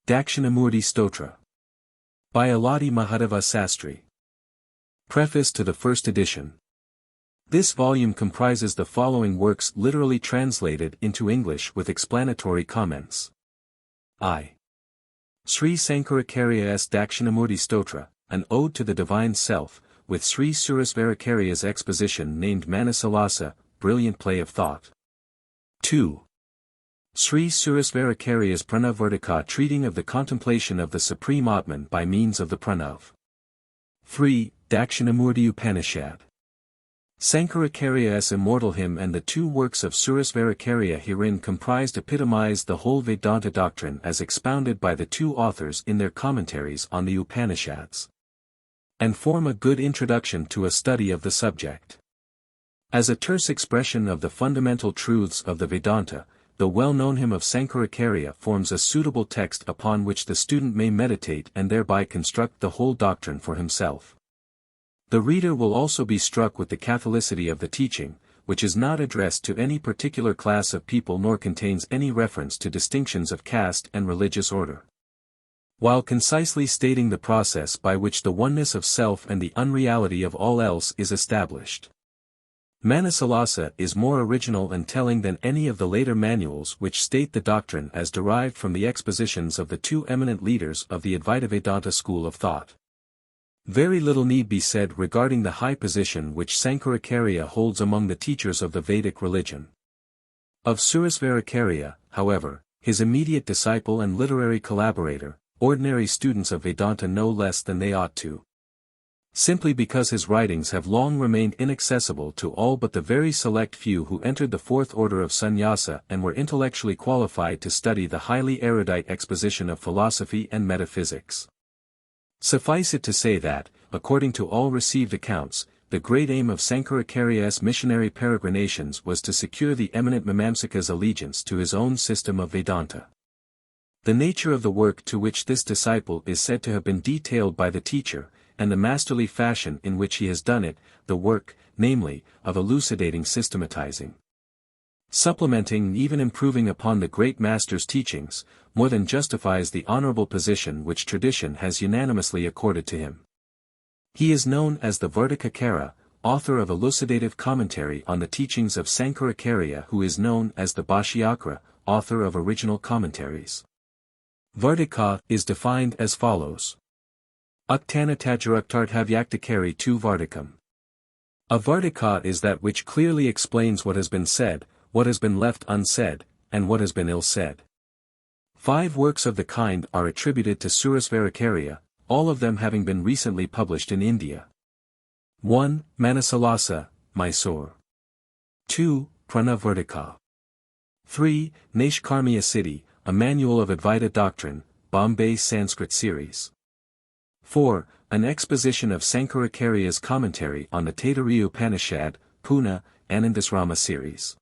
Dakshinamurti Stotra. By Alladi Mahadeva Sastri. Preface to the first edition. This volume comprises the following works literally translated into English with explanatory comments. I. Sri Sankaracharya's Dakshinamurti Stotra, an ode to the divine self, with Sri Suresvaracharya's exposition named Manasollasa, brilliant play of thought. 2. Sri Suresvaracharya's Pranava-Vartika treating of the contemplation of the Supreme Atman by means of the Pranav. 3. Dakshinamurti-Upanishad. Sankaracharya's immortal hymn and the two works of Suresvaracharya herein comprised epitomize the whole Vedanta doctrine as expounded by the two authors in their commentaries on the Upanishads, and form a good introduction to a study of the subject. As a terse expression of the fundamental truths of the Vedanta, the well-known hymn of Sankaracharya forms a suitable text upon which the student may meditate and thereby construct the whole doctrine for himself. The reader will also be struck with the catholicity of the teaching, which is not addressed to any particular class of people nor contains any reference to distinctions of caste and religious order, while concisely stating the process by which the oneness of self and the unreality of all else is established. Manasollasa is more original and telling than any of the later manuals which state the doctrine as derived from the expositions of the two eminent leaders of the Advaita Vedanta school of thought. Very little need be said regarding the high position which Sankaracharya holds among the teachers of the Vedic religion. Of Suresvaracharya, however, his immediate disciple and literary collaborator, ordinary students of Vedanta know less than they ought to, simply because his writings have long remained inaccessible to all but the very select few who entered the fourth order of sannyasa and were intellectually qualified to study the highly erudite exposition of philosophy and metaphysics. Suffice it to say that, according to all received accounts, the great aim of Sankaracharya's missionary peregrinations was to secure the eminent Mimamsaka's allegiance to his own system of Vedanta. The nature of the work to which this disciple is said to have been detailed by the teacher, and the masterly fashion in which he has done it, the work, namely, of elucidating, systematizing, supplementing and even improving upon the great master's teachings, more than justifies the honorable position which tradition has unanimously accorded to him. He is known as the Vartikakara, author of elucidative commentary on the teachings of Sankaracharya, who is known as the Bhashyakara, author of original commentaries. Vartika is defined as follows. Uktanatajaraktardhavyaktakari tu Vartikam. A Vartika is that which clearly explains what has been said, what has been left unsaid, and what has been ill said. 5 works of the kind are attributed to Suresvaracharya, all of them having been recently published in India. 1. Manasollasa, Mysore. 2. Pranava-Vartika. 3. Naishkarmiya Siddhi, a manual of Advaita Doctrine, Bombay Sanskrit series. 4. An exposition of Sankaracharya's commentary on the Taittiriya-Upanishad, Pune, Anandasrama series.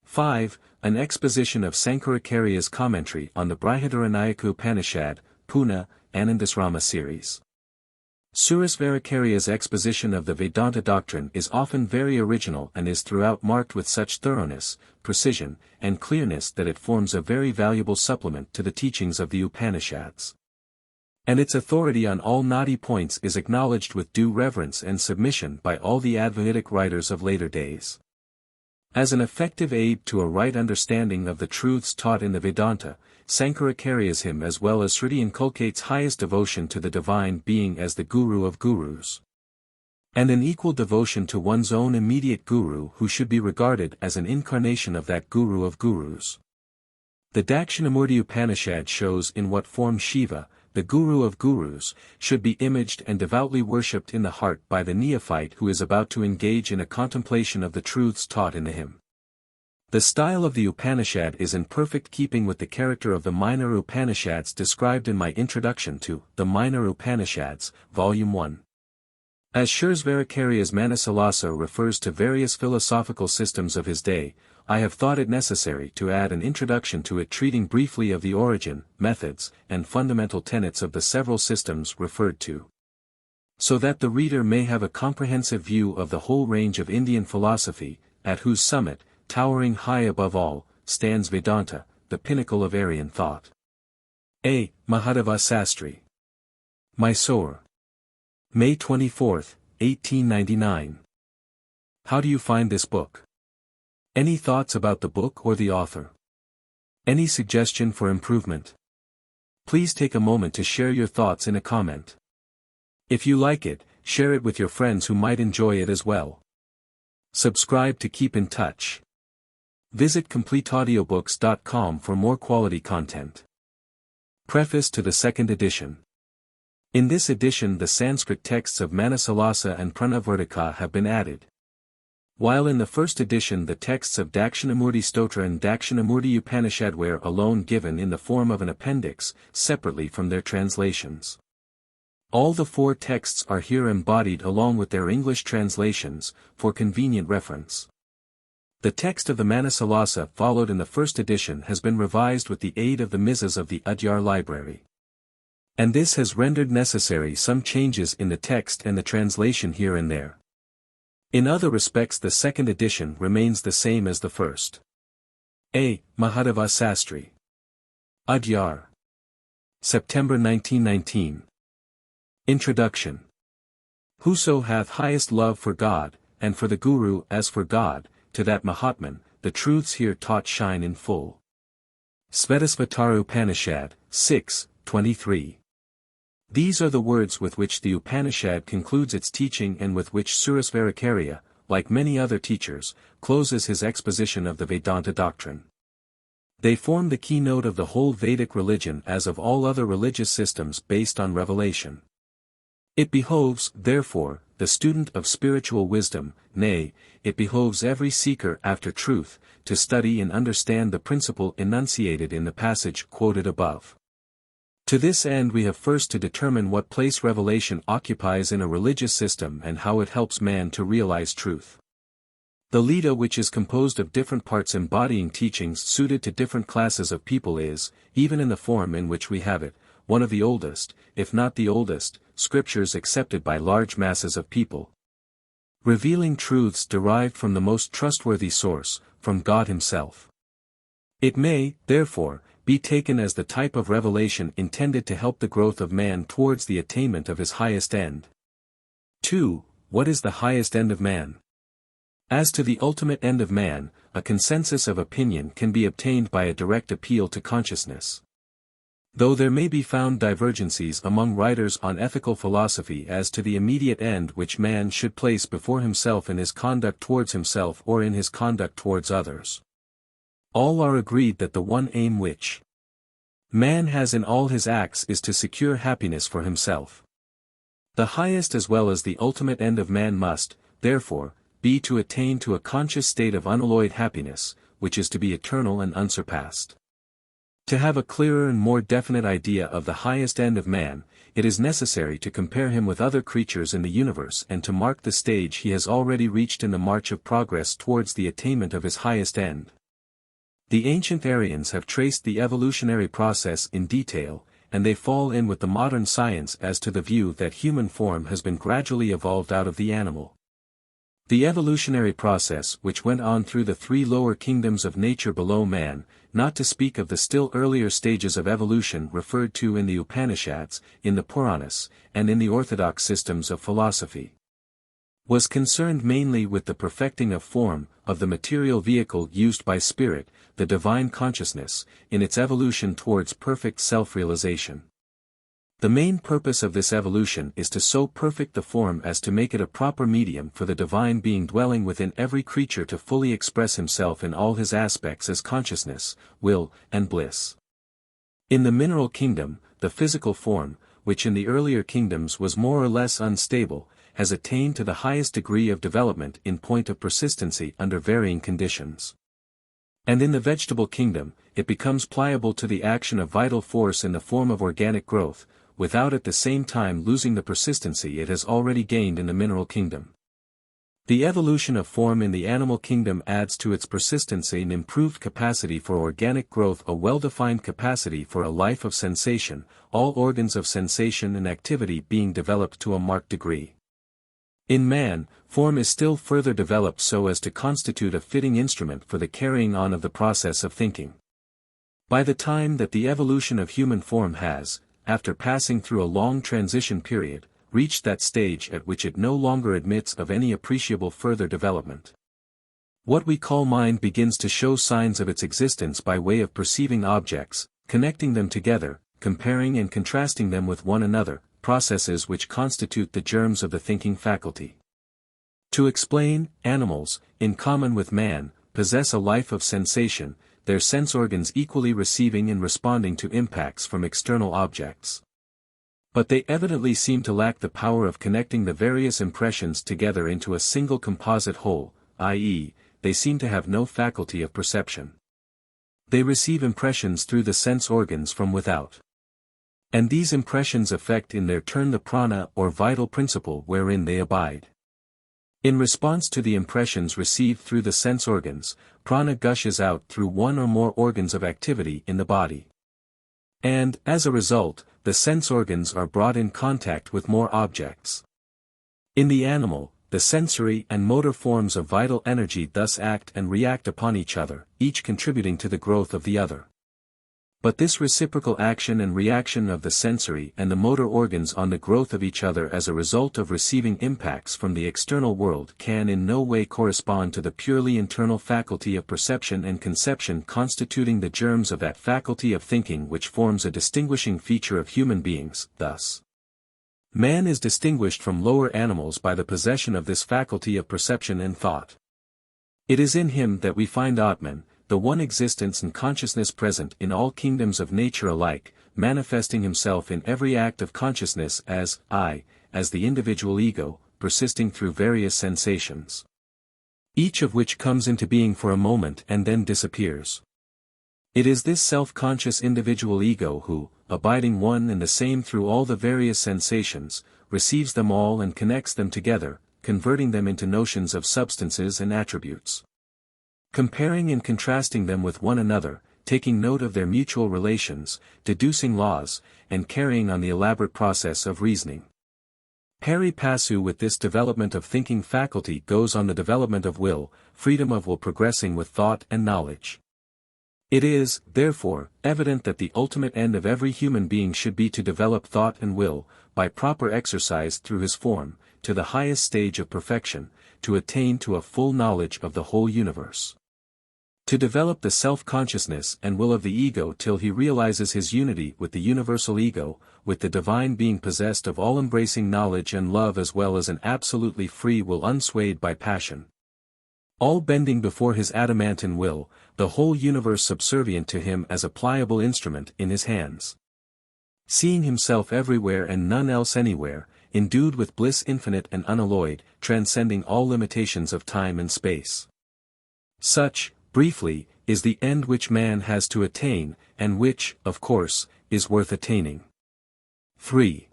5. An exposition of Sankaracharya's commentary on the Brihadaranyaka-Upanishad, Pune, Anandasrama series. Suresvaracharya's exposition of the Vedanta doctrine is often very original and is throughout marked with such thoroughness, precision, and clearness that it forms a very valuable supplement to the teachings of the Upanishads. And its authority on all knotty points is acknowledged with due reverence and submission by all the Advaitic writers of later days. As an effective aid to a right understanding of the truths taught in the Vedanta, Sankaracharya's hymn as well as Shruti inculcates highest devotion to the Divine Being as the Guru of Gurus, and an equal devotion to one's own immediate Guru who should be regarded as an incarnation of that Guru of Gurus. The Dakshinamurti-Upanishad shows in what form Shiva, the Guru of Gurus, should be imaged and devoutly worshipped in the heart by the neophyte who is about to engage in a contemplation of the truths taught in the hymn. The style of the Upanishad is in perfect keeping with the character of the minor Upanishads described in my introduction to The Minor Upanishads, Volume 1. As Suresvaracharya's Manasollasa refers to various philosophical systems of his day, I have thought it necessary to add an introduction to it treating briefly of the origin, methods, and fundamental tenets of the several systems referred to, so that the reader may have a comprehensive view of the whole range of Indian philosophy, at whose summit, towering high above all, stands Vedanta, the pinnacle of Aryan thought. A. Mahadeva Sastri. Mysore. May 24, 1899. How do you find this book? Any thoughts about the book or the author? Any suggestion for improvement? Please take a moment to share your thoughts in a comment. If you like it, share it with your friends who might enjoy it as well. Subscribe to keep in touch. Visit completeaudiobooks.com for more quality content. Preface to the second edition. In this edition the Sanskrit texts of Manasollasa and Pranava-Vartika have been added. While in the first edition the texts of Dakshinamurti Stotra and Dakshinamurti-Upanishad were alone given in the form of an appendix, separately from their translations. All the four texts are here embodied along with their English translations, for convenient reference. The text of the Manasollasa followed in the first edition has been revised with the aid of the Mizas of the Udyar library. And this has rendered necessary some changes in the text and the translation here and there. In other respects the second edition remains the same as the first. A. Mahadeva Sastri. Udyar. September 1919. Introduction. Whoso hath highest love for God, and for the Guru as for God, to that Mahatman, the truths here taught shine in full. Sri Suresvaracharya, 6:23. These are the words with which the Upanishad concludes its teaching and with which Suresvaracharya, like many other teachers, closes his exposition of the Vedanta Doctrine. They form the keynote of the whole Vedic religion as of all other religious systems based on revelation. It behoves, therefore, the student of spiritual wisdom, nay, it behoves every seeker after truth, to study and understand the principle enunciated in the passage quoted above. To this end we have first to determine what place revelation occupies in a religious system and how it helps man to realize truth. The Leda, which is composed of different parts embodying teachings suited to different classes of people, is, even in the form in which we have it, one of the oldest, if not the oldest, scriptures accepted by large masses of people. Revealing truths derived from the most trustworthy source, from God Himself. It may, therefore, be taken as the type of revelation intended to help the growth of man towards the attainment of his highest end. 2. What is the highest end of man? As to the ultimate end of man, a consensus of opinion can be obtained by a direct appeal to consciousness. Though there may be found divergencies among writers on ethical philosophy as to the immediate end which man should place before himself in his conduct towards himself or in his conduct towards others. All are agreed that the one aim which man has in all his acts is to secure happiness for himself. The highest as well as the ultimate end of man must, therefore, be to attain to a conscious state of unalloyed happiness, which is to be eternal and unsurpassed. To have a clearer and more definite idea of the highest end of man, it is necessary to compare him with other creatures in the universe and to mark the stage he has already reached in the march of progress towards the attainment of his highest end. The ancient Aryans have traced the evolutionary process in detail, and they fall in with the modern science as to the view that human form has been gradually evolved out of the animal. The evolutionary process which went on through the three lower kingdoms of nature below man, not to speak of the still earlier stages of evolution referred to in the Upanishads, in the Puranas, and in the orthodox systems of philosophy, was concerned mainly with the perfecting of form, of the material vehicle used by spirit, the divine consciousness, in its evolution towards perfect self-realization. The main purpose of this evolution is to so perfect the form as to make it a proper medium for the divine being dwelling within every creature to fully express himself in all his aspects as consciousness, will, and bliss. In the mineral kingdom, the physical form, which in the earlier kingdoms was more or less unstable, has attained to the highest degree of development in point of persistency under varying conditions. And in the vegetable kingdom, it becomes pliable to the action of vital force in the form of organic growth, without at the same time losing the persistency it has already gained in the mineral kingdom. The evolution of form in the animal kingdom adds to its persistency an improved capacity for organic growth, a well-defined capacity for a life of sensation, all organs of sensation and activity being developed to a marked degree. In man, form is still further developed so as to constitute a fitting instrument for the carrying on of the process of thinking. By the time that the evolution of human form has, after passing through a long transition period, reached that stage at which it no longer admits of any appreciable further development. What we call mind begins to show signs of its existence by way of perceiving objects, connecting them together, comparing and contrasting them with one another, processes which constitute the germs of the thinking faculty. To explain, animals, in common with man, possess a life of sensation, their sense organs equally receiving and responding to impacts from external objects. But they evidently seem to lack the power of connecting the various impressions together into a single composite whole, i.e., they seem to have no faculty of perception. They receive impressions through the sense organs from without. And these impressions affect in their turn the prana or vital principle wherein they abide. In response to the impressions received through the sense organs, prana gushes out through one or more organs of activity in the body. And, as a result, the sense organs are brought in contact with more objects. In the animal, the sensory and motor forms of vital energy thus act and react upon each other, each contributing to the growth of the other. But this reciprocal action and reaction of the sensory and the motor organs on the growth of each other as a result of receiving impacts from the external world can in no way correspond to the purely internal faculty of perception and conception constituting the germs of that faculty of thinking which forms a distinguishing feature of human beings. Thus, man is distinguished from lower animals by the possession of this faculty of perception and thought. It is in him that we find Atman, the one existence and consciousness present in all kingdoms of nature alike, manifesting himself in every act of consciousness as I, as the individual ego, persisting through various sensations. Each of which comes into being for a moment and then disappears. It is this self-conscious individual ego who, abiding one and the same through all the various sensations, receives them all and connects them together, converting them into notions of substances and attributes. Comparing and contrasting them with one another, taking note of their mutual relations, deducing laws, and carrying on the elaborate process of reasoning. Pari passu with this development of thinking faculty goes on the development of will, freedom of will progressing with thought and knowledge. It is, therefore, evident that the ultimate end of every human being should be to develop thought and will, by proper exercise through his form, to the highest stage of perfection, to attain to a full knowledge of the whole universe. To develop the self-consciousness and will of the ego till he realizes his unity with the universal ego, with the divine being possessed of all-embracing knowledge and love as well as an absolutely free will unswayed by passion. All bending before his adamantine will, the whole universe subservient to him as a pliable instrument in his hands. Seeing himself everywhere and none else anywhere, endued with bliss infinite and unalloyed, transcending all limitations of time and space. Such, briefly, is the end which man has to attain, and which, of course, is worth attaining. 3.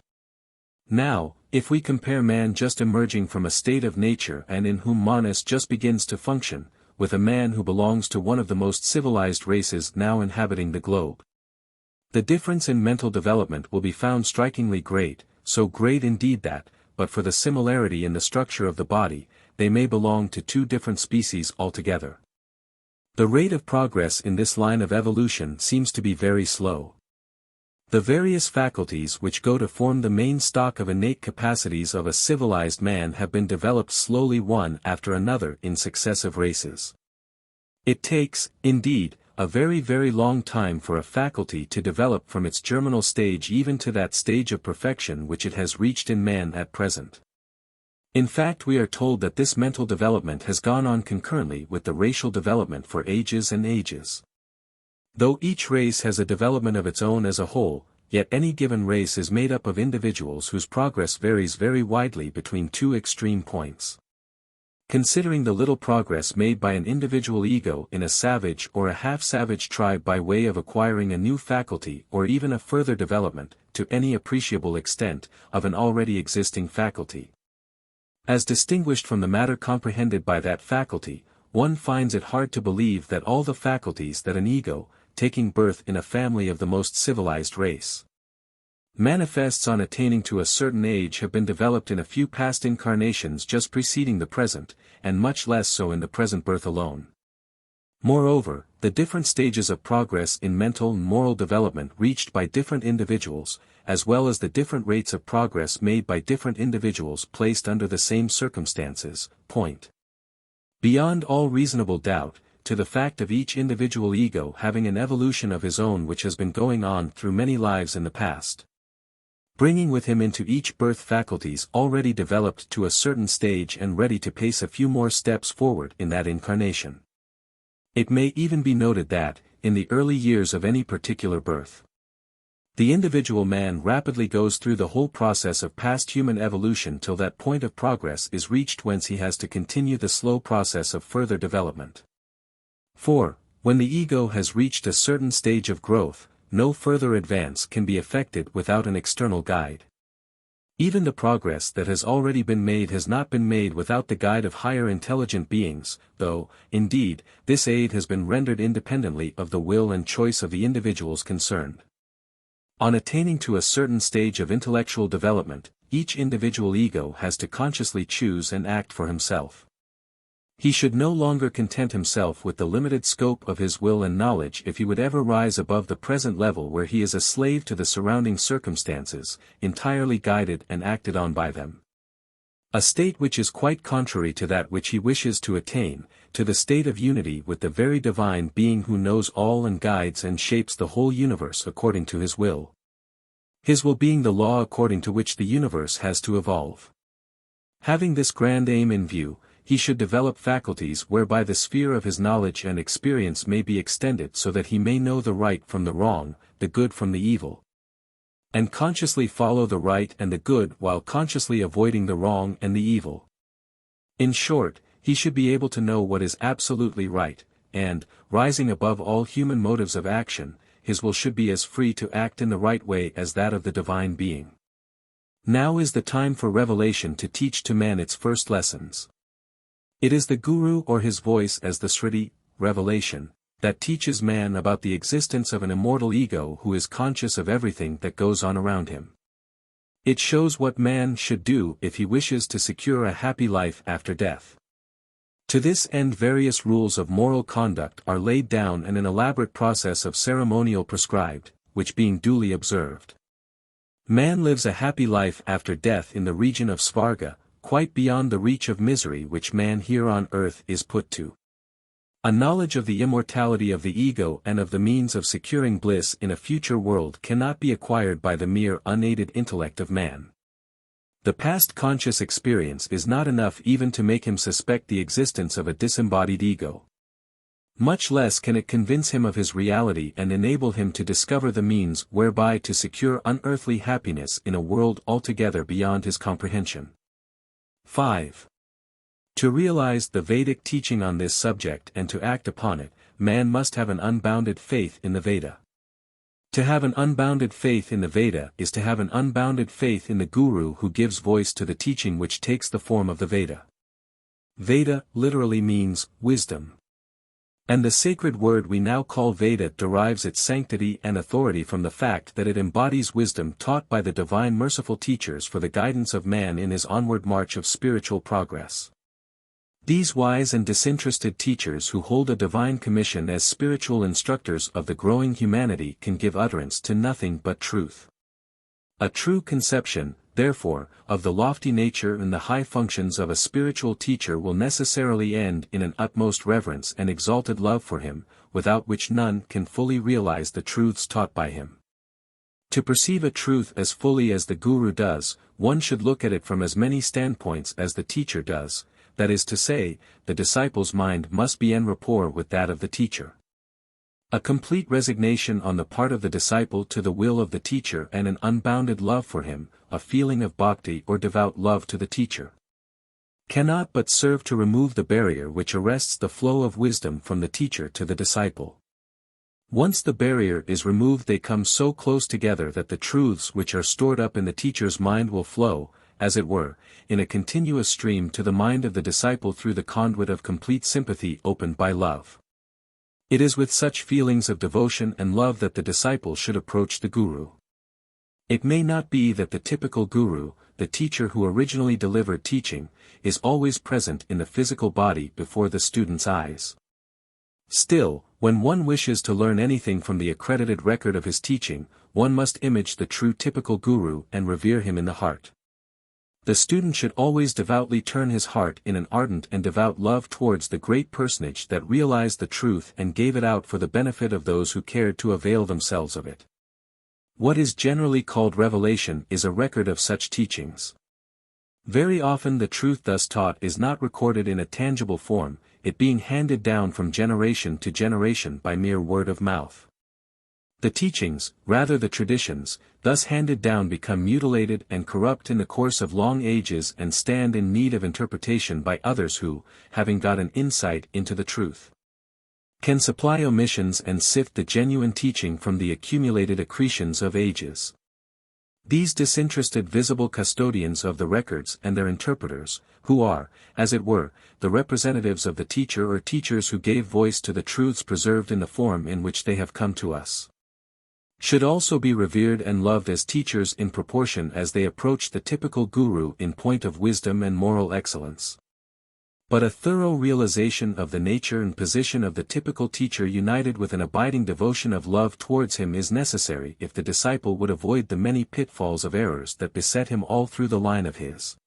Now, if we compare man just emerging from a state of nature and in whom Manas just begins to function, with a man who belongs to one of the most civilized races now inhabiting the globe, the difference in mental development will be found strikingly great, so great indeed that, but for the similarity in the structure of the body, they may belong to two different species altogether. The rate of progress in this line of evolution seems to be very slow. The various faculties which go to form the main stock of innate capacities of a civilized man have been developed slowly one after another in successive races. It takes, indeed, a very very long time for a faculty to develop from its germinal stage even to that stage of perfection which it has reached in man at present. In fact, we are told that this mental development has gone on concurrently with the racial development for ages and ages. Though each race has a development of its own as a whole, yet any given race is made up of individuals whose progress varies very widely between two extreme points. Considering the little progress made by an individual ego in a savage or a half-savage tribe by way of acquiring a new faculty or even a further development, to any appreciable extent, of an already existing faculty. As distinguished from the matter comprehended by that faculty, one finds it hard to believe that all the faculties that an ego, taking birth in a family of the most civilized race, manifests on attaining to a certain age have been developed in a few past incarnations just preceding the present, and much less so in the present birth alone. Moreover, the different stages of progress in mental and moral development reached by different individuals, as well as the different rates of progress made by different individuals placed under the same circumstances, point beyond all reasonable doubt, to the fact of each individual ego having an evolution of his own which has been going on through many lives in the past, bringing with him into each birth faculties already developed to a certain stage and ready to pace a few more steps forward in that incarnation. It may even be noted that, in the early years of any particular birth, the individual man rapidly goes through the whole process of past human evolution till that point of progress is reached whence he has to continue the slow process of further development. For, when the ego has reached a certain stage of growth, no further advance can be effected without an external guide. Even the progress that has already been made has not been made without the guide of higher intelligent beings, though, indeed, this aid has been rendered independently of the will and choice of the individuals concerned. On attaining to a certain stage of intellectual development, each individual ego has to consciously choose and act for himself. He should no longer content himself with the limited scope of his will and knowledge if he would ever rise above the present level where he is a slave to the surrounding circumstances, entirely guided and acted on by them. A state which is quite contrary to that which he wishes to attain, to the state of unity with the very divine being who knows all and guides and shapes the whole universe according to his will. His will being the law according to which the universe has to evolve. Having this grand aim in view, he should develop faculties whereby the sphere of his knowledge and experience may be extended so that he may know the right from the wrong, the good from the evil, and consciously follow the right and the good while consciously avoiding the wrong and the evil. In short, he should be able to know what is absolutely right, and, rising above all human motives of action, his will should be as free to act in the right way as that of the divine being. Now is the time for revelation to teach to man its first lessons. It is the Guru or his voice as the Sriti, revelation, that teaches man about the existence of an immortal ego who is conscious of everything that goes on around him. It shows what man should do if he wishes to secure a happy life after death. To this end various rules of moral conduct are laid down and an elaborate process of ceremonial prescribed, which being duly observed, man lives a happy life after death in the region of Svarga, quite beyond the reach of misery which man here on earth is put to. A knowledge of the immortality of the ego and of the means of securing bliss in a future world cannot be acquired by the mere unaided intellect of man. The past conscious experience is not enough even to make him suspect the existence of a disembodied ego. Much less can it convince him of his reality and enable him to discover the means whereby to secure unearthly happiness in a world altogether beyond his comprehension. 5. To realize the Vedic teaching on this subject and to act upon it, man must have an unbounded faith in the Veda. To have an unbounded faith in the Veda is to have an unbounded faith in the Guru who gives voice to the teaching which takes the form of the Veda. Veda literally means wisdom. And the sacred word we now call Veda derives its sanctity and authority from the fact that it embodies wisdom taught by the divine merciful teachers for the guidance of man in his onward march of spiritual progress. These wise and disinterested teachers who hold a divine commission as spiritual instructors of the growing humanity can give utterance to nothing but truth. A true conception, therefore, of the lofty nature and the high functions of a spiritual teacher will necessarily end in an utmost reverence and exalted love for him, without which none can fully realize the truths taught by him. To perceive a truth as fully as the Guru does, one should look at it from as many standpoints as the teacher does. That is to say, the disciple's mind must be en rapport with that of the teacher. A complete resignation on the part of the disciple to the will of the teacher and an unbounded love for him, a feeling of bhakti or devout love to the teacher, cannot but serve to remove the barrier which arrests the flow of wisdom from the teacher to the disciple. Once the barrier is removed, they come so close together that the truths which are stored up in the teacher's mind will flow, as it were, in a continuous stream to the mind of the disciple through the conduit of complete sympathy opened by love. It is with such feelings of devotion and love that the disciple should approach the Guru. It may not be that the typical Guru, the teacher who originally delivered teaching, is always present in the physical body before the student's eyes. Still, when one wishes to learn anything from the accredited record of his teaching, one must image the true typical guru and revere him in the heart. The student should always devoutly turn his heart in an ardent and devout love towards the great personage that realized the truth and gave it out for the benefit of those who cared to avail themselves of it. What is generally called revelation is a record of such teachings. Very often the truth thus taught is not recorded in a tangible form, it being handed down from generation to generation by mere word of mouth. The teachings, rather the traditions, thus handed down become mutilated and corrupt in the course of long ages and stand in need of interpretation by others who, having got an insight into the truth, can supply omissions and sift the genuine teaching from the accumulated accretions of ages. These disinterested visible custodians of the records and their interpreters, who are, as it were, the representatives of the teacher or teachers who gave voice to the truths preserved in the form in which they have come to us, should also be revered and loved as teachers in proportion as they approach the typical guru in point of wisdom and moral excellence. But a thorough realization of the nature and position of the typical teacher united with an abiding devotion of love towards him is necessary if the disciple would avoid the many pitfalls of errors that beset him all through the line of his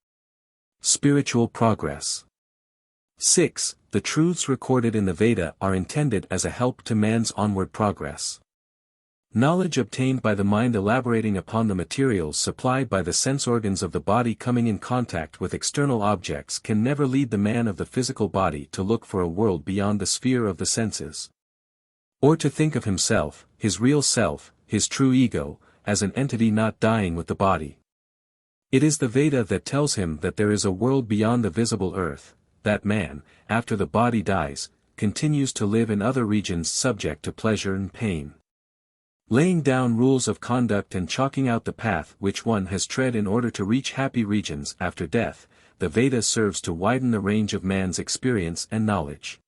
spiritual progress. 6. The truths recorded in the Veda are intended as a help to man's onward progress. Knowledge obtained by the mind elaborating upon the materials supplied by the sense organs of the body coming in contact with external objects can never lead the man of the physical body to look for a world beyond the sphere of the senses, or to think of himself, his real self, his true ego, as an entity not dying with the body. It is the Veda that tells him that there is a world beyond the visible earth, that man, after the body dies, continues to live in other regions subject to pleasure and pain. Laying down rules of conduct and chalking out the path which one has tread in order to reach happy regions after death, the Veda serves to widen the range of man's experience and knowledge.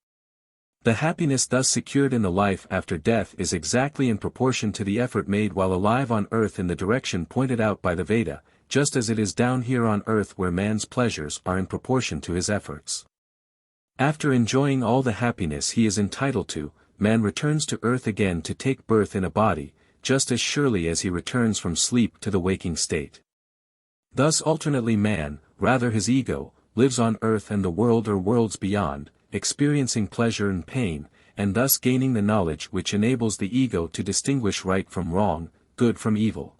The happiness thus secured in the life after death is exactly in proportion to the effort made while alive on earth in the direction pointed out by the Veda, just as it is down here on earth where man's pleasures are in proportion to his efforts. After enjoying all the happiness he is entitled to, man returns to earth again to take birth in a body, just as surely as he returns from sleep to the waking state. Thus alternately man, rather his ego, lives on earth and the world or worlds beyond, experiencing pleasure and pain, and thus gaining the knowledge which enables the ego to distinguish right from wrong, good from evil.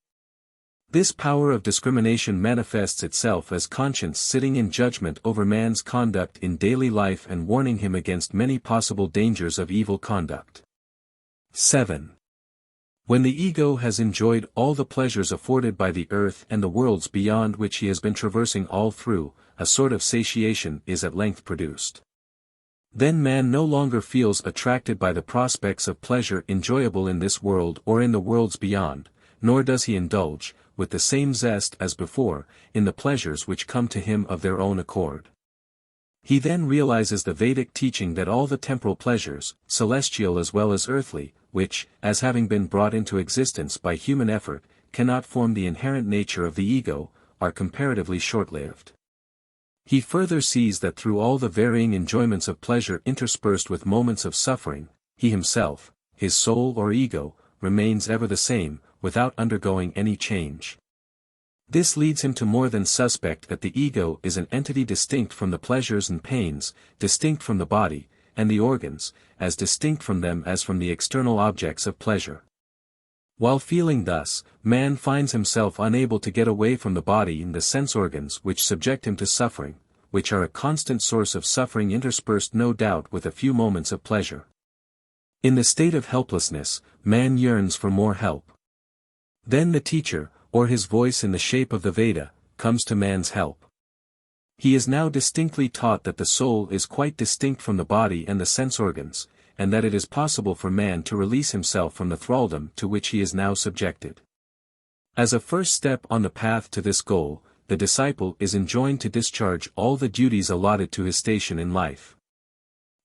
This power of discrimination manifests itself as conscience sitting in judgment over man's conduct in daily life and warning him against many possible dangers of evil conduct. 7. When the ego has enjoyed all the pleasures afforded by the earth and the worlds beyond which he has been traversing all through, a sort of satiation is at length produced. Then man no longer feels attracted by the prospects of pleasure enjoyable in this world or in the worlds beyond, nor does he indulge, with the same zest as before, in the pleasures which come to him of their own accord. He then realizes the Vedic teaching that all the temporal pleasures, celestial as well as earthly, which, as having been brought into existence by human effort, cannot form the inherent nature of the ego, are comparatively short-lived. He further sees that through all the varying enjoyments of pleasure interspersed with moments of suffering, he himself, his soul or ego, remains ever the same, without undergoing any change. This leads him to more than suspect that the ego is an entity distinct from the pleasures and pains, distinct from the body, and the organs, as distinct from them as from the external objects of pleasure. While feeling thus, man finds himself unable to get away from the body and the sense organs which subject him to suffering, which are a constant source of suffering interspersed no doubt with a few moments of pleasure. In the state of helplessness, man yearns for more help. Then the teacher, or his voice in the shape of the Veda, comes to man's help. He is now distinctly taught that the soul is quite distinct from the body and the sense organs, and that it is possible for man to release himself from the thraldom to which he is now subjected. As a first step on the path to this goal, the disciple is enjoined to discharge all the duties allotted to his station in life.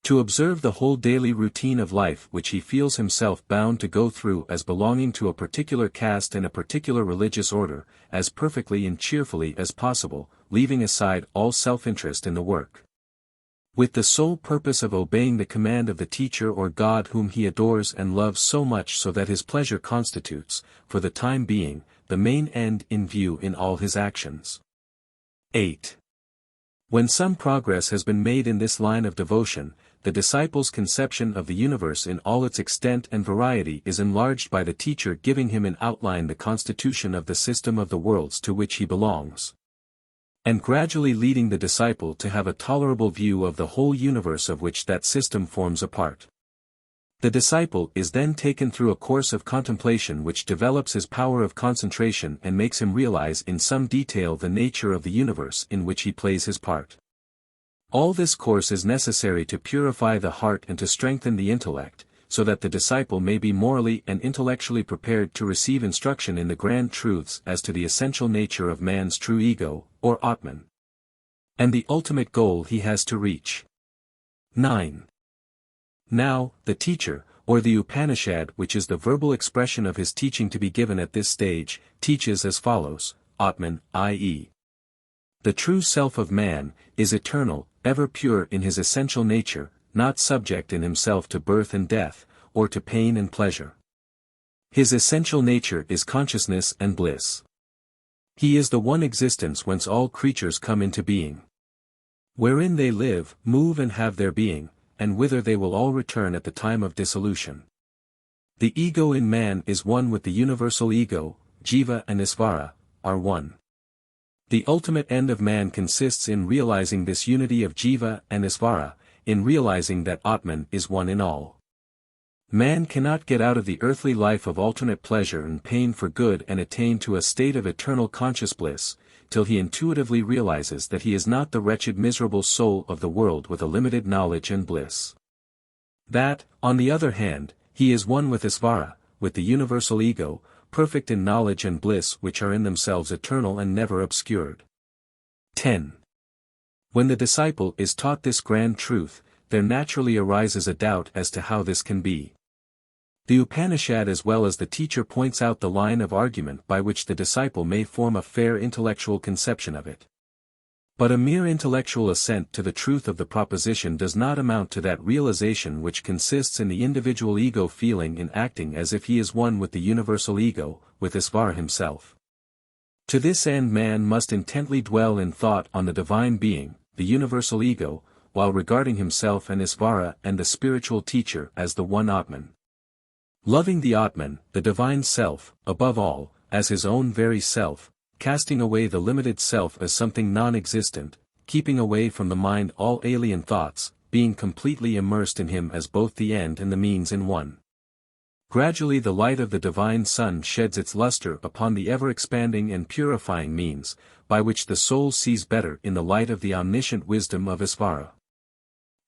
To observe the whole daily routine of life which he feels himself bound to go through as belonging to a particular caste and a particular religious order, as perfectly and cheerfully as possible, leaving aside all self-interest in the work. with the sole purpose of obeying the command of the teacher or God whom he adores and loves so much so that his pleasure constitutes, for the time being, the main end in view in all his actions. 8. When some progress has been made in this line of devotion, the disciple's conception of the universe in all its extent and variety is enlarged by the teacher giving him in outline the constitution of the system of the worlds to which he belongs, and gradually leading the disciple to have a tolerable view of the whole universe of which that system forms a part. The disciple is then taken through a course of contemplation which develops his power of concentration and makes him realize in some detail the nature of the universe in which he plays his part. All this course is necessary to purify the heart and to strengthen the intellect, so that the disciple may be morally and intellectually prepared to receive instruction in the grand truths as to the essential nature of man's true ego, or Atman, and the ultimate goal he has to reach. 9. Now, the teacher, or the Upanishad, which is the verbal expression of his teaching to be given at this stage, teaches as follows: Atman, i.e., the true self of man, is eternal, ever pure in his essential nature, not subject in himself to birth and death, or to pain and pleasure. His essential nature is consciousness and bliss. He is the one existence whence all creatures come into being, wherein they live, move and have their being, and whither they will all return at the time of dissolution. The ego in man is one with the universal ego, Jiva and Isvara, are one. The ultimate end of man consists in realizing this unity of Jiva and Isvara, in realizing that Atman is one in all. Man cannot get out of the earthly life of alternate pleasure and pain for good and attain to a state of eternal conscious bliss, till he intuitively realizes that he is not the wretched miserable soul of the world with a limited knowledge and bliss. That, on the other hand, he is one with Isvara, with the universal ego, perfect in knowledge and bliss which are in themselves eternal and never obscured. 10. When the disciple is taught this grand truth, there naturally arises a doubt as to how this can be. The Upanishad as well as the teacher points out the line of argument by which the disciple may form a fair intellectual conception of it. But a mere intellectual assent to the truth of the proposition does not amount to that realization which consists in the individual ego feeling and acting as if he is one with the universal ego, with Isvara himself. To this end man must intently dwell in thought on the divine being, the universal ego, while regarding himself and Isvara and the spiritual teacher as the one Atman. Loving the Atman, the divine self, above all, as his own very self, casting away the limited self as something non-existent, keeping away from the mind all alien thoughts, being completely immersed in him as both the end and the means in one. Gradually the light of the divine sun sheds its luster upon the ever-expanding and purifying means, by which the soul sees better in the light of the omniscient wisdom of Isvara.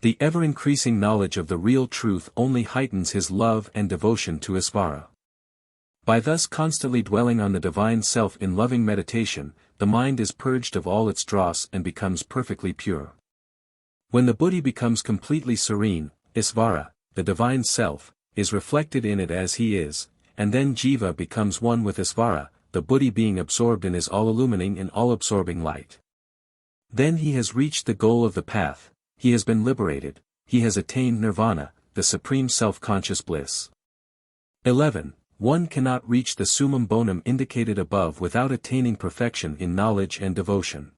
The ever-increasing knowledge of the real truth only heightens his love and devotion to Isvara. By thus constantly dwelling on the divine self in loving meditation, the mind is purged of all its dross and becomes perfectly pure. When the Buddhi becomes completely serene, Isvara, the divine self, is reflected in it as he is, and then Jiva becomes one with Isvara, the Buddhi being absorbed in his all-illumining and all-absorbing light. Then he has reached the goal of the path, he has been liberated, he has attained nirvana, the supreme self-conscious bliss. 11. One cannot reach the summum bonum indicated above without attaining perfection in knowledge and devotion.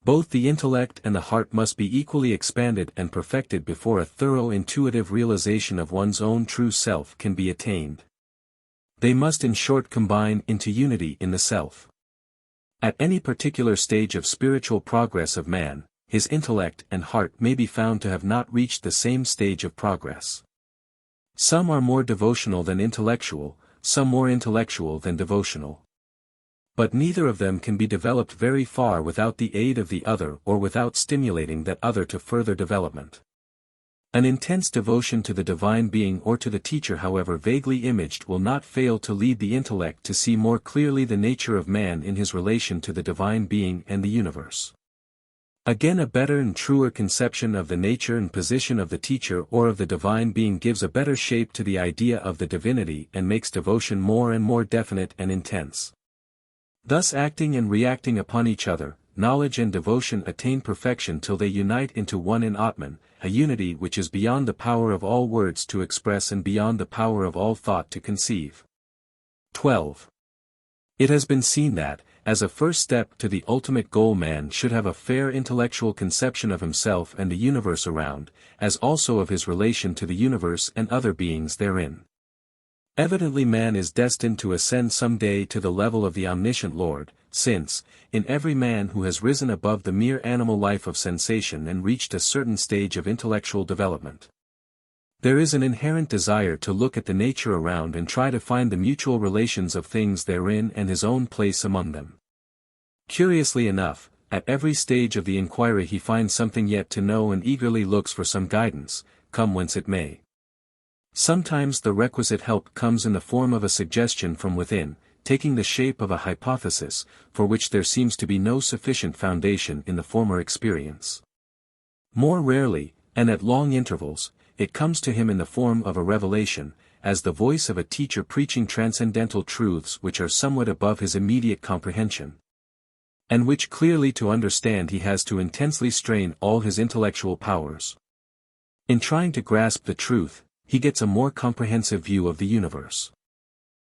Both the intellect and the heart must be equally expanded and perfected before a thorough intuitive realization of one's own true self can be attained. They must in short combine into unity in the self. At any particular stage of spiritual progress of man, his intellect and heart may be found to have not reached the same stage of progress. Some are more devotional than intellectual, some more intellectual than devotional. But neither of them can be developed very far without the aid of the other or without stimulating that other to further development. An intense devotion to the divine being or to the teacher, however vaguely imaged, will not fail to lead the intellect to see more clearly the nature of man in his relation to the divine being and the universe. Again, a better and truer conception of the nature and position of the teacher or of the divine being gives a better shape to the idea of the divinity and makes devotion more and more definite and intense. Thus acting and reacting upon each other, knowledge and devotion attain perfection till they unite into one in Atman, a unity which is beyond the power of all words to express and beyond the power of all thought to conceive. 12. It has been seen that, as a first step to the ultimate goal, man should have a fair intellectual conception of himself and the universe around, as also of his relation to the universe and other beings therein. Evidently man is destined to ascend some day to the level of the omniscient Lord, since, in every man who has risen above the mere animal life of sensation and reached a certain stage of intellectual development, there is an inherent desire to look at the nature around and try to find the mutual relations of things therein and his own place among them. Curiously enough, at every stage of the inquiry he finds something yet to know and eagerly looks for some guidance, come whence it may. Sometimes the requisite help comes in the form of a suggestion from within, taking the shape of a hypothesis, for which there seems to be no sufficient foundation in the former experience. More rarely, and at long intervals, it comes to him in the form of a revelation, as the voice of a teacher preaching transcendental truths which are somewhat above his immediate comprehension, and which clearly to understand he has to intensely strain all his intellectual powers. In trying to grasp the truth, he gets a more comprehensive view of the universe.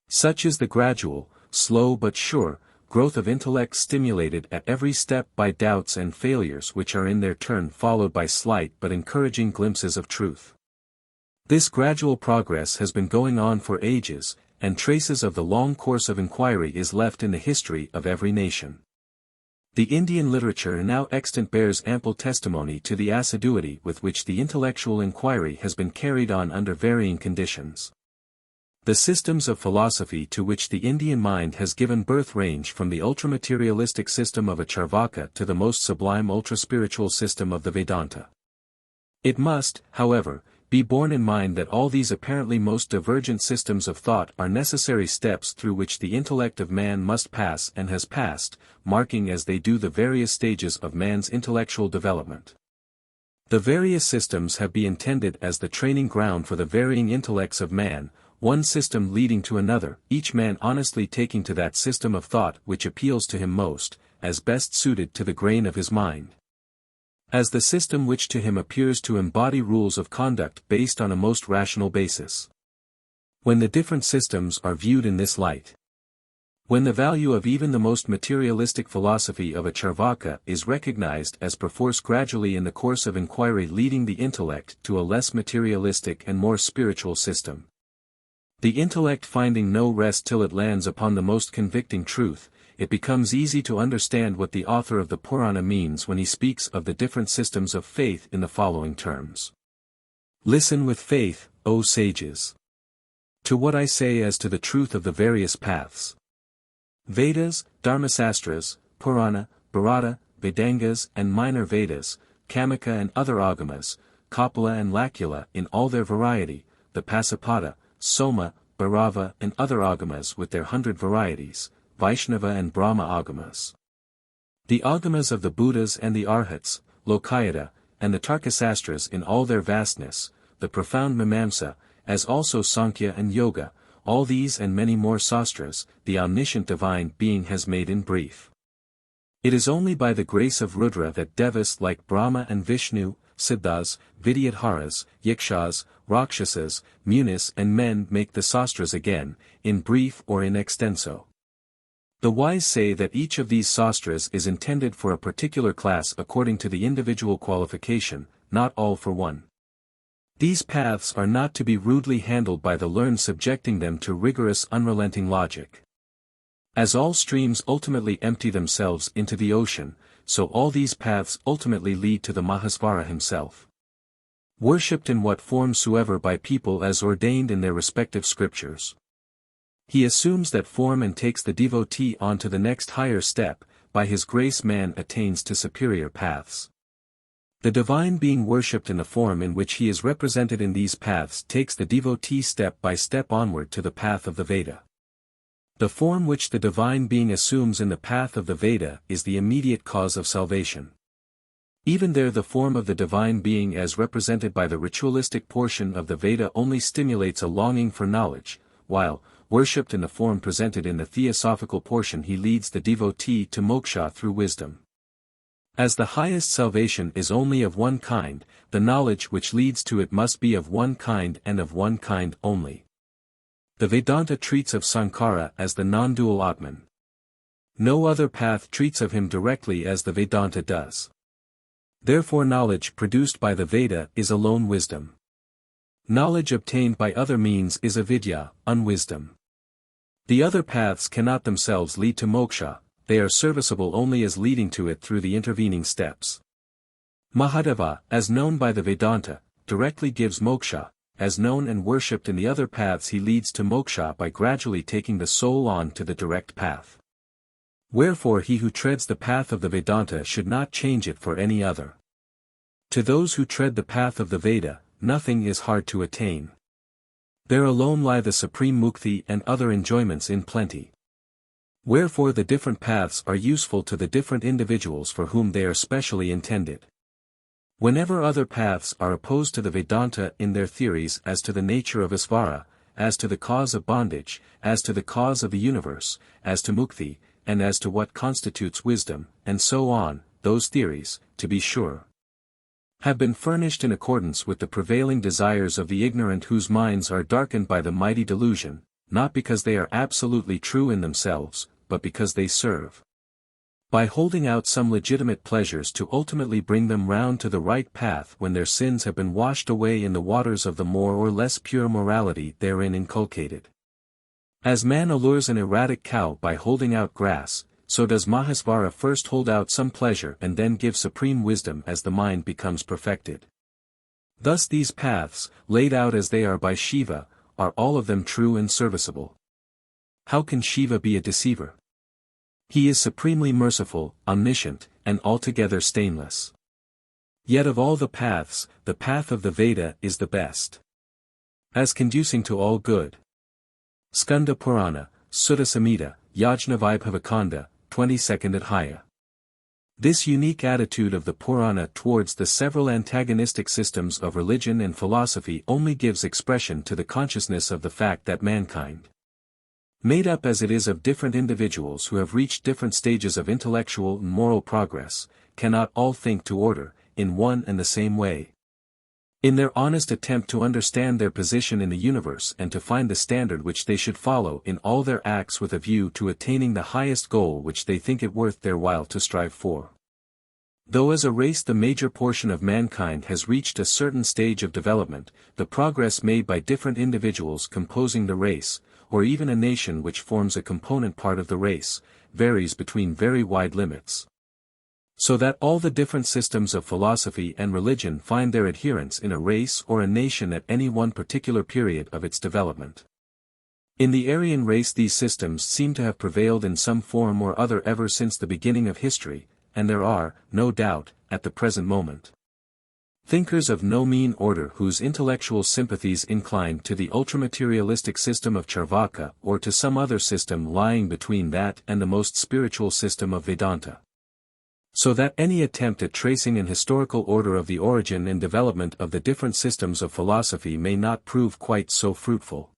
Such is the gradual, slow but sure, growth of intellect stimulated at every step by doubts and failures which are in their turn followed by slight but encouraging glimpses of truth. This gradual progress has been going on for ages, and traces of the long course of inquiry is left in the history of every nation. The Indian literature now extant bears ample testimony to the assiduity with which the intellectual inquiry has been carried on under varying conditions. The systems of philosophy to which the Indian mind has given birth range from the ultramaterialistic system of a Charvaka to the most sublime ultra-spiritual system of the Vedanta. It must, however, be borne in mind that all these apparently most divergent systems of thought are necessary steps through which the intellect of man must pass and has passed, marking as they do the various stages of man's intellectual development. The various systems have been intended as the training ground for the varying intellects of man, one system leading to another, each man honestly taking to that system of thought which appeals to him most, as best suited to the grain of his mind, as the system which to him appears to embody rules of conduct based on a most rational basis. When the different systems are viewed in this light, when the value of even the most materialistic philosophy of a Charvaka is recognized as perforce gradually in the course of inquiry leading the intellect to a less materialistic and more spiritual system, the intellect finding no rest till it lands upon the most convicting truth, it becomes easy to understand what the author of the Purana means when he speaks of the different systems of faith in the following terms. Listen with faith, O sages, to what I say as to the truth of the various paths. Vedas, Dharmasastras, Purana, Bharata, Vedangas and minor Vedas, Kamaka and other Agamas, Kapila and Lakula in all their variety, the Pasapada, Soma, Bhairava and other Agamas with their 100 varieties, Vaishnava and Brahma Agamas. The Agamas of the Buddhas and the Arhats, Lokayata, and the Tarkasastras in all their vastness, the profound Mimamsa, as also Sankhya and Yoga, all these and many more sastras, the omniscient divine being has made in brief. It is only by the grace of Rudra that devas like Brahma and Vishnu, Siddhas, Vidyadharas, Yakshas, Rakshasas, Munis and men make the sastras again, in brief or in extenso. The wise say that each of these sastras is intended for a particular class according to the individual qualification, not all for one. These paths are not to be rudely handled by the learned, subjecting them to rigorous unrelenting logic. As all streams ultimately empty themselves into the ocean, so all these paths ultimately lead to the Mahasvara himself, worshipped in what form soever by people as ordained in their respective scriptures. He assumes that form and takes the devotee on to the next higher step, by his grace man attains to superior paths. The divine being worshipped in the form in which he is represented in these paths takes the devotee step by step onward to the path of the Veda. The form which the divine being assumes in the path of the Veda is the immediate cause of salvation. Even there the form of the divine being as represented by the ritualistic portion of the Veda only stimulates a longing for knowledge, while, worshipped in the form presented in the theosophical portion he leads the devotee to moksha through wisdom. As the highest salvation is only of one kind, the knowledge which leads to it must be of one kind and of one kind only. The Vedanta treats of Sankara as the non-dual Atman. No other path treats of him directly as the Vedanta does. Therefore knowledge produced by the Veda is alone wisdom. Knowledge obtained by other means is avidya, unwisdom. The other paths cannot themselves lead to moksha, they are serviceable only as leading to it through the intervening steps. Mahadeva, as known by the Vedanta, directly gives moksha, as known and worshipped in the other paths he leads to moksha by gradually taking the soul on to the direct path. Wherefore he who treads the path of the Vedanta should not change it for any other. To those who tread the path of the Veda, nothing is hard to attain. There alone lie the supreme mukti and other enjoyments in plenty. Wherefore the different paths are useful to the different individuals for whom they are specially intended. Whenever other paths are opposed to the Vedanta in their theories as to the nature of Isvara, as to the cause of bondage, as to the cause of the universe, as to mukti, and as to what constitutes wisdom, and so on, those theories, to be sure, have been furnished in accordance with the prevailing desires of the ignorant whose minds are darkened by the mighty delusion, not because they are absolutely true in themselves, but because they serve, by holding out some legitimate pleasures, to ultimately bring them round to the right path when their sins have been washed away in the waters of the more or less pure morality therein inculcated. As man allures an erratic cow by holding out grass, so does Mahasvara first hold out some pleasure and then give supreme wisdom as the mind becomes perfected. Thus these paths, laid out as they are by Shiva, are all of them true and serviceable. How can Shiva be a deceiver? He is supremely merciful, omniscient, and altogether stainless. Yet of all the paths, the path of the Veda is the best, as conducing to all good. Skanda Purana, Sutta Samhita, Yajnavaibhavakanda, 22nd Adhyaya. This unique attitude of the Purana towards the several antagonistic systems of religion and philosophy only gives expression to the consciousness of the fact that mankind, made up as it is of different individuals who have reached different stages of intellectual and moral progress, cannot all think to order, in one and the same way. In their honest attempt to understand their position in the universe and to find the standard which they should follow in all their acts with a view to attaining the highest goal which they think it worth their while to strive for. Though as a race the major portion of mankind has reached a certain stage of development, the progress made by different individuals composing the race, or even a nation which forms a component part of the race, varies between very wide limits. So that all the different systems of philosophy and religion find their adherents in a race or a nation at any one particular period of its development. In the Aryan race these systems seem to have prevailed in some form or other ever since the beginning of history, and there are, no doubt, at the present moment, thinkers of no mean order whose intellectual sympathies incline to the ultramaterialistic system of Charvaka or to some other system lying between that and the most spiritual system of Vedanta. So that any attempt at tracing an historical order of the origin and development of the different systems of philosophy may not prove quite so fruitful.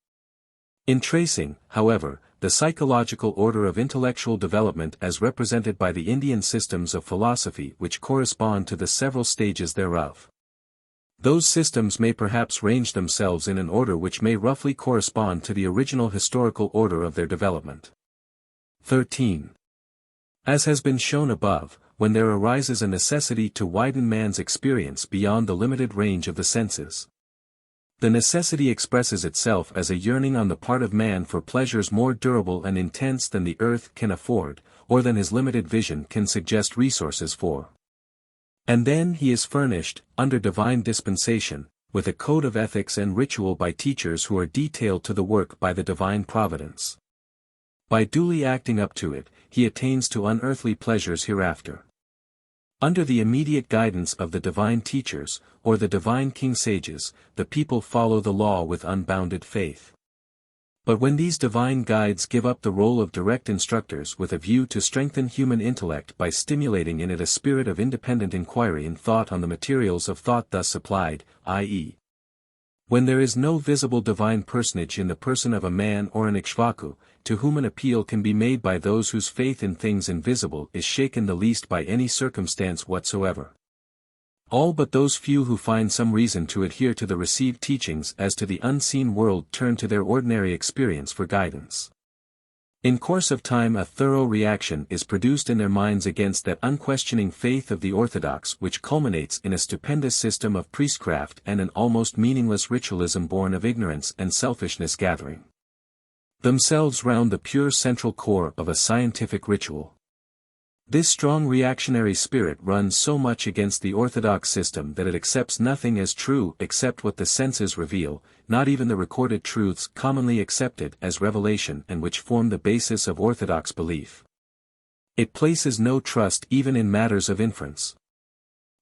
In tracing, however, the psychological order of intellectual development as represented by the Indian systems of philosophy which correspond to the several stages thereof, those systems may perhaps range themselves in an order which may roughly correspond to the original historical order of their development. 13. As has been shown above, when there arises a necessity to widen man's experience beyond the limited range of the senses, the necessity expresses itself as a yearning on the part of man for pleasures more durable and intense than the earth can afford, or than his limited vision can suggest resources for. And then he is furnished, under divine dispensation, with a code of ethics and ritual by teachers who are detailed to the work by the divine providence. By duly acting up to it, he attains to unearthly pleasures hereafter. Under the immediate guidance of the divine teachers, or the divine king sages, the people follow the law with unbounded faith. But when these divine guides give up the role of direct instructors with a view to strengthen human intellect by stimulating in it a spirit of independent inquiry and thought on the materials of thought thus supplied, i.e., When there is no visible divine personage in the person of a man or an Ikshvaku, to whom an appeal can be made by those whose faith in things invisible is shaken the least by any circumstance whatsoever. All but those few who find some reason to adhere to the received teachings as to the unseen world turn to their ordinary experience for guidance. In course of time a thorough reaction is produced in their minds against that unquestioning faith of the orthodox which culminates in a stupendous system of priestcraft and an almost meaningless ritualism born of ignorance and selfishness gathering themselves round the pure central core of a scientific ritual. This strong reactionary spirit runs so much against the orthodox system that it accepts nothing as true except what the senses reveal, not even the recorded truths commonly accepted as revelation and which form the basis of orthodox belief. It places no trust even in matters of inference.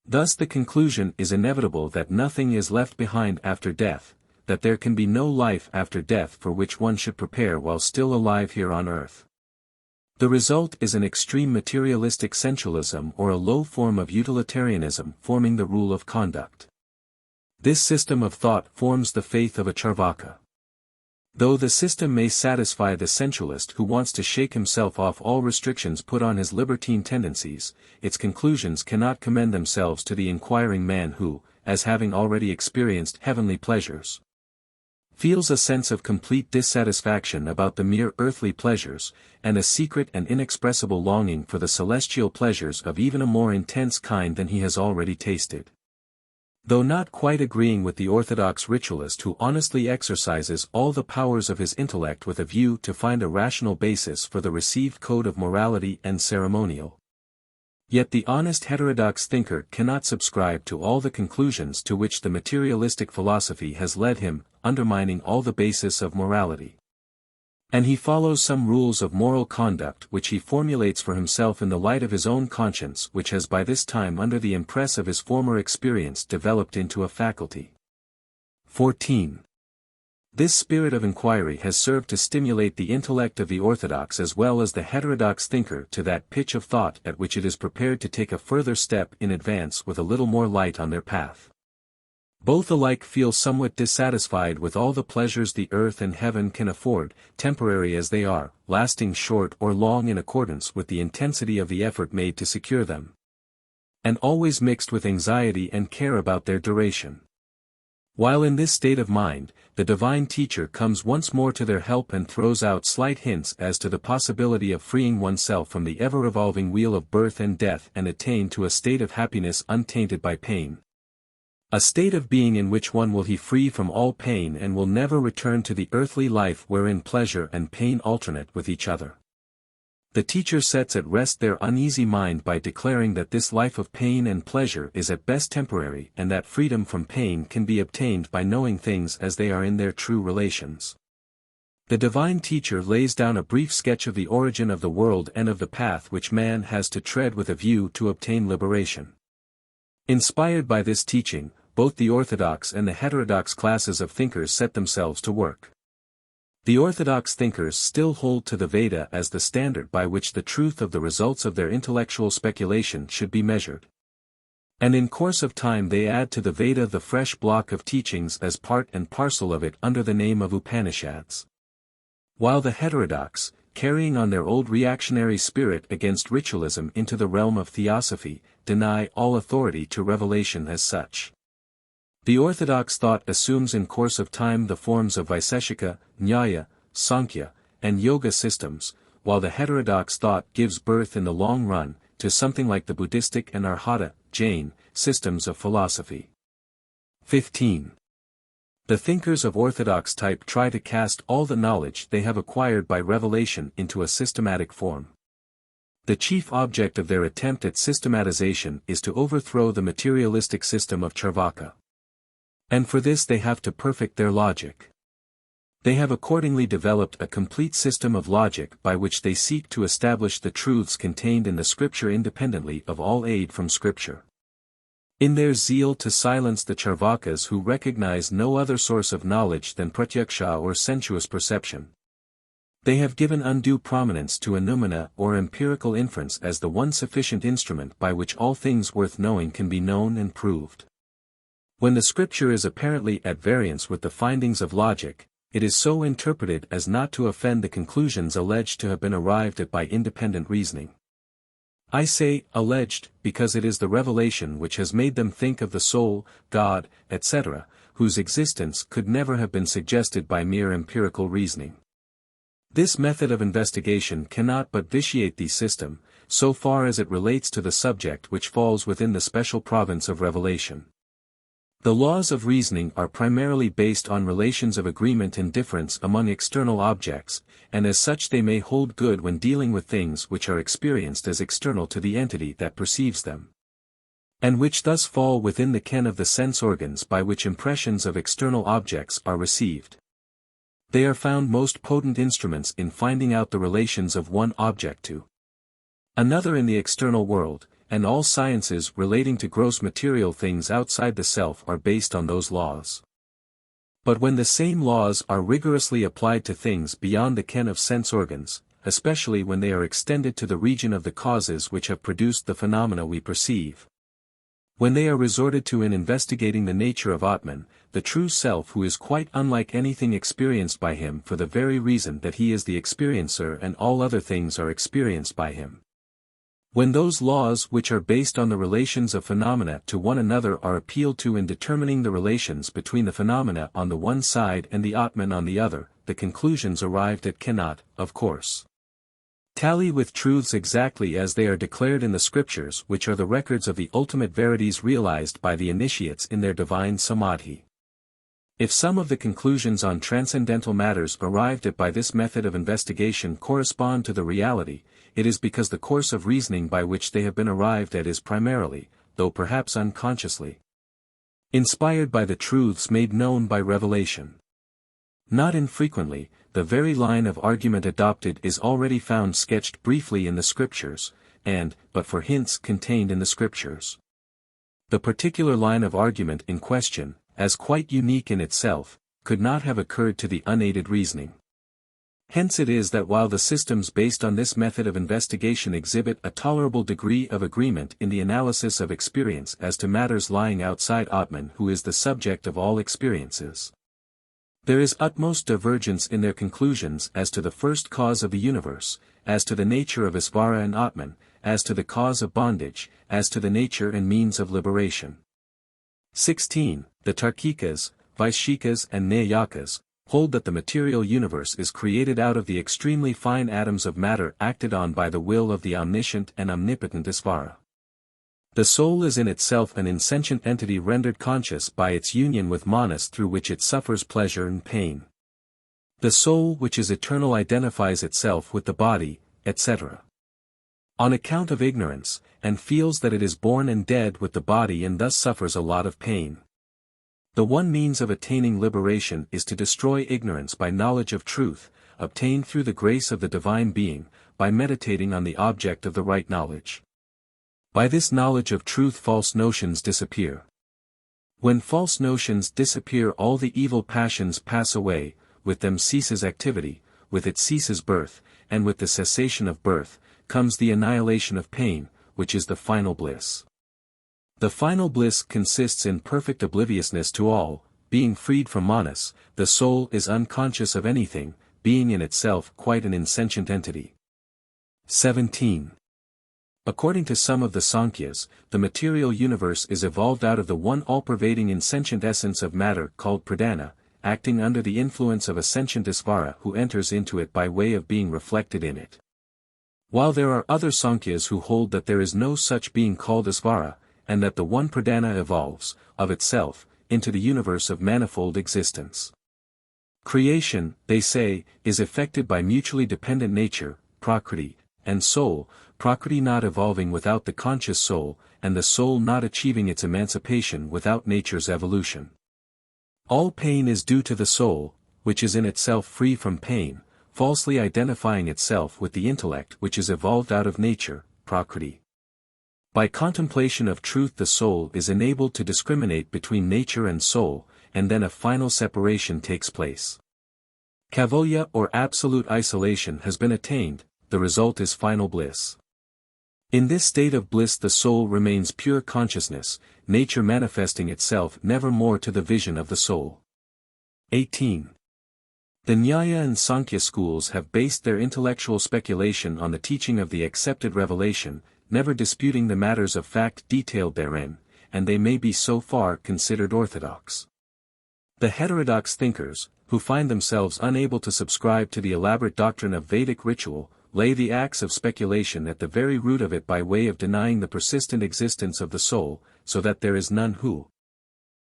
Thus the conclusion is inevitable that nothing is left behind after death, that there can be no life after death for which one should prepare while still alive here on earth. The result is an extreme materialistic sensualism or a low form of utilitarianism forming the rule of conduct. This system of thought forms the faith of a Charvaka. Though the system may satisfy the sensualist who wants to shake himself off all restrictions put on his libertine tendencies, its conclusions cannot commend themselves to the inquiring man who, as having already experienced heavenly pleasures, feels a sense of complete dissatisfaction about the mere earthly pleasures, and a secret and inexpressible longing for the celestial pleasures of even a more intense kind than he has already tasted. Though not quite agreeing with the orthodox ritualist who honestly exercises all the powers of his intellect with a view to find a rational basis for the received code of morality and ceremonial, yet the honest heterodox thinker cannot subscribe to all the conclusions to which the materialistic philosophy has led him, undermining all the basis of morality. And he follows some rules of moral conduct which he formulates for himself in the light of his own conscience which has by this time under the impress of his former experience developed into a faculty. 14. This spirit of inquiry has served to stimulate the intellect of the orthodox as well as the heterodox thinker to that pitch of thought at which it is prepared to take a further step in advance with a little more light on their path. Both alike feel somewhat dissatisfied with all the pleasures the earth and heaven can afford, temporary as they are, lasting short or long in accordance with the intensity of the effort made to secure them, and always mixed with anxiety and care about their duration. While in this state of mind, the divine teacher comes once more to their help and throws out slight hints as to the possibility of freeing oneself from the ever-revolving wheel of birth and death and attain to a state of happiness untainted by pain. A state of being in which one will be free from all pain and will never return to the earthly life wherein pleasure and pain alternate with each other. The teacher sets at rest their uneasy mind by declaring that this life of pain and pleasure is at best temporary and that freedom from pain can be obtained by knowing things as they are in their true relations. The divine teacher lays down a brief sketch of the origin of the world and of the path which man has to tread with a view to obtain liberation. Inspired by this teaching, both the orthodox and the heterodox classes of thinkers set themselves to work. The orthodox thinkers still hold to the Veda as the standard by which the truth of the results of their intellectual speculation should be measured. And in course of time they add to the Veda the fresh block of teachings as part and parcel of it under the name of Upanishads. While the heterodox, carrying on their old reactionary spirit against ritualism into the realm of theosophy, deny all authority to revelation as such. The orthodox thought assumes in course of time the forms of Vaiseshika, Nyaya, Sankhya, and Yoga systems, while the heterodox thought gives birth in the long run to something like the Buddhistic and Arhata, Jain, systems of philosophy. 15. The thinkers of orthodox type try to cast all the knowledge they have acquired by revelation into a systematic form. The chief object of their attempt at systematization is to overthrow the materialistic system of Charvaka. And for this they have to perfect their logic. They have accordingly developed a complete system of logic by which they seek to establish the truths contained in the scripture independently of all aid from scripture. In their zeal to silence the Charvakas who recognize no other source of knowledge than pratyaksha or sensuous perception, they have given undue prominence to anumana or empirical inference as the one sufficient instrument by which all things worth knowing can be known and proved. When the scripture is apparently at variance with the findings of logic, it is so interpreted as not to offend the conclusions alleged to have been arrived at by independent reasoning. I say alleged because it is the revelation which has made them think of the soul, God, etc., whose existence could never have been suggested by mere empirical reasoning. This method of investigation cannot but vitiate the system, so far as it relates to the subject which falls within the special province of revelation. The laws of reasoning are primarily based on relations of agreement and difference among external objects, and as such they may hold good when dealing with things which are experienced as external to the entity that perceives them, and which thus fall within the ken of the sense organs by which impressions of external objects are received. They are found most potent instruments in finding out the relations of one object to another in the external world, and all sciences relating to gross material things outside the self are based on those laws. But when the same laws are rigorously applied to things beyond the ken of sense organs, especially when they are extended to the region of the causes which have produced the phenomena we perceive, when they are resorted to in investigating the nature of Atman, the true self who is quite unlike anything experienced by him for the very reason that he is the experiencer and all other things are experienced by him. When those laws which are based on the relations of phenomena to one another are appealed to in determining the relations between the phenomena on the one side and the Atman on the other, the conclusions arrived at cannot, of course, tally with truths exactly as they are declared in the scriptures which are the records of the ultimate verities realized by the initiates in their divine samadhi. If some of the conclusions on transcendental matters arrived at by this method of investigation correspond to the reality, it is because the course of reasoning by which they have been arrived at is primarily, though perhaps unconsciously, inspired by the truths made known by revelation. Not infrequently, the very line of argument adopted is already found sketched briefly in the scriptures, and, but for hints contained in the scriptures, the particular line of argument in question, as quite unique in itself, could not have occurred to the unaided reasoning. Hence it is that while the systems based on this method of investigation exhibit a tolerable degree of agreement in the analysis of experience as to matters lying outside Atman who is the subject of all experiences, there is utmost divergence in their conclusions as to the first cause of the universe, as to the nature of Isvara and Atman, as to the cause of bondage, as to the nature and means of liberation. 16. The Tarkikas, Vaishikas and Nayakas hold that the material universe is created out of the extremely fine atoms of matter acted on by the will of the omniscient and omnipotent Isvara. The soul is in itself an insentient entity rendered conscious by its union with Manas through which it suffers pleasure and pain. The soul which is eternal identifies itself with the body, etc. on account of ignorance, and feels that it is born and dead with the body and thus suffers a lot of pain. The one means of attaining liberation is to destroy ignorance by knowledge of truth, obtained through the grace of the Divine Being, by meditating on the object of the right knowledge. By this knowledge of truth false notions disappear. When false notions disappear all the evil passions pass away, with them ceases activity, with it ceases birth, and with the cessation of birth, comes the annihilation of pain, which is the final bliss. The final bliss consists in perfect obliviousness to all, being freed from manas, the soul is unconscious of anything, being in itself quite an insentient entity. 17. According to some of the Sankhya's, the material universe is evolved out of the one all-pervading insentient essence of matter called pradana, acting under the influence of a sentient Isvara who enters into it by way of being reflected in it. While there are other Sankhya's who hold that there is no such being called Isvara, and that the one pradana evolves, of itself, into the universe of manifold existence. Creation, they say, is effected by mutually dependent nature, prakriti, and soul, prakriti not evolving without the conscious soul, and the soul not achieving its emancipation without nature's evolution. All pain is due to the soul, which is in itself free from pain, falsely identifying itself with the intellect which is evolved out of nature, prakriti. By contemplation of truth the soul is enabled to discriminate between nature and soul, and then a final separation takes place. Kaivalya or absolute isolation has been attained, the result is final bliss. In this state of bliss the soul remains pure consciousness, nature manifesting itself never more to the vision of the soul. 18. The Nyaya and Sankhya schools have based their intellectual speculation on the teaching of the accepted revelation, never disputing the matters of fact detailed therein, and they may be so far considered orthodox. The heterodox thinkers, who find themselves unable to subscribe to the elaborate doctrine of Vedic ritual, lay the axe of speculation at the very root of it by way of denying the persistent existence of the soul, so that there is none who,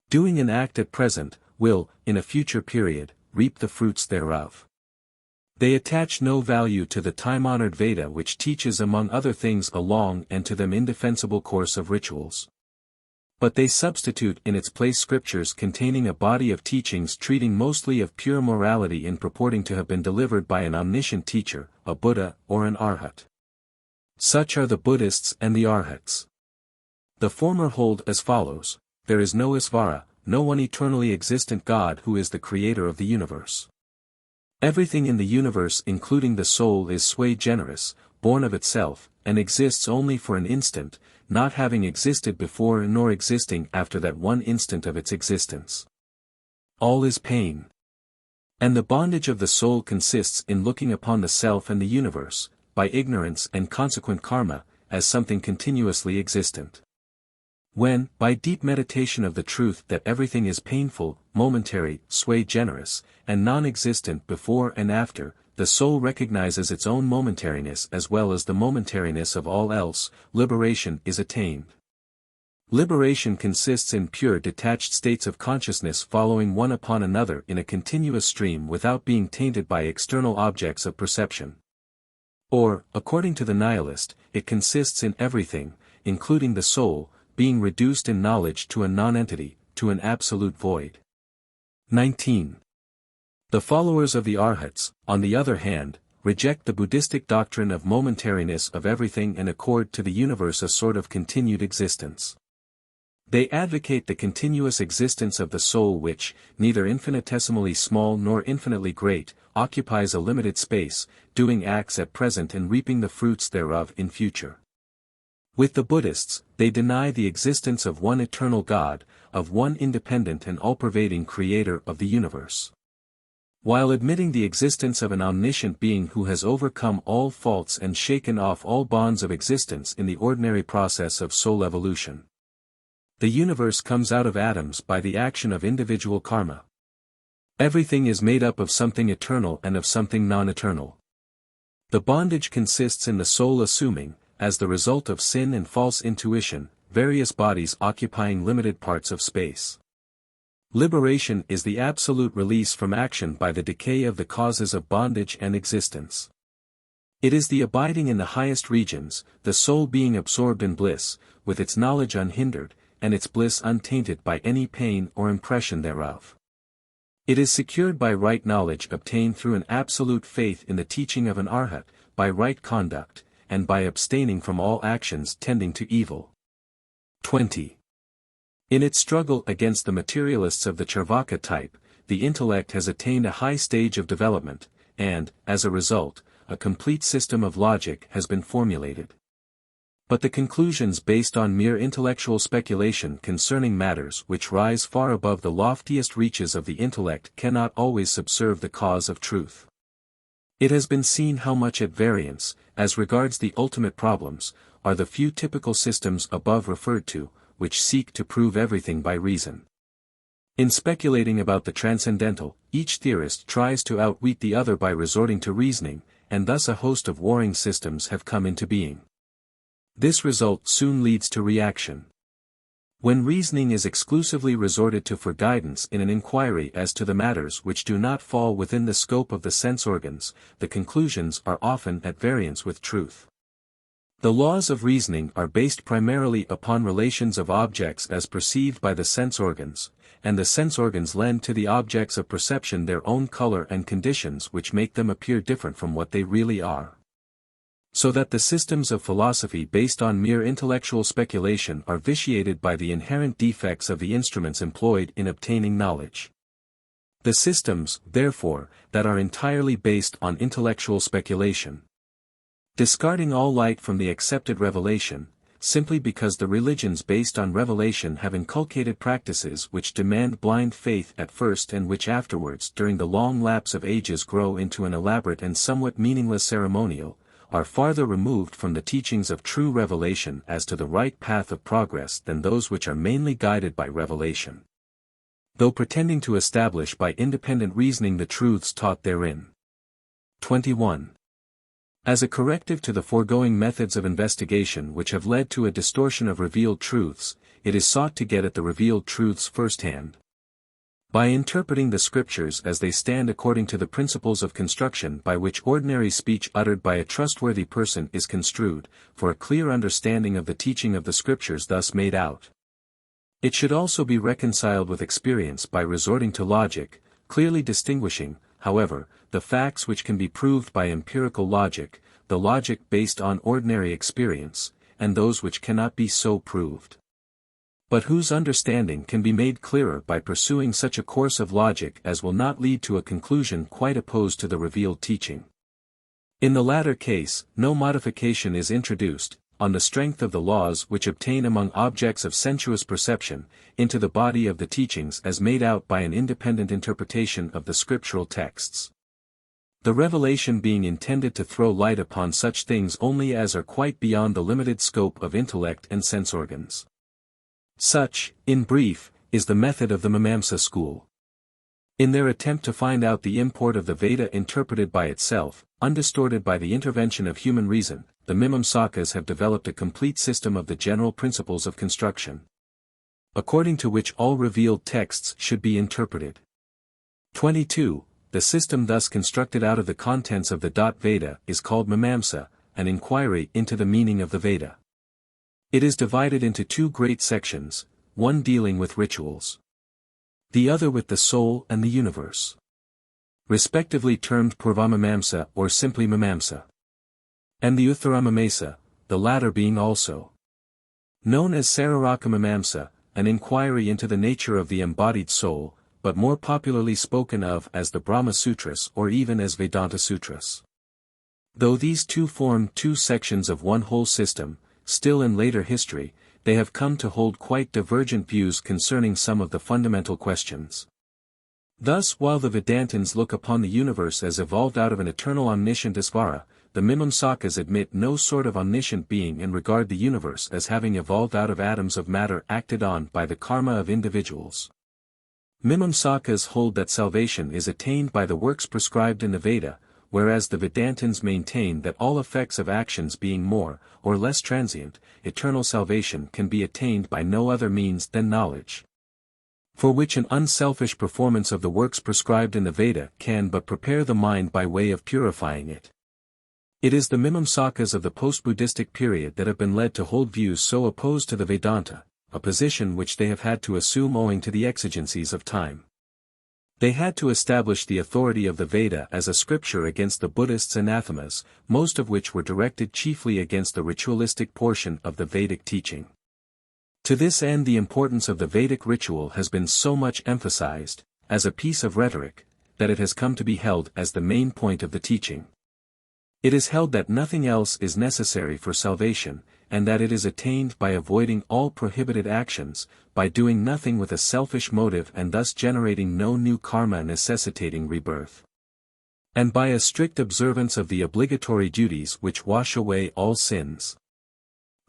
doing an act at present, will, in a future period, reap the fruits thereof. They attach no value to the time-honored Veda which teaches among other things a long and to them indefensible course of rituals. But they substitute in its place scriptures containing a body of teachings treating mostly of pure morality in purporting to have been delivered by an omniscient teacher, a Buddha, or an Arhat. Such are the Buddhists and the Arhats. The former hold as follows: there is no Isvara, no one eternally existent God who is the creator of the universe. Everything in the universe including the soul is sui generis, born of itself, and exists only for an instant, not having existed before nor existing after that one instant of its existence. All is pain. And the bondage of the soul consists in looking upon the self and the universe, by ignorance and consequent karma, as something continuously existent. When, by deep meditation of the truth that everything is painful, momentary, sui generis, and non-existent before and after, the soul recognizes its own momentariness as well as the momentariness of all else, liberation is attained. Liberation consists in pure detached states of consciousness following one upon another in a continuous stream without being tainted by external objects of perception. Or, according to the nihilist, it consists in everything, including the soul, being reduced in knowledge to a non-entity, to an absolute void. 19. The followers of the Arhats, on the other hand, reject the Buddhistic doctrine of momentariness of everything and accord to the universe a sort of continued existence. They advocate the continuous existence of the soul which, neither infinitesimally small nor infinitely great, occupies a limited space, doing acts at present and reaping the fruits thereof in future. With the Buddhists, they deny the existence of one eternal God, of one independent and all-pervading creator of the universe. While admitting the existence of an omniscient being who has overcome all faults and shaken off all bonds of existence in the ordinary process of soul evolution. The universe comes out of atoms by the action of individual karma. Everything is made up of something eternal and of something non-eternal. The bondage consists in the soul assuming, as the result of sin and false intuition, various bodies occupying limited parts of space. Liberation is the absolute release from action by the decay of the causes of bondage and existence. It is the abiding in the highest regions, the soul being absorbed in bliss, with its knowledge unhindered, and its bliss untainted by any pain or impression thereof. It is secured by right knowledge obtained through an absolute faith in the teaching of an Arhat, by right conduct, and by abstaining from all actions tending to evil. 20. In its struggle against the materialists of the Charvaka type, the intellect has attained a high stage of development, and, as a result, a complete system of logic has been formulated. But the conclusions based on mere intellectual speculation concerning matters which rise far above the loftiest reaches of the intellect cannot always subserve the cause of truth. It has been seen how much at variance, as regards the ultimate problems, are the few typical systems above referred to, which seek to prove everything by reason. In speculating about the transcendental, each theorist tries to outwit the other by resorting to reasoning, and thus a host of warring systems have come into being. This result soon leads to reaction. When reasoning is exclusively resorted to for guidance in an inquiry as to the matters which do not fall within the scope of the sense organs, the conclusions are often at variance with truth. The laws of reasoning are based primarily upon relations of objects as perceived by the sense organs, and the sense organs lend to the objects of perception their own color and conditions which make them appear different from what they really are. So that the systems of philosophy based on mere intellectual speculation are vitiated by the inherent defects of the instruments employed in obtaining knowledge. The systems, therefore, that are entirely based on intellectual speculation Discarding all light from the accepted revelation, simply because the religions based on revelation have inculcated practices which demand blind faith at first and which afterwards during the long lapse of ages grow into an elaborate and somewhat meaningless ceremonial, are farther removed from the teachings of true revelation as to the right path of progress than those which are mainly guided by revelation, though pretending to establish by independent reasoning the truths taught therein. 21. As a corrective to the foregoing methods of investigation which have led to a distortion of revealed truths, it is sought to get at the revealed truths firsthand. By interpreting the scriptures as they stand according to the principles of construction by which ordinary speech uttered by a trustworthy person is construed, for a clear understanding of the teaching of the scriptures thus made out. It should also be reconciled with experience by resorting to logic, clearly distinguishing, however, the facts which can be proved by empirical logic, the logic based on ordinary experience, and those which cannot be so proved, but whose understanding can be made clearer by pursuing such a course of logic as will not lead to a conclusion quite opposed to the revealed teaching. In the latter case, no modification is introduced, on the strength of the laws which obtain among objects of sensuous perception, into the body of the teachings as made out by an independent interpretation of the scriptural texts. The revelation being intended to throw light upon such things only as are quite beyond the limited scope of intellect and sense organs. Such, in brief, is the method of the Mimamsa school. In their attempt to find out the import of the Veda interpreted by itself, undistorted by the intervention of human reason, the Mimamsakas have developed a complete system of the general principles of construction, according to which all revealed texts should be interpreted. 22. The system thus constructed out of the contents of the Veda is called Mimamsa, an inquiry into the meaning of the Veda. It is divided into two great sections, one dealing with rituals, the other with the soul and the universe, respectively termed Purvamimamsa or simply Mimamsa, and the Uttaramimamsa, the latter being also known as Sararamimamsa, an inquiry into the nature of the embodied soul, but more popularly spoken of as the Brahma Sutras or even as Vedanta Sutras. Though these two form two sections of one whole system, still in later history, they have come to hold quite divergent views concerning some of the fundamental questions. Thus, while the Vedantins look upon the universe as evolved out of an eternal omniscient Isvara, the Mimamsakas admit no sort of omniscient being and regard the universe as having evolved out of atoms of matter acted on by the karma of individuals. Mimamsakas hold that salvation is attained by the works prescribed in the Veda, whereas the Vedantins maintain that all effects of actions being more or less transient, eternal salvation can be attained by no other means than knowledge, for which an unselfish performance of the works prescribed in the Veda can but prepare the mind by way of purifying it. It is the Mimamsakas of the post-Buddhistic period that have been led to hold views so opposed to the Vedanta, a position which they have had to assume owing to the exigencies of time. They had to establish the authority of the Veda as a scripture against the Buddhists' anathemas, most of which were directed chiefly against the ritualistic portion of the Vedic teaching. To this end the importance of the Vedic ritual has been so much emphasized, as a piece of rhetoric, that it has come to be held as the main point of the teaching. It is held that nothing else is necessary for salvation, and that it is attained by avoiding all prohibited actions, by doing nothing with a selfish motive and thus generating no new karma necessitating rebirth, and by a strict observance of the obligatory duties which wash away all sins.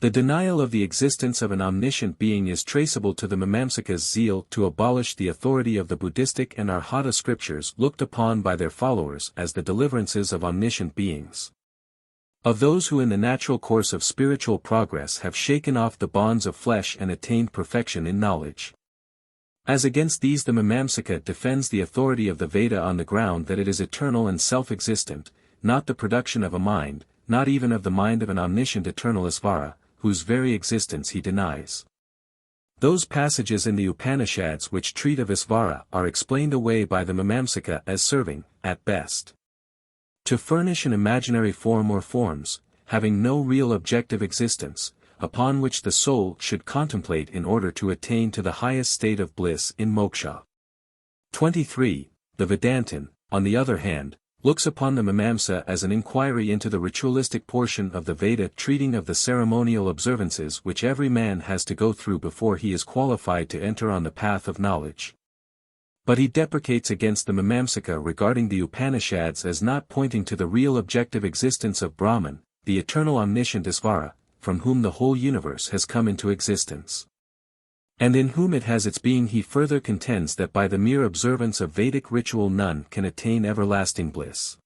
The denial of the existence of an omniscient being is traceable to the Mimamsakas' zeal to abolish the authority of the Buddhistic and Arhata scriptures looked upon by their followers as the deliverances of omniscient beings, of those who in the natural course of spiritual progress have shaken off the bonds of flesh and attained perfection in knowledge. As against these the Mimamsaka defends the authority of the Veda on the ground that it is eternal and self-existent, not the production of a mind, not even of the mind of an omniscient eternal Isvara, whose very existence he denies. Those passages in the Upanishads which treat of Isvara are explained away by the Mimamsaka as serving, at best, to furnish an imaginary form or forms, having no real objective existence, upon which the soul should contemplate in order to attain to the highest state of bliss in moksha. 23. The Vedantin, on the other hand, looks upon the Mimamsa as an inquiry into the ritualistic portion of the Veda treating of the ceremonial observances which every man has to go through before he is qualified to enter on the path of knowledge. But he deprecates against the Mimamsaka regarding the Upanishads as not pointing to the real objective existence of Brahman, the eternal omniscient Isvara, from whom the whole universe has come into existence, and in whom it has its being. He further contends that by the mere observance of Vedic ritual none can attain everlasting bliss.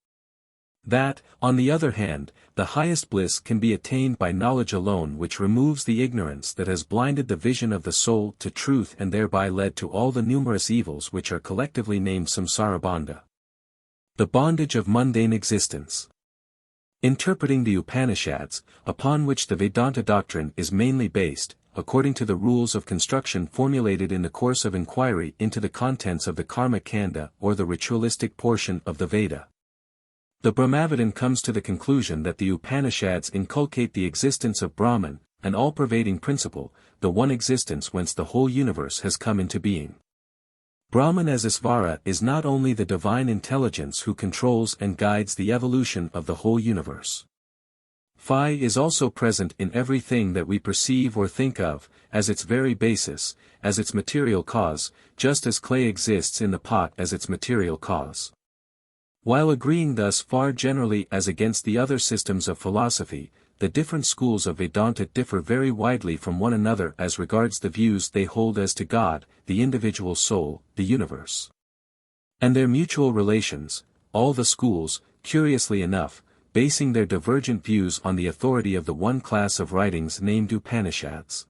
That, on the other hand, the highest bliss can be attained by knowledge alone, which removes the ignorance that has blinded the vision of the soul to truth and thereby led to all the numerous evils which are collectively named samsara bandha, the bondage of mundane existence. Interpreting the Upanishads, upon which the Vedanta doctrine is mainly based, according to the rules of construction formulated in the course of inquiry into the contents of the Karma Kanda or the ritualistic portion of the Veda, the Brahmavadan comes to the conclusion that the Upanishads inculcate the existence of Brahman, an all-pervading principle, the one existence whence the whole universe has come into being. Brahman as Isvara is not only the divine intelligence who controls and guides the evolution of the whole universe. Phi is also present in everything that we perceive or think of, as its very basis, as its material cause, just as clay exists in the pot as its material cause. While agreeing thus far generally as against the other systems of philosophy, the different schools of Vedanta differ very widely from one another as regards the views they hold as to God, the individual soul, the universe, and their mutual relations, all the schools, curiously enough, basing their divergent views on the authority of the one class of writings named Upanishads.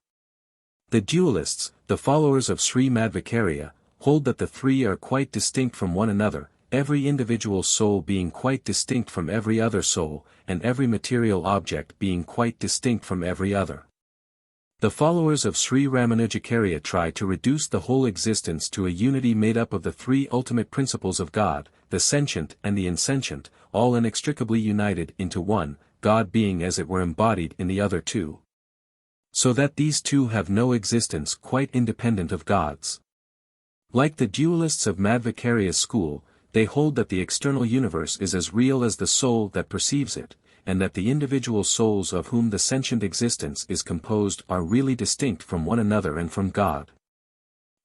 The dualists, the followers of Sri Madhvacarya, hold that the three are quite distinct from one another, every individual soul being quite distinct from every other soul, and every material object being quite distinct from every other. The followers of Sri Ramanujacharya try to reduce the whole existence to a unity made up of the three ultimate principles of God, the sentient and the insentient, all inextricably united into one, God being as it were embodied in the other two, so that these two have no existence quite independent of God's. Like the dualists of Madhvacarya's school, they hold that the external universe is as real as the soul that perceives it, and that the individual souls of whom the sentient existence is composed are really distinct from one another and from God,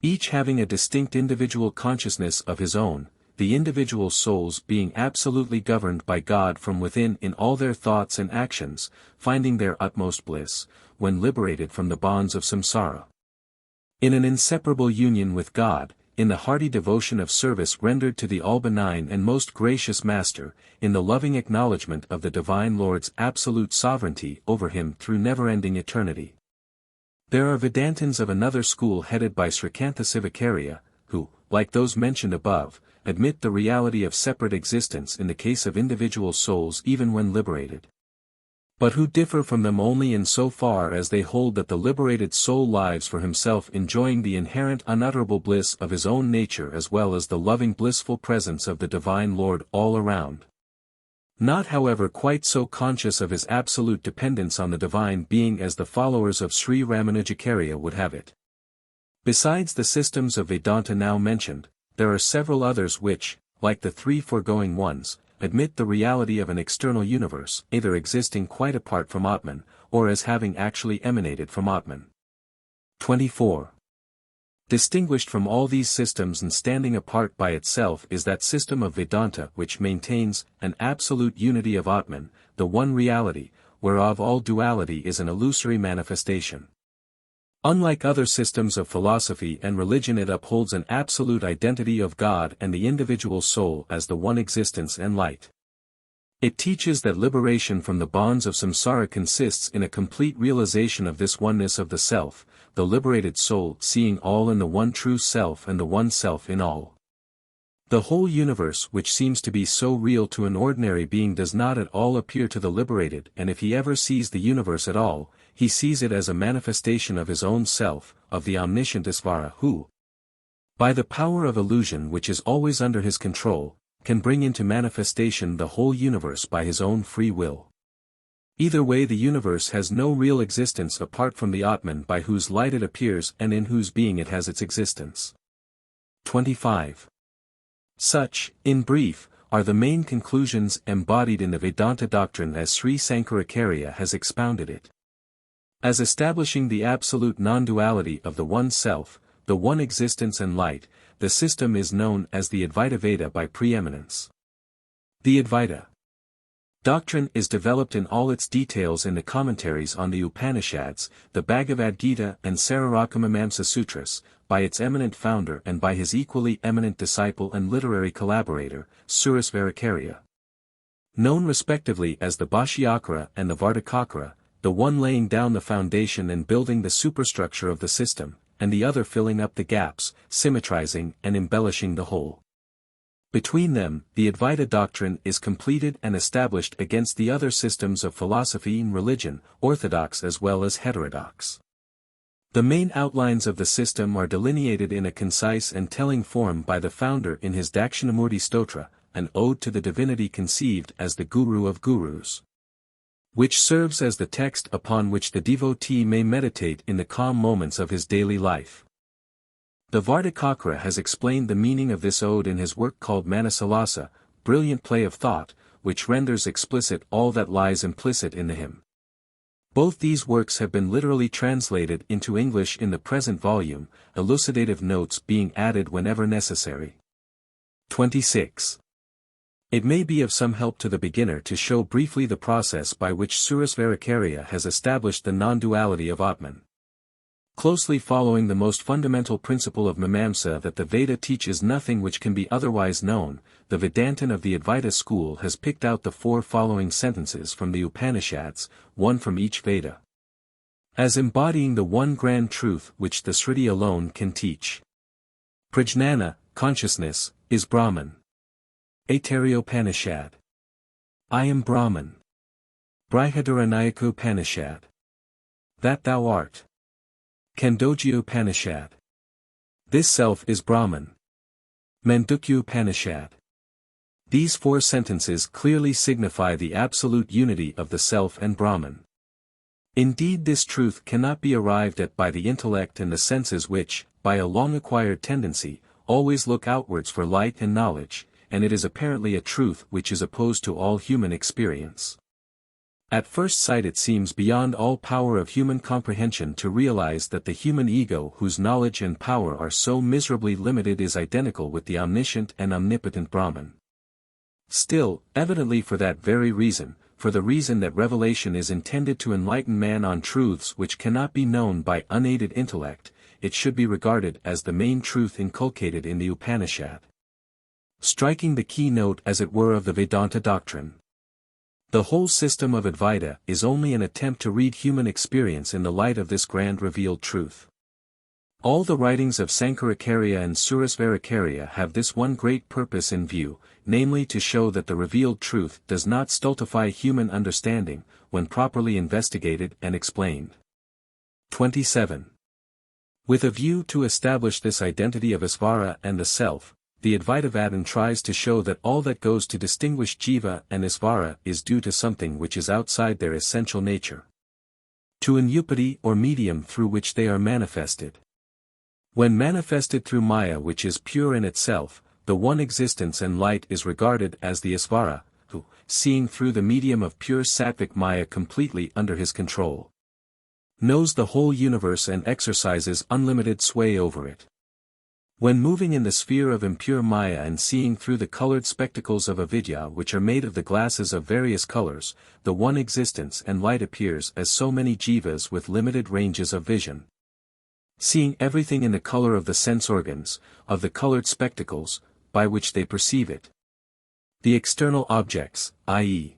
each having a distinct individual consciousness of his own, the individual souls being absolutely governed by God from within in all their thoughts and actions, finding their utmost bliss, when liberated from the bonds of samsara, in an inseparable union with God, in the hearty devotion of service rendered to the all-benign and most gracious Master, in the loving acknowledgement of the Divine Lord's absolute sovereignty over him through never-ending eternity. There are Vedantins of another school headed by Srikantha Sivakarya, who, like those mentioned above, admit the reality of separate existence in the case of individual souls even when liberated, but who differ from them only in so far as they hold that the liberated soul lives for himself, enjoying the inherent unutterable bliss of his own nature as well as the loving blissful presence of the Divine Lord all around. Not however quite so conscious of his absolute dependence on the Divine Being as the followers of Sri Ramanujacharya would have it. Besides the systems of Vedanta now mentioned, there are several others which, like the three foregoing ones, admit the reality of an external universe, either existing quite apart from Atman, or as having actually emanated from Atman. 24. Distinguished from all these systems and standing apart by itself is that system of Vedanta which maintains an absolute unity of Atman, the one reality, whereof all duality is an illusory manifestation. Unlike other systems of philosophy and religion, it upholds an absolute identity of God and the individual soul as the one existence and light. It teaches that liberation from the bonds of samsara consists in a complete realization of this oneness of the self, the liberated soul seeing all in the one true self and the one self in all. The whole universe which seems to be so real to an ordinary being does not at all appear to the liberated, and if he ever sees the universe at all, he sees it as a manifestation of his own self, of the omniscient Isvara who, by the power of illusion which is always under his control, can bring into manifestation the whole universe by his own free will. Either way, the universe has no real existence apart from the Atman by whose light it appears and in whose being it has its existence. 25. Such, in brief, are the main conclusions embodied in the Vedanta doctrine as Sri Sankaracharya has expounded it. As establishing the absolute non-duality of the one self, the one existence and light, the system is known as the Advaita Vedanta by preeminence. The Advaita doctrine is developed in all its details in the commentaries on the Upanishads, the Bhagavad Gita and Sarakamamamsa Sutras, by its eminent founder and by his equally eminent disciple and literary collaborator, Suresvaracharya. Known respectively as the Bhashyakara and the Vartikakara, the one laying down the foundation and building the superstructure of the system, and the other filling up the gaps, symmetrizing and embellishing the whole. Between them, the Advaita doctrine is completed and established against the other systems of philosophy and religion, orthodox as well as heterodox. The main outlines of the system are delineated in a concise and telling form by the founder in his Dakshinamurti Stotra, an ode to the divinity conceived as the Guru of Gurus, which serves as the text upon which the devotee may meditate in the calm moments of his daily life. The Vartikakara has explained the meaning of this ode in his work called Manasollasa, brilliant play of thought, which renders explicit all that lies implicit in the hymn. Both these works have been literally translated into English in the present volume, elucidative notes being added whenever necessary. 26. It may be of some help to the beginner to show briefly the process by which Suresvaracharya has established the non-duality of Atman. Closely following the most fundamental principle of Mimamsa that the Veda teaches nothing which can be otherwise known, the Vedantin of the Advaita school has picked out the four following sentences from the Upanishads, one from each Veda, as embodying the one grand truth which the Shruti alone can teach. Prajnana, consciousness, is Brahman. Aitareyopanishad. I am Brahman. Brihadaranyaka-Upanishad. That thou art. Khandogya-Upanishad. This self is Brahman. Mandukya-Upanishad. These four sentences clearly signify the absolute unity of the self and Brahman. Indeed, this truth cannot be arrived at by the intellect and the senses which, by a long-acquired tendency, always look outwards for light and knowledge, and it is apparently a truth which is opposed to all human experience. At first sight it seems beyond all power of human comprehension to realize that the human ego whose knowledge and power are so miserably limited is identical with the omniscient and omnipotent Brahman. Still, evidently for that very reason, for the reason that revelation is intended to enlighten man on truths which cannot be known by unaided intellect, it should be regarded as the main truth inculcated in the Upanishad, striking the keynote as it were of the Vedanta doctrine. The whole system of Advaita is only an attempt to read human experience in the light of this grand revealed truth. All the writings of Sankaracharya and Suresvaracharya have this one great purpose in view, namely to show that the revealed truth does not stultify human understanding, when properly investigated and explained. 27. With a view to establish this identity of Isvara and the self, the Advaita Vedanta tries to show that all that goes to distinguish Jiva and Isvara is due to something which is outside their essential nature, to an upati or medium through which they are manifested. When manifested through Maya, which is pure in itself, the one existence and light is regarded as the Isvara, who, seeing through the medium of pure sattvic Maya completely under his control, knows the whole universe and exercises unlimited sway over it. When moving in the sphere of impure Maya and seeing through the colored spectacles of avidya which are made of the glasses of various colors, the one existence and light appears as so many jivas with limited ranges of vision, seeing everything in the color of the sense organs, of the colored spectacles, by which they perceive it. The external objects, i.e.,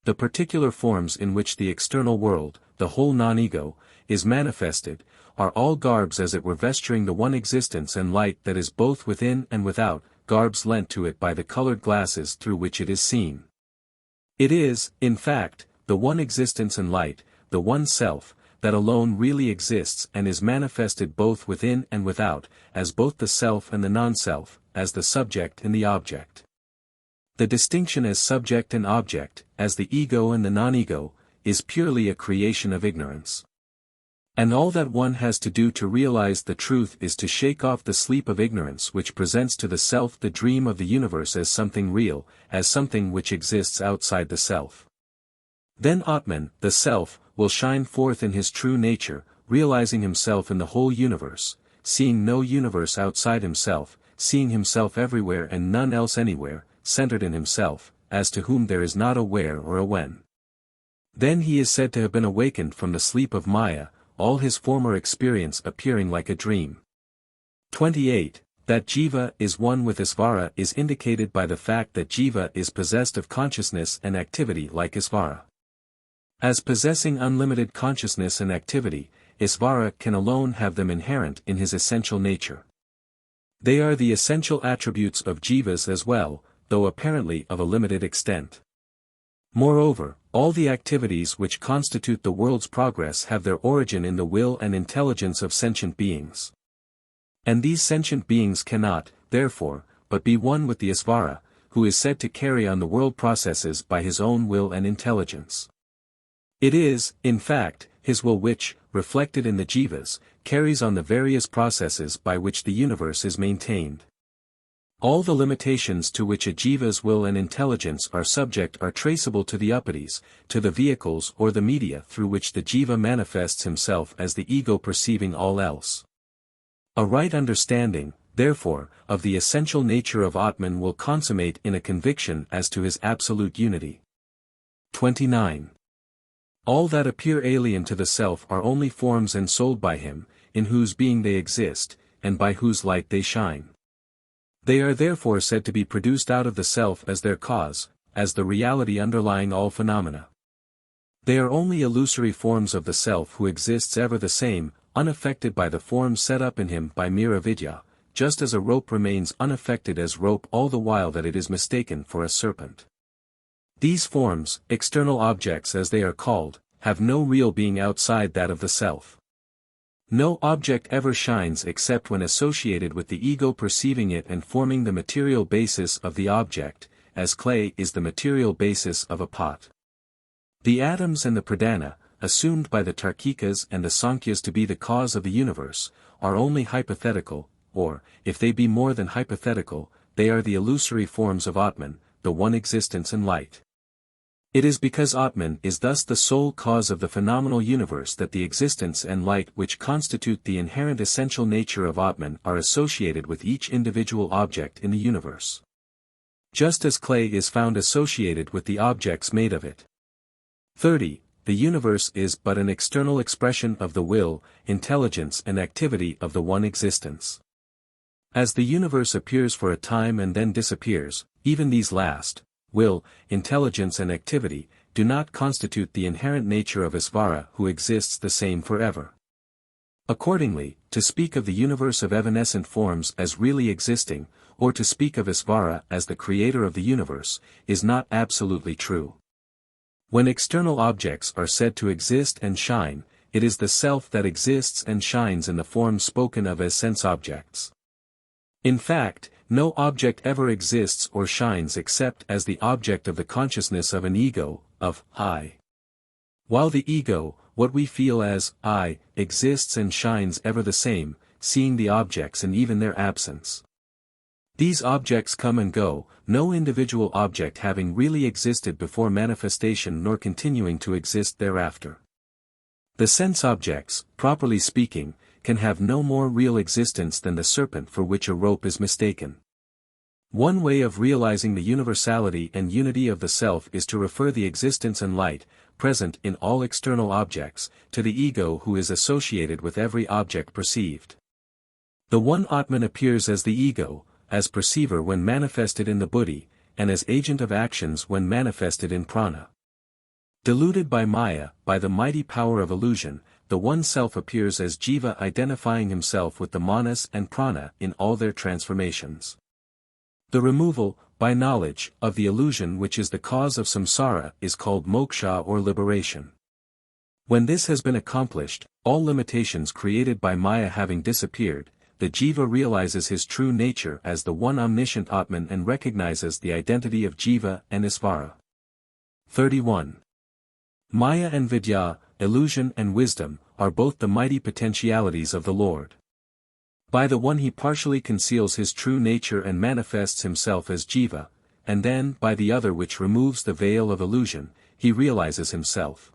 the particular forms in which the external world, the whole non-ego, is manifested, are all garbs as it were vesturing the one existence and light that is both within and without, garbs lent to it by the colored glasses through which it is seen. It is, in fact, the one existence and light, the one self, that alone really exists and is manifested both within and without, as both the self and the non-self, as the subject and the object. The distinction as subject and object, as the ego and the non-ego, is purely a creation of ignorance. And all that one has to do to realize the truth is to shake off the sleep of ignorance which presents to the self the dream of the universe as something real, as something which exists outside the self. Then Atman, the self, will shine forth in his true nature, realizing himself in the whole universe, seeing no universe outside himself, seeing himself everywhere and none else anywhere, centered in himself, as to whom there is not a where or a when. Then he is said to have been awakened from the sleep of Maya, all his former experience appearing like a dream. 28. That Jiva is one with Isvara is indicated by the fact that Jiva is possessed of consciousness and activity like Isvara. As possessing unlimited consciousness and activity, Isvara can alone have them inherent in his essential nature. They are the essential attributes of Jivas as well, though apparently of a limited extent. Moreover, all the activities which constitute the world's progress have their origin in the will and intelligence of sentient beings. And these sentient beings cannot, therefore, but be one with the Isvara, who is said to carry on the world processes by his own will and intelligence. It is, in fact, his will which, reflected in the Jivas, carries on the various processes by which the universe is maintained. All the limitations to which a Jiva's will and intelligence are subject are traceable to the upanis, to the vehicles or the media through which the Jiva manifests himself as the ego perceiving all else. A right understanding, therefore, of the essential nature of Atman will consummate in a conviction as to his absolute unity. 29. All that appear alien to the self are only forms ensouled by him, in whose being they exist, and by whose light they shine. They are therefore said to be produced out of the self as their cause, as the reality underlying all phenomena. They are only illusory forms of the self who exists ever the same, unaffected by the forms set up in him by mere avidya, just as a rope remains unaffected as rope all the while that it is mistaken for a serpent. These forms, external objects as they are called, have no real being outside that of the self. No object ever shines except when associated with the ego perceiving it and forming the material basis of the object, as clay is the material basis of a pot. The atoms and the pradhana, assumed by the Tarkikas and the Sankhya's to be the cause of the universe, are only hypothetical, or, if they be more than hypothetical, they are the illusory forms of Atman, the one existence and light. It is because Atman is thus the sole cause of the phenomenal universe that the existence and light which constitute the inherent essential nature of Atman are associated with each individual object in the universe. Just as clay is found associated with the objects made of it. 30. The universe is but an external expression of the will, intelligence and activity of the one existence. As the universe appears for a time and then disappears, even these last, will, intelligence and activity, do not constitute the inherent nature of Isvara who exists the same forever. Accordingly, to speak of the universe of evanescent forms as really existing, or to speak of Isvara as the creator of the universe, is not absolutely true. When external objects are said to exist and shine, it is the self that exists and shines in the form spoken of as sense objects. In fact, no object ever exists or shines except as the object of the consciousness of an ego, of I. While the ego, what we feel as I, exists and shines ever the same, seeing the objects and even their absence. These objects come and go, no individual object having really existed before manifestation nor continuing to exist thereafter. The sense objects, properly speaking, can have no more real existence than the serpent for which a rope is mistaken. One way of realizing the universality and unity of the self is to refer the existence and light, present in all external objects, to the ego who is associated with every object perceived. The one Atman appears as the ego, as perceiver when manifested in the buddhi, and as agent of actions when manifested in prana. Deluded by Maya, by the mighty power of illusion, the one self appears as Jiva identifying himself with the manas and prana in all their transformations. The removal, by knowledge, of the illusion which is the cause of samsara is called moksha or liberation. When this has been accomplished, all limitations created by Maya having disappeared, the Jiva realizes his true nature as the one omniscient Atman and recognizes the identity of Jiva and Isvara. 31. Maya and Vidya, illusion and wisdom, are both the mighty potentialities of the Lord. By the one he partially conceals his true nature and manifests himself as Jiva, and then, by the other which removes the veil of illusion, he realizes himself.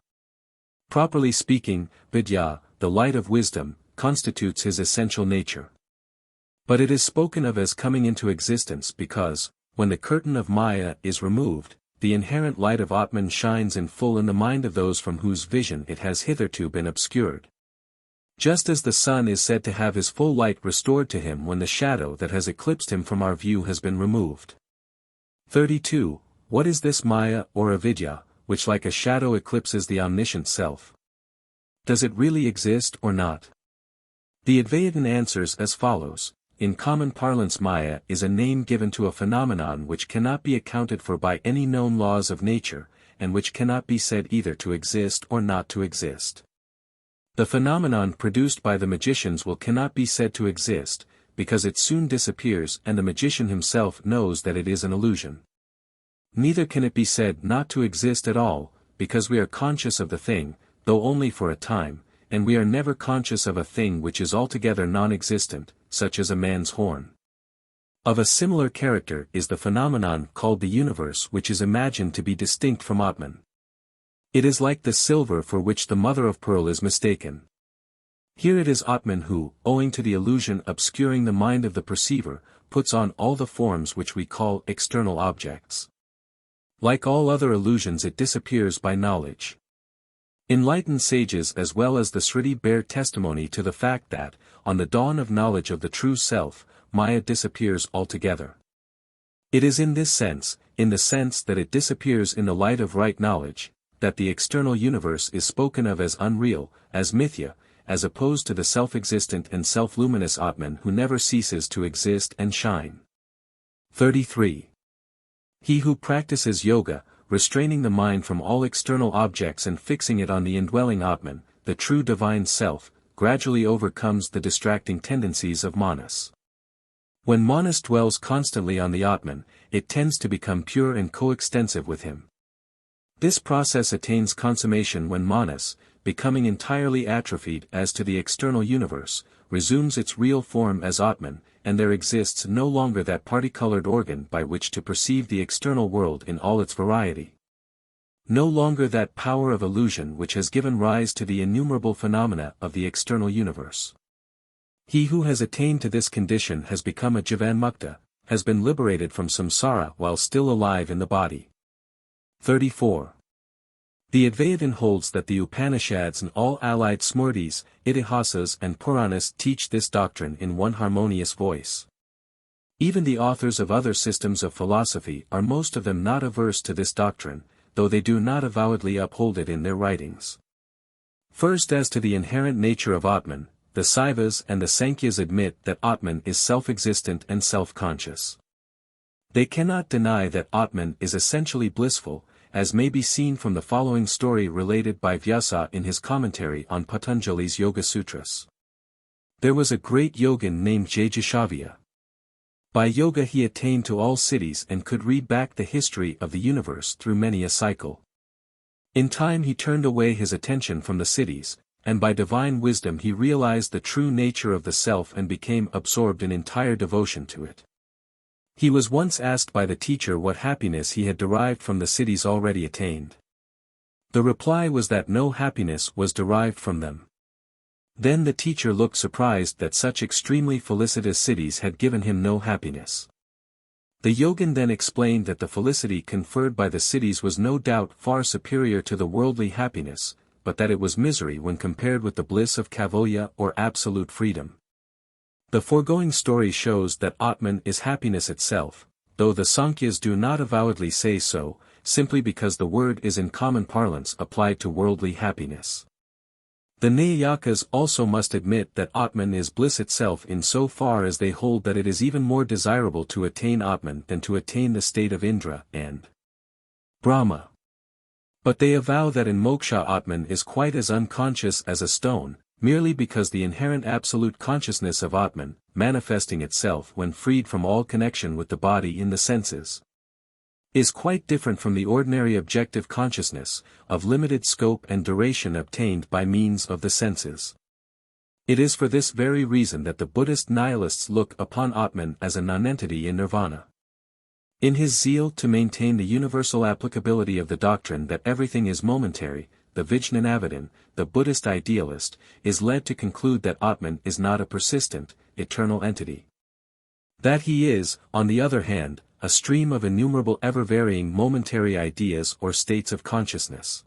Properly speaking, Vidya, the light of wisdom, constitutes his essential nature. But it is spoken of as coming into existence because, when the curtain of Maya is removed, the inherent light of Atman shines in full in the mind of those from whose vision it has hitherto been obscured. Just as the sun is said to have his full light restored to him when the shadow that has eclipsed him from our view has been removed. 32. What is this Maya or avidya, which like a shadow eclipses the omniscient self? Does it really exist or not? The Advaitin answers as follows. In common parlance, Maya is a name given to a phenomenon which cannot be accounted for by any known laws of nature, and which cannot be said either to exist or not to exist. The phenomenon produced by the magician's will cannot be said to exist, because it soon disappears and the magician himself knows that it is an illusion. Neither can it be said not to exist at all, because we are conscious of the thing, though only for a time, and we are never conscious of a thing which is altogether non-existent, such as a man's horn. Of a similar character is the phenomenon called the universe, which is imagined to be distinct from Atman. It is like the silver for which the mother of pearl is mistaken. Here it is Atman who, owing to the illusion obscuring the mind of the perceiver, puts on all the forms which we call external objects. Like all other illusions, it disappears by knowledge. Enlightened sages as well as the Sriti bear testimony to the fact that, on the dawn of knowledge of the true self, Maya disappears altogether. It is in this sense, in the sense that it disappears in the light of right knowledge, that the external universe is spoken of as unreal, as mithya, as opposed to the self-existent and self-luminous Atman who never ceases to exist and shine. 33. He who practices yoga, restraining the mind from all external objects and fixing it on the indwelling Atman, the true divine self, gradually overcomes the distracting tendencies of manas. When manas dwells constantly on the Atman, it tends to become pure and coextensive with him. This process attains consummation when manas, becoming entirely atrophied as to the external universe, resumes its real form as Atman, and there exists no longer that parti-colored organ by which to perceive the external world in all its variety. No longer that power of illusion which has given rise to the innumerable phenomena of the external universe. He who has attained to this condition has become a Jivanmukta, has been liberated from samsara while still alive in the body. 34. The Advaitin holds that the Upanishads and all allied smritis, itihasas and Puranas teach this doctrine in one harmonious voice. Even the authors of other systems of philosophy are most of them not averse to this doctrine, though they do not avowedly uphold it in their writings. First, as to the inherent nature of Atman, the Saivas and the Sankyas admit that Atman is self-existent and self-conscious. They cannot deny that Atman is essentially blissful, as may be seen from the following story related by Vyasa in his commentary on Patanjali's Yoga Sutras. There was a great yogin named Jayajashavya. By yoga he attained to all cities and could read back the history of the universe through many a cycle. In time he turned away his attention from the cities, and by divine wisdom he realized the true nature of the self and became absorbed in entire devotion to it. He was once asked by the teacher what happiness he had derived from the cities already attained. The reply was that no happiness was derived from them. Then the teacher looked surprised that such extremely felicitous cities had given him no happiness. The yogin then explained that the felicity conferred by the cities was no doubt far superior to the worldly happiness, but that it was misery when compared with the bliss of kaivalya or absolute freedom. The foregoing story shows that Atman is happiness itself, though the Sankyas do not avowedly say so, simply because the word is in common parlance applied to worldly happiness. The Nayayakas also must admit that Atman is bliss itself in so far as they hold that it is even more desirable to attain Atman than to attain the state of Indra and Brahma. But they avow that in moksha Atman is quite as unconscious as a stone, merely because the inherent absolute consciousness of Atman, manifesting itself when freed from all connection with the body in the senses. is quite different from the ordinary objective consciousness, of limited scope and duration obtained by means of the senses. It is for this very reason that the Buddhist nihilists look upon Atman as a nonentity in nirvana. In his zeal to maintain the universal applicability of the doctrine that everything is momentary, the Vijnanavadan, the Buddhist idealist, is led to conclude that Atman is not a persistent, eternal entity. That he is, on the other hand, a stream of innumerable ever-varying momentary ideas or states of consciousness.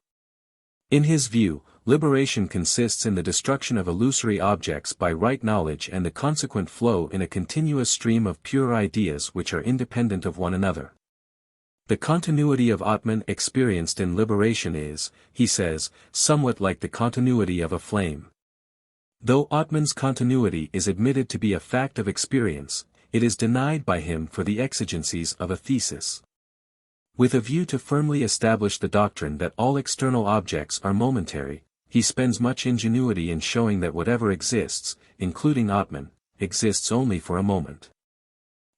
In his view, liberation consists in the destruction of illusory objects by right knowledge and the consequent flow in a continuous stream of pure ideas which are independent of one another. The continuity of Atman experienced in liberation is, he says, somewhat like the continuity of a flame. Though Atman's continuity is admitted to be a fact of experience, it is denied by him for the exigencies of a thesis. With a view to firmly establish the doctrine that all external objects are momentary, he spends much ingenuity in showing that whatever exists, including Atman, exists only for a moment.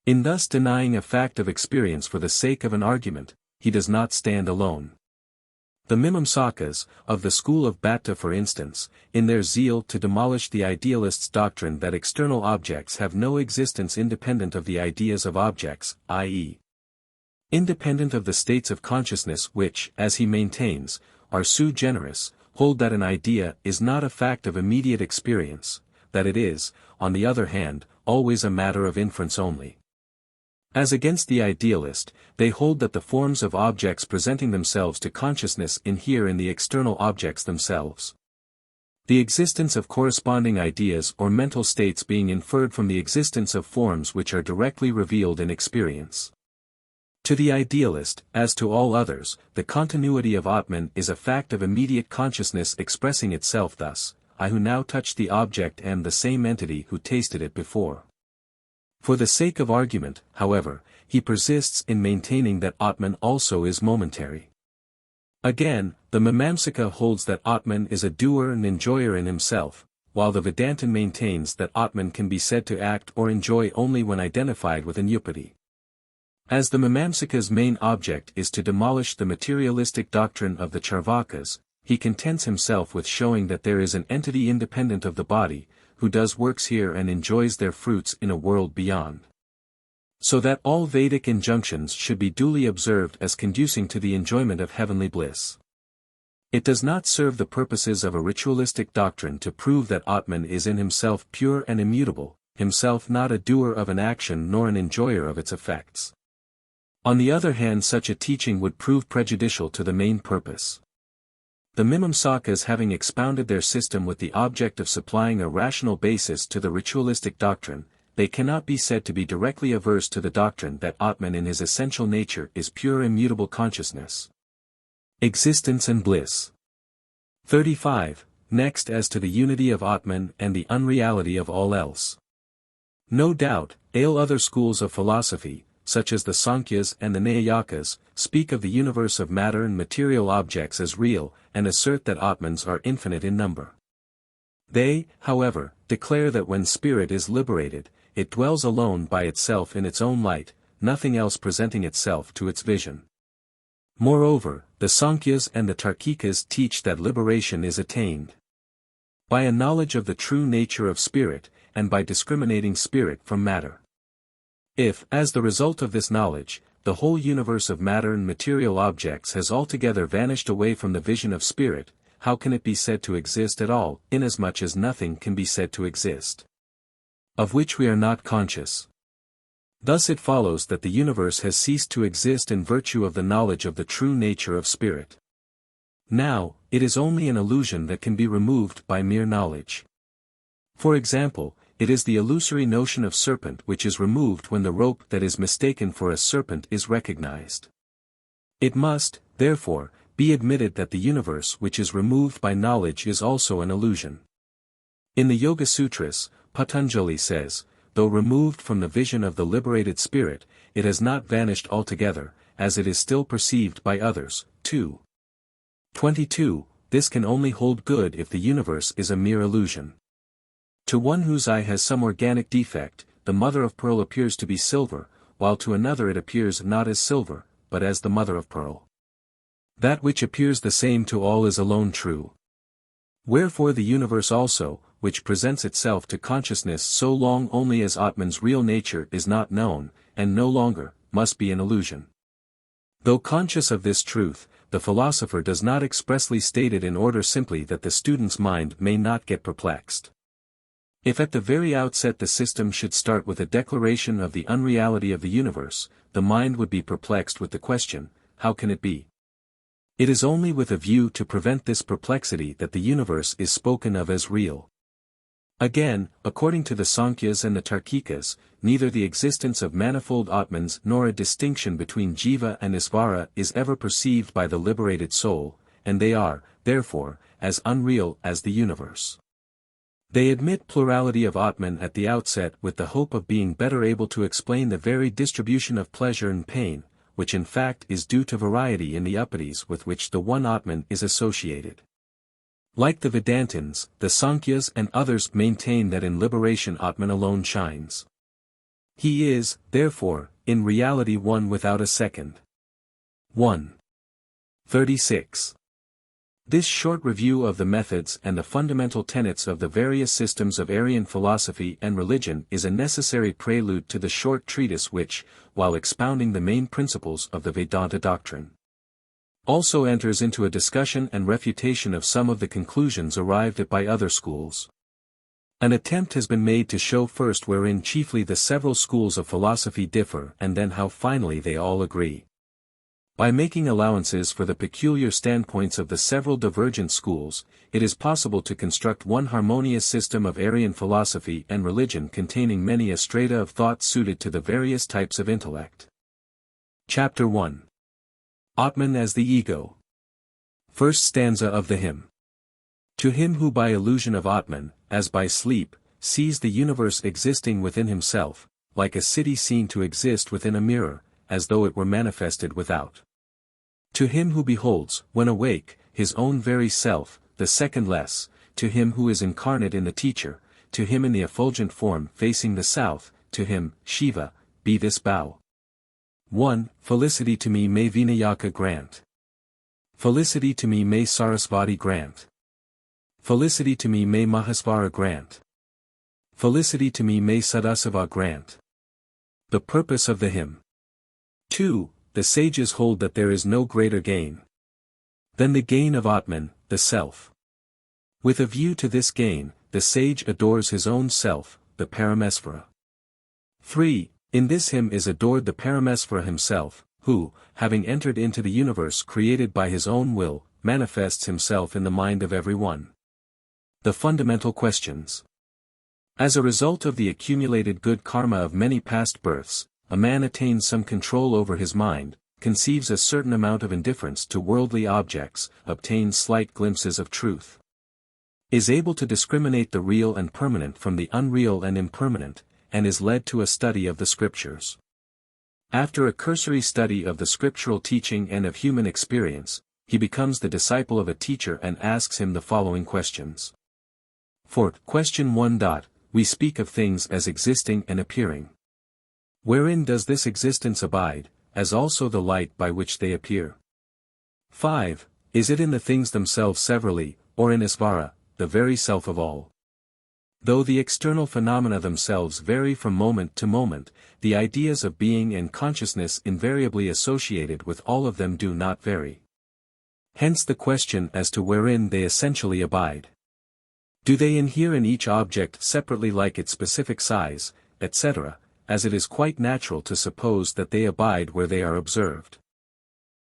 In thus denying a fact of experience for the sake of an argument, he does not stand alone. The Mimamsakas, of the school of Bhatta for instance, in their zeal to demolish the idealist's doctrine that external objects have no existence independent of the ideas of objects, i.e., independent of the states of consciousness which, as he maintains, are sui generis, hold that an idea is not a fact of immediate experience, that it is, on the other hand, always a matter of inference only. As against the idealist, they hold that the forms of objects presenting themselves to consciousness inhere in the external objects themselves. The existence of corresponding ideas or mental states being inferred from the existence of forms which are directly revealed in experience. To the idealist, as to all others, the continuity of Atman is a fact of immediate consciousness expressing itself thus, I who now touch the object am the same entity who tasted it before. For the sake of argument, however, he persists in maintaining that Atman also is momentary. Again, the Mimamsaka holds that Atman is a doer and enjoyer in himself, while the Vedantin maintains that Atman can be said to act or enjoy only when identified with Anyupati. As the Mimamsaka's main object is to demolish the materialistic doctrine of the Charvakas, he contents himself with showing that there is an entity independent of the body, who does works here and enjoys their fruits in a world beyond. So that all Vedic injunctions should be duly observed as conducing to the enjoyment of heavenly bliss. It does not serve the purposes of a ritualistic doctrine to prove that Atman is in himself pure and immutable, himself not a doer of an action nor an enjoyer of its effects. On the other hand, such a teaching would prove prejudicial to the main purpose. The Mimamsakas having expounded their system with the object of supplying a rational basis to the ritualistic doctrine, they cannot be said to be directly averse to the doctrine that Atman in his essential nature is pure immutable consciousness. Existence and bliss. 35. Next, as to the unity of Atman and the unreality of all else. No doubt, other schools of philosophy, such as the Sankyas and the Nayakas, speak of the universe of matter and material objects as real, and assert that Atmans are infinite in number. They, however, declare that when spirit is liberated, it dwells alone by itself in its own light, nothing else presenting itself to its vision. Moreover, the Sankyas and the Tarkikas teach that liberation is attained by a knowledge of the true nature of spirit, and by discriminating spirit from matter. If, as the result of this knowledge, the whole universe of matter and material objects has altogether vanished away from the vision of spirit, how can it be said to exist at all, inasmuch as nothing can be said to exist of which we are not conscious? Thus it follows that the universe has ceased to exist in virtue of the knowledge of the true nature of spirit. Now, it is only an illusion that can be removed by mere knowledge. For example, it is the illusory notion of serpent which is removed when the rope that is mistaken for a serpent is recognized. It must, therefore, be admitted that the universe which is removed by knowledge is also an illusion. In the Yoga Sutras, Patanjali says, though removed from the vision of the liberated spirit, it has not vanished altogether, as it is still perceived by others. 2. 22. This can only hold good if the universe is a mere illusion. To one whose eye has some organic defect, the mother of pearl appears to be silver, while to another it appears not as silver, but as the mother of pearl. That which appears the same to all is alone true. Wherefore the universe also, which presents itself to consciousness so long only as Atman's real nature is not known, and no longer, must be an illusion. Though conscious of this truth, the philosopher does not expressly state it in order simply that the student's mind may not get perplexed. If at the very outset the system should start with a declaration of the unreality of the universe, the mind would be perplexed with the question, how can it be? It is only with a view to prevent this perplexity that the universe is spoken of as real. Again, according to the Sankyas and the Tarkikas, neither the existence of manifold Atmans nor a distinction between Jiva and Isvara is ever perceived by the liberated soul, and they are, therefore, as unreal as the universe. They admit plurality of Atman at the outset with the hope of being better able to explain the very distribution of pleasure and pain, which in fact is due to variety in the upanishads with which the one Atman is associated. Like the Vedantins, the Sankyas and others maintain that in liberation Atman alone shines. He is, therefore, in reality one without a second. 1. 36. This short review of the methods and the fundamental tenets of the various systems of Aryan philosophy and religion is a necessary prelude to the short treatise which, while expounding the main principles of the Vedanta doctrine, also enters into a discussion and refutation of some of the conclusions arrived at by other schools. An attempt has been made to show first wherein chiefly the several schools of philosophy differ and then how finally they all agree. By making allowances for the peculiar standpoints of the several divergent schools, it is possible to construct one harmonious system of Aryan philosophy and religion containing many a strata of thought suited to the various types of intellect. Chapter 1. Atman as the Ego. First stanza of the hymn. To him who by illusion of Atman, as by sleep, sees the universe existing within himself, like a city seen to exist within a mirror, as though it were manifested without. To him who beholds, when awake, his own very self, the second less, to him who is incarnate in the teacher, to him in the effulgent form facing the south, to him, Shiva, be this bow. 1. Felicity to me may Vinayaka grant. Felicity to me may Sarasvati grant. Felicity to me may Mahasvara grant. Felicity to me may Sadasava grant. The purpose of the hymn. 2. The sages hold that there is no greater gain than the gain of Atman, the self. With a view to this gain, the sage adores his own self, the Paramesvara. 3. In this hymn is adored the Paramesvara himself, who, having entered into the universe created by his own will, manifests himself in the mind of every one. The fundamental questions. As a result of the accumulated good karma of many past births, a man attains some control over his mind, conceives a certain amount of indifference to worldly objects, obtains slight glimpses of truth, is able to discriminate the real and permanent from the unreal and impermanent, and is led to a study of the scriptures. After a cursory study of the scriptural teaching and of human experience, he becomes the disciple of a teacher and asks him the following questions. 4. Question 1. We speak of things as existing and appearing. Wherein does this existence abide, as also the light by which they appear? 5. Is it in the things themselves severally, or in Isvara, the very self of all? Though the external phenomena themselves vary from moment to moment, the ideas of being and consciousness invariably associated with all of them do not vary. Hence the question as to wherein they essentially abide. Do they inhere in each object separately like its specific size, etc., as it is quite natural to suppose that they abide where they are observed?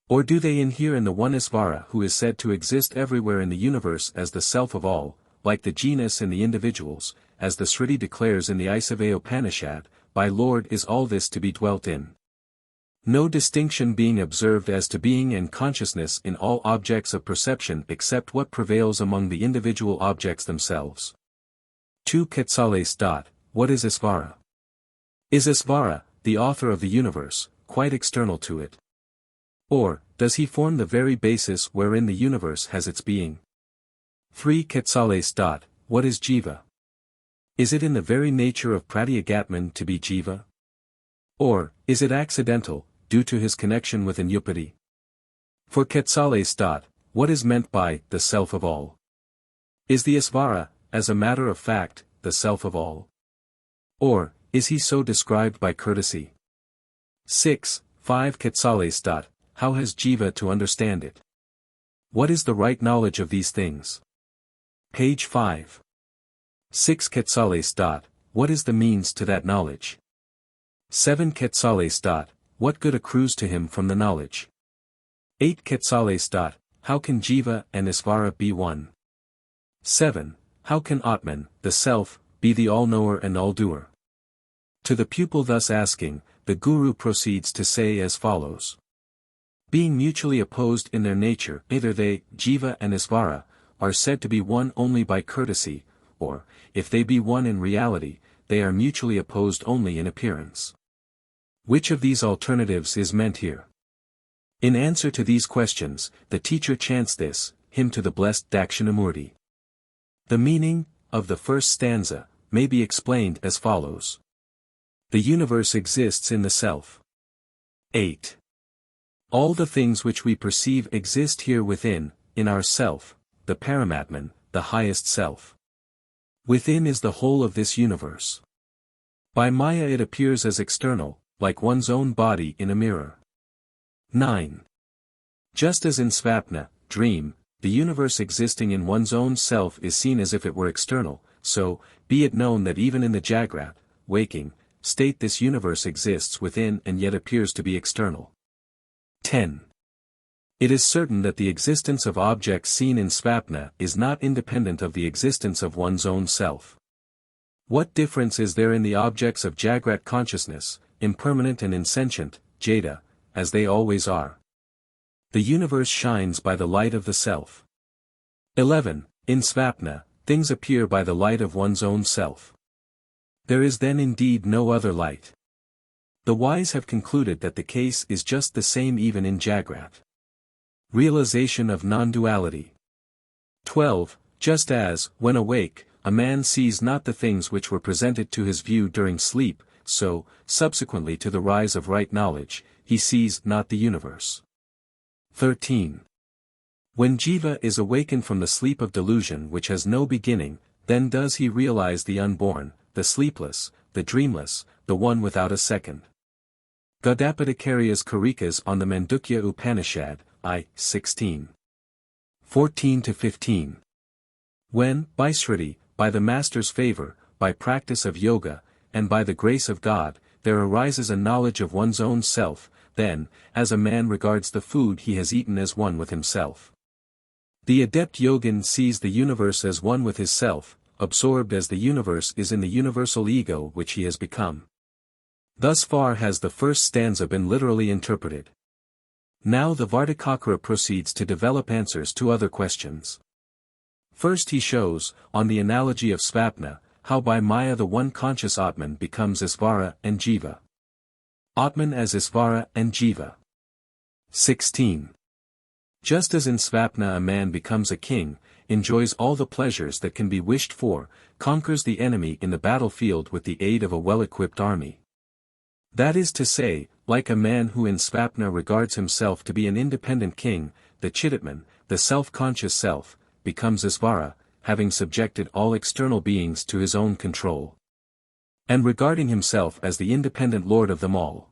Or do they inhere in the one Isvara who is said to exist everywhere in the universe as the self of all, like the genus in the individuals, as the Shruti declares in the Isvara Upanishad, by Lord is all this to be dwelt in. No distinction being observed as to being and consciousness in all objects of perception except what prevails among the individual objects themselves. 2. Quetzales. What is Isvara? Is Isvara, the author of the universe, quite external to it? Or, does he form the very basis wherein the universe has its being? 3. Quetzales. What is Jiva? Is it in the very nature of Pratyagatman to be Jiva? Or, is it accidental, due to his connection with Anyupati. For Quetzalcoatl, what is meant by the self of all? Is the Isvara, as a matter of fact, the self of all? Or, is he so described by courtesy? 6.5 Quetzalcoatl, how has Jiva to understand it? What is the right knowledge of these things? Page 5. 6 Quetzalcoatl, what is the means to that knowledge? 7 Quetzalcoatl, what good accrues to him from the knowledge? 8 Quetzalcoatl, how can Jiva and Isvara be one? 7. How can Atman, the Self, be the all-knower and all-doer? To the pupil thus asking, the Guru proceeds to say as follows. Being mutually opposed in their nature, either they, Jiva and Isvara, are said to be one only by courtesy, or, if they be one in reality, they are mutually opposed only in appearance. Which of these alternatives is meant here? In answer to these questions, the teacher chants this hymn to the blessed Dakshinamurti. The meaning of the first stanza may be explained as follows. The universe exists in the self. 8. All the things which we perceive exist here within, in our self, the Paramatman, the highest self. Within is the whole of this universe. By Maya it appears as external, like one's own body in a mirror. 9. Just as in Svapna, dream, the universe existing in one's own self is seen as if it were external, so, be it known that even in the Jagrat, waking, state this universe exists within and yet appears to be external. 10. It is certain that the existence of objects seen in Svapna is not independent of the existence of one's own self. What difference is there in the objects of Jagrat consciousness, impermanent and insentient, Jada, as they always are? The universe shines by the light of the self. 11. In Svapna, things appear by the light of one's own self. There is then indeed no other light. The wise have concluded that the case is just the same even in Jagrat. Realization of non-duality. 12. Just as, when awake, a man sees not the things which were presented to his view during sleep, so, subsequently to the rise of right knowledge, he sees not the universe. 13. When Jiva is awakened from the sleep of delusion which has no beginning, then does he realize the unborn, the sleepless, the dreamless, the one without a second. Gaudapadacharya's Karikas on the Mandukya Upanishad, I. 16. 14-15. When, by Sriti, by the Master's favor, by practice of yoga, and by the grace of God, there arises a knowledge of one's own self, then, as a man regards the food he has eaten as one with himself. The adept yogin sees the universe as one with his self, absorbed as the universe is in the universal ego which he has become. Thus far has the first stanza been literally interpreted. Now the Vartikakara proceeds to develop answers to other questions. First he shows, on the analogy of Svapna, how by Maya the one conscious Atman becomes Isvara and Jiva. Atman as Isvara and Jiva. 16. Just as in Svapna a man becomes a king, enjoys all the pleasures that can be wished for, conquers the enemy in the battlefield with the aid of a well-equipped army. That is to say, like a man who in Svapna regards himself to be an independent king, the Chidatman, the self-conscious self, becomes Isvara, having subjected all external beings to his own control. And regarding himself as the independent lord of them all.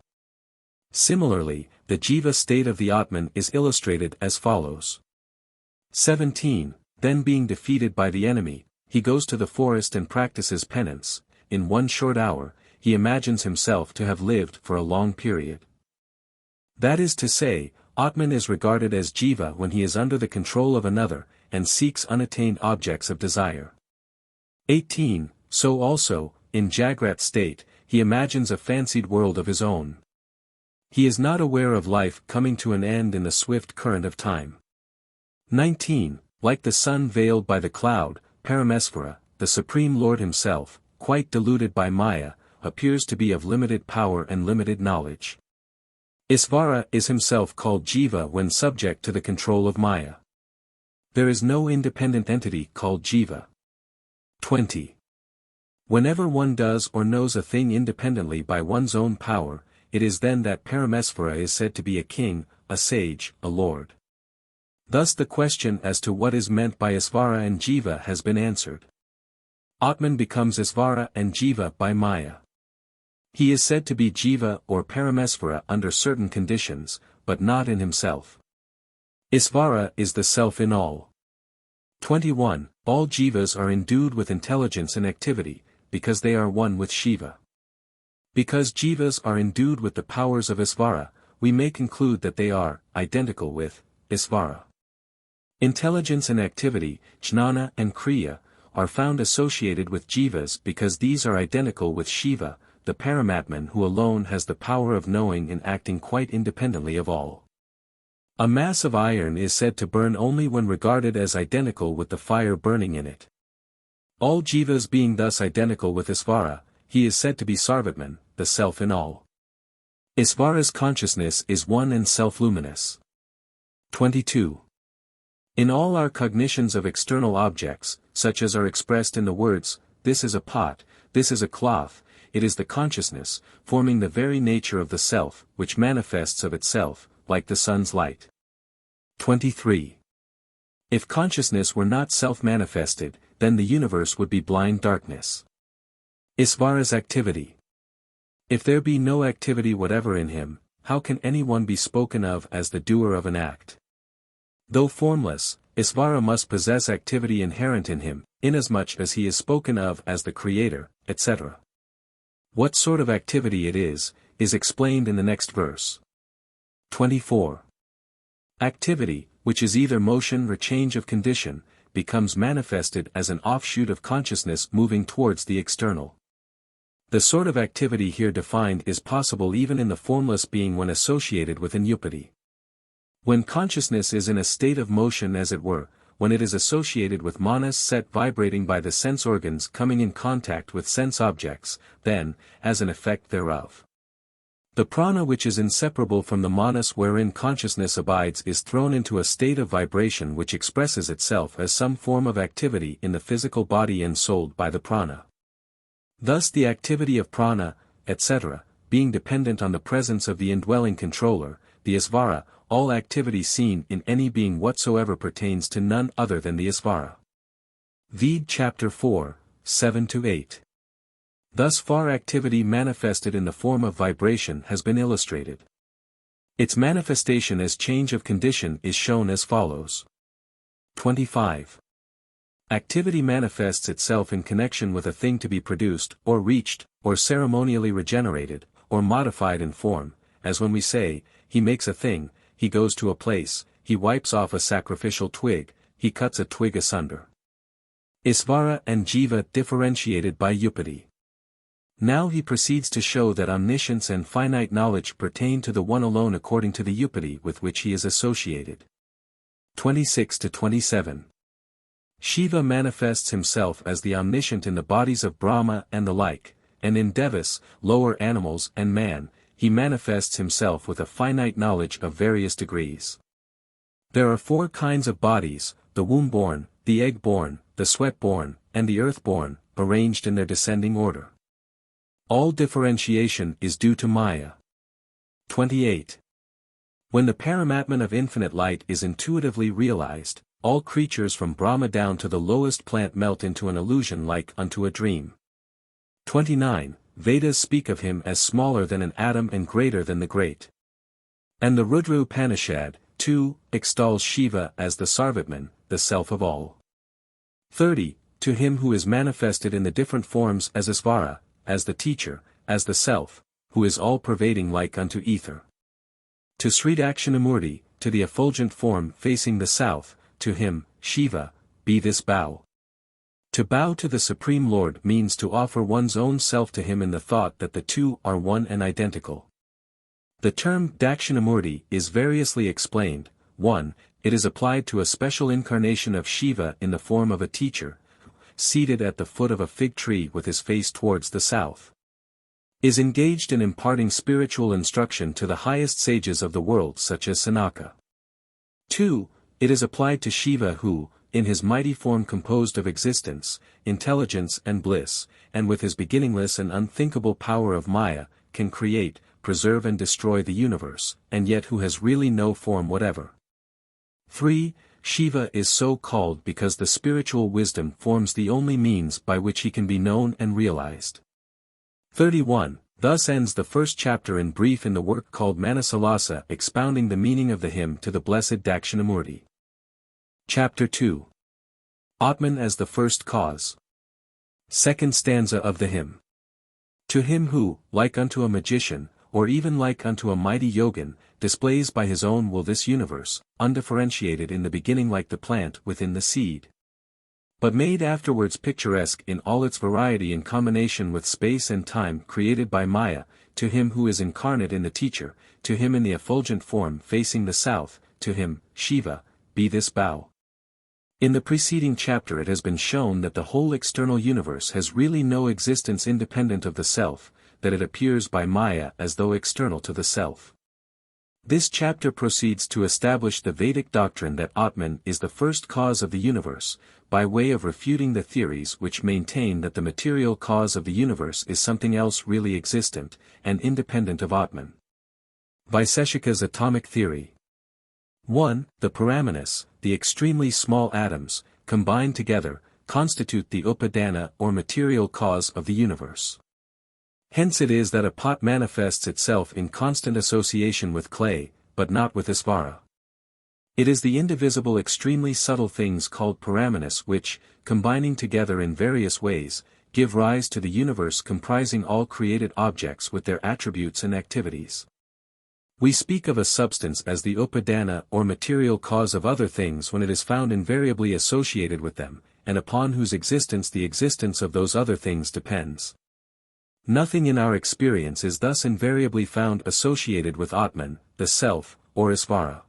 Similarly, the Jiva state of the Atman is illustrated as follows. 17. Then being defeated by the enemy, he goes to the forest and practices penance. In 1 short hour, he imagines himself to have lived for a long period. That is to say, Atman is regarded as Jiva when he is under the control of another, and seeks unattained objects of desire. 18. So also, in Jagrat state, he imagines a fancied world of his own. He is not aware of life coming to an end in the swift current of time. 19. Like the sun veiled by the cloud, Paramesvara, the Supreme Lord himself, quite deluded by Maya, appears to be of limited power and limited knowledge. Isvara is himself called Jiva when subject to the control of Maya. There is no independent entity called Jiva. 20. Whenever one does or knows a thing independently by one's own power, it is then that Paramesvara is said to be a king, a sage, a lord. Thus the question as to what is meant by Isvara and Jiva has been answered. Atman becomes Isvara and Jiva by Maya. He is said to be Jiva or Paramesvara under certain conditions, but not in himself. Isvara is the self in all. 21. All Jivas are endued with intelligence and activity, because they are one with Shiva. Because Jivas are endued with the powers of Isvara, we may conclude that they are identical with Isvara. Intelligence and activity, jnana and kriya, are found associated with Jivas because these are identical with Shiva, the Paramatman who alone has the power of knowing and acting quite independently of all. A mass of iron is said to burn only when regarded as identical with the fire burning in it. All Jivas being thus identical with Isvara, he is said to be Sarvatman, the self in all. Isvara's consciousness is one and self-luminous. 22. In all our cognitions of external objects, such as are expressed in the words, this is a pot, this is a cloth, it is the consciousness, forming the very nature of the self, which manifests of itself, like the sun's light. 23. If consciousness were not self-manifested, then the universe would be blind darkness. Isvara's activity. If there be no activity whatever in him, how can anyone be spoken of as the doer of an act? Though formless, Isvara must possess activity inherent in him, inasmuch as he is spoken of as the creator, etc. What sort of activity it is explained in the next verse. 24. Activity, which is either motion or change of condition, becomes manifested as an offshoot of consciousness moving towards the external. The sort of activity here defined is possible even in the formless being when associated with inyupati. When consciousness is in a state of motion as it were, when it is associated with manas set vibrating by the sense organs coming in contact with sense objects, then, as an effect thereof, the prana which is inseparable from the manas wherein consciousness abides is thrown into a state of vibration which expresses itself as some form of activity in the physical body ensouled by the prana. Thus the activity of prana, etc., being dependent on the presence of the indwelling controller, the Isvara, all activity seen in any being whatsoever pertains to none other than the Isvara. Vede chapter 4, 7-8. Thus far activity manifested in the form of vibration has been illustrated. Its manifestation as change of condition is shown as follows. 25. Activity manifests itself in connection with a thing to be produced, or reached, or ceremonially regenerated, or modified in form, as when we say, he makes a thing, he goes to a place, he wipes off a sacrificial twig, he cuts a twig asunder. Isvara and Jiva differentiated by Upati. Now he proceeds to show that omniscience and finite knowledge pertain to the one alone according to the Upati with which he is associated. 26-27. Shiva manifests himself as the omniscient in the bodies of Brahma and the like, and in Devas, lower animals and man, he manifests himself with a finite knowledge of various degrees. There are 4 kinds of bodies, the womb-born, the egg-born, the sweat-born, and the earth-born, arranged in their descending order. All differentiation is due to Maya. 28. When the Paramatman of infinite light is intuitively realized, all creatures from Brahma down to the lowest plant melt into an illusion like unto a dream. 29. Vedas speak of him as smaller than an atom and greater than the great. And the Rudra-Upanishad, too, extols Shiva as the Sarvatman, the self of all. 30. To him who is manifested in the different forms as Isvara, as the teacher, as the self, who is all-pervading like unto ether. To Sri Dakshinamurti, to the effulgent form facing the south, to him, Shiva, be this bow. To bow to the Supreme Lord means to offer one's own self to him in the thought that the two are one and identical. The term Dakshinamurti is variously explained. 1. It is applied to a special incarnation of Shiva in the form of a teacher, seated at the foot of a fig tree with his face towards the south, is engaged in imparting spiritual instruction to the highest sages of the world such as Sanaka. 2. It is applied to Shiva who, in his mighty form composed of existence, intelligence and bliss, and with his beginningless and unthinkable power of Maya, can create, preserve and destroy the universe, and yet who has really no form whatever. 3. Shiva is so called because the spiritual wisdom forms the only means by which he can be known and realized. 31. Thus ends the first chapter in brief in the work called Manasollasa, expounding the meaning of the hymn to the blessed Dakshinamurti. Chapter 2. Atman as the first cause. Second stanza of the hymn. To him who, like unto a magician, or even like unto a mighty yogin, displays by his own will this universe, undifferentiated in the beginning like the plant within the seed, but made afterwards picturesque in all its variety in combination with space and time created by Maya, to him who is incarnate in the teacher, to him in the effulgent form facing the south, to him, Shiva, be this bow. In the preceding chapter it has been shown that the whole external universe has really no existence independent of the self, that it appears by Maya as though external to the self. This chapter proceeds to establish the Vedic doctrine that Atman is the first cause of the universe, by way of refuting the theories which maintain that the material cause of the universe is something else really existent, and independent of Atman. Vaiseshika's atomic theory. 1. The Paramanas, the extremely small atoms, combined together, constitute the Upadana or material cause of the universe. Hence it is that a pot manifests itself in constant association with clay, but not with Isvara. It is the indivisible extremely subtle things called Paramanas which, combining together in various ways, give rise to the universe comprising all created objects with their attributes and activities. We speak of a substance as the Upadana or material cause of other things when it is found invariably associated with them, and upon whose existence the existence of those other things depends. Nothing in our experience is thus invariably found associated with Atman, the self, or Isvara.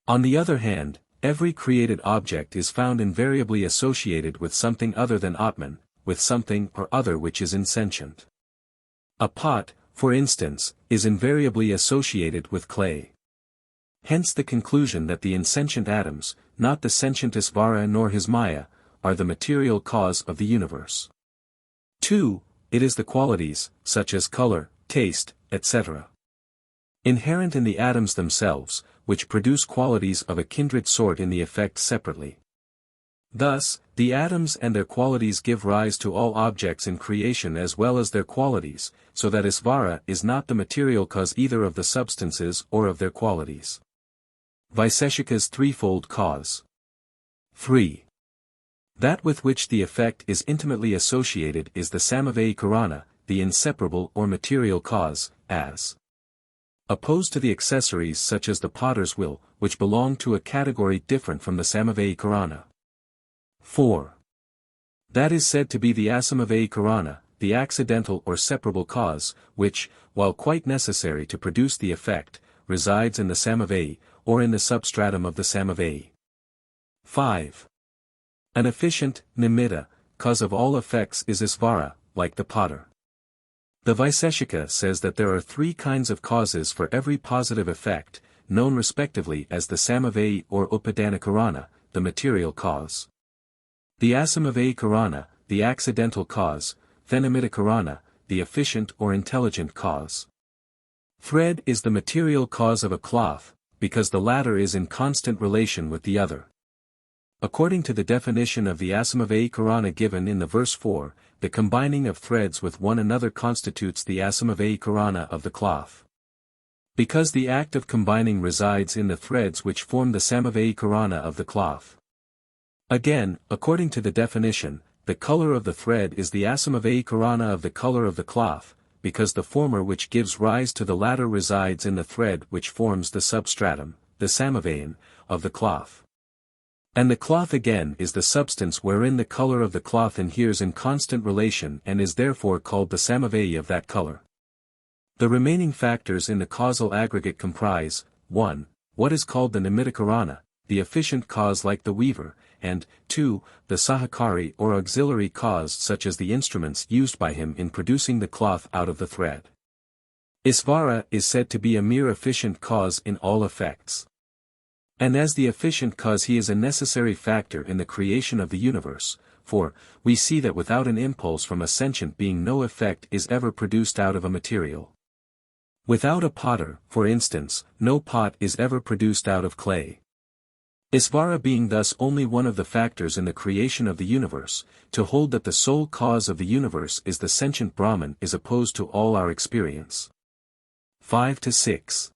On the other hand, every created object is found invariably associated with something other than Atman, with something or other which is insentient. A pot, for instance, is invariably associated with clay. Hence the conclusion that the insentient atoms, not the sentient Isvara nor his Maya, are the material cause of the universe. 2. It is the qualities, such as color, taste, etc., inherent in the atoms themselves, which produce qualities of a kindred sort in the effect separately. Thus, the atoms and their qualities give rise to all objects in creation as well as their qualities, so that Isvara is not the material cause either of the substances or of their qualities. Vaiseshika's threefold cause. 3. That with which the effect is intimately associated is the samavaya karana, the inseparable or material cause, as opposed to the accessories such as the potter's wheel, which belong to a category different from the samavaya karana. 4. That is said to be the asamavaya karana, the accidental or separable cause, which, while quite necessary to produce the effect, resides in the samavaya, or in the substratum of the samavaya. 5. An efficient, nimitta, cause of all effects is Isvara, like the potter. The Vaiseshika says that there are three kinds of causes for every positive effect, known respectively as the samavaya or upadana karana, the material cause, the asamavaya karana, the accidental cause, nimitta karana, the efficient or intelligent cause. Thread is the material cause of a cloth, because the latter is in constant relation with the other. According to the definition of the asamavaya karana given in the verse 4, the combining of threads with one another constitutes the asamavaya karana of the cloth. Because the act of combining resides in the threads which form the samavaya karana of the cloth. Again, according to the definition, the color of the thread is the asamavaya karana of the color of the cloth, because the former which gives rise to the latter resides in the thread which forms the substratum, the samavayan, of the cloth. And the cloth again is the substance wherein the color of the cloth inheres in constant relation and is therefore called the samavaya of that color. The remaining factors in the causal aggregate comprise, 1. What is called the nimitta karana, the efficient cause like the weaver, and, 2. The sahakari or auxiliary cause such as the instruments used by him in producing the cloth out of the thread. Isvara is said to be a mere efficient cause in all effects. And as the efficient cause he is a necessary factor in the creation of the universe, for, we see that without an impulse from a sentient being no effect is ever produced out of a material. Without a potter, for instance, no pot is ever produced out of clay. Isvara being thus only one of the factors in the creation of the universe, to hold that the sole cause of the universe is the sentient Brahman is opposed to all our experience. 5-6.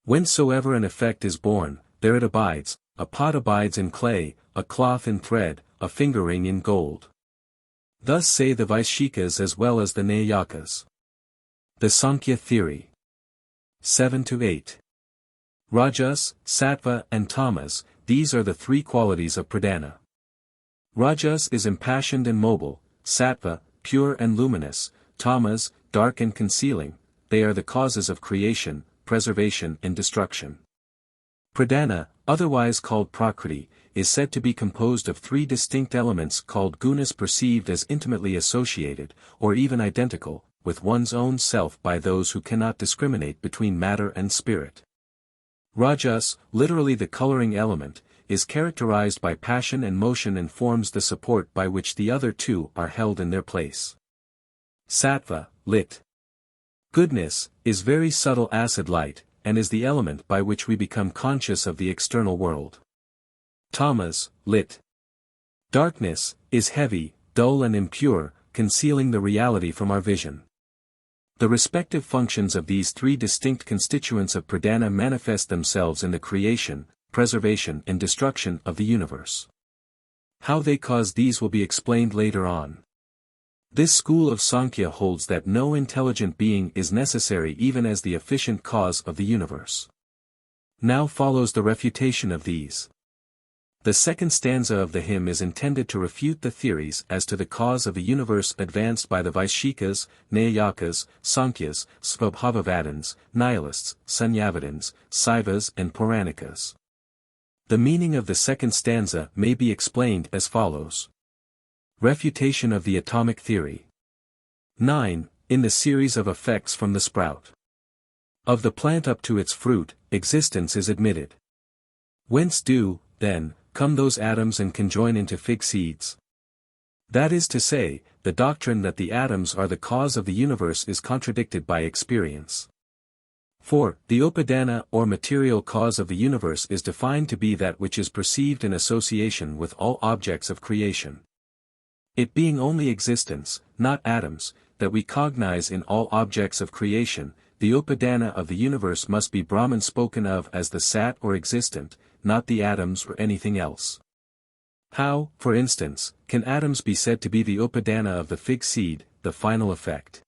Whensoever an effect is born, there it abides, a pot abides in clay, a cloth in thread, a finger ring in gold. Thus say the Vaishikas as well as the Nayakas. The Sankhya theory. 7-8. Rajas, Sattva and Tamas, these are the three qualities of Pradhana. Rajas is impassioned and mobile, Sattva, pure and luminous, Tamas, dark and concealing, they are the causes of creation, preservation and destruction. Pradhana, otherwise called Prakriti, is said to be composed of three distinct elements called gunas perceived as intimately associated, or even identical, with one's own self by those who cannot discriminate between matter and spirit. Rajas, literally the coloring element, is characterized by passion and motion and forms the support by which the other two are held in their place. Sattva, lit. Goodness, is very subtle acid light, and is the element by which we become conscious of the external world. Tamas, lit. Darkness, is heavy, dull and impure, concealing the reality from our vision. The respective functions of these three distinct constituents of Pradhana manifest themselves in the creation, preservation and destruction of the universe. How they cause these will be explained later on. This school of Sankhya holds that no intelligent being is necessary even as the efficient cause of the universe. Now follows the refutation of these. The second stanza of the hymn is intended to refute the theories as to the cause of the universe advanced by the Vaishikas, Nayakas, Sankhyas, Svabhavavadins, Nihilists, Sunyavadins, Saivas and Puranikas. The meaning of the second stanza may be explained as follows. Refutation of the atomic theory. 9. In the series of effects from the sprout of the plant up to its fruit, existence is admitted. Whence do, then, come those atoms and conjoin into fig seeds? That is to say, the doctrine that the atoms are the cause of the universe is contradicted by experience. For, the upadana or material cause of the universe is defined to be that which is perceived in association with all objects of creation. It being only existence, not atoms, that we cognize in all objects of creation, the upadana of the universe must be Brahman spoken of as the sat or existent, not the atoms or anything else. How, for instance, can atoms be said to be the upadana of the fig seed, the final effect?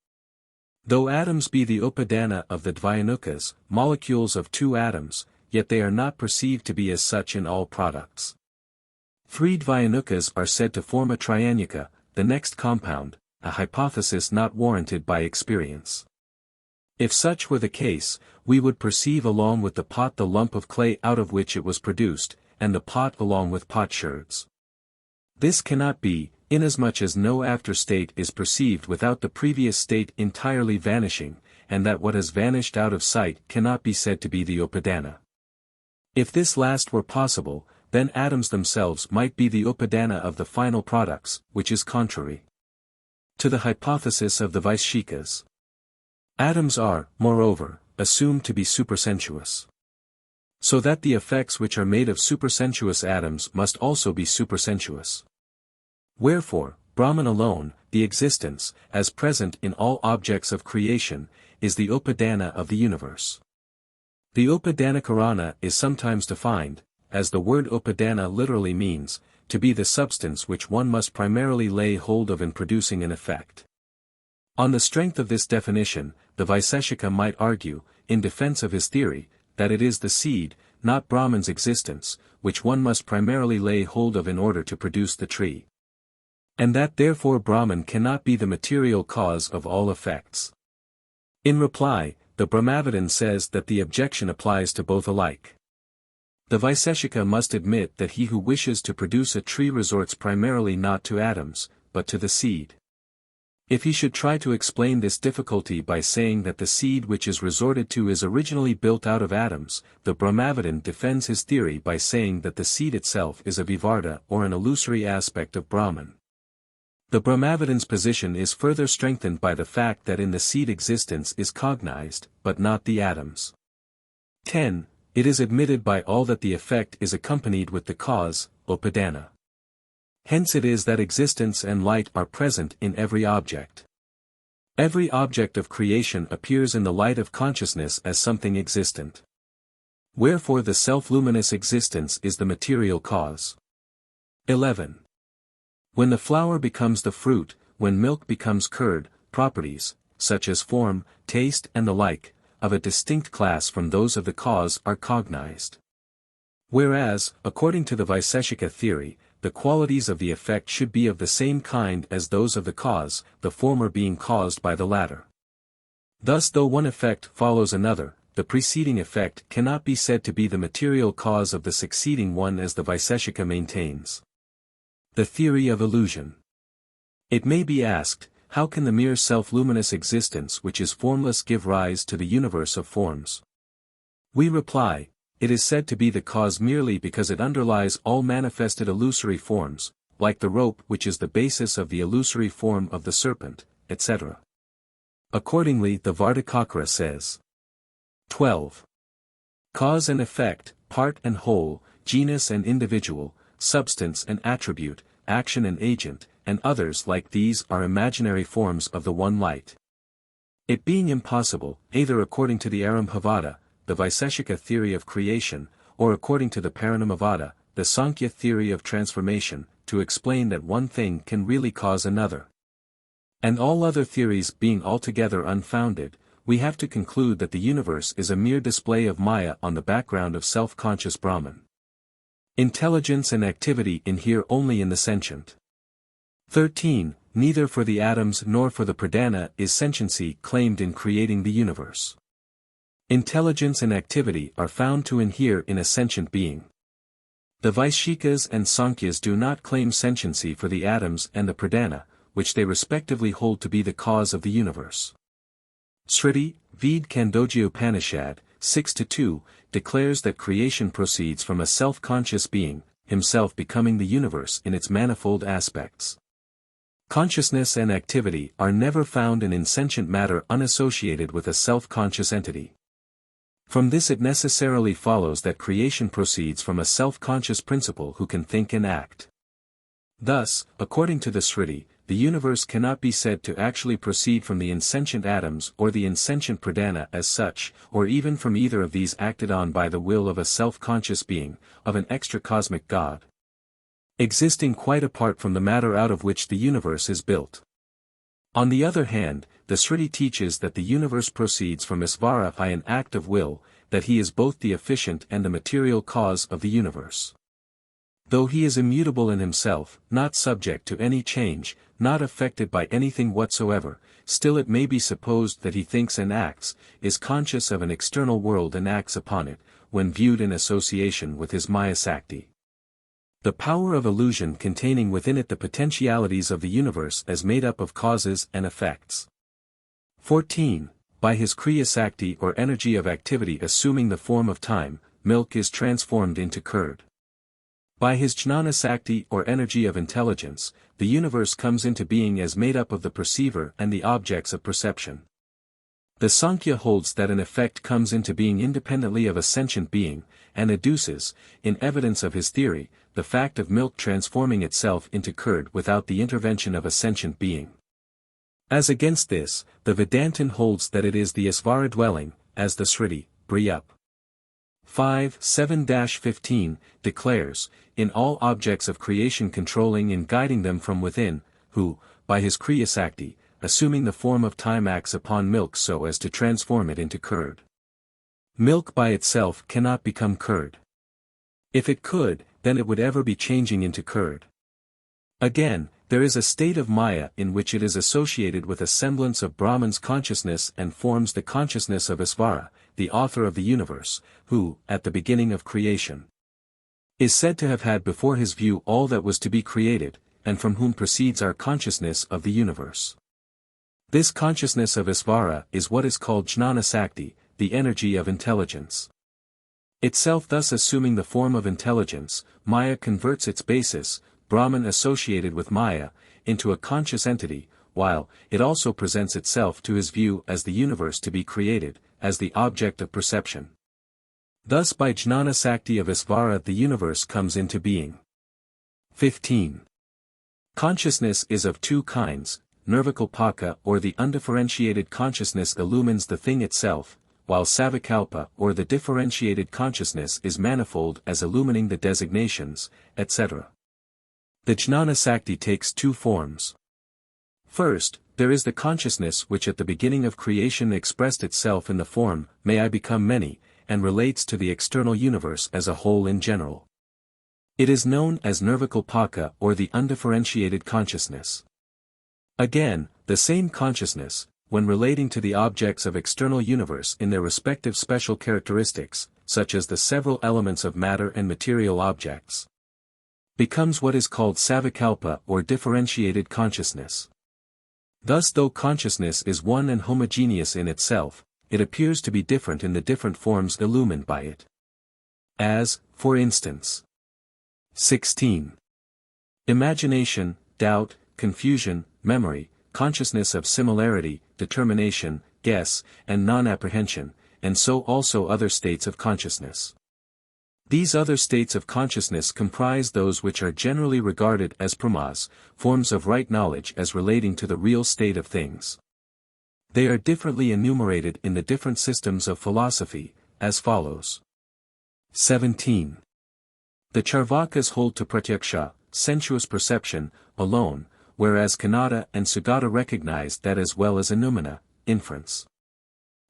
Though atoms be the upadana of the dvyanukas, molecules of two atoms, yet they are not perceived to be as such in all products. Three dvyanukas are said to form a trianyuka, the next compound, a hypothesis not warranted by experience. If such were the case, we would perceive along with the pot the lump of clay out of which it was produced, and the pot along with potsherds. This cannot be, inasmuch as no after state is perceived without the previous state entirely vanishing, and that what has vanished out of sight cannot be said to be the upadana. If this last were possible, then atoms themselves might be the upadana of the final products, which is contrary to the hypothesis of the Vaishikas. Atoms are, moreover, assumed to be supersensuous. So that the effects which are made of supersensuous atoms must also be supersensuous. Wherefore, Brahman alone, the existence, as present in all objects of creation, is the upadana of the universe. The upadanakarana is sometimes defined, as the word upadana literally means, to be the substance which one must primarily lay hold of in producing an effect. On the strength of this definition, the Vaiseshika might argue, in defense of his theory, that it is the seed, not Brahman's existence, which one must primarily lay hold of in order to produce the tree. And that therefore Brahman cannot be the material cause of all effects. In reply, the Brahmavadin says that the objection applies to both alike. The Vaiseshika must admit that he who wishes to produce a tree resorts primarily not to atoms, but to the seed. If he should try to explain this difficulty by saying that the seed which is resorted to is originally built out of atoms, the Brahmavadin defends his theory by saying that the seed itself is a vivarta or an illusory aspect of Brahman. The Brahmavidan's position is further strengthened by the fact that in the seed existence is cognized, but not the atoms. 10. It is admitted by all that the effect is accompanied with the cause, upadana. Hence it is that existence and light are present in every object. Every object of creation appears in the light of consciousness as something existent. Wherefore the self-luminous existence is the material cause. 11. When the flower becomes the fruit, when milk becomes curd, properties, such as form, taste and the like, of a distinct class from those of the cause are cognized. Whereas, according to the Vaiseshika theory, the qualities of the effect should be of the same kind as those of the cause, the former being caused by the latter. Thus though one effect follows another, the preceding effect cannot be said to be the material cause of the succeeding one as the Vaiseshika maintains. The theory of illusion. It may be asked, how can the mere self-luminous existence which is formless give rise to the universe of forms? We reply, it is said to be the cause merely because it underlies all manifested illusory forms, like the rope which is the basis of the illusory form of the serpent, etc. Accordingly the Vartikakara says. 12. Cause and effect, part and whole, genus and individual, substance and attribute, action and agent, and others like these are imaginary forms of the one light. It being impossible, either according to the Arambhavada, the Vaiseshika theory of creation, or according to the Parinamavada, the Sankhya theory of transformation, to explain that one thing can really cause another. And all other theories being altogether unfounded, we have to conclude that the universe is a mere display of Maya on the background of self-conscious Brahman. Intelligence and activity inhere only in the sentient. 13. Neither for the atoms nor for the pradana is sentiency claimed in creating the universe. Intelligence and activity are found to inhere in a sentient being. The Vaishikas and Sankhyas do not claim sentiency for the atoms and the pradana, which they respectively hold to be the cause of the universe. Sriti, Ved Kandogya Upanishad, 6-2, declares that creation proceeds from a self-conscious being, himself becoming the universe in its manifold aspects. Consciousness and activity are never found in insentient matter unassociated with a self-conscious entity. From this it necessarily follows that creation proceeds from a self-conscious principle who can think and act. Thus, according to the Sriti, the universe cannot be said to actually proceed from the insentient atoms or the insentient pradana as such, or even from either of these acted on by the will of a self-conscious being, of an extra-cosmic God, existing quite apart from the matter out of which the universe is built. On the other hand, the Sriti teaches that the universe proceeds from Isvara by an act of will, that he is both the efficient and the material cause of the universe. Though he is immutable in himself, not subject to any change, not affected by anything whatsoever, still it may be supposed that he thinks and acts, is conscious of an external world and acts upon it, when viewed in association with his Maya Sakti. The power of illusion containing within it the potentialities of the universe as made up of causes and effects. 14. By his Kriya Sakti or energy of activity assuming the form of time, milk is transformed into curd. By his Jnana Sakti or energy of intelligence, the universe comes into being as made up of the perceiver and the objects of perception. The Sankhya holds that an effect comes into being independently of a sentient being, and adduces, in evidence of his theory, the fact of milk transforming itself into curd without the intervention of a sentient being. As against this, the Vedantin holds that it is the Isvara dwelling, as the Sriti, Briyup 5:7-15, declares, in all objects of creation controlling and guiding them from within, who, by his Kriya Sakti, assuming the form of time acts upon milk so as to transform it into curd. Milk by itself cannot become curd. If it could, then it would ever be changing into curd. Again, there is a state of Maya in which it is associated with a semblance of Brahman's consciousness and forms the consciousness of Isvara, the author of the universe, who, at the beginning of creation, is said to have had before his view all that was to be created, and from whom proceeds our consciousness of the universe. This consciousness of Isvara is what is called Jnana Sakti, the energy of intelligence. Itself thus assuming the form of intelligence, Maya converts its basis, Brahman associated with Maya, into a conscious entity, while it also presents itself to his view as the universe to be created, as the object of perception. Thus by Jnana Sakti of Isvara the universe comes into being. 15. Consciousness is of two kinds, Nirvikalpaka or the undifferentiated consciousness illumines the thing itself, while Savikalpa or the differentiated consciousness is manifold as illumining the designations, etc. The Jnana Sakti takes two forms. First, there is the consciousness which at the beginning of creation expressed itself in the form, may I become many, and relates to the external universe as a whole in general. It is known as Nirvikalpaka or the undifferentiated consciousness. Again, the same consciousness, when relating to the objects of external universe in their respective special characteristics, such as the several elements of matter and material objects, becomes what is called Savikalpa or differentiated consciousness. Thus though consciousness is one and homogeneous in itself, it appears to be different in the different forms illumined by it. As, for instance, 16. Imagination, doubt, confusion, memory, consciousness of similarity, determination, guess, and non-apprehension, and so also other states of consciousness. These other states of consciousness comprise those which are generally regarded as pramas, forms of right knowledge as relating to the real state of things. They are differently enumerated in the different systems of philosophy, as follows. 17. The Charvakas hold to pratyaksha, sensuous perception, alone, whereas Kanada and Sugata recognize that as well as anumana, inference.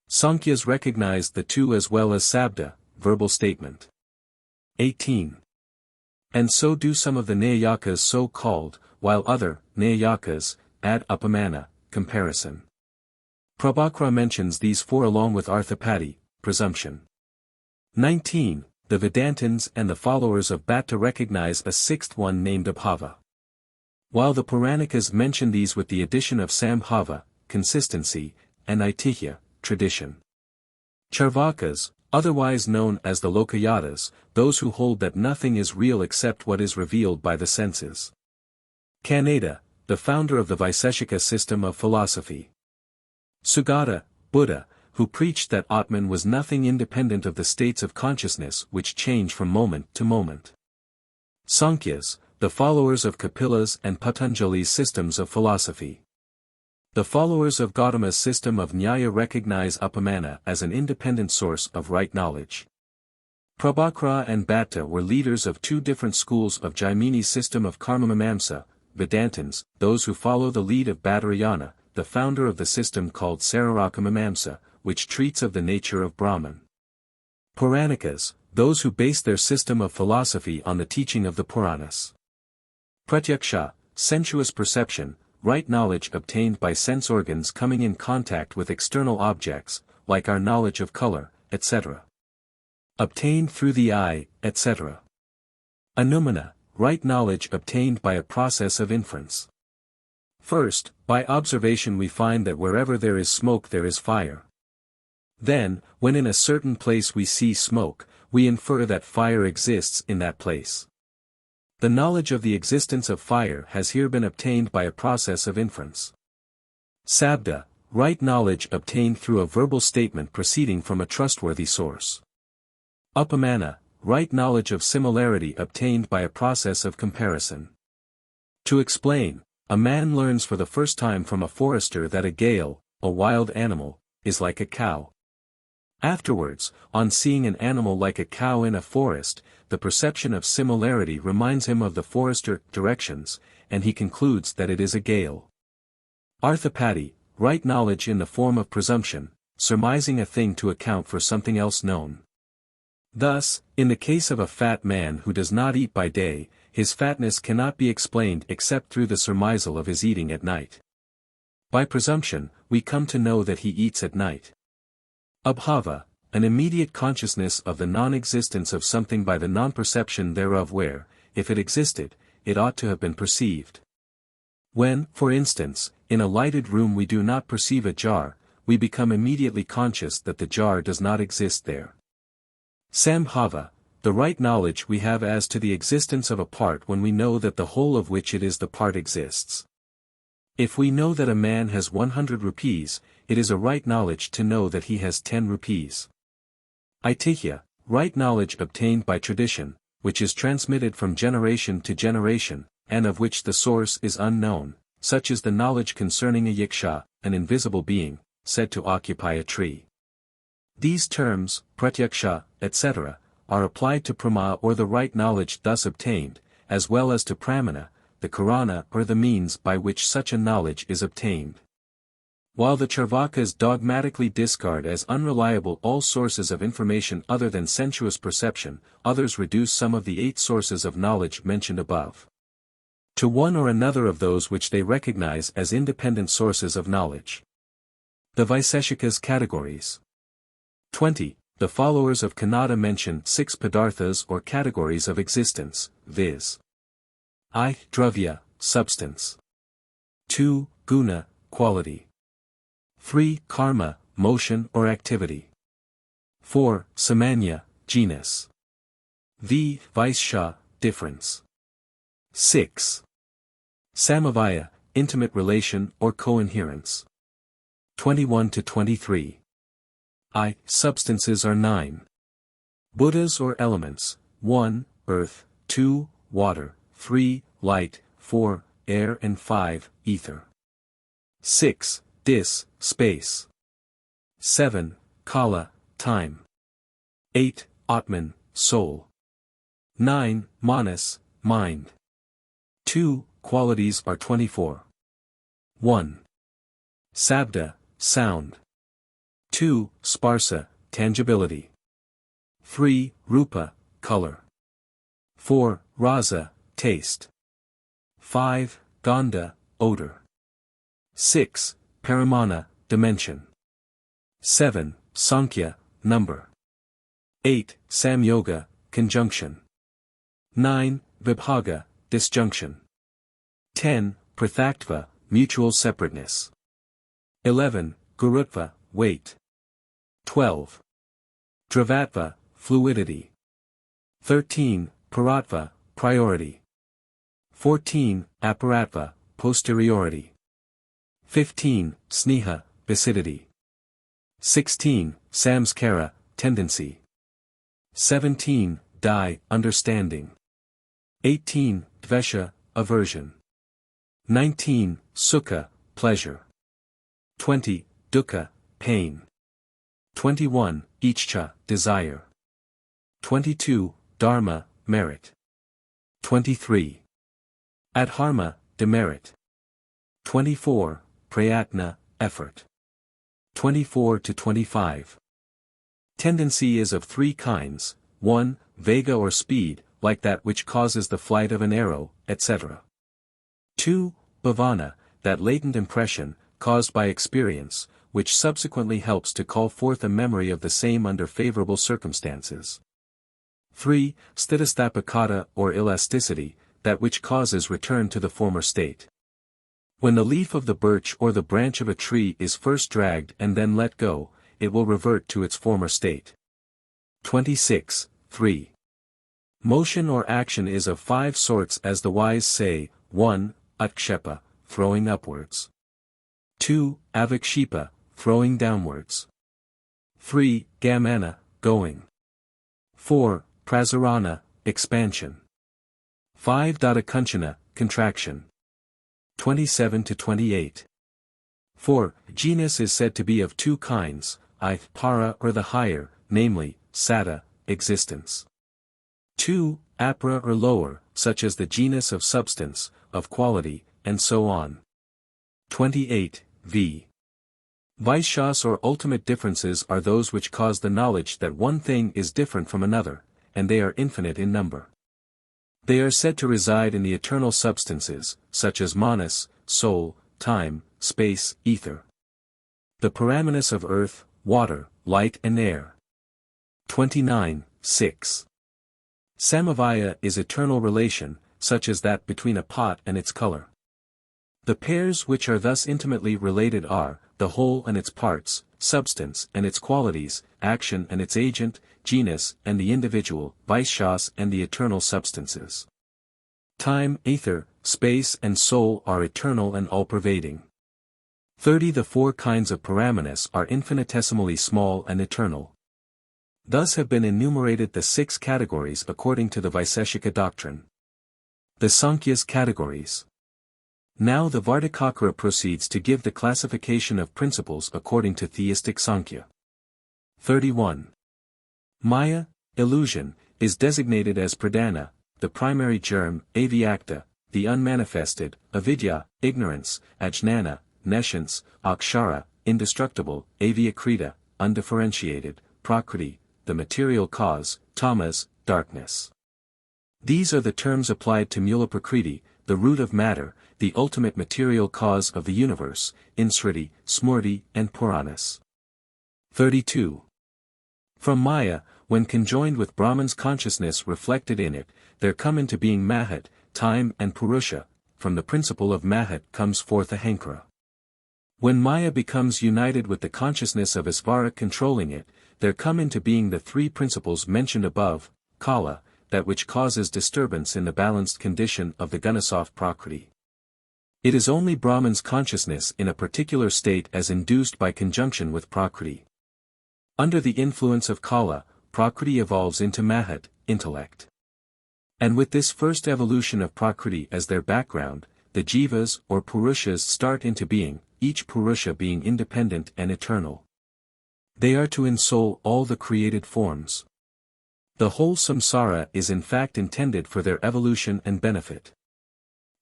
Sankhya's recognize the two as well as sabda, verbal statement. 18. And so do some of the Nayakas so called, while other, Nayakas, add upamana, comparison. Prabhakra mentions these four along with Arthapati, presumption. 19. The Vedantins and the followers of Bhatta recognize a sixth one named Abhava. While the Puranikas mention these with the addition of Sambhava, consistency, and Aitihya, tradition. Charvakas, otherwise known as the Lokayatas, those who hold that nothing is real except what is revealed by the senses. Kanada, the founder of the Vaiseshika system of philosophy. Sugata, Buddha, who preached that Atman was nothing independent of the states of consciousness which change from moment to moment. Sankhyas, the followers of Kapila's and Patanjali's systems of philosophy. The followers of Gautama's system of Nyaya recognize upamana as an independent source of right knowledge. Prabhakra and Bhatta were leaders of two different schools of Jaimini's system of Karmamamsa, Vedantins, those who follow the lead of Bhadarayana, the founder of the system called Sararakamamamsa, which treats of the nature of Brahman. Puranikas, those who base their system of philosophy on the teaching of the Puranas. Pratyaksha, sensuous perception, right knowledge obtained by sense organs coming in contact with external objects, like our knowledge of color, etc. Obtained through the eye, etc. Anumana, right knowledge obtained by a process of inference. First, by observation we find that wherever there is smoke there is fire. Then, when in a certain place we see smoke, we infer that fire exists in that place. The knowledge of the existence of fire has here been obtained by a process of inference. Sabda, right knowledge obtained through a verbal statement proceeding from a trustworthy source. Upamana, right knowledge of similarity obtained by a process of comparison. To explain, a man learns for the first time from a forester that a gale, a wild animal, is like a cow. Afterwards, on seeing an animal like a cow in a forest, the perception of similarity reminds him of the forester directions, and he concludes that it is a gale. Arthapati, right knowledge in the form of presumption, surmising a thing to account for something else known. Thus, in the case of a fat man who does not eat by day, his fatness cannot be explained except through the surmisal of his eating at night. By presumption, we come to know that he eats at night. Abhava, an immediate consciousness of the non-existence of something by the non-perception thereof where, if it existed, it ought to have been perceived. When, for instance, in a lighted room we do not perceive a jar, we become immediately conscious that the jar does not exist there. Sambhava, the right knowledge we have as to the existence of a part when we know that the whole of which it is the part exists. If we know that a man has 100 rupees, it is a right knowledge to know that he has 10 rupees. Aitihya, right knowledge obtained by tradition, which is transmitted from generation to generation, and of which the source is unknown, such is the knowledge concerning a yiksha, an invisible being, said to occupy a tree. These terms, pratyaksha, etc., are applied to prama or the right knowledge thus obtained, as well as to pramana, the karana or the means by which such a knowledge is obtained. While the Charvakas dogmatically discard as unreliable all sources of information other than sensuous perception, others reduce some of the 8 sources of knowledge mentioned above to one or another of those which they recognize as independent sources of knowledge. The Vaiseshikas categories. 20. The followers of Kannada mention 6 padarthas or categories of existence, viz. I. Dravya, substance. 2. Guna, quality. 3. Karma, motion or activity. 4. Samanya, genus. V. Vaishya, difference. 6. Samavaya, intimate relation or coinherence. 21 to 23. I. Substances are 9. Buddhas or elements, 1. Earth, 2. Water, 3. Light, 4. Air and 5. Ether. 6. Dis, space. 7. Kala, time. 8. Atman, soul. 9. Manas, mind. 2. Qualities are 24. 1. Sabda, sound. 2. Sparsa, tangibility. 3. Rupa, color. 4. Rasa, taste. 5. Gandha, odor. 6. Paramana, dimension. 7. Sankhya, number. 8. Samyoga, conjunction. 9. Vibhaga, disjunction. 10. Prithaktva, mutual separateness. 11. Gurutva, weight. 12. Dravatva, fluidity. 13. Paratva, priority. 14. Aparatva, posteriority. 15. Sneha, viscidity. 16. Samskara, tendency. 17. Dai, understanding. 18. Dvesha, aversion. 19. Sukha, pleasure. 20. Dukkha, pain. 21. Ichcha, desire. 22. Dharma, merit. 23. Adharma, demerit. 24. Prayatna, effort. 24 to 25. Tendency is of 3 kinds, 1. Vega or speed, like that which causes the flight of an arrow, etc. 2. Bhavana, that latent impression, caused by experience, which subsequently helps to call forth a memory of the same under favorable circumstances. 3. Sthitasthappakata or elasticity, that which causes return to the former state. When the leaf of the birch or the branch of a tree is first dragged and then let go, it will revert to its former state. 26. 3. Motion or action is of 5 sorts as the wise say, 1. Utkshepa, throwing upwards. 2. Avikshepa, throwing downwards. 3. Gamana, going. 4. Prasarana, expansion. 5. Dadakanchana, contraction. 27 to 28. 4. Genus is said to be of 2 kinds, I. Para or the higher, namely, Sada, existence. 2. Apara or lower, such as the genus of substance, of quality, and so on. 28. V. Vaishyas or ultimate differences are those which cause the knowledge that one thing is different from another, and they are infinite in number. They are said to reside in the eternal substances, such as manas, soul, time, space, ether. The paramanas of earth, water, light and air. 29. 6. Samavaya is eternal relation, such as that between a pot and its color. The pairs which are thus intimately related are, the whole and its parts, substance and its qualities, action and its agent, genus and the individual, vaishyas and the eternal substances. Time, ether, space and soul are eternal and all-pervading. 30. The four kinds of paramanas are infinitesimally small and eternal. Thus have been enumerated the 6 categories according to the Vaiseshika doctrine. The Sankya's categories. Now the Vartikakara proceeds to give the classification of principles according to theistic Sankhya. 31. Maya, illusion, is designated as pradana, the primary germ, avyakta, the unmanifested, avidya, ignorance, ajnana, nescience, akshara, indestructible, avyakrita, undifferentiated, prakriti, the material cause, tamas, darkness. These are the terms applied to mula prakriti, the root of matter, the ultimate material cause of the universe, in Sriti, Smrti and Puranas. 32. From Maya, when conjoined with Brahman's consciousness reflected in it, there come into being Mahat, time and Purusha. From the principle of Mahat comes forth Ahankara. When Maya becomes united with the consciousness of Isvara controlling it, there come into being the 3 principles mentioned above, Kala, that which causes disturbance in the balanced condition of the Gunasoft Prakriti. It is only Brahman's consciousness in a particular state as induced by conjunction with Prakriti. Under the influence of Kala, Prakriti evolves into Mahat, intellect. And with this first evolution of Prakriti as their background, the Jivas or Purushas start into being, each Purusha being independent and eternal. They are to ensoul all the created forms. The whole samsara is in fact intended for their evolution and benefit.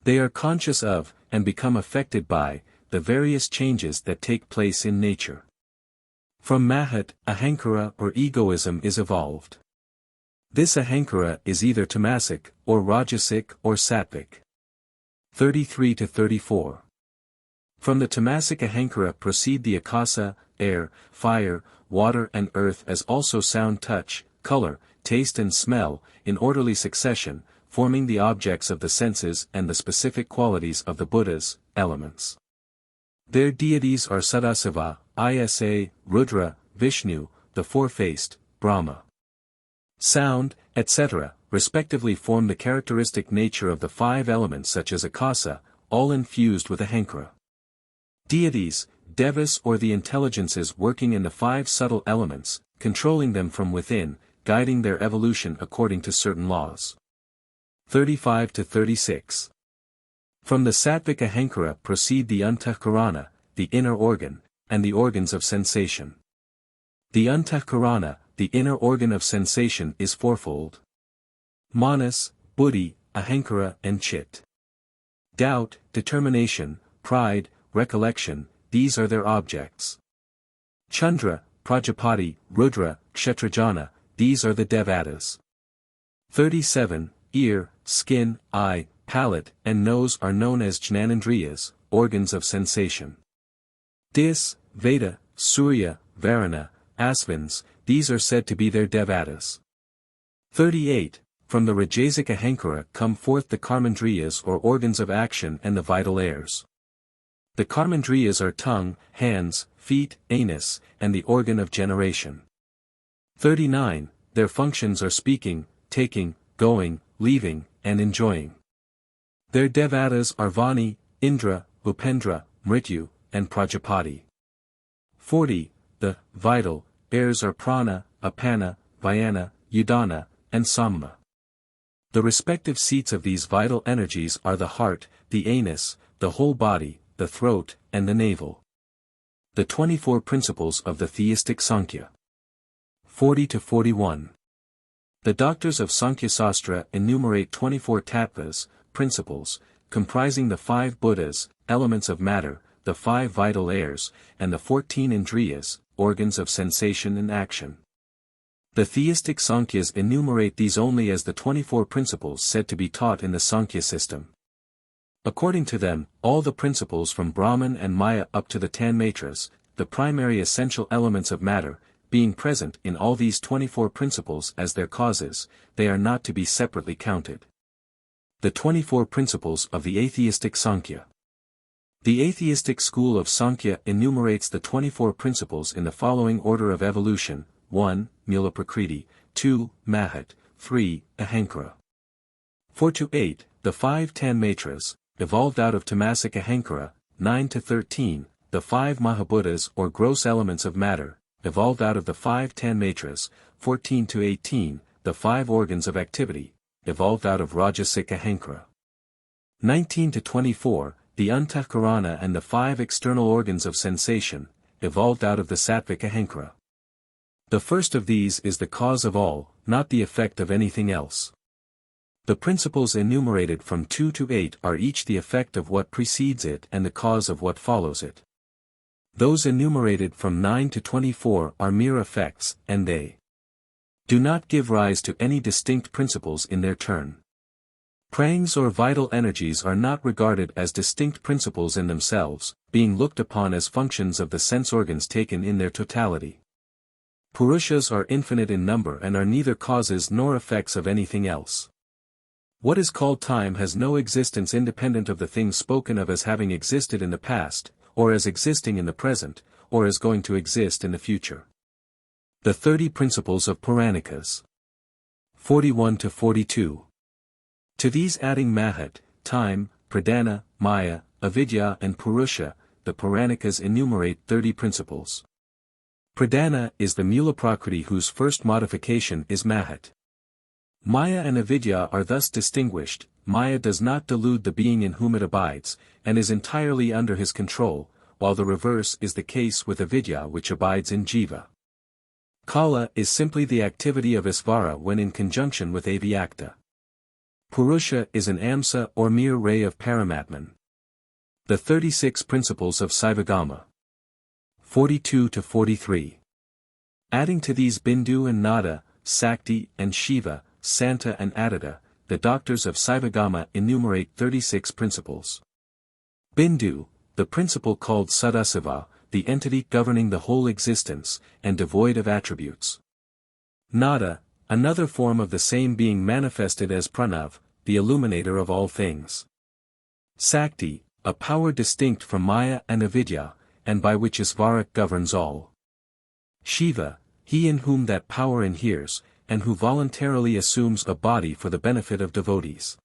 They are conscious of, and become affected by, the various changes that take place in nature. From Mahat, Ahankara or egoism is evolved. This Ahankara is either tamasic, or rajasic or sattvic. 33-34. From the tamasic Ahankara proceed the akasa, air, fire, water and earth as also sound, touch, color, taste and smell, in orderly succession, forming the objects of the senses and the specific qualities of the Buddhas, elements. Their deities are Sadasiva, Isa, Rudra, Vishnu, the four-faced, Brahma. Sound, etc., respectively form the characteristic nature of the 5 elements such as akasa, all infused with Ahankara. Deities, devas or the intelligences working in the 5 subtle elements, controlling them from within, guiding their evolution according to certain laws. 35-36. From the sattvic Ahankara proceed the antahkarana, the inner organ, and the organs of sensation. The antahkarana, the inner organ of sensation is fourfold. Manas, buddhi, Ahankara and chit. Doubt, determination, pride, recollection, these are their objects. Chandra, Prajapati, Rudra, Kshetrajana, these are the devatas. 37. Ear, skin, eye, palate, and nose are known as jnanendriyas, organs of sensation. Dis, Veda, Surya, Varuna, Asvins, these are said to be their devatas. 38. From the Rajasic Ahankara come forth the karmendriyas or organs of action and the vital airs. The karmendriyas are tongue, hands, feet, anus, and the organ of generation. 39. Their functions are speaking, taking, going, leaving, and enjoying. Their devatas are Vani, Indra, Upendra, Mrityu, and Prajapati. 40. The vital airs are Prana, Apana, Vyana, Udana, and Samma. The respective seats of these vital energies are the heart, the anus, the whole body, the throat, and the navel. The 24 principles of the theistic Sankhya. 40-41. The doctors of Sankhya Sastra enumerate 24 tattvas, principles, comprising the 5 Buddhas, elements of matter, the 5 vital airs, and the 14 indriyas, organs of sensation and action. The theistic Sankhyas enumerate these only as the 24 principles said to be taught in the Sankhya system. According to them, all the principles from Brahman and Maya up to the Tanmatras, the primary essential elements of matter, being present in all these 24 principles as their causes, they are not to be separately counted. The 24 principles of the atheistic Sankhya. The atheistic school of Sankhya enumerates the 24 principles in the following order of evolution: 1. Mula Prakriti, 2. Mahat, 3. Ahankara. 4-8. the 5 Tanmatras, evolved out of Tamasika Ahankara, 9 to 13, the 5 Mahabuddhas or gross elements of matter, evolved out of the 5 Tanmatras, 14 to 18, the 5 organs of activity, evolved out of Rajasika Ahankara. 19 to 24, the Antahkarana and the 5 external organs of sensation, evolved out of the Sattvika Ahankara. The first of these is the cause of all, not the effect of anything else. The principles enumerated from 2 to 8 are each the effect of what precedes it and the cause of what follows it. Those enumerated from 9 to 24 are mere effects, and they do not give rise to any distinct principles in their turn. Prangs or vital energies are not regarded as distinct principles in themselves, being looked upon as functions of the sense organs taken in their totality. Purushas are infinite in number and are neither causes nor effects of anything else. What is called time has no existence independent of the things spoken of as having existed in the past, or as existing in the present, or as going to exist in the future. The 30 Principles of Puranikas. 41 to 42. To these adding Mahat, time, Pradana, Maya, Avidya and Purusha, the Puranikas enumerate 30 principles. Pradana is the Mulaprakriti whose first modification is Mahat. Maya and Avidya are thus distinguished. Maya does not delude the being in whom it abides, and is entirely under his control, while the reverse is the case with Avidya which abides in Jiva. Kala is simply the activity of Isvara when in conjunction with Avyakta. Purusha is an amsa or mere ray of Paramatman. The 36 Principles of Saivagama. 42 to 43. Adding to these Bindu and Nada, Sakti and Shiva, Santa and Adita, the doctors of Saivagama enumerate 36 principles. Bindu, the principle called Sadasiva, the entity governing the whole existence, and devoid of attributes. Nada, another form of the same being manifested as Pranav, the illuminator of all things. Sakti, a power distinct from Maya and Avidya, and by which Isvara governs all. Shiva, he in whom that power inheres, and who voluntarily assumes a body for the benefit of devotees.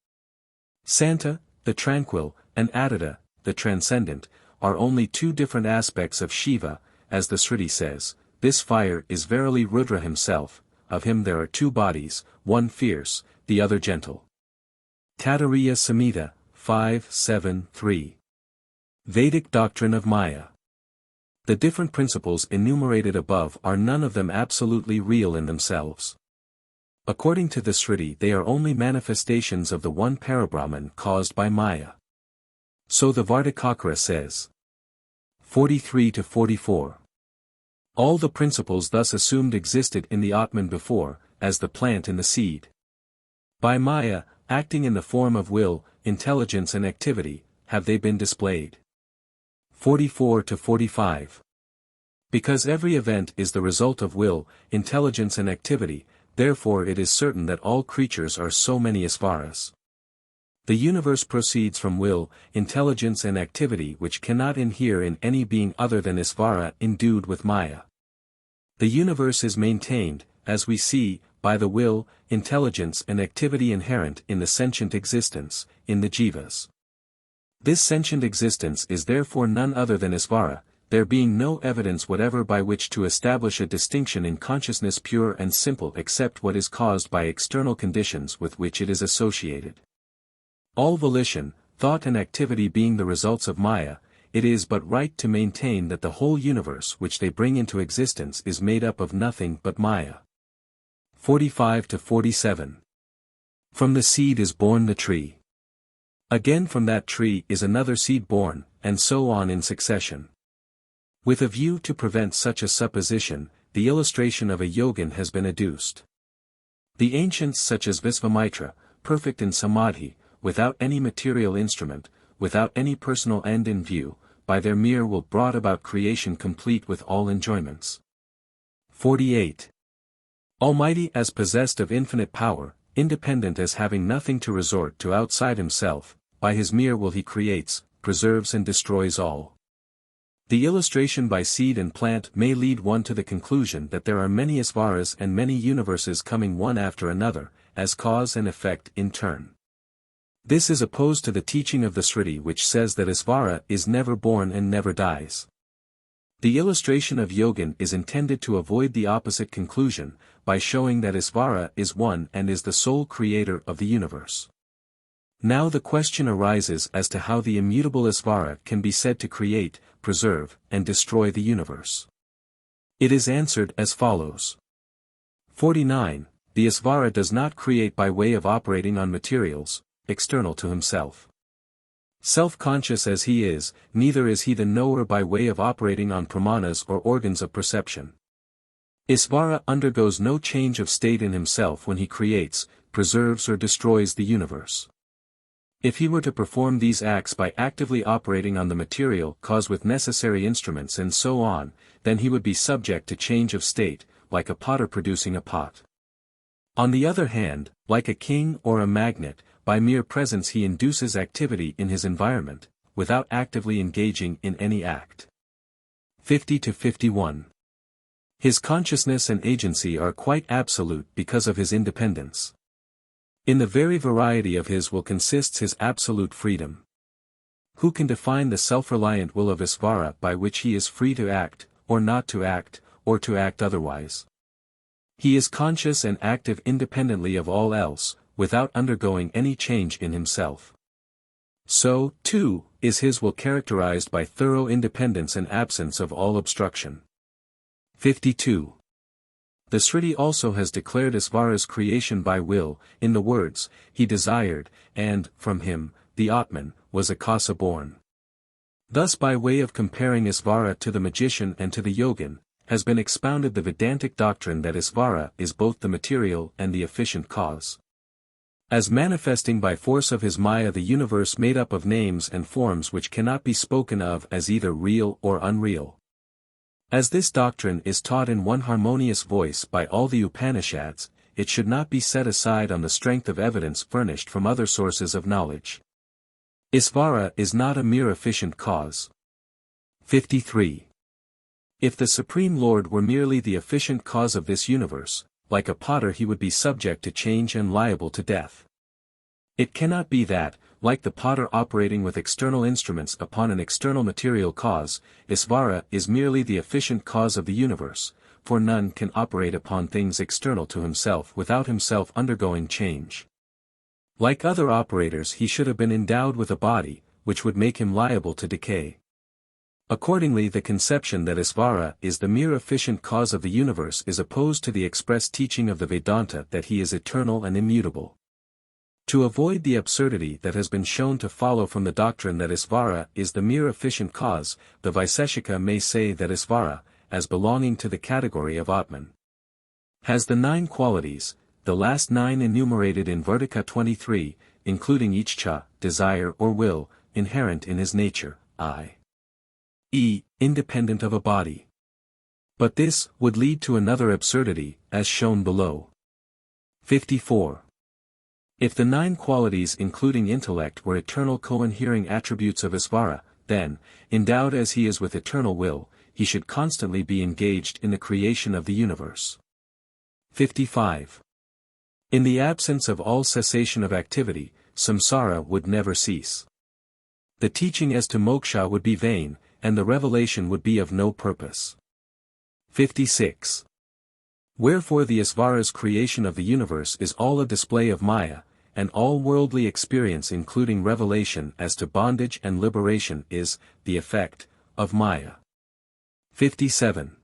Santa, the tranquil, and Adita, the transcendent, are only two different aspects of Shiva, as the Shruti says, this fire is verily Rudra himself, of him there are two bodies, one fierce, the other gentle. Taittiriya Samhita, 5-7-3. Vedic Doctrine of Maya. The different principles enumerated above are none of them absolutely real in themselves. According to the Shruti they are only manifestations of the one Parabrahman caused by Maya. So the Vartikakara says. 43 to 44. All the principles thus assumed existed in the Atman before, as the plant in the seed. By Maya, acting in the form of will, intelligence and activity, have they been displayed. 44 to 45. Because every event is the result of will, intelligence and activity, therefore it is certain that all creatures are so many Isvaras. The universe proceeds from will, intelligence and activity which cannot inhere in any being other than Isvara endued with Maya. The universe is maintained, as we see, by the will, intelligence and activity inherent in the sentient existence, in the jivas. This sentient existence is therefore none other than Isvara, there being no evidence whatever by which to establish a distinction in consciousness pure and simple except what is caused by external conditions with which it is associated. All volition, thought and activity being the results of Maya, it is but right to maintain that the whole universe which they bring into existence is made up of nothing but Maya. 45 to 47. From the seed is born the tree. Again from that tree is another seed born, and so on in succession. With a view to prevent such a supposition, the illustration of a yogin has been adduced. The ancients such as Visvamitra, perfect in samadhi, without any material instrument, without any personal end in view, by their mere will brought about creation complete with all enjoyments. 48. Almighty as possessed of infinite power, independent as having nothing to resort to outside himself, by his mere will he creates, preserves and destroys all. The illustration by seed and plant may lead one to the conclusion that there are many Isvaras and many universes coming one after another, as cause and effect in turn. This is opposed to the teaching of the Sruti which says that Isvara is never born and never dies. The illustration of Yogin is intended to avoid the opposite conclusion, by showing that Isvara is one and is the sole creator of the universe. Now the question arises as to how the immutable Isvara can be said to create, preserve, and destroy the universe. It is answered as follows. 49. The Isvara does not create by way of operating on materials, external to himself. Self-conscious as he is, neither is he the knower by way of operating on pramanas or organs of perception. Isvara undergoes no change of state in himself when he creates, preserves or destroys the universe. If he were to perform these acts by actively operating on the material cause with necessary instruments and so on, then he would be subject to change of state, like a potter producing a pot. On the other hand, like a king or a magnate, by mere presence he induces activity in his environment, without actively engaging in any act. 50-51. His consciousness and agency are quite absolute because of his independence. In the very variety of his will consists his absolute freedom. Who can define the self-reliant will of Isvara by which he is free to act, or not to act, or to act otherwise? He is conscious and active independently of all else, without undergoing any change in himself. So, too, is his will characterized by thorough independence and absence of all obstruction. 52. The Sruti also has declared Isvara's creation by will, in the words, he desired, and, from him, the Atman, was Akasa born. Thus by way of comparing Isvara to the magician and to the yogin, has been expounded the Vedantic doctrine that Isvara is both the material and the efficient cause. As manifesting by force of his Maya the universe made up of names and forms which cannot be spoken of as either real or unreal. As this doctrine is taught in one harmonious voice by all the Upanishads, it should not be set aside on the strength of evidence furnished from other sources of knowledge. Isvara is not a mere efficient cause. 53. If the Supreme Lord were merely the efficient cause of this universe, like a potter he would be subject to change and liable to death. It cannot be that, like the potter operating with external instruments upon an external material cause, Isvara is merely the efficient cause of the universe, for none can operate upon things external to himself without himself undergoing change. Like other operators he should have been endowed with a body, which would make him liable to decay. Accordingly the conception that Isvara is the mere efficient cause of the universe is opposed to the express teaching of the Vedanta that he is eternal and immutable. To avoid the absurdity that has been shown to follow from the doctrine that Isvara is the mere efficient cause, the Vaiseshika may say that Isvara, as belonging to the category of Atman, has the 9 qualities, the last 9 enumerated in Vartika 23, including ichcha, desire or will, inherent in his nature, i.e., independent of a body. But this would lead to another absurdity, as shown below. 54. If the 9 qualities including intellect were eternal coinhering attributes of Isvara, then, endowed as he is with eternal will, he should constantly be engaged in the creation of the universe. 55. In the absence of all cessation of activity, samsara would never cease. The teaching as to moksha would be vain, and the revelation would be of no purpose. 56. Wherefore the Isvara's creation of the universe is all a display of Maya, and all worldly experience including revelation as to bondage and liberation is, the effect, of Maya. 57.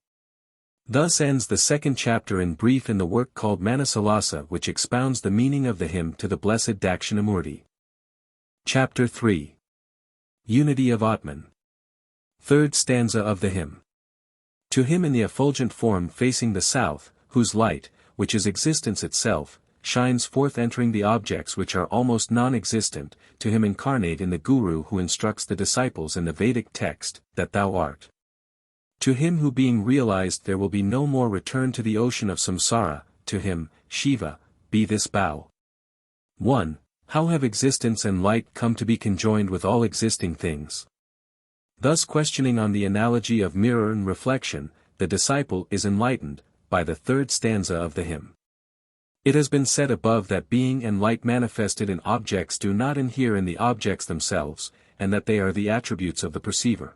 Thus ends the 2nd chapter in brief in the work called Manasollasa, which expounds the meaning of the hymn to the blessed Dakshinamurti. Chapter 3. Unity of Atman. 3rd stanza of the hymn. To him in the effulgent form facing the south, whose light, which is existence itself, shines forth entering the objects which are almost non-existent, to him incarnate in the Guru who instructs the disciples in the Vedic text, that thou art. To him who being realized there will be no more return to the ocean of samsara, to him, Shiva, be this bow. 1. How have existence and light come to be conjoined with all existing things? Thus questioning on the analogy of mirror and reflection, the disciple is enlightened, by the 3rd stanza of the hymn. It has been said above that being and light manifested in objects do not inhere in the objects themselves, and that they are the attributes of the perceiver.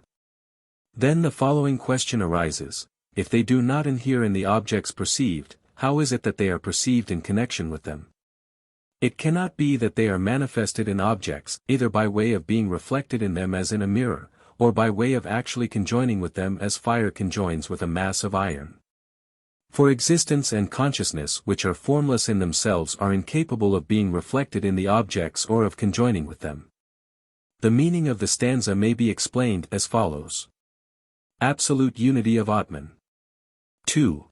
Then the following question arises: if they do not inhere in the objects perceived, how is it that they are perceived in connection with them? It cannot be that they are manifested in objects, either by way of being reflected in them as in a mirror, or by way of actually conjoining with them as fire conjoins with a mass of iron. For existence and consciousness which are formless in themselves are incapable of being reflected in the objects or of conjoining with them. The meaning of the stanza may be explained as follows. Absolute unity of Atman. 2.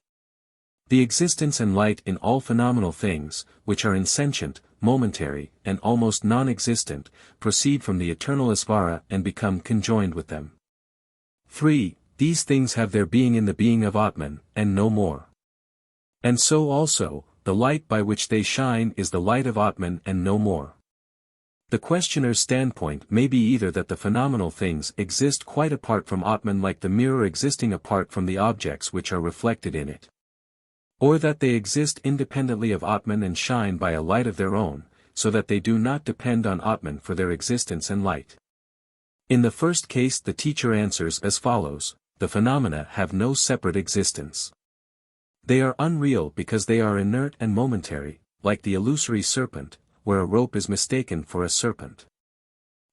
The existence and light in all phenomenal things, which are insentient, momentary, and almost non-existent, proceed from the eternal Isvara and become conjoined with them. 3. These things have their being in the being of Atman, and no more. And so also, the light by which they shine is the light of Atman and no more. The questioner's standpoint may be either that the phenomenal things exist quite apart from Atman like the mirror existing apart from the objects which are reflected in it, or that they exist independently of Atman and shine by a light of their own, so that they do not depend on Atman for their existence and light. In the first case the teacher answers as follows: the phenomena have no separate existence. They are unreal because they are inert and momentary, like the illusory serpent, where a rope is mistaken for a serpent.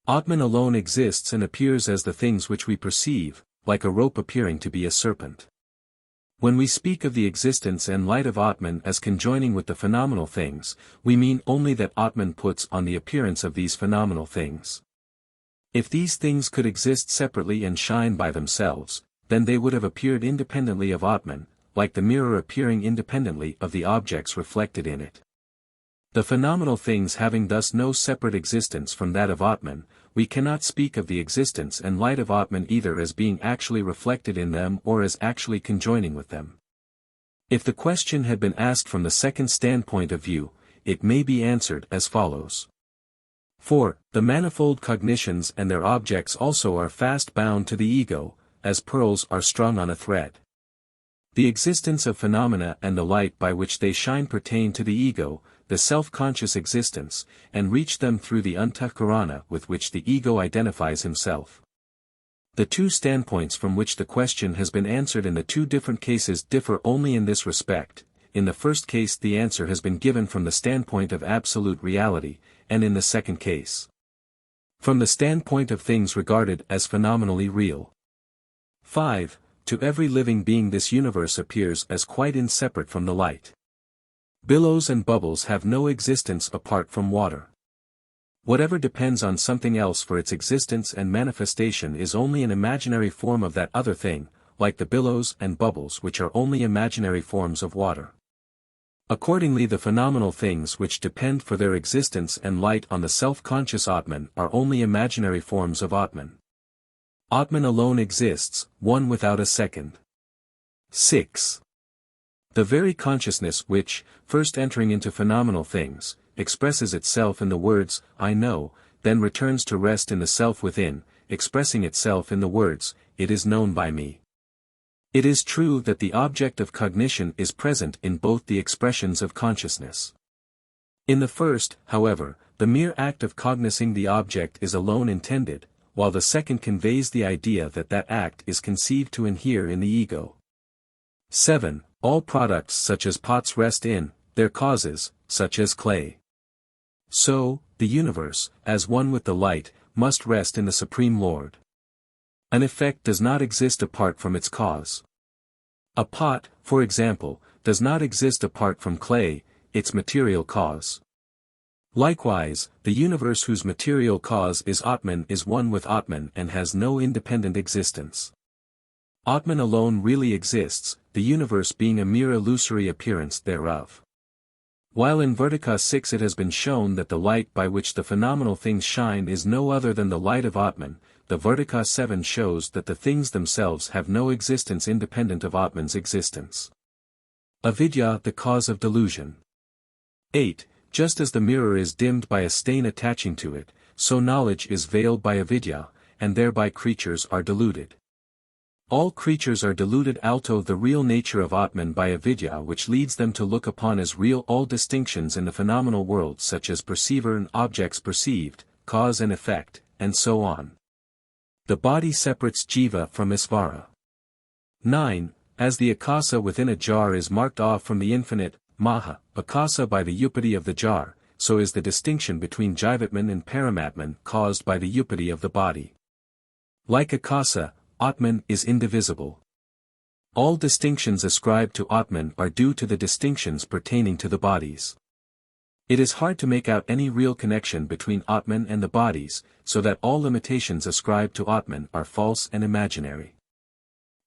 Atman alone exists and appears as the things which we perceive, like a rope appearing to be a serpent. When we speak of the existence and light of Atman as conjoining with the phenomenal things, we mean only that Atman puts on the appearance of these phenomenal things. If these things could exist separately and shine by themselves, then they would have appeared independently of Atman, like the mirror appearing independently of the objects reflected in it. The phenomenal things having thus no separate existence from that of Atman, we cannot speak of the existence and light of Atman either as being actually reflected in them or as actually conjoining with them. If the question had been asked from the second standpoint of view, it may be answered as follows. 4. The manifold cognitions and their objects also are fast bound to the ego, as pearls are strung on a thread. The existence of phenomena and the light by which they shine pertain to the ego, the self-conscious existence, and reach them through the antahkarana with which the ego identifies himself. The two standpoints from which the question has been answered in the two different cases differ only in this respect. In the first case the answer has been given from the standpoint of absolute reality, and in the second case, from the standpoint of things regarded as phenomenally real. 5. To every living being this universe appears as quite inseparate from the light. Billows and bubbles have no existence apart from water. Whatever depends on something else for its existence and manifestation is only an imaginary form of that other thing, like the billows and bubbles which are only imaginary forms of water. Accordingly the phenomenal things which depend for their existence and light on the self-conscious Atman are only imaginary forms of Atman. Atman alone exists, one without a second. 6. The very consciousness which, first entering into phenomenal things, expresses itself in the words, I know, then returns to rest in the self within, expressing itself in the words, it is known by me. It is true that the object of cognition is present in both the expressions of consciousness. In the first, however, the mere act of cognizing the object is alone intended, while the second conveys the idea that that act is conceived to inhere in the ego. 7. All products such as pots rest in, their causes, such as clay. So, the universe, as one with the light, must rest in the Supreme Lord. An effect does not exist apart from its cause. A pot, for example, does not exist apart from clay, its material cause. Likewise, the universe whose material cause is Atman is one with Atman and has no independent existence. Atman alone really exists, the universe being a mere illusory appearance thereof. While in Vartika 6 it has been shown that the light by which the phenomenal things shine is no other than the light of Atman, the Vartika 7 shows that the things themselves have no existence independent of Atman's existence. Avidya, the cause of delusion. 8. Just as the mirror is dimmed by a stain attaching to it, so knowledge is veiled by avidya, and thereby creatures are deluded. All creatures are deluded out of the real nature of Atman by avidya, which leads them to look upon as real all distinctions in the phenomenal world, such as perceiver and objects perceived, cause and effect, and so on. The body separates jiva from Isvara. 9. As the akasa within a jar is marked off from the infinite, maha, akasa by the upati of the jar, so is the distinction between Jivatman and Paramatman caused by the upati of the body. Like akasa, Atman is indivisible. All distinctions ascribed to Atman are due to the distinctions pertaining to the bodies. It is hard to make out any real connection between Atman and the bodies, so that all limitations ascribed to Atman are false and imaginary.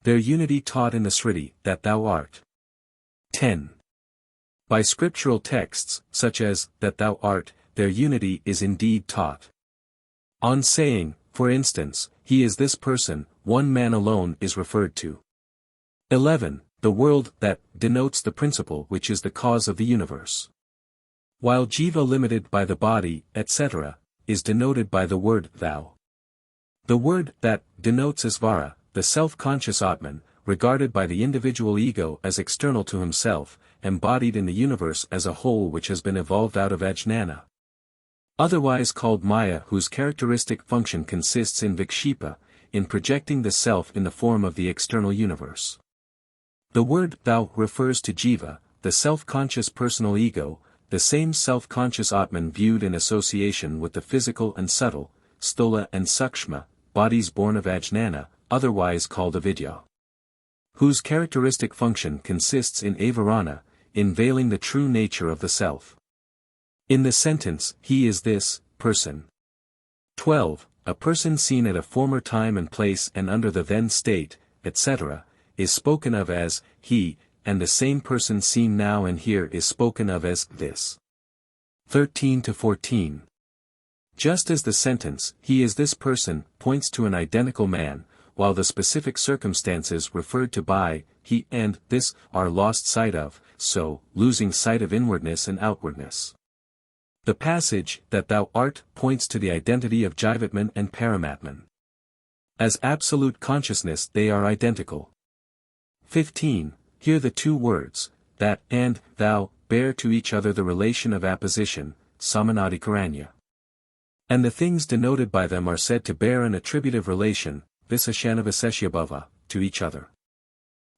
Their unity taught in the Sriti, that thou art. 10. By scriptural texts, such as, that thou art, their unity is indeed taught. On saying, for instance, he is this person, one man alone is referred to. 11. The world, that, denotes the principle which is the cause of the universe. While jiva limited by the body, etc., is denoted by the word thou. The word that denotes Isvara, the self-conscious Atman, regarded by the individual ego as external to himself, embodied in the universe as a whole which has been evolved out of ajnana. Otherwise called Maya, whose characteristic function consists in vikshipa, in projecting the self in the form of the external universe. The word thou refers to jiva, the self-conscious personal ego, the same self-conscious Atman viewed in association with the physical and subtle, stula and sukshma, bodies born of ajnana, otherwise called avidya. Whose characteristic function consists in avarana, in veiling the true nature of the self. In the sentence, he is this, person. 12. A person seen at a former time and place and under the then state, etc., is spoken of as, he, and the same person seen now and here is spoken of as, this. 13-14. Just as the sentence, he is this person, points to an identical man, while the specific circumstances referred to by, he and this, are lost sight of, so, losing sight of inwardness and outwardness. The passage, that thou art, points to the identity of Jivatman and Paramatman. As absolute consciousness they are identical. 15. Here the two words, that and thou, bear to each other the relation of apposition, samanadikaranya. And the things denoted by them are said to bear an attributive relation, visashanaviseshyabhava, to each other.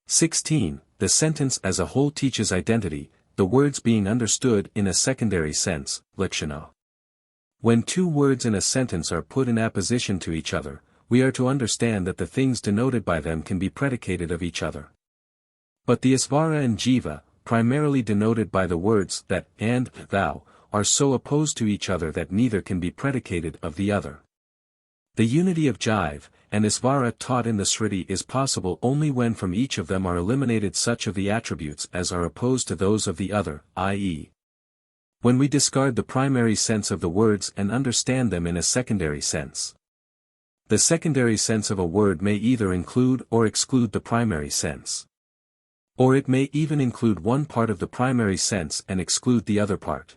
16. The sentence as a whole teaches identity, the words being understood in a secondary sense, lakshana. When two words in a sentence are put in apposition to each other, we are to understand that the things denoted by them can be predicated of each other. But the Isvara and Jiva, primarily denoted by the words that and thou, are so opposed to each other that neither can be predicated of the other. The unity of Jiva and Isvara taught in the Sriti is possible only when from each of them are eliminated such of the attributes as are opposed to those of the other, i.e., when we discard the primary sense of the words and understand them in a secondary sense. The secondary sense of a word may either include or exclude the primary sense. Or it may even include one part of the primary sense and exclude the other part.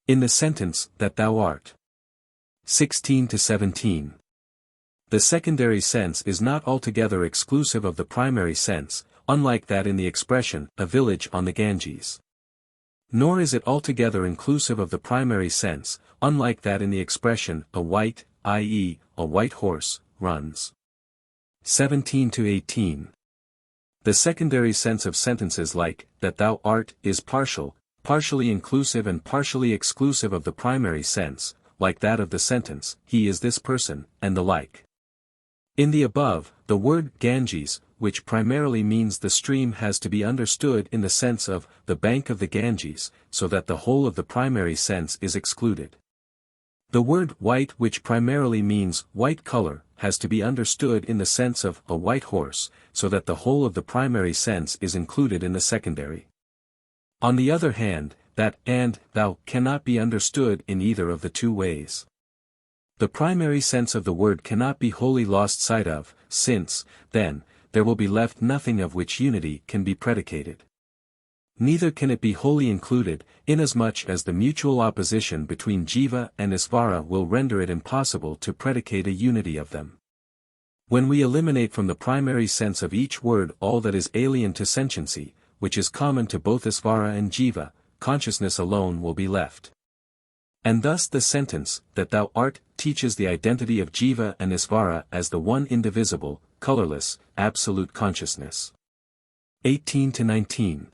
In the sentence, that thou art. 16-17. The secondary sense is not altogether exclusive of the primary sense, unlike that in the expression, a village on the Ganges. Nor is it altogether inclusive of the primary sense, unlike that in the expression, a white, i.e., a white horse, runs. 17-18. The secondary sense of sentences like, that thou art, is partial, partially inclusive and partially exclusive of the primary sense, like that of the sentence, he is this person, and the like. In the above, the word Ganges, which primarily means the stream, has to be understood in the sense of the bank of the Ganges, so that the whole of the primary sense is excluded. The word white, which primarily means white color, has to be understood in the sense of a white horse, so that the whole of the primary sense is included in the secondary. On the other hand, that and thou cannot be understood in either of the two ways. The primary sense of the word cannot be wholly lost sight of, since, then, there will be left nothing of which unity can be predicated. Neither can it be wholly included, inasmuch as the mutual opposition between Jiva and Isvara will render it impossible to predicate a unity of them. When we eliminate from the primary sense of each word all that is alien to sentiency, which is common to both Isvara and Jiva, consciousness alone will be left. And thus the sentence, that thou art, teaches the identity of Jiva and Isvara as the one indivisible, colorless, absolute consciousness. 18-19.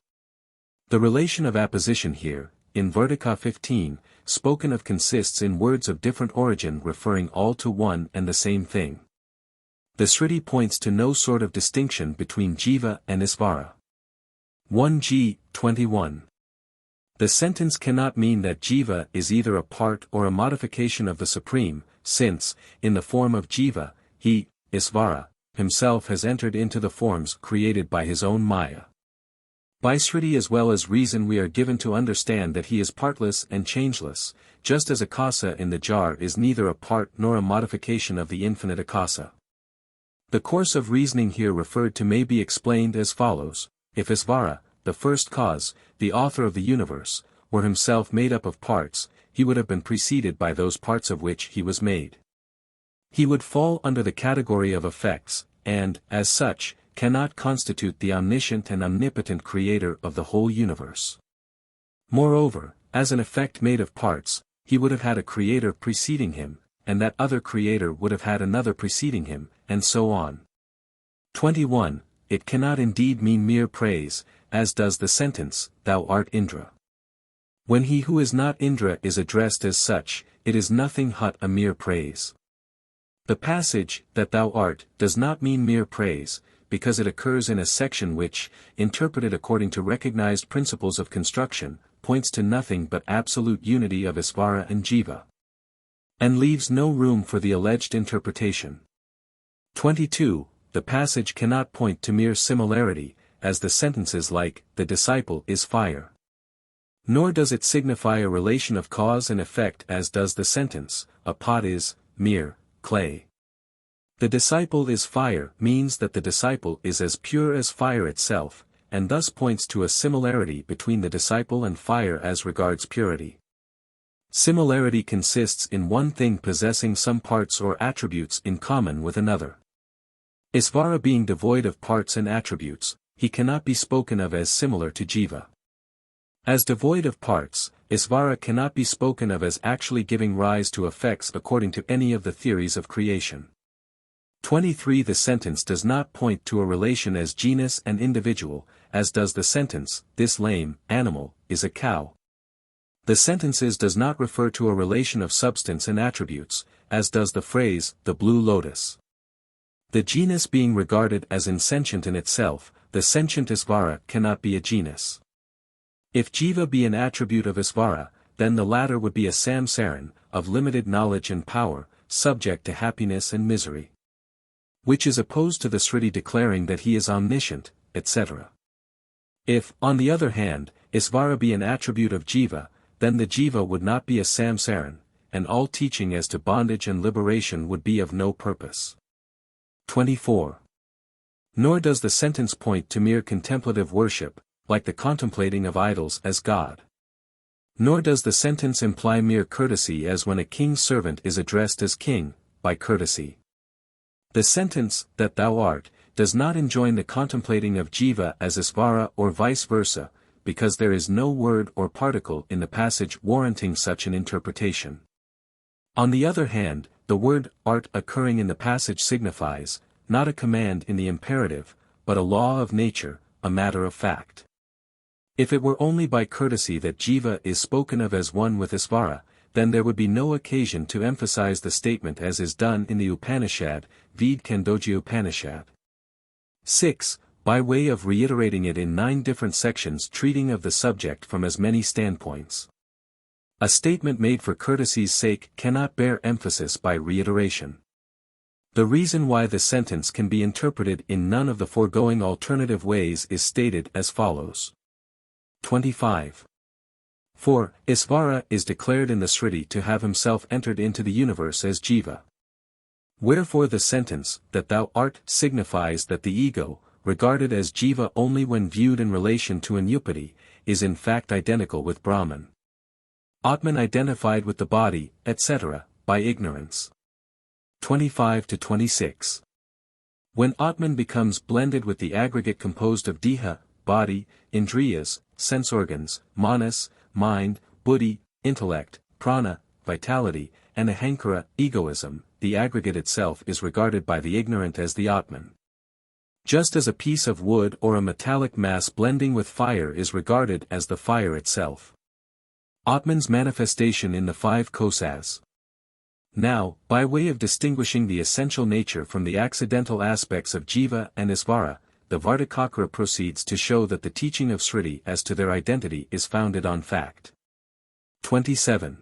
The relation of apposition here, in Vartika 15, spoken of consists in words of different origin referring all to one and the same thing. The Sriti points to no sort of distinction between Jiva and Isvara. 1g, 21. The sentence cannot mean that Jiva is either a part or a modification of the Supreme, since, in the form of Jiva, he, Isvara, himself has entered into the forms created by his own Maya. By Sriti as well as reason we are given to understand that he is partless and changeless, just as Akasa in the jar is neither a part nor a modification of the infinite Akasa. The course of reasoning here referred to may be explained as follows: if Isvara, the first cause, the author of the universe, were himself made up of parts, he would have been preceded by those parts of which he was made. He would fall under the category of effects, and, as such, cannot constitute the omniscient and omnipotent creator of the whole universe. Moreover, as an effect made of parts, he would have had a creator preceding him, and that other creator would have had another preceding him, and so on. 21. It cannot indeed mean mere praise, as does the sentence, thou art Indra. When he who is not Indra is addressed as such, it is nothing but a mere praise. The passage, that thou art, does not mean mere praise, because it occurs in a section which, interpreted according to recognized principles of construction, points to nothing but absolute unity of Isvara and Jiva, and leaves no room for the alleged interpretation. 22. The passage cannot point to mere similarity, as the sentences like, the disciple is fire. Nor does it signify a relation of cause and effect as does the sentence, a pot is, mere, clay. The disciple is fire means that the disciple is as pure as fire itself, and thus points to a similarity between the disciple and fire as regards purity. Similarity consists in one thing possessing some parts or attributes in common with another. Isvara being devoid of parts and attributes, he cannot be spoken of as similar to Jiva. As devoid of parts, Isvara cannot be spoken of as actually giving rise to effects according to any of the theories of creation. 23. The sentence does not point to a relation as genus and individual, as does the sentence, this lame animal is a cow. The sentences does not refer to a relation of substance and attributes, as does the phrase, the blue lotus. The genus being regarded as insentient in itself, the sentient Isvara cannot be a genus. If Jiva be an attribute of Isvara, then the latter would be a samsaran, of limited knowledge and power, subject to happiness and misery, which is opposed to the Sriti declaring that he is omniscient, etc. If, on the other hand, Isvara be an attribute of Jiva, then the Jiva would not be a samsaran, and all teaching as to bondage and liberation would be of no purpose. 24. Nor does the sentence point to mere contemplative worship, like the contemplating of idols as God. Nor does the sentence imply mere courtesy as when a king's servant is addressed as king, by courtesy. The sentence, that thou art, does not enjoin the contemplating of Jiva as Isvara or vice versa, because there is no word or particle in the passage warranting such an interpretation. On the other hand, the word art occurring in the passage signifies, not a command in the imperative, but a law of nature, a matter of fact. If it were only by courtesy that Jiva is spoken of as one with Isvara, then there would be no occasion to emphasize the statement as is done in the Upanishad, Ved Kandoji Upanishad. 6. By way of reiterating it in 9 different sections treating of the subject from as many standpoints. A statement made for courtesy's sake cannot bear emphasis by reiteration. The reason why the sentence can be interpreted in none of the foregoing alternative ways is stated as follows. 25. For, Isvara is declared in the Sriti to have himself entered into the universe as Jiva. Wherefore the sentence, that thou art, signifies that the ego, regarded as Jiva only when viewed in relation to an upadi, is in fact identical with Brahman. Atman identified with the body, etc., by ignorance. 25-26. When Atman becomes blended with the aggregate composed of Deha, body, Indriyas, sense organs, Manas, mind, Buddhi, intellect, Prana, vitality, and Ahankara, egoism, the aggregate itself is regarded by the ignorant as the Atman. Just as a piece of wood or a metallic mass blending with fire is regarded as the fire itself. Atman's manifestation in the five kosas. Now, by way of distinguishing the essential nature from the accidental aspects of Jiva and Isvara, the Vartikakara proceeds to show that the teaching of Sriti as to their identity is founded on fact. 27.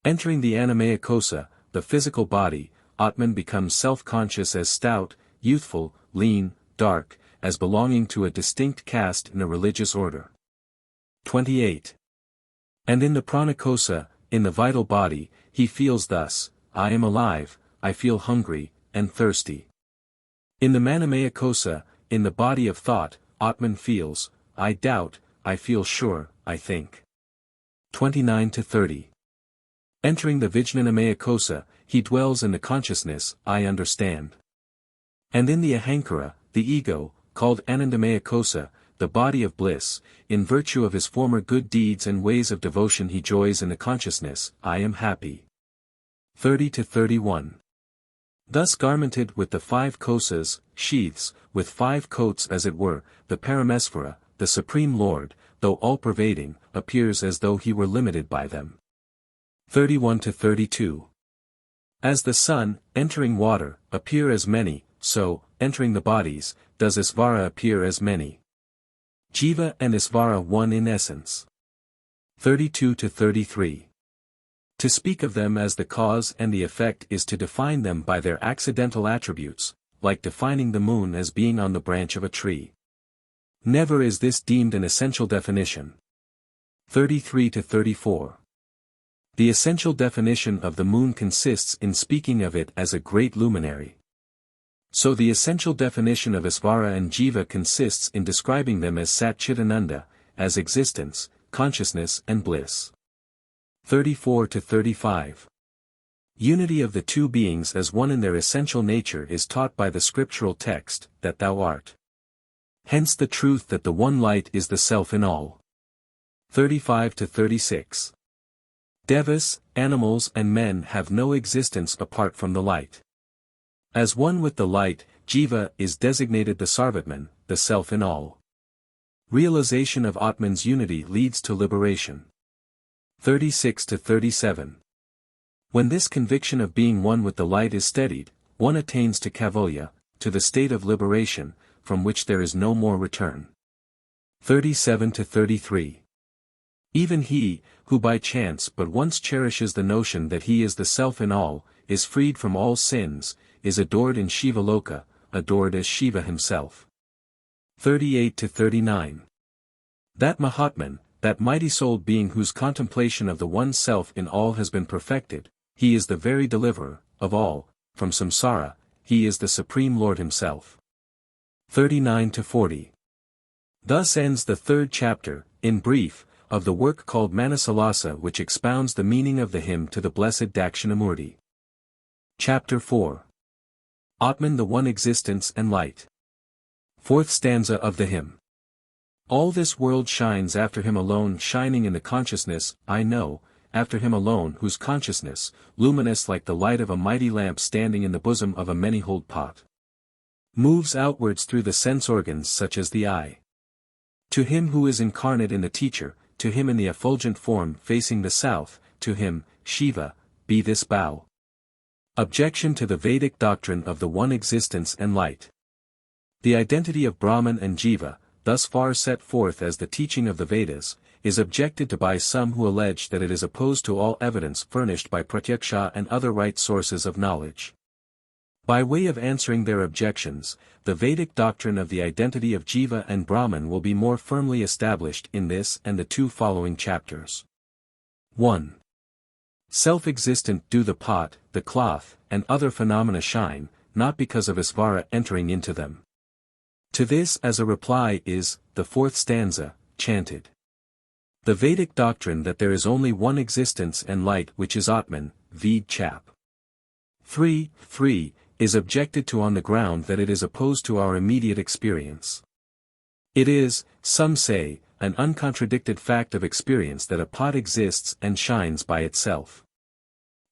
Entering the Annamaya kosa, the physical body, Atman becomes self-conscious as stout, youthful, lean, dark, as belonging to a distinct caste in a religious order. 28. And in the prana kosa, in the vital body, he feels thus, I am alive, I feel hungry, and thirsty. In the manamaya kosa, in the body of thought, Atman feels, I doubt, I feel sure, I think. 29-30. Entering the Vijnanamaya kosa, he dwells in the consciousness, I understand. And in the Ahankara, the ego, called Anandamaya kosa, the body of bliss, in virtue of his former good deeds and ways of devotion he joys in the consciousness, I am happy. 30-31. Thus garmented with the five kosas, sheaths, with five coats as it were, the Paramesvara, the Supreme Lord, though all-pervading, appears as though he were limited by them. 31-32. As the sun, entering water, appear as many, so, entering the bodies, does Isvara appear as many. Jiva and Isvara one in essence. 32-33. To speak of them as the cause and the effect is to define them by their accidental attributes, like defining the moon as being on the branch of a tree. Never is this deemed an essential definition. 33-34. The essential definition of the moon consists in speaking of it as a great luminary. So the essential definition of Isvara and Jiva consists in describing them as Sat Chidananda, as existence, consciousness and bliss. 34-35. Unity of the two beings as one in their essential nature is taught by the scriptural text, that thou art. Hence the truth that the one light is the self in all. 35-36. Devas, animals and men have no existence apart from the light. As one with the light, Jiva is designated the Sarvatman, the self in all. Realization of Atman's unity leads to liberation. 36-37. When this conviction of being one with the light is steadied, one attains to Kaivalya, to the state of liberation, from which there is no more return. 37-33. Even he, who by chance but once cherishes the notion that he is the self in all, is freed from all sins, is adored in Shivaloka, adored as Shiva himself. 38-39. That Mahatman, that mighty-souled being whose contemplation of the one self in all has been perfected, he is the very deliverer, of all, from samsara, he is the Supreme Lord himself. 39-40. Thus ends the third chapter, in brief, of the work called Manasollasa, which expounds the meaning of the hymn to the blessed Dakshinamurti. Chapter 4. Atman the One Existence and Light. Fourth stanza of the hymn. All this world shines after him alone, shining in the consciousness, I know, after him alone whose consciousness, luminous like the light of a mighty lamp standing in the bosom of a many-holed pot, moves outwards through the sense organs such as the eye. To him who is incarnate in the teacher, to him in the effulgent form facing the south, to him, Shiva, be this bow. Objection to the Vedic doctrine of the one existence and light. The identity of Brahman and Jiva, thus far set forth as the teaching of the Vedas, is objected to by some who allege that it is opposed to all evidence furnished by Pratyaksha and other right sources of knowledge. By way of answering their objections, the Vedic doctrine of the identity of Jiva and Brahman will be more firmly established in this and the two following chapters. 1. Self-existent do the pot, the cloth, and other phenomena shine, not because of Isvara entering into them. To this as a reply is, the fourth stanza, chanted. The Vedic doctrine that there is only one existence and light which is Atman, Ved Chap. 3, is objected to on the ground that it is opposed to our immediate experience. It is, some say, an uncontradicted fact of experience that a pot exists and shines by itself.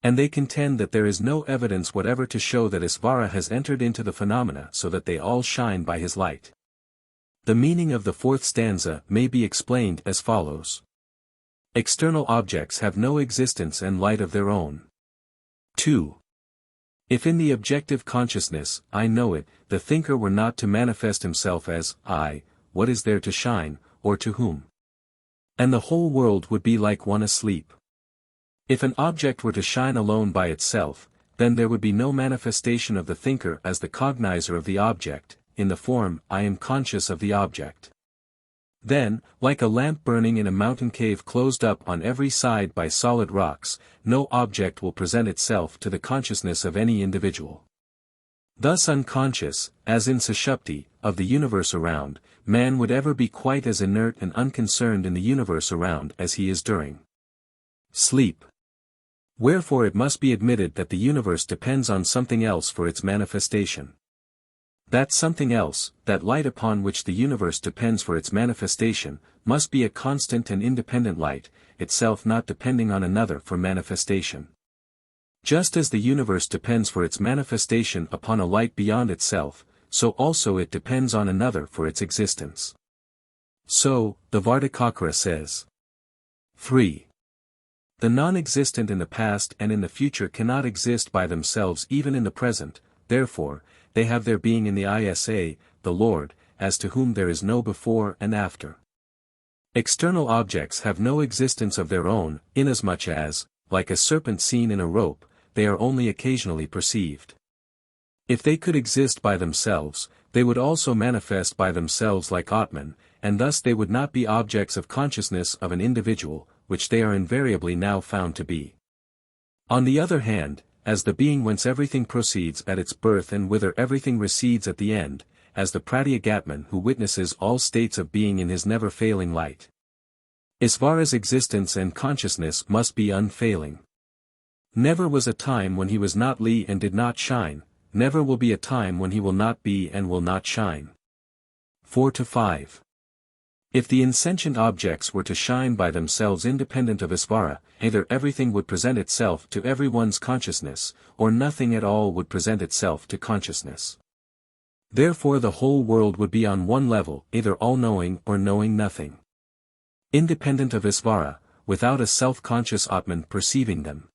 And they contend that there is no evidence whatever to show that Isvara has entered into the phenomena so that they all shine by his light. The meaning of the fourth stanza may be explained as follows. External objects have no existence and light of their own. 2. If in the objective consciousness, I know it, the thinker were not to manifest himself as, I, what is there to shine, or to whom? And the whole world would be like one asleep. If an object were to shine alone by itself, then there would be no manifestation of the thinker as the cognizer of the object, in the form, I am conscious of the object. Then, like a lamp burning in a mountain cave closed up on every side by solid rocks, no object will present itself to the consciousness of any individual. Thus unconscious, as in Sushupti, of the universe around, man would ever be quite as inert and unconcerned in the universe around as he is during sleep. Wherefore it must be admitted that the universe depends on something else for its manifestation. That something else, that light upon which the universe depends for its manifestation, must be a constant and independent light, itself not depending on another for manifestation. Just as the universe depends for its manifestation upon a light beyond itself, so also it depends on another for its existence. So, the Vartikakara says. 3. The non-existent in the past and in the future cannot exist by themselves even in the present, therefore, they have their being in the Isa, the Lord, as to whom there is no before and after. External objects have no existence of their own, inasmuch as, like a serpent seen in a rope, they are only occasionally perceived. If they could exist by themselves, they would also manifest by themselves like Atman, and thus they would not be objects of consciousness of an individual, which they are invariably now found to be. On the other hand, as the being whence everything proceeds at its birth and whither everything recedes at the end, as the Pratyagatman who witnesses all states of being in his never-failing light. Isvara's existence and consciousness must be unfailing. Never was a time when he was not Li and did not shine, never will be a time when he will not be and will not shine. 4-5. If the insentient objects were to shine by themselves independent of Isvara, either everything would present itself to everyone's consciousness, or nothing at all would present itself to consciousness. Therefore the whole world would be on one level, either all-knowing or knowing nothing. Independent of Isvara, without a self-conscious Atman perceiving them.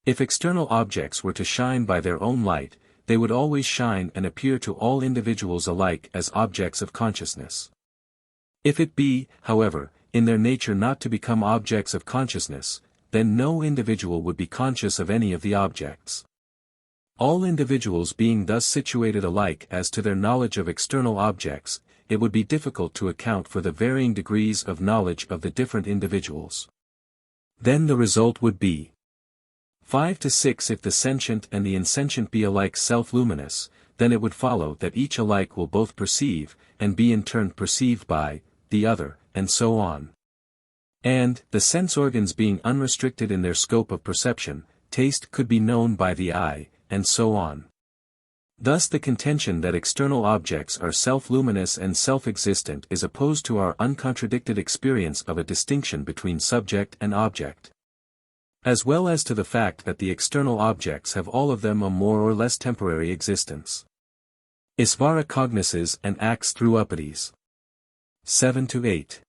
If external objects were to shine by their own light, they would always shine and appear to all individuals alike as objects of consciousness. If it be, however, in their nature not to become objects of consciousness, then no individual would be conscious of any of the objects. All individuals being thus situated alike as to their knowledge of external objects, it would be difficult to account for the varying degrees of knowledge of the different individuals. Then the result would be 5-6. If the sentient and the insentient be alike self-luminous, then it would follow that each alike will both perceive, and be in turn perceived by, the other, and so on. And, the sense organs being unrestricted in their scope of perception, taste could be known by the eye, and so on. Thus the contention that external objects are self-luminous and self-existent is opposed to our uncontradicted experience of a distinction between subject and object. As well as to the fact that the external objects have all of them a more or less temporary existence. Isvara cognizes and acts through upatis. 7-8.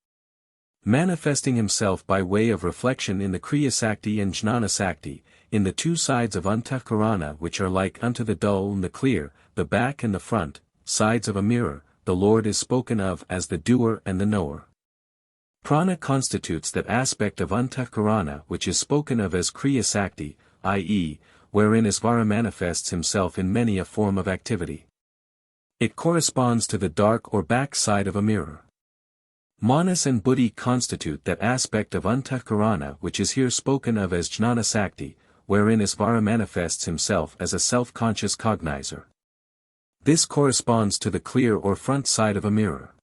Manifesting himself by way of reflection in the Kriya Sakti and Jnana Sakti, in the two sides of Antahkarana which are like unto the dull and the clear, the back and the front, sides of a mirror, the Lord is spoken of as the doer and the knower. Prana constitutes that aspect of Antahkarana which is spoken of as Kriya Sakti, i.e., wherein Isvara manifests himself in many a form of activity. It corresponds to the dark or back side of a mirror. Manas and Buddhi constitute that aspect of Antahkarana which is here spoken of as Jnana Sakti, wherein Isvara manifests himself as a self-conscious cognizer. This corresponds to the clear or front side of a mirror.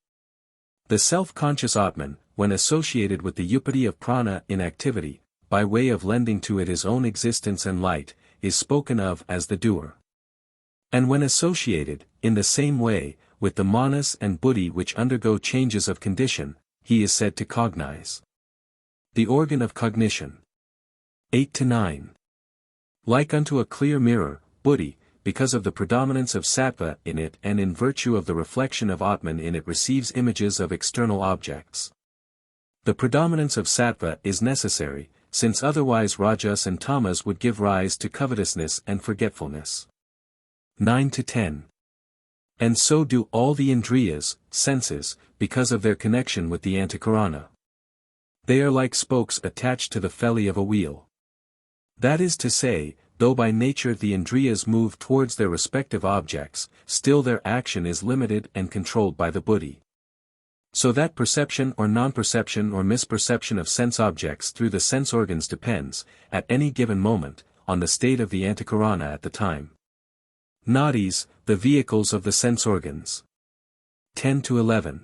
The self-conscious Atman, when associated with the upati of prana in activity, by way of lending to it his own existence and light, is spoken of as the doer. And when associated, in the same way, with the manas and buddhi which undergo changes of condition, he is said to cognize. The organ of cognition. 8-9. Like unto a clear mirror, buddhi, because of the predominance of sattva in it and in virtue of the reflection of Atman in it receives images of external objects. The predominance of sattva is necessary, since otherwise rajas and tamas would give rise to covetousness and forgetfulness. 9-10. And so do all the indriyas, senses, because of their connection with the antakarana. They are like spokes attached to the felly of a wheel. That is to say, though by nature the indriyas move towards their respective objects, still their action is limited and controlled by the buddhi. So that perception or non-perception or misperception of sense objects through the sense organs depends, at any given moment, on the state of the antakarana at the time. Nadis, the vehicles of the sense organs. 10-11.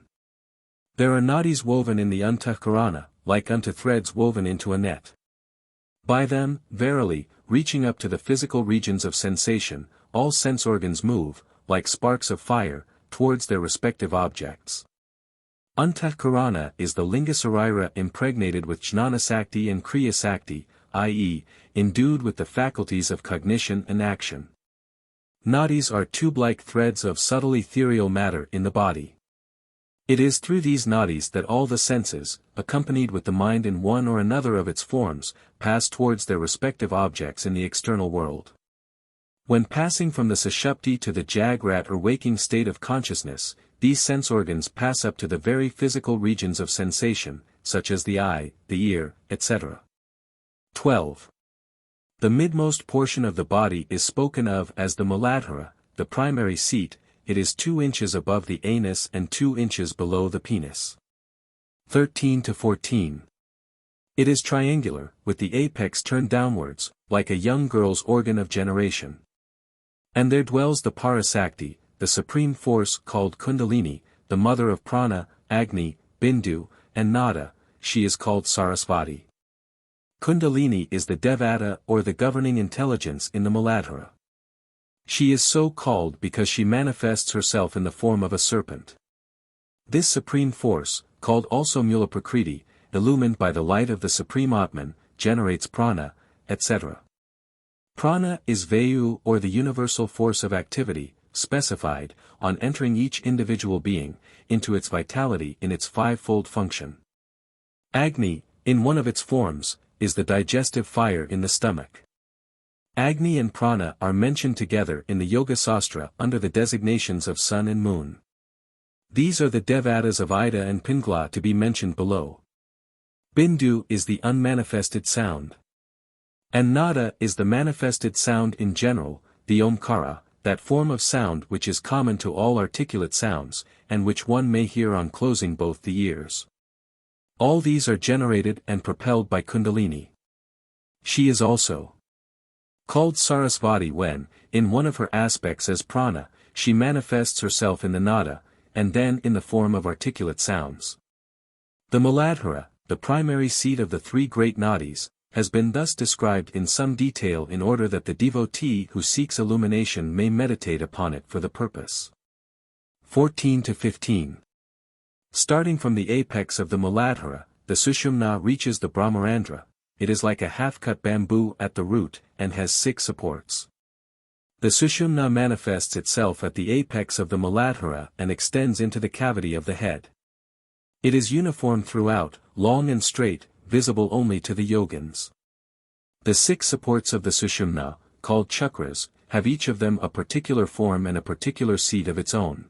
There are nadis woven in the antahkarana, like unto threads woven into a net. By them, verily, reaching up to the physical regions of sensation, all sense organs move, like sparks of fire, towards their respective objects. Antahkarana is the linga sarira impregnated with jnana-sakti and kriya-sakti, i.e., endued with the faculties of cognition and action. Nadis are tube-like threads of subtle ethereal matter in the body. It is through these nadis that all the senses, accompanied with the mind in one or another of its forms, pass towards their respective objects in the external world. When passing from the sushupti to the jagrat or waking state of consciousness, these sense organs pass up to the very physical regions of sensation, such as the eye, the ear, etc. 12. The midmost portion of the body is spoken of as the Muladhara, the primary seat. It is 2 inches above the anus and 2 inches below the penis. 13-14. It is triangular, with the apex turned downwards, like a young girl's organ of generation. And there dwells the Parasakti, the supreme force called Kundalini, the mother of Prana, Agni, Bindu, and Nada. She is called Sarasvati. Kundalini is the Devata or the governing intelligence in the Muladhara. She is so called because she manifests herself in the form of a serpent. This supreme force, called also Mula Prakriti, illumined by the light of the Supreme Atman, generates prana, etc. Prana is Vayu or the universal force of activity, specified, on entering each individual being, into its vitality in its 5-fold function. Agni, in one of its forms, is the digestive fire in the stomach. Agni and Prana are mentioned together in the Yoga Sastra under the designations of sun and moon. These are the Devatas of Ida and Pingla to be mentioned below. Bindu is the unmanifested sound. And Nada is the manifested sound in general, the Omkara, that form of sound which is common to all articulate sounds, and which one may hear on closing both the ears. All these are generated and propelled by Kundalini. She is also called Sarasvati when, in one of her aspects as prana, she manifests herself in the nada, and then in the form of articulate sounds. The Muladhara, the primary seat of the 3 great nadis, has been thus described in some detail in order that the devotee who seeks illumination may meditate upon it for the purpose. 14-15. Starting from the apex of the Muladhara, the Sushumna reaches the Brahmarandra. It is like a half-cut bamboo at the root, and has 6 supports. The Sushumna manifests itself at the apex of the Muladhara and extends into the cavity of the head. It is uniform throughout, long and straight, visible only to the yogins. The 6 supports of the Sushumna, called chakras, have each of them a particular form and a particular seat of its own.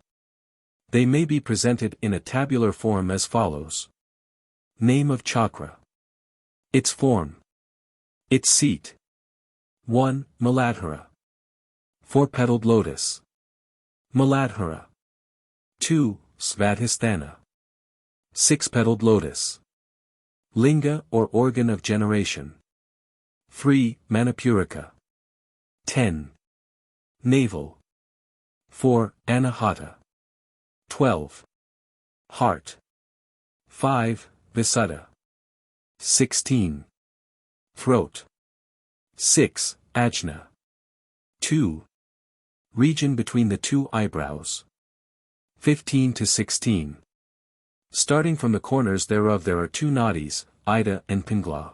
They may be presented in a tabular form as follows. Name of chakra. Its form. Its seat. 1. Muladhara. 4-petaled lotus. Muladhara. 2. Svadhisthana. 6-petaled lotus. Linga or organ of generation. 3. Manipurika. 10. Navel. 4. Anahata. 12. Heart. 5. Visuddha. 16. Throat. 6. Ajna. 2. Region between the two eyebrows. 15 to 16. Starting from the corners thereof there are two nadis, Ida and Pingala.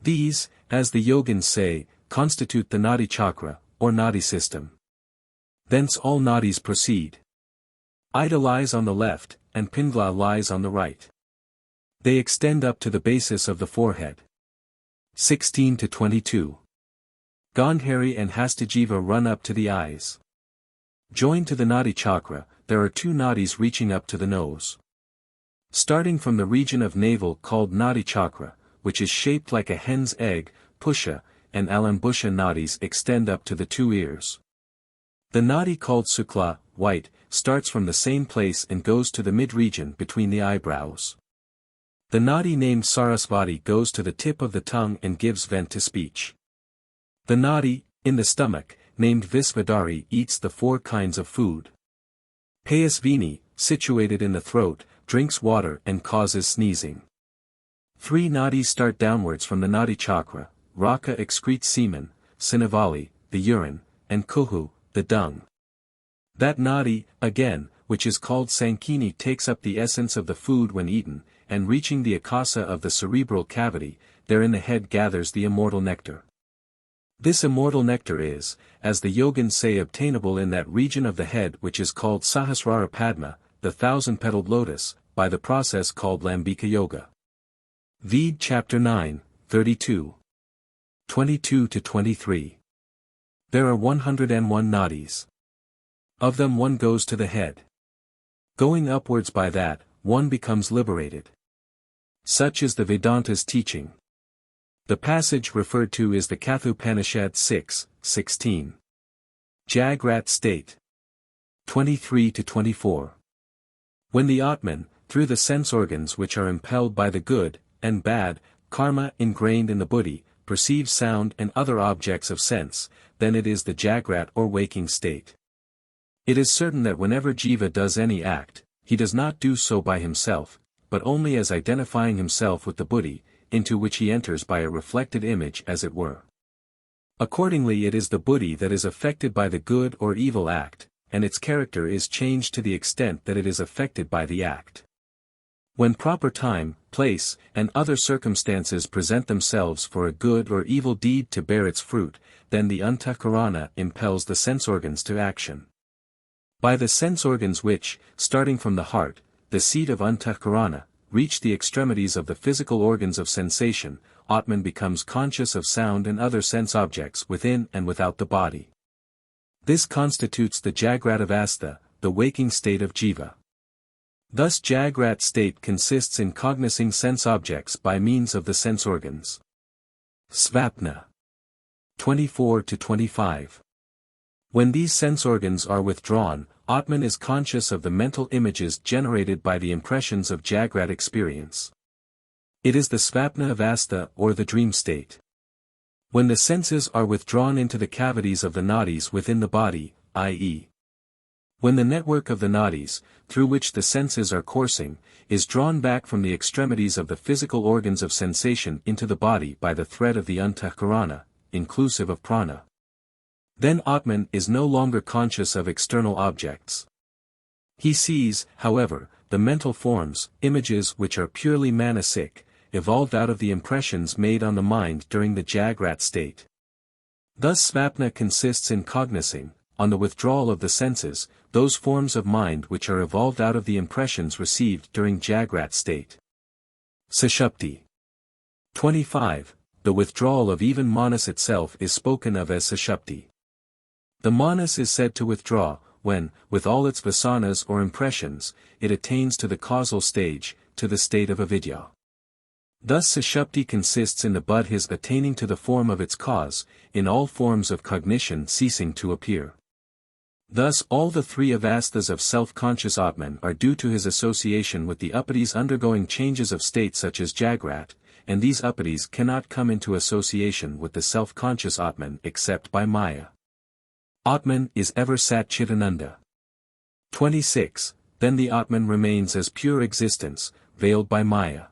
These, as the yogins say, constitute the nadi chakra, or nadi system. Thence all nadis proceed. Ida lies on the left, and Pingala lies on the right. They extend up to the basis of the forehead. 16 to 22. Gandhari and Hastajiva run up to the eyes. Joined to the nadi chakra, there are two nadis reaching up to the nose. Starting from the region of navel called nadi chakra, which is shaped like a hen's egg, pusha, and alambusha nadis extend up to the two ears. The nadi called sukla, white, starts from the same place and goes to the mid-region between the eyebrows. The nadi named Sarasvati goes to the tip of the tongue and gives vent to speech. The nadi, in the stomach, named Visvadari eats the four kinds of food. Payasvini, situated in the throat, drinks water and causes sneezing. Three nadis start downwards from the nadi chakra. Raka excretes semen, Sinavali, the urine, and Kuhu, the dung. That nadi, again, which is called Sankini takes up the essence of the food when eaten, and reaching the akasa of the cerebral cavity, there in the head gathers the immortal nectar. This immortal nectar is, as the yogins say, obtainable in that region of the head which is called Sahasrara Padma, the thousand-petaled lotus, by the process called Lambika Yoga. Ved Chapter 9, 32. 22 to 23. There are 101 nadis. Of them one goes to the head. Going upwards by that, one becomes liberated. Such is the Vedanta's teaching. The passage referred to is the Kathopanishad 6:16. Jagrat state. 23 to 24. When the Atman, through the sense organs which are impelled by the good and bad karma ingrained in the buddhi, perceives sound and other objects of sense, then it is the Jagrat or waking state. It is certain that whenever Jiva does any act, he does not do so by himself, but only as identifying himself with the buddhi, into which he enters by a reflected image as it were. Accordingly it is the buddhi that is affected by the good or evil act, and its character is changed to the extent that it is affected by the act. When proper time, place, and other circumstances present themselves for a good or evil deed to bear its fruit, then the antahkarana impels the sense organs to action. By the sense organs which, starting from the heart, the seat of antahkarana, reach the extremities of the physical organs of sensation, Atman becomes conscious of sound and other sense objects within and without the body. This constitutes the Jagratavastha, the waking state of Jiva. Thus Jagrat state consists in cognizing sense objects by means of the sense organs. Svapna. 24 to 25. When these sense organs are withdrawn, Atman is conscious of the mental images generated by the impressions of Jagrat experience. It is the Svapna Avastha or the dream state. When the senses are withdrawn into the cavities of the nadis within the body, i.e., when the network of the nadis, through which the senses are coursing, is drawn back from the extremities of the physical organs of sensation into the body by the thread of the antahkarana, inclusive of prana, then Atman is no longer conscious of external objects. He sees, however, the mental forms, images which are purely manasic, evolved out of the impressions made on the mind during the Jagrat state. Thus Svapna consists in cognizing, on the withdrawal of the senses, those forms of mind which are evolved out of the impressions received during Jagrat state. Sushupti. 25. The withdrawal of even Manas itself is spoken of as Sushupti. The Manas is said to withdraw, when, with all its vasanas or impressions, it attains to the causal stage, to the state of avidya. Thus Sushupti consists in the buddhis attaining to the form of its cause, in all forms of cognition ceasing to appear. Thus all the three avasthas of self-conscious Atman are due to his association with the upadhis undergoing changes of state such as Jagrat, and these upadhis cannot come into association with the self-conscious Atman except by Maya. Atman is ever Sat Chidananda. 26. Then the Atman remains as pure existence, veiled by Maya.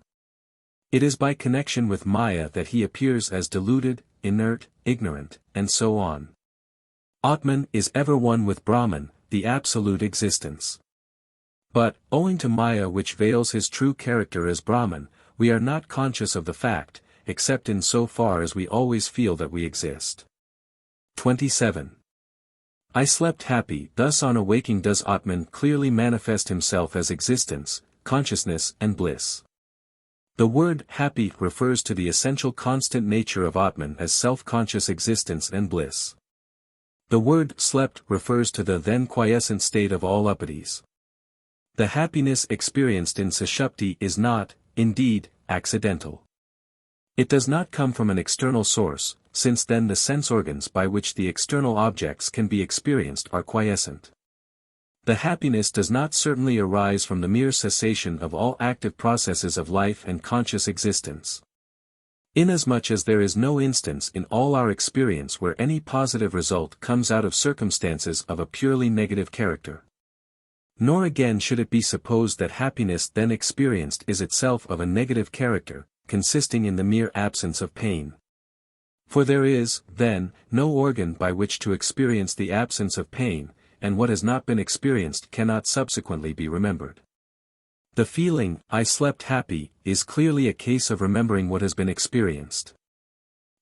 It is by connection with Maya that he appears as deluded, inert, ignorant, and so on. Atman is ever one with Brahman, the absolute existence. But, owing to Maya which veils his true character as Brahman, we are not conscious of the fact, except in so far as we always feel that we exist. 27. I slept happy. Thus on awaking does Atman clearly manifest himself as existence, consciousness and bliss. The word happy refers to the essential constant nature of Atman as self-conscious existence and bliss. The word slept refers to the then quiescent state of all upanishads. The happiness experienced in Sushupti is not, indeed, accidental. It does not come from an external source, since then the sense organs by which the external objects can be experienced are quiescent. The happiness does not certainly arise from the mere cessation of all active processes of life and conscious existence. Inasmuch as there is no instance in all our experience where any positive result comes out of circumstances of a purely negative character. Nor again should it be supposed that happiness then experienced is itself of a negative character, consisting in the mere absence of pain. For there is, then, no organ by which to experience the absence of pain, and what has not been experienced cannot subsequently be remembered. The feeling, I slept happy, is clearly a case of remembering what has been experienced.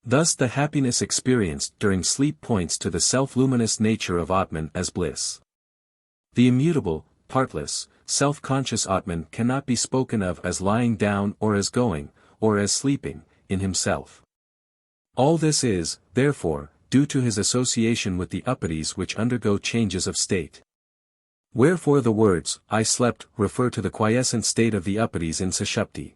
Thus the happiness experienced during sleep points to the self-luminous nature of Atman as bliss. The immutable, partless, self-conscious Atman cannot be spoken of as lying down or as going, or as sleeping, in himself. All this is, therefore, due to his association with the upanishads which undergo changes of state. Wherefore the words, I slept, refer to the quiescent state of the upanishads in Sushupti.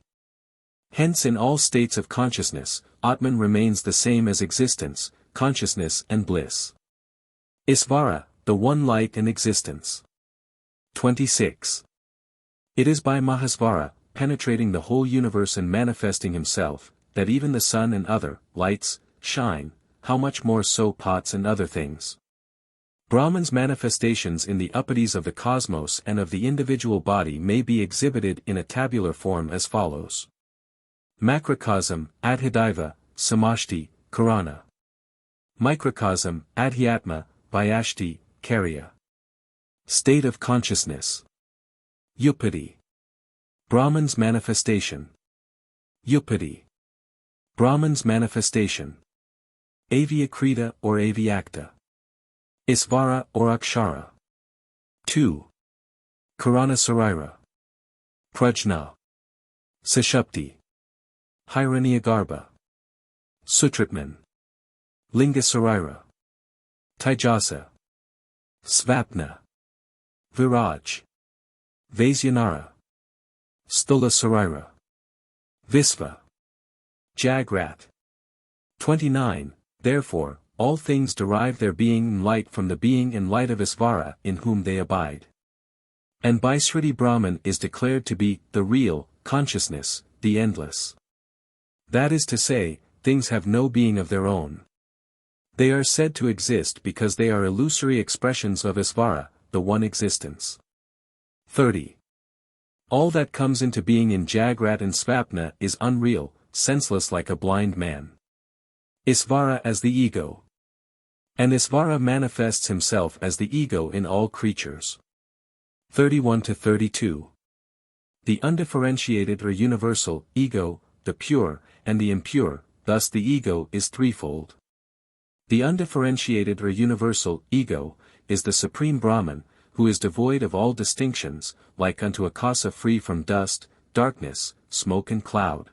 Hence in all states of consciousness, Atman remains the same as existence, consciousness and bliss. Isvara, the one light and existence. 26. It is by Mahasvara, penetrating the whole universe and manifesting himself, that even the sun and other lights shine, how much more so pots and other things. Brahman's manifestations in the upanishads of the cosmos and of the individual body may be exhibited in a tabular form as follows. Macrocosm, Adhidaiva, Samashti, Karana. Microcosm, Adhyatma, Vyashti, Karya. State of consciousness. Upati. Brahman's manifestation. Upati. Brahman's manifestation. Avyakrita or Avyakta. Isvara or Akshara. 2. Karana Sarira. Prajna. Sushupti. Hiranyagarbha. Sutratman. Linga Sarira. Taijasa. Svapna. Viraj. Vaisyanara. Stula Sarira. Visva. Jagrat. 29. Therefore, all things derive their being and light from the being and light of Isvara in whom they abide. And by Sriti Brahman is declared to be the real consciousness, the endless. That is to say, things have no being of their own. They are said to exist because they are illusory expressions of Isvara, the one existence. 30. All that comes into being in Jagrat and Svapna is unreal, senseless like a blind man. Isvara as the ego. And Isvara manifests himself as the ego in all creatures. 31-32. The undifferentiated or universal ego, the pure, and the impure, thus the ego is threefold. The undifferentiated or universal ego is the Supreme Brahman, who is devoid of all distinctions, like unto Akasa free from dust, darkness, smoke and cloud.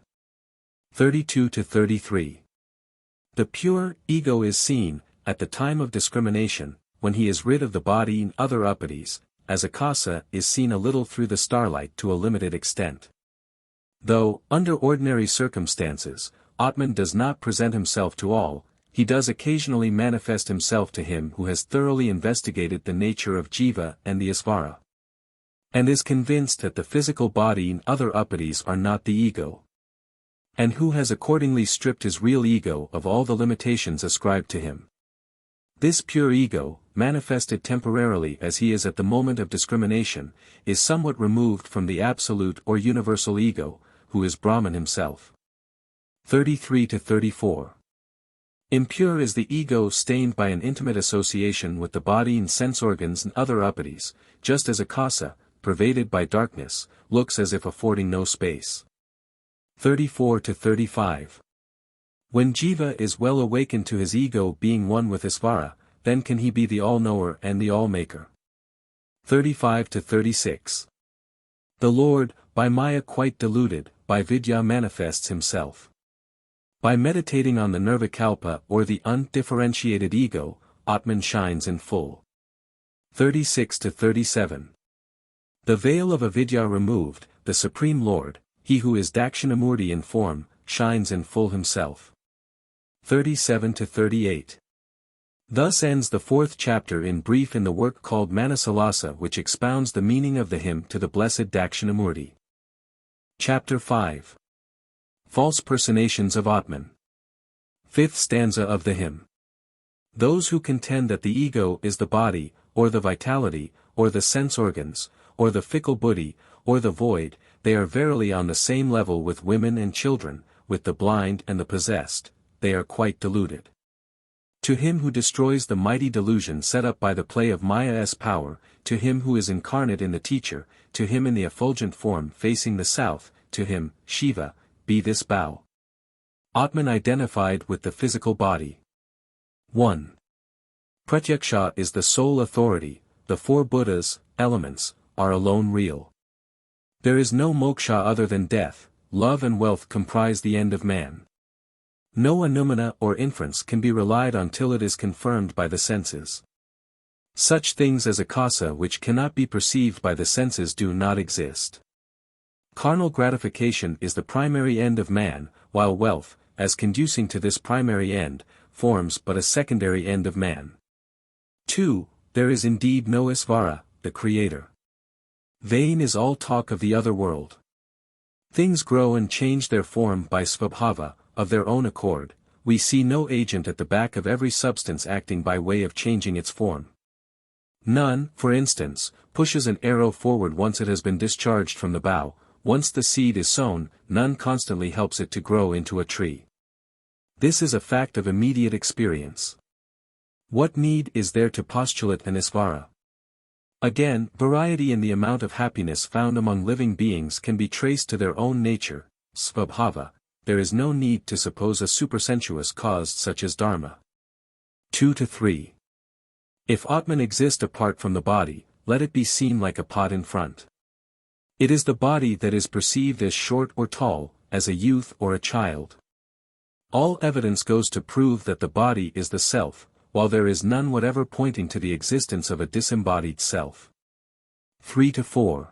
32-33. The pure ego is seen, at the time of discrimination, when he is rid of the body and other upanishads, as Akasa is seen a little through the starlight to a limited extent. Though, under ordinary circumstances, Atman does not present himself to all, he does occasionally manifest himself to him who has thoroughly investigated the nature of Jiva and the Isvara. And is convinced that the physical body and other upanishads are not the ego. And who has accordingly stripped his real ego of all the limitations ascribed to him. This pure ego, manifested temporarily as he is at the moment of discrimination, is somewhat removed from the absolute or universal ego, who is Brahman himself. 33-34. Impure is the ego stained by an intimate association with the body and sense organs and other upatis, just as akasa, pervaded by darkness, looks as if affording no space. 34-35. When Jiva is well awakened to his ego being one with Isvara, then can he be the all-knower and the all-maker. 35-36. The Lord, by Maya quite deluded, by Vidya manifests himself. By meditating on the Nirvikalpa or the undifferentiated ego, Atman shines in full. 36-37. The veil of avidya removed, the Supreme Lord, he who is Dakshinamurti in form, shines in full himself. 37-38. Thus ends the fourth chapter in brief in the work called Manasollasa, which expounds the meaning of the hymn to the blessed Dakshinamurti. Chapter 5. False Personations of Atman. Fifth stanza of the hymn. Those who contend that the ego is the body, or the vitality, or the sense organs, or the fickle buddhi, or the void, they are verily on the same level with women and children, with the blind and the possessed, they are quite deluded. To him who destroys the mighty delusion set up by the play of Maya's power, to him who is incarnate in the teacher, to him in the effulgent form facing the south, to him, Shiva, be this bow. Atman identified with the physical body. 1. Pratyaksha is the sole authority, the four Buddhas, elements, are alone real. There is no moksha other than death, love and wealth comprise the end of man. No anumana or inference can be relied on till it is confirmed by the senses. Such things as akasa which cannot be perceived by the senses do not exist. Carnal gratification is the primary end of man, while wealth, as conducing to this primary end, forms but a secondary end of man. 2. There is indeed no Isvara, the Creator. Vain is all talk of the other world. Things grow and change their form by svabhava, of their own accord, we see no agent at the back of every substance acting by way of changing its form. None, for instance, pushes an arrow forward once it has been discharged from the bow, once the seed is sown, none constantly helps it to grow into a tree. This is a fact of immediate experience. What need is there to postulate an Isvara? Again, variety in the amount of happiness found among living beings can be traced to their own nature, svabhava. There is no need to suppose a supersensuous cause such as dharma. 2-3. If Atman exist apart from the body, let it be seen like a pot in front. It is the body that is perceived as short or tall, as a youth or a child. All evidence goes to prove that the body is the self, while there is none whatever pointing to the existence of a disembodied self. 3-4.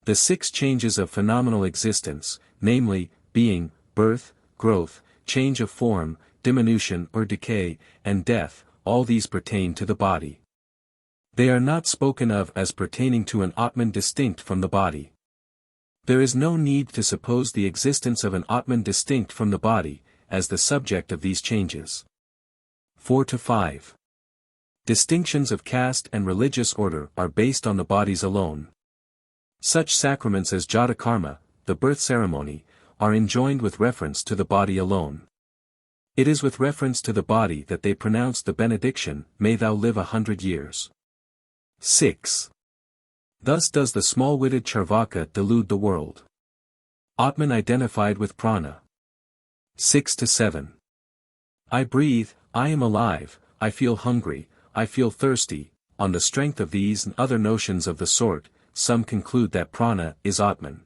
The 6 changes of phenomenal existence, namely, being, birth, growth, change of form, diminution or decay, and death, all these pertain to the body. They are not spoken of as pertaining to an Atman distinct from the body. There is no need to suppose the existence of an Atman distinct from the body, as the subject of these changes. 4-5. Distinctions of caste and religious order are based on the bodies alone. Such sacraments as jatakarma, the birth ceremony, are enjoined with reference to the body alone. It is with reference to the body that they pronounce the benediction, may thou live 100 years. 6. Thus does the small-witted Charvaka delude the world. Atman identified with prana. 6-7. I breathe, I am alive, I feel hungry, I feel thirsty. On the strength of these and other notions of the sort, some conclude that prana is Atman.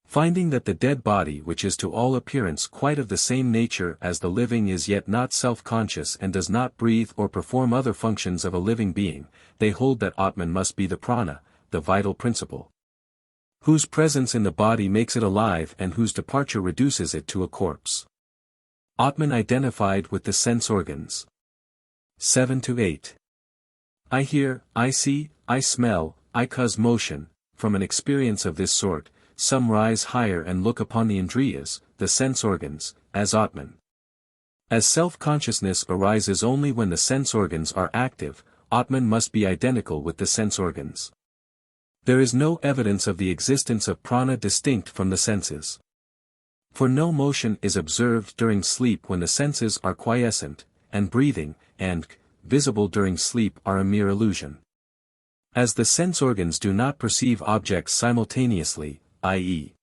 Finding that the dead body which is to all appearance quite of the same nature as the living is yet not self-conscious and does not breathe or perform other functions of a living being, they hold that Atman must be the prana, the vital principle, whose presence in the body makes it alive and whose departure reduces it to a corpse. Atman identified with the sense organs. 7-8. I hear, I see, I smell, I cause motion. From an experience of this sort, some rise higher and look upon the indriyas, the sense organs, as Atman. As self-consciousness arises only when the sense organs are active, Atman must be identical with the sense organs. There is no evidence of the existence of prana distinct from the senses. For no motion is observed during sleep when the senses are quiescent, and breathing, and visible during sleep are a mere illusion. As the sense organs do not perceive objects simultaneously, i.e.,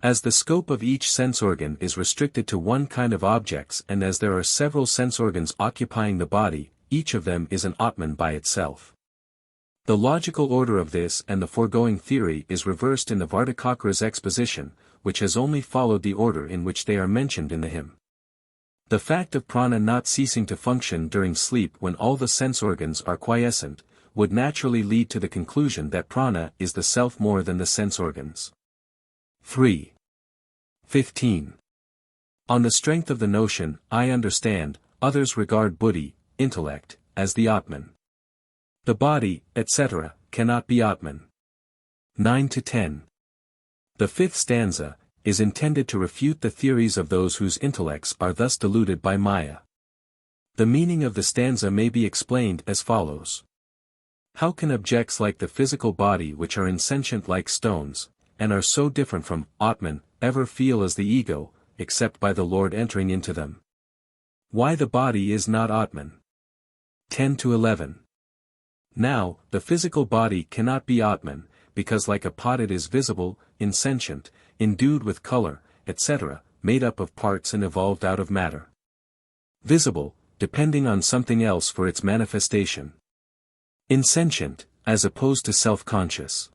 as the scope of each sense organ is restricted to one kind of objects and as there are several sense organs occupying the body, each of them is an Atman by itself. The logical order of this and the foregoing theory is reversed in the Vartikakra's exposition, which has only followed the order in which they are mentioned in the hymn. The fact of prana not ceasing to function during sleep when all the sense organs are quiescent, would naturally lead to the conclusion that prana is the self more than the sense organs. 3.15. On the strength of the notion, I understand, others regard buddhi, intellect, as the Atman. The body, etc., cannot be Atman. 9-10. The fifth stanza is intended to refute the theories of those whose intellects are thus deluded by Maya. The meaning of the stanza may be explained as follows. How can objects like the physical body which are insentient like stones, and are so different from Atman, ever feel as the ego, except by the Lord entering into them? Why the body is not Atman? 10-11. Now, the physical body cannot be Atman, because like a pot it is visible, insentient, endued with color, etc., made up of parts and evolved out of matter. Visible, depending on something else for its manifestation. Insentient, as opposed to self-conscious.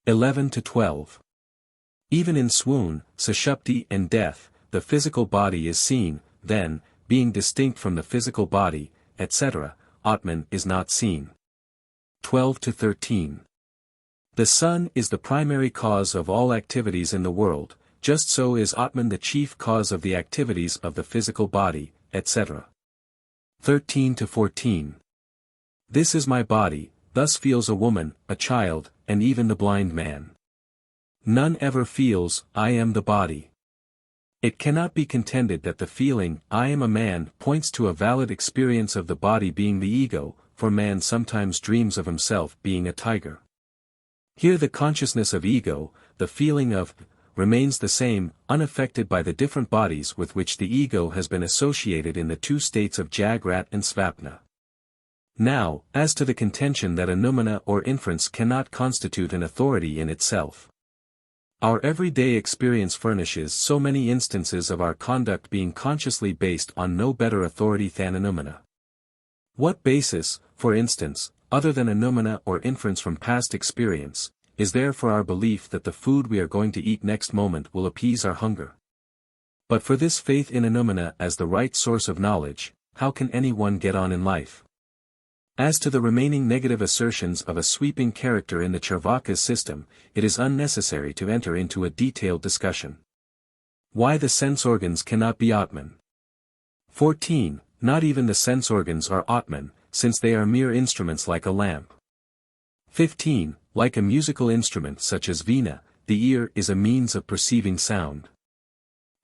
11-12. Even in swoon, sushupti and death, the physical body is seen, then, being distinct from the physical body, etc., Atman is not seen. 12-13. The sun is the primary cause of all activities in the world, just so is Atman the chief cause of the activities of the physical body, etc. 13-14. This is my body, thus feels a woman, a child, and even the blind man. None ever feels, I am the body. It cannot be contended that the feeling, I am a man, points to a valid experience of the body being the ego, for man sometimes dreams of himself being a tiger. Here the consciousness of ego, the feeling of, remains the same, unaffected by the different bodies with which the ego has been associated in the two states of Jagrat and Svapna. Now, as to the contention that anumana or inference cannot constitute an authority in itself. Our everyday experience furnishes so many instances of our conduct being consciously based on no better authority than anumana. What basis, for instance, other than anumana or inference from past experience, is there for our belief that the food we are going to eat next moment will appease our hunger? But for this faith in anumana as the right source of knowledge, how can anyone get on in life? As to the remaining negative assertions of a sweeping character in the Charvaka's system, it is unnecessary to enter into a detailed discussion. Why the sense organs cannot be Atman. 14. Not even the sense organs are Atman, since they are mere instruments like a lamp. 15. Like a musical instrument such as veena, the ear is a means of perceiving sound.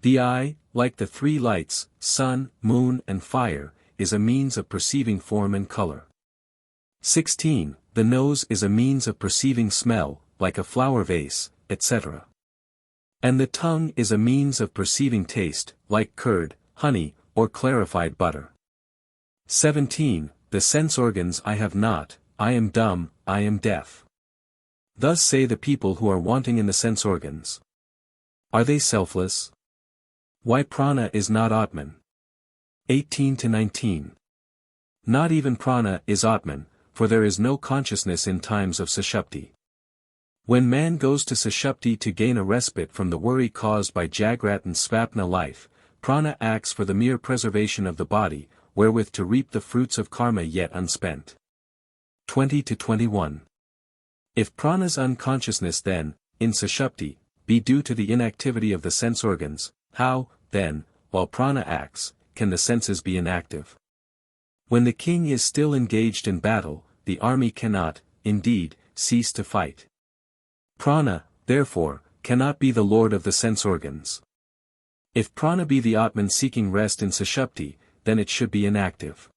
The eye, like the three lights, sun, moon and fire, is a means of perceiving form and color. 16. The nose is a means of perceiving smell, like a flower vase, etc. And the tongue is a means of perceiving taste, like curd, honey, or clarified butter. 17. The sense organs I have not, I am dumb, I am deaf. Thus say the people who are wanting in the sense organs. Are they selfless? Why prana is not Atman? 18-19. Not even prana is Atman, for there is no consciousness in times of sushupti. When man goes to sushupti to gain a respite from the worry caused by Jagrat and Svapna life, prana acts for the mere preservation of the body, wherewith to reap the fruits of karma yet unspent. 20-21. If prana's unconsciousness then, in sushupti, be due to the inactivity of the sense organs, how, then, while prana acts, can the senses be inactive? When the king is still engaged in battle, the army cannot, indeed, cease to fight. Prana, therefore, cannot be the lord of the sense organs. If prana be the Atman seeking rest in sushupti, then it should be inactive.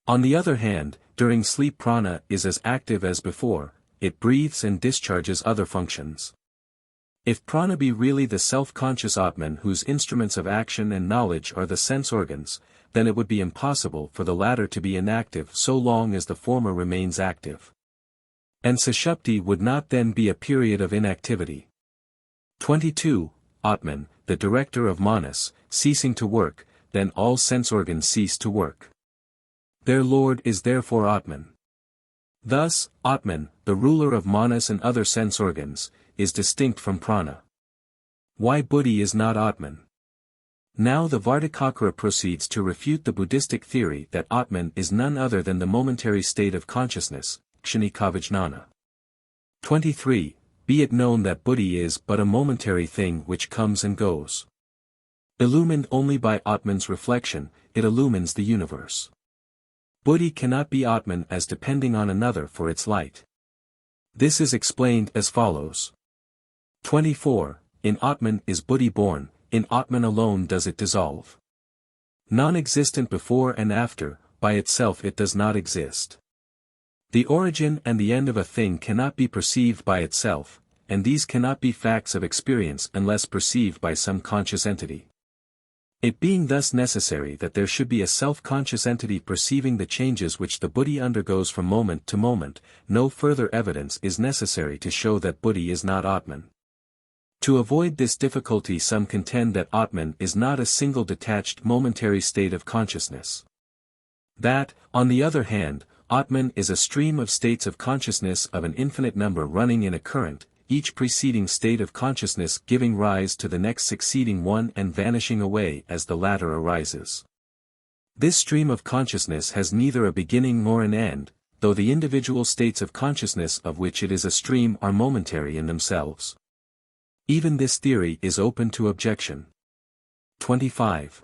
On the other hand, during sleep prana is as active as before, it breathes and discharges other functions. If prana be really the self-conscious Atman whose instruments of action and knowledge are the sense organs, then it would be impossible for the latter to be inactive so long as the former remains active. And Sushupti would not then be a period of inactivity. 22. Atman, the director of Manas, ceasing to work, then all sense organs cease to work. Their lord is therefore Atman. Thus, Atman, the ruler of Manas and other sense organs, is distinct from prana. Why Buddhi is not Atman? Now the Vartikakara proceeds to refute the Buddhistic theory that Atman is none other than the momentary state of consciousness, kshanikavijnana. 23. Be it known that Buddhi is but a momentary thing which comes and goes. Illumined only by Atman's reflection, it illumines the universe. Buddhi cannot be Atman as depending on another for its light. This is explained as follows. 24. In Atman is Buddhi born, in Atman alone does it dissolve. Non-existent before and after, by itself it does not exist. The origin and the end of a thing cannot be perceived by itself, and these cannot be facts of experience unless perceived by some conscious entity. It being thus necessary that there should be a self-conscious entity perceiving the changes which the Buddhi undergoes from moment to moment, no further evidence is necessary to show that Buddhi is not Atman. To avoid this difficulty some contend that Atman is not a single detached momentary state of consciousness. That, on the other hand, Atman is a stream of states of consciousness of an infinite number running in a current, each preceding state of consciousness giving rise to the next succeeding one and vanishing away as the latter arises. This stream of consciousness has neither a beginning nor an end, though the individual states of consciousness of which it is a stream are momentary in themselves. Even this theory is open to objection. 25.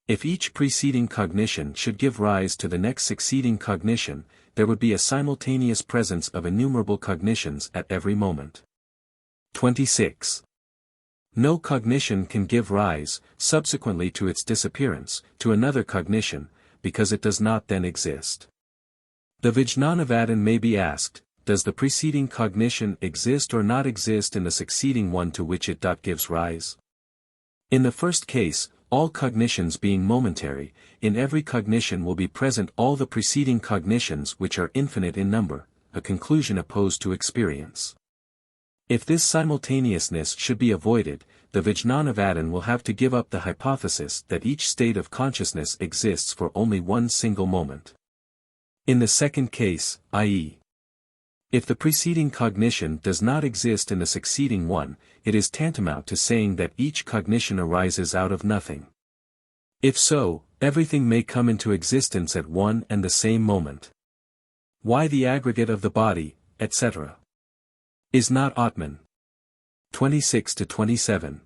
If each preceding cognition should give rise to the next succeeding cognition, there would be a simultaneous presence of innumerable cognitions at every moment. 26. No cognition can give rise, subsequently to its disappearance, to another cognition, because it does not then exist. The Vijnanavadan may be asked, does the preceding cognition exist or not exist in the succeeding one to which it gives rise? In the first case, all cognitions being momentary, in every cognition will be present all the preceding cognitions which are infinite in number, a conclusion opposed to experience. If this simultaneousness should be avoided, the Vijnanavadan will have to give up the hypothesis that each state of consciousness exists for only one single moment. In the second case, i.e., if the preceding cognition does not exist in the succeeding one, it is tantamount to saying that each cognition arises out of nothing. If so, everything may come into existence at one and the same moment. Why the aggregate of the body, etc., is not Atman. 26-27.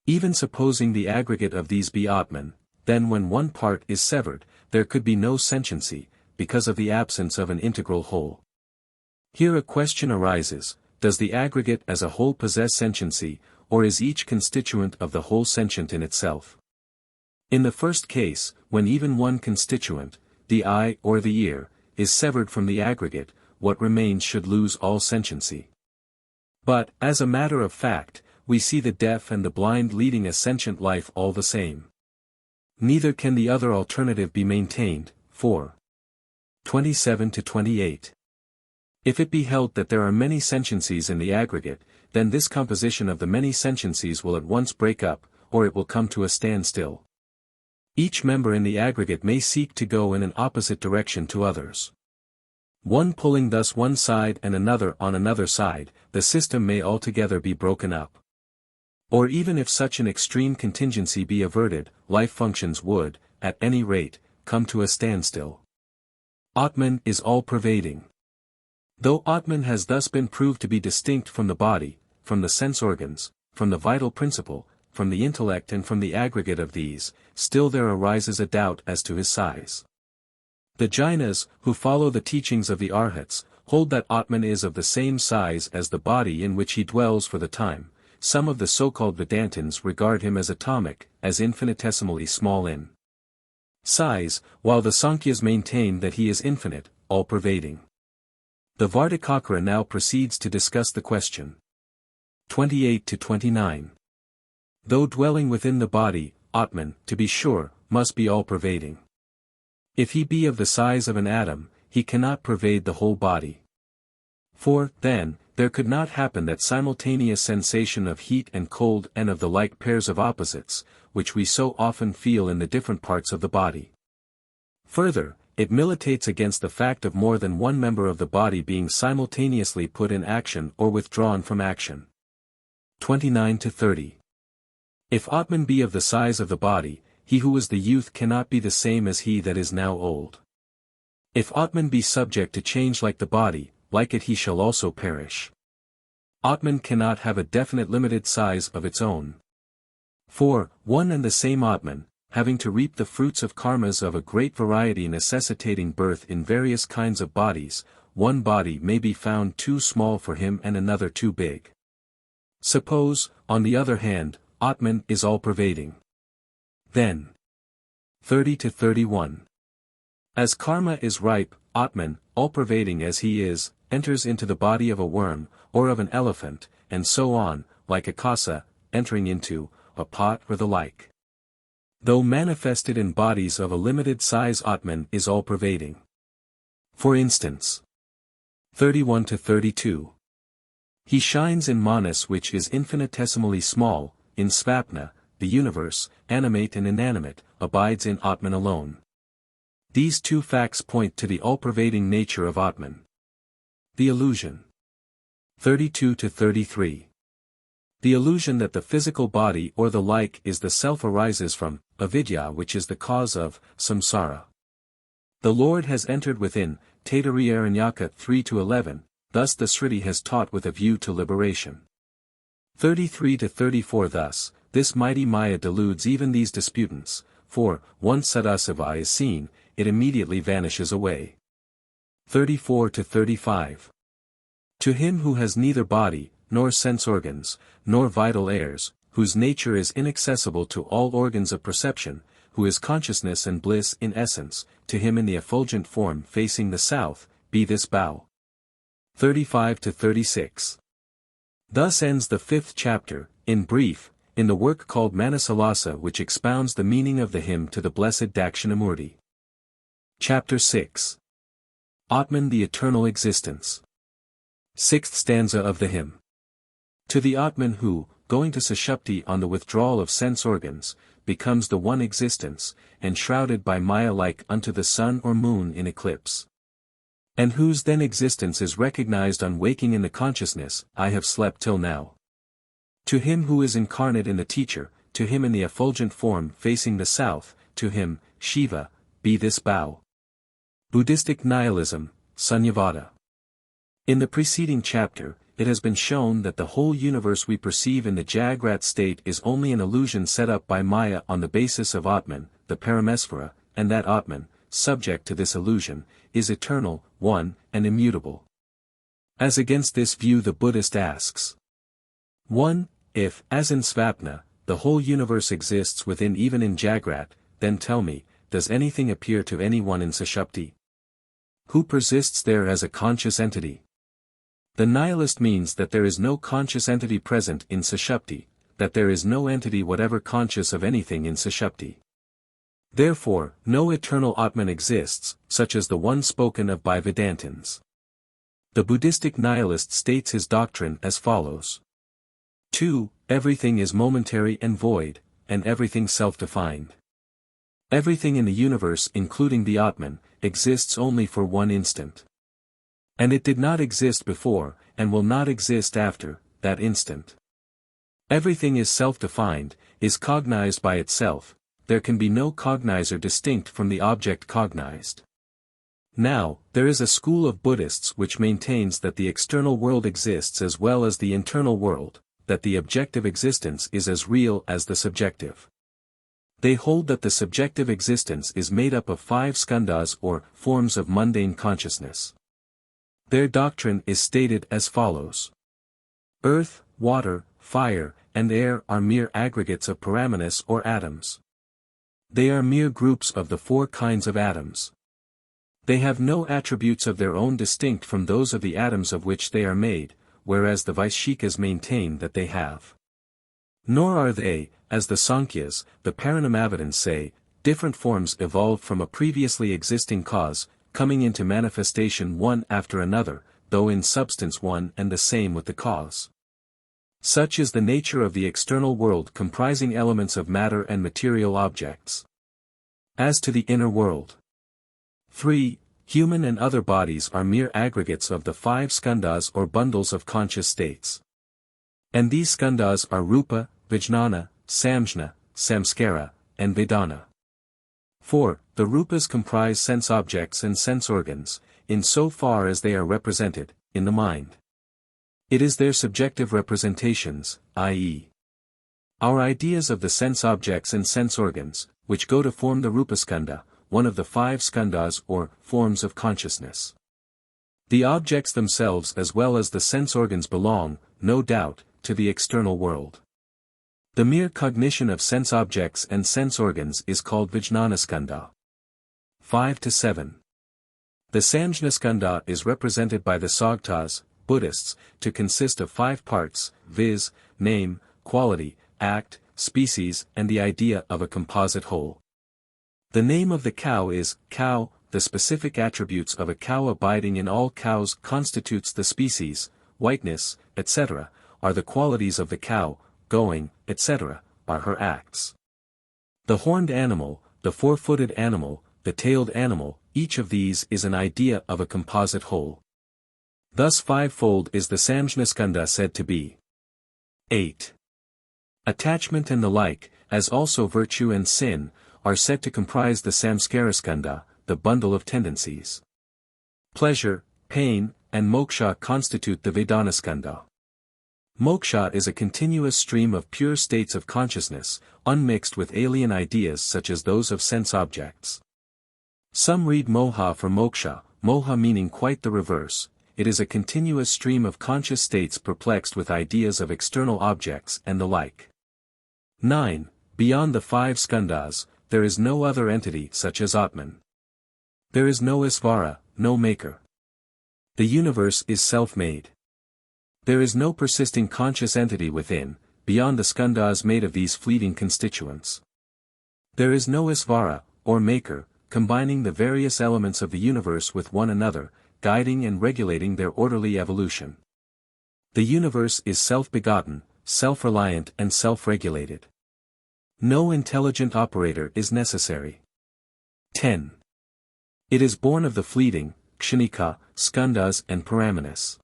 Even supposing the aggregate of these be Atman, then when one part is severed, there could be no sentiency, because of the absence of an integral whole. Here a question arises, does the aggregate as a whole possess sentiency, or is each constituent of the whole sentient in itself? In the first case, when even one constituent, the eye or the ear, is severed from the aggregate, what remains should lose all sentiency. But, as a matter of fact, we see the deaf and the blind leading a sentient life all the same. Neither can the other alternative be maintained, for 27-28. If it be held that there are many sentiencies in the aggregate, then this composition of the many sentiencies will at once break up, or it will come to a standstill. Each member in the aggregate may seek to go in an opposite direction to others. One pulling thus one side and another on another side, the system may altogether be broken up. Or even if such an extreme contingency be averted, life functions would, at any rate, come to a standstill. Atman is all-pervading. Though Atman has thus been proved to be distinct from the body, from the sense organs, from the vital principle, from the intellect and from the aggregate of these, still there arises a doubt as to his size. The Jainas, who follow the teachings of the Arhats, hold that Atman is of the same size as the body in which he dwells for the time. Some of the so-called Vedantins regard him as atomic, as infinitesimally small in size, while the Sankyas maintain that he is infinite, all-pervading. The Vartikakara now proceeds to discuss the question. 28-29. Though dwelling within the body, Atman, to be sure, must be all-pervading. If he be of the size of an atom, he cannot pervade the whole body. For, then, there could not happen that simultaneous sensation of heat and cold and of the like pairs of opposites, which we so often feel in the different parts of the body. Further, it militates against the fact of more than one member of the body being simultaneously put in action or withdrawn from action. 29-30. If Atman be of the size of the body, he who was the youth cannot be the same as he that is now old. If Atman be subject to change like the body, like it he shall also perish. Atman cannot have a definite limited size of its own. For, one and the same Atman, having to reap the fruits of karmas of a great variety necessitating birth in various kinds of bodies, one body may be found too small for him and another too big. Suppose, on the other hand, Atman is all-pervading. Then. 30-31. As karma is ripe, Atman, all-pervading as he is, enters into the body of a worm, or of an elephant, and so on, like a kasa, entering into a pot or the like. Though manifested in bodies of a limited size, Atman is all-pervading. For instance. 31-32. He shines in Manas, which is infinitesimally small, in Svapna, the universe, animate and inanimate, abides in Atman alone. These two facts point to the all-pervading nature of Atman. The illusion. 32-33. The illusion that the physical body or the like is the self arises from avidya, which is the cause of samsara. The Lord has entered within, Taittiriya 3-11, thus the Sriti has taught with a view to liberation. 33-34. Thus, this mighty Maya deludes even these disputants, for, once Sadasava is seen, it immediately vanishes away. 34-35. To him who has neither body, nor sense organs, nor vital airs, whose nature is inaccessible to all organs of perception, who is consciousness and bliss in essence, to him in the effulgent form facing the south, be this bow. 35-36. Thus ends the 5th chapter, in brief, in the work called Manasollasa, which expounds the meaning of the hymn to the blessed Dakshinamurti. Chapter 6. Atman, the Eternal Existence. 6th stanza of the hymn. To the Atman who, going to Sushupti on the withdrawal of sense organs, becomes the one existence, enshrouded by Maya like unto the sun or moon in eclipse. And whose then existence is recognized on waking in the consciousness, I have slept till now. To him who is incarnate in the teacher, to him in the effulgent form facing the south, to him, Shiva, be this bow. Buddhistic Nihilism, Sunyavada. In the preceding chapter, it has been shown that the whole universe we perceive in the Jagrat state is only an illusion set up by Maya on the basis of Atman, the Paramesvara, and that Atman, subject to this illusion, is eternal, one, and immutable. As against this view the Buddhist asks. 1. If, as in Svapna, the whole universe exists within even in Jagrat, then tell me, does anything appear to anyone in Sushupti? Who persists there as a conscious entity? The nihilist means that there is no conscious entity present in Sushupti, that there is no entity whatever conscious of anything in Sushupti. Therefore, no eternal Atman exists, such as the one spoken of by Vedantins. The Buddhistic nihilist states his doctrine as follows. 2. Everything is momentary and void, and everything self-defined. Everything in the universe including the Atman, exists only for one instant. And it did not exist before, and will not exist after, that instant. Everything is self-defined, is cognized by itself, there can be no cognizer distinct from the object cognized. Now, there is a school of Buddhists which maintains that the external world exists as well as the internal world, that the objective existence is as real as the subjective. They hold that the subjective existence is made up of 5 skandhas or forms of mundane consciousness. Their doctrine is stated as follows. Earth, water, fire, and air are mere aggregates of paramanas or atoms. They are mere groups of the 4 kinds of atoms. They have no attributes of their own distinct from those of the atoms of which they are made, whereas the Vaishikas maintain that they have. Nor are they, as the Sankhya's, the Parinamavadins say, different forms evolved from a previously existing cause, coming into manifestation one after another, though in substance one and the same with the cause. Such is the nature of the external world comprising elements of matter and material objects. As to the inner world. 3. Human and other bodies are mere aggregates of the 5 skandhas or bundles of conscious states. And these skandhas are Rupa, Vijnana, Samjna, Samskara, and Vedana. 4. The Rupas comprise sense objects and sense organs, in so far as they are represented, in the mind. It is their subjective representations, i.e. our ideas of the sense objects and sense organs, which go to form the Rupaskandha, one of the 5 skandhas or forms of consciousness. The objects themselves as well as the sense organs belong, no doubt, to the external world. The mere cognition of sense objects and sense organs is called Vijnanaskandha. 5-7. The Samjnaskandha is represented by the Saugtas, Buddhists, to consist of 5 parts, viz., name, quality, act, species, and the idea of a composite whole. The name of the cow is cow, the specific attributes of a cow abiding in all cows constitutes the species, whiteness, etc., are the qualities of the cow, going, etc., are her acts. The horned animal, the 4-footed animal, the tailed animal, each of these is an idea of a composite whole. Thus 5-fold is the Samjnaskandha said to be. 8. Attachment and the like, as also virtue and sin, are said to comprise the Samskaraskandha, the bundle of tendencies. Pleasure, pain, and moksha constitute the Vedanaskandha. Moksha is a continuous stream of pure states of consciousness, unmixed with alien ideas such as those of sense objects. Some read moha for moksha, moha meaning quite the reverse. It is a continuous stream of conscious states perplexed with ideas of external objects and the like. 9. Beyond the 5 skandhas, there is no other entity such as Atman. There is no Isvara, no maker. The universe is self-made. There is no persisting conscious entity within, beyond the skandhas made of these fleeting constituents. There is no Isvara, or maker, combining the various elements of the universe with one another, guiding and regulating their orderly evolution. The universe is self-begotten, self-reliant and self-regulated. No intelligent operator is necessary. 10. It is born of the fleeting, kshanika, skandhas and paramanas.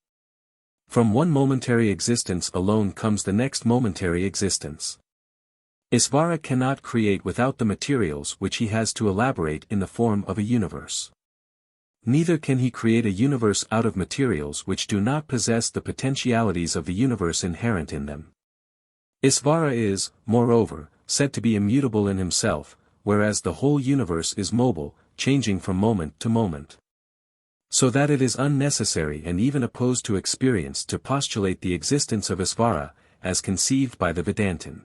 From one momentary existence alone comes the next momentary existence. Isvara cannot create without the materials which he has to elaborate in the form of a universe. Neither can he create a universe out of materials which do not possess the potentialities of the universe inherent in them. Isvara is, moreover, said to be immutable in himself, whereas the whole universe is mobile, changing from moment to moment. So that it is unnecessary and even opposed to experience to postulate the existence of Isvara, as conceived by the Vedantin.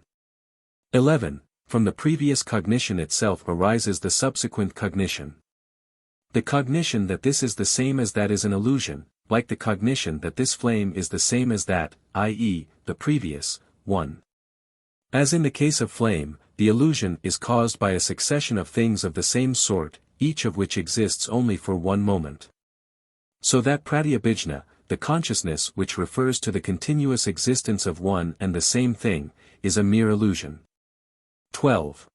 11. From the previous cognition itself arises the subsequent cognition. The cognition that this is the same as that is an illusion, like the cognition that this flame is the same as that, i.e., the previous one. As in the case of flame, the illusion is caused by a succession of things of the same sort, each of which exists only for one moment. So that pratyabhijna, the consciousness which refers to the continuous existence of one and the same thing, is a mere illusion. 12.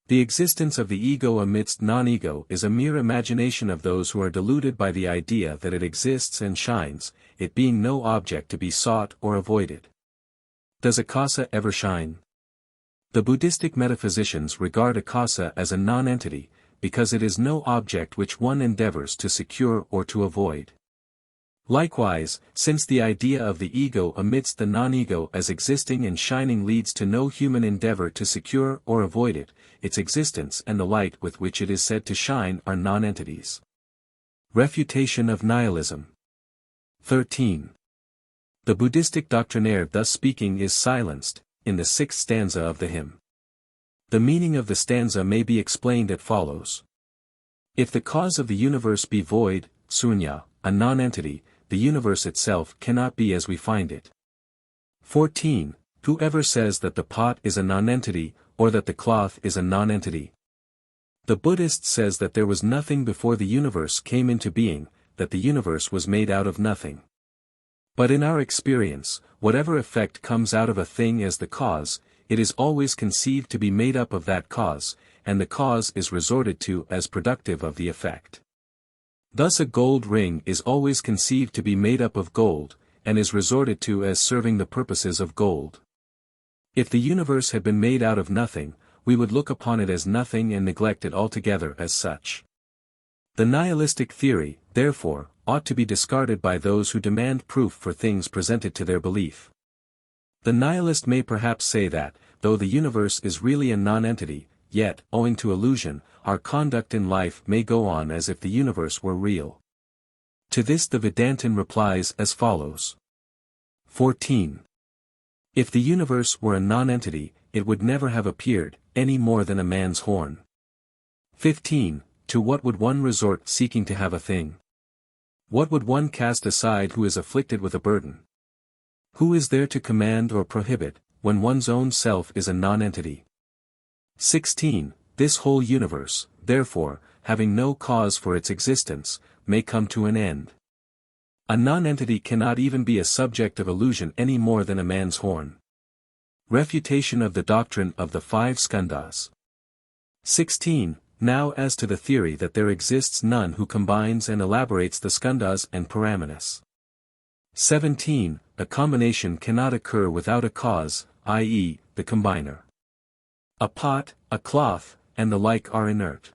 The existence of the ego amidst non-ego is a mere imagination of those who are deluded by the idea that it exists and shines, it being no object to be sought or avoided. Does akasa ever shine? The Buddhistic metaphysicians regard akasa as a non-entity, because it is no object which one endeavors to secure or to avoid. Likewise, since the idea of the ego amidst the non-ego as existing and shining leads to no human endeavor to secure or avoid it, its existence and the light with which it is said to shine are non-entities. Refutation of nihilism. 13. The Buddhistic doctrinaire thus speaking is silenced, in the 6th stanza of the hymn. The meaning of the stanza may be explained as follows. If the cause of the universe be void, sunya, a non-entity, the universe itself cannot be as we find it. 14. Whoever says that the pot is a nonentity, or that the cloth is a nonentity. The Buddhist says that there was nothing before the universe came into being, that the universe was made out of nothing. But in our experience, whatever effect comes out of a thing as the cause, it is always conceived to be made up of that cause, and the cause is resorted to as productive of the effect. Thus a gold ring is always conceived to be made up of gold, and is resorted to as serving the purposes of gold. If the universe had been made out of nothing, we would look upon it as nothing and neglect it altogether as such. The nihilistic theory, therefore, ought to be discarded by those who demand proof for things presented to their belief. The nihilist may perhaps say that, though the universe is really a nonentity, yet, owing to illusion, our conduct in life may go on as if the universe were real. To this the Vedantin replies as follows. 14. If the universe were a nonentity, it would never have appeared, any more than a man's horn. 15. To what would one resort seeking to have a thing? What would one cast aside who is afflicted with a burden? Who is there to command or prohibit, when one's own self is a nonentity? 16. This whole universe, therefore, having no cause for its existence, may come to an end. A nonentity cannot even be a subject of illusion any more than a man's horn. Refutation of the doctrine of the five skandhas. 16. Now as to the theory that there exists none who combines and elaborates the skandhas and paramanas. 17. A combination cannot occur without a cause, i.e., the combiner. A pot, a cloth, and the like are inert.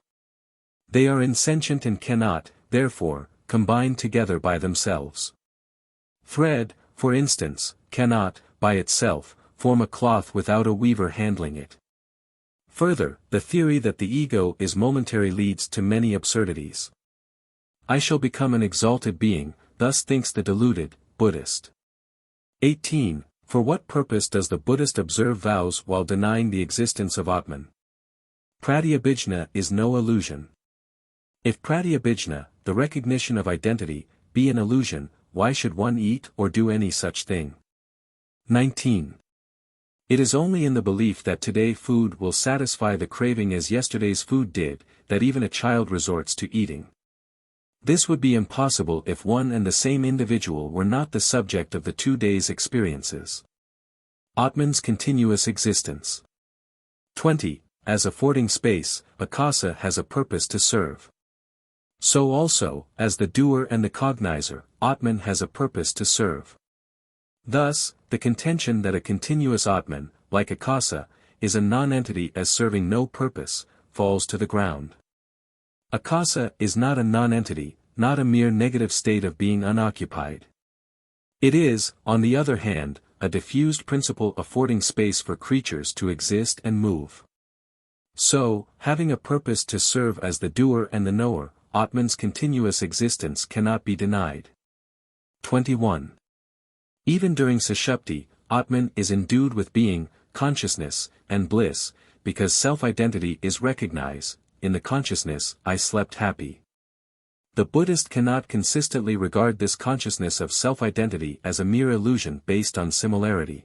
They are insentient and cannot, therefore, combine together by themselves. Thread, for instance, cannot, by itself, form a cloth without a weaver handling it. Further, the theory that the ego is momentary leads to many absurdities. I shall become an exalted being, thus thinks the deluded Buddhist. 18. For what purpose does the Buddhist observe vows while denying the existence of Atman? Pratyabhijna is no illusion. If pratyabhijna, the recognition of identity, be an illusion, why should one eat or do any such thing? 19. It is only in the belief that today food will satisfy the craving as yesterday's food did, that even a child resorts to eating. This would be impossible if one and the same individual were not the subject of the 2 days' experiences. Atman's continuous existence. 20. As affording space, akasa has a purpose to serve. So also, as the doer and the cognizer, Atman has a purpose to serve. Thus, the contention that a continuous Atman, like akasa, is a nonentity as serving no purpose, falls to the ground. Akasa is not a nonentity, not a mere negative state of being unoccupied. It is, on the other hand, a diffused principle affording space for creatures to exist and move. So, having a purpose to serve as the doer and the knower, Atman's continuous existence cannot be denied. 21. Even during Sushupti, Atman is endued with being, consciousness, and bliss, because self-identity is recognized. In the consciousness, I slept happy. The Buddhist cannot consistently regard this consciousness of self-identity as a mere illusion based on similarity.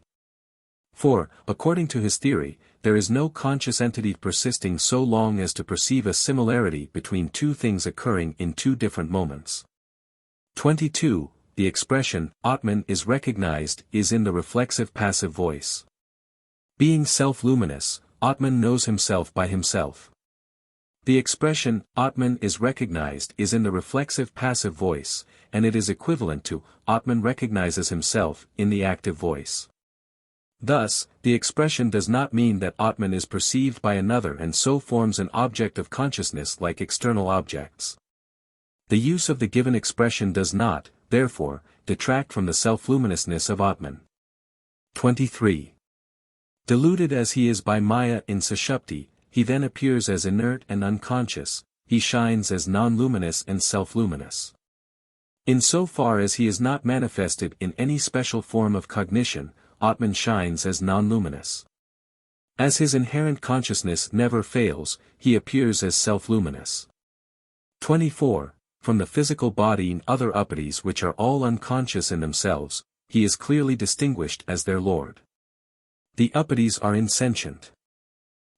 For, according to his theory, there is no conscious entity persisting so long as to perceive a similarity between two things occurring in two different moments. 22. The expression, Atman is recognized, is in the reflexive passive voice. Being self-luminous, Atman knows himself by himself. The expression, Atman is recognized, is in the reflexive passive voice, and it is equivalent to, Atman recognizes himself, in the active voice. Thus, the expression does not mean that Atman is perceived by another and so forms an object of consciousness like external objects. The use of the given expression does not, therefore, detract from the self-luminousness of Atman. 23. Deluded as he is by Maya in Sushupti, he then appears as inert and unconscious, he shines as non-luminous and self-luminous. In so far as he is not manifested in any special form of cognition, Atman shines as non-luminous. As his inherent consciousness never fails, he appears as self-luminous. 24. from the physical body and other upatis which are all unconscious in themselves, he is clearly distinguished as their Lord. The upatis are insentient.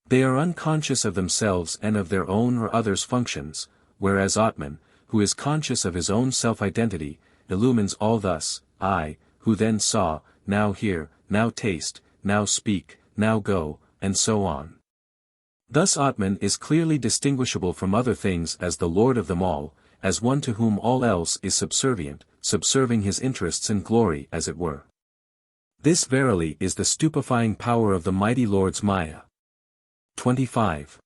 They are unconscious of themselves and of their own or others' functions, whereas Atman, who is conscious of his own self-identity, illumines all thus, I, who then saw, now hear, now taste, now speak, now go, and so on. Thus Atman is clearly distinguishable from other things as the Lord of them all, as one to whom all else is subservient, subserving his interests and glory as it were. This verily is the stupefying power of the mighty Lord's Maya. 25.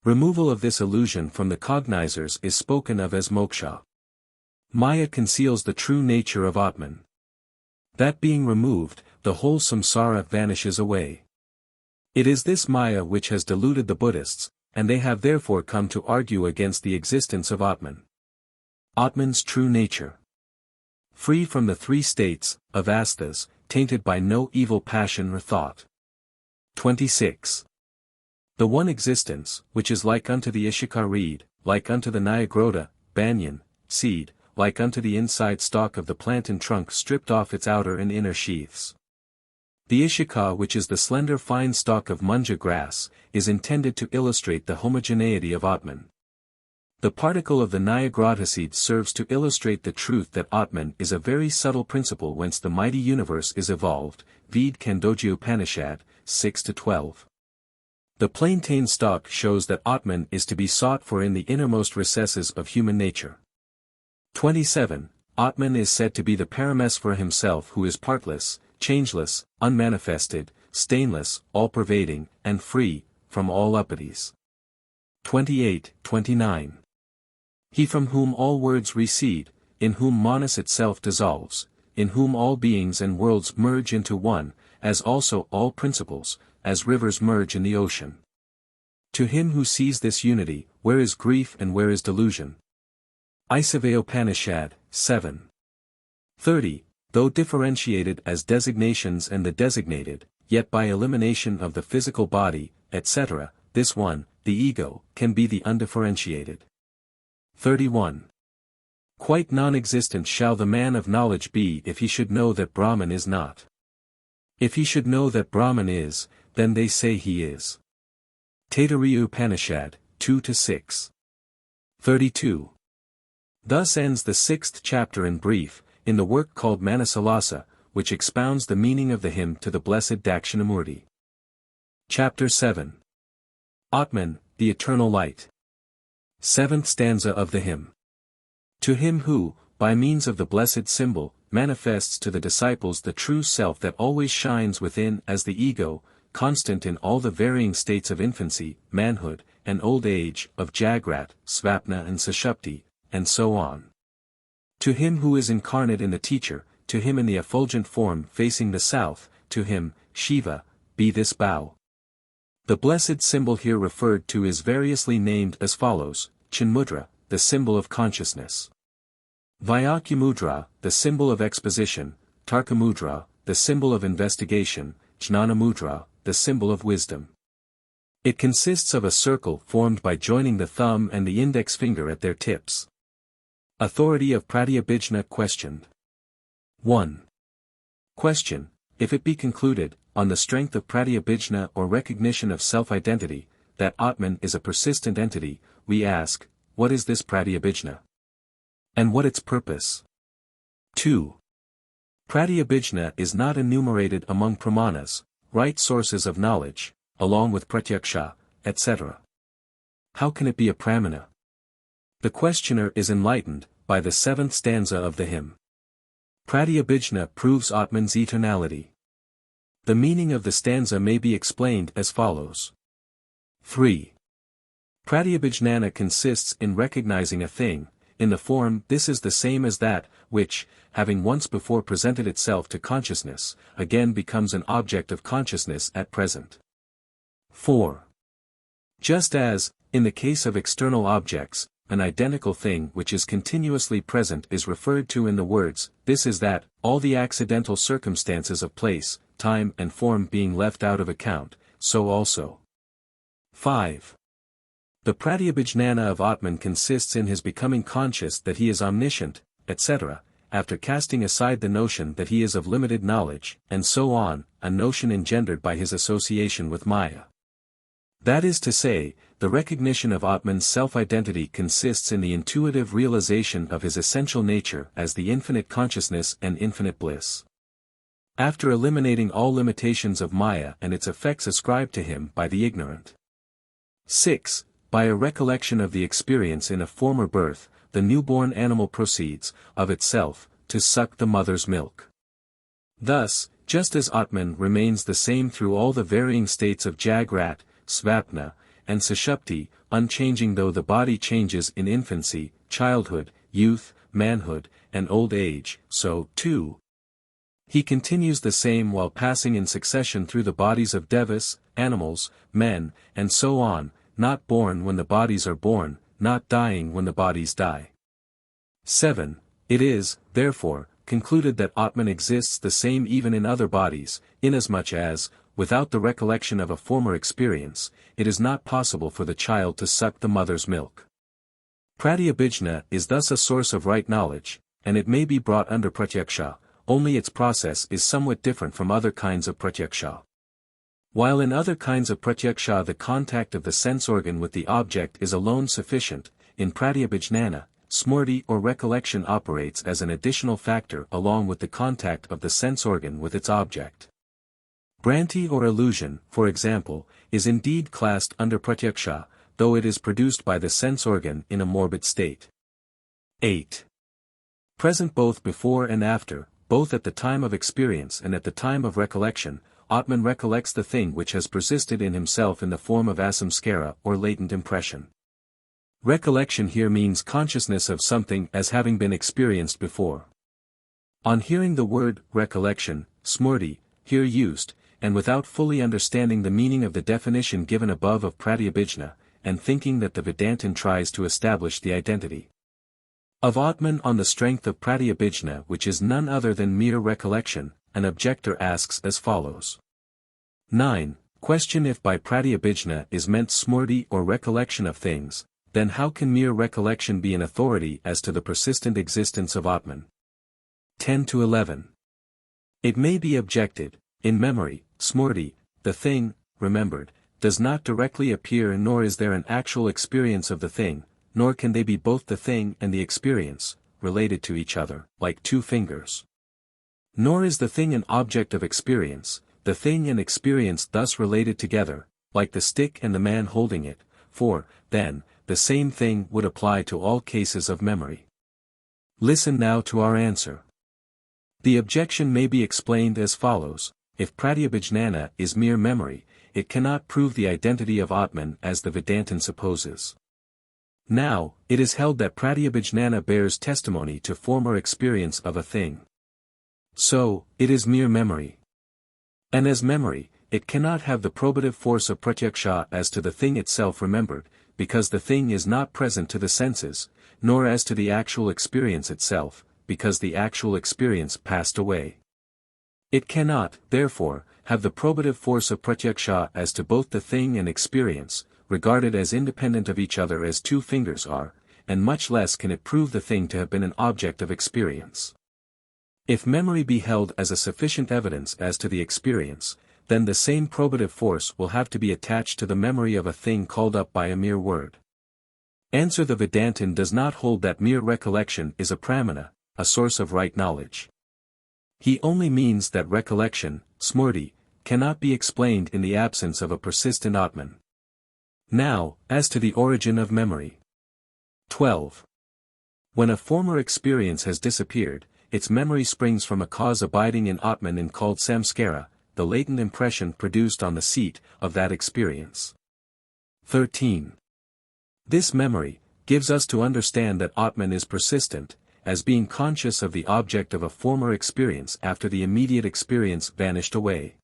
Removal of this illusion from the cognizers is spoken of as moksha. Maya conceals the true nature of Atman. That being removed, the whole samsara vanishes away. It is this Maya which has deluded the Buddhists, and they have therefore come to argue against the existence of Atman. Atman's true nature. Free from the three states, avasthas, tainted by no evil passion or thought. 26. The one existence, which is like unto the ishika reed, like unto the nyagroda, banyan, seed, like unto the inside stalk of the plantain trunk stripped off its outer and inner sheaths. The ishika, which is the slender fine stalk of munja grass, is intended to illustrate the homogeneity of Atman. The particle of the nyagroda seed serves to illustrate the truth that Atman is a very subtle principle whence the mighty universe is evolved, Ved Kandoji-Upanishad, 6-12. The plantain stalk shows that Atman is to be sought for in the innermost recesses of human nature. 27. Atman is said to be the Paramesvara himself who is partless, changeless, unmanifested, stainless, all-pervading, and free, from all upatis. 28-29. He from whom all words recede, in whom Manas itself dissolves, in whom all beings and worlds merge into one, as also all principles, as rivers merge in the ocean. To him who sees this unity, where is grief and where is delusion? Isvara 7. 30. Though differentiated as designations and the designated, yet by elimination of the physical body, etc., this one, the ego, can be the undifferentiated. 31. Quite non-existent shall the man of knowledge be if he should know that Brahman is not. If he should know that Brahman is, then they say he is. Taittiriya Upanishad, 2-6. 32. Thus ends the 6th chapter in brief, in the work called Manasollasa, which expounds the meaning of the hymn to the blessed Dakshinamurti. Chapter 7. Atman, the Eternal Light. 7th stanza of the hymn. To him who, by means of the blessed symbol, manifests to the disciples the true self that always shines within as the ego, constant in all the varying states of infancy, manhood, and old age, of Jagrat, Svapna and Sushupti, and so on. To him who is incarnate in the teacher, to him in the effulgent form facing the south, to him, Shiva, be this bow. The blessed symbol here referred to is variously named as follows: Chinmudra, the symbol of consciousness; Vyakyamudra, the symbol of exposition; Tarkamudra, the symbol of investigation; Jnanamudra, the symbol of wisdom. It consists of a circle formed by joining the thumb and the index finger at their tips. Authority of Pratyabhijna questioned. 1. Question: if it be concluded, on the strength of Pratyabhijna or recognition of self-identity, that Atman is a persistent entity, we ask, what is this Pratyabhijna? And what its purpose? 2. Pratyabhijna is not enumerated among pramanas, right sources of knowledge, along with pratyaksha, etc. How can it be a pramana? The questioner is enlightened, by the 7th stanza of the hymn. Pratyabhijna proves Atman's eternality. The meaning of the stanza may be explained as follows. 3. Pratyabhijnana consists in recognizing a thing, in the form this is the same as that, which, having once before presented itself to consciousness, again becomes an object of consciousness at present. 4. Just as, in the case of external objects, an identical thing which is continuously present is referred to in the words, this is that, all the accidental circumstances of place, time and form being left out of account, so also. 5. The pratyabhijnana of Atman consists in his becoming conscious that he is omniscient, etc., after casting aside the notion that he is of limited knowledge, and so on, a notion engendered by his association with Maya. That is to say, the recognition of Atman's self-identity consists in the intuitive realization of his essential nature as the infinite consciousness and infinite bliss. After eliminating all limitations of Maya and its effects ascribed to him by the ignorant. 6. By a recollection of the experience in a former birth, the newborn animal proceeds, of itself, to suck the mother's milk. Thus, just as Atman remains the same through all the varying states of Jagrat, Svapna, and Sushupti, unchanging though the body changes in infancy, childhood, youth, manhood, and old age, so, too, he continues the same while passing in succession through the bodies of devas, animals, men, and so on, not born when the bodies are born, not dying when the bodies die. 7. It is, therefore, concluded that Atman exists the same even in other bodies, inasmuch as, without the recollection of a former experience, it is not possible for the child to suck the mother's milk. Pratyabhijna is thus a source of right knowledge, and it may be brought under pratyaksha, only its process is somewhat different from other kinds of pratyaksha. While in other kinds of pratyaksha the contact of the sense organ with the object is alone sufficient, in pratyabhijnana, smrti or recollection operates as an additional factor along with the contact of the sense organ with its object. Bhranti or illusion, for example, is indeed classed under pratyaksha, though it is produced by the sense organ in a morbid state. 8. Present both before and after, both at the time of experience and at the time of recollection, Atman recollects the thing which has persisted in himself in the form of asamskara or latent impression. Recollection here means consciousness of something as having been experienced before. On hearing the word recollection, smrti, here used, and without fully understanding the meaning of the definition given above of pratyabhijna, and thinking that the Vedantin tries to establish the identity of Atman on the strength of pratyabhijna, which is none other than mere recollection, an objector asks as follows. 9. Question: if by pratyabhijna is meant smrti or recollection of things, then how can mere recollection be an authority as to the persistent existence of Atman? 10-11. It may be objected, in memory, smrti, the thing, remembered, does not directly appear nor is there an actual experience of the thing, nor can they be both the thing and the experience, related to each other, like two fingers. Nor is the thing an object of experience, the thing and experience thus related together, like the stick and the man holding it, for, then, the same thing would apply to all cases of memory. Listen now to our answer. The objection may be explained as follows: if pratyabhijnana is mere memory, it cannot prove the identity of Atman as the Vedantin supposes. Now, it is held that pratyabhijnana bears testimony to former experience of a thing. So, it is mere memory. And as memory, it cannot have the probative force of pratyaksha as to the thing itself remembered, because the thing is not present to the senses, nor as to the actual experience itself, because the actual experience passed away. It cannot, therefore, have the probative force of pratyaksha as to both the thing and experience, regarded as independent of each other as two fingers are, and much less can it prove the thing to have been an object of experience. If memory be held as a sufficient evidence as to the experience, then the same probative force will have to be attached to the memory of a thing called up by a mere word. Answer: the Vedantin does not hold that mere recollection is a pramana, a source of right knowledge. He only means that recollection, smrti, cannot be explained in the absence of a persistent Atman. Now, as to the origin of memory. 12. When a former experience has disappeared, its memory springs from a cause abiding in Atman and called samskara, the latent impression produced on the seat of that experience. 13. This memory gives us to understand that Atman is persistent, as being conscious of the object of a former experience after the immediate experience vanished away.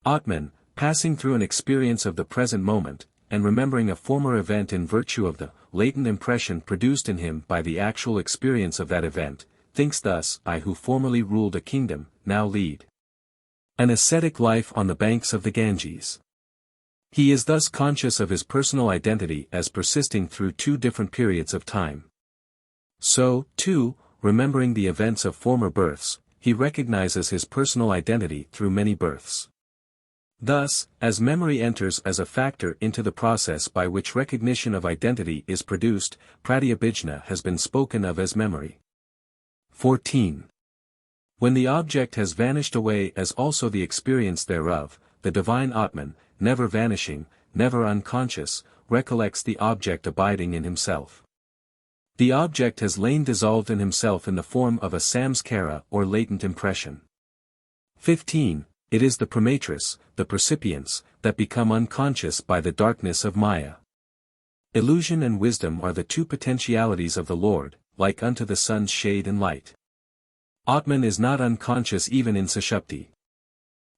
Atman, passing through an experience of the present moment, and remembering a former event in virtue of the latent impression produced in him by the actual experience of that event, thinks thus: I who formerly ruled a kingdom, now lead an ascetic life on the banks of the Ganges. He is thus conscious of his personal identity as persisting through two different periods of time. So, too, remembering the events of former births, he recognizes his personal identity through many births. Thus, as memory enters as a factor into the process by which recognition of identity is produced, pratyabhijna has been spoken of as memory. 14. When the object has vanished away as also the experience thereof, the divine Atman, never vanishing, never unconscious, recollects the object abiding in himself. The object has lain dissolved in himself in the form of a samskara or latent impression. 15. It is the prematrus, the percipients, that become unconscious by the darkness of Maya. Illusion and wisdom are the two potentialities of the Lord, like unto the sun's shade and light. Atman is not unconscious even in Sushupti.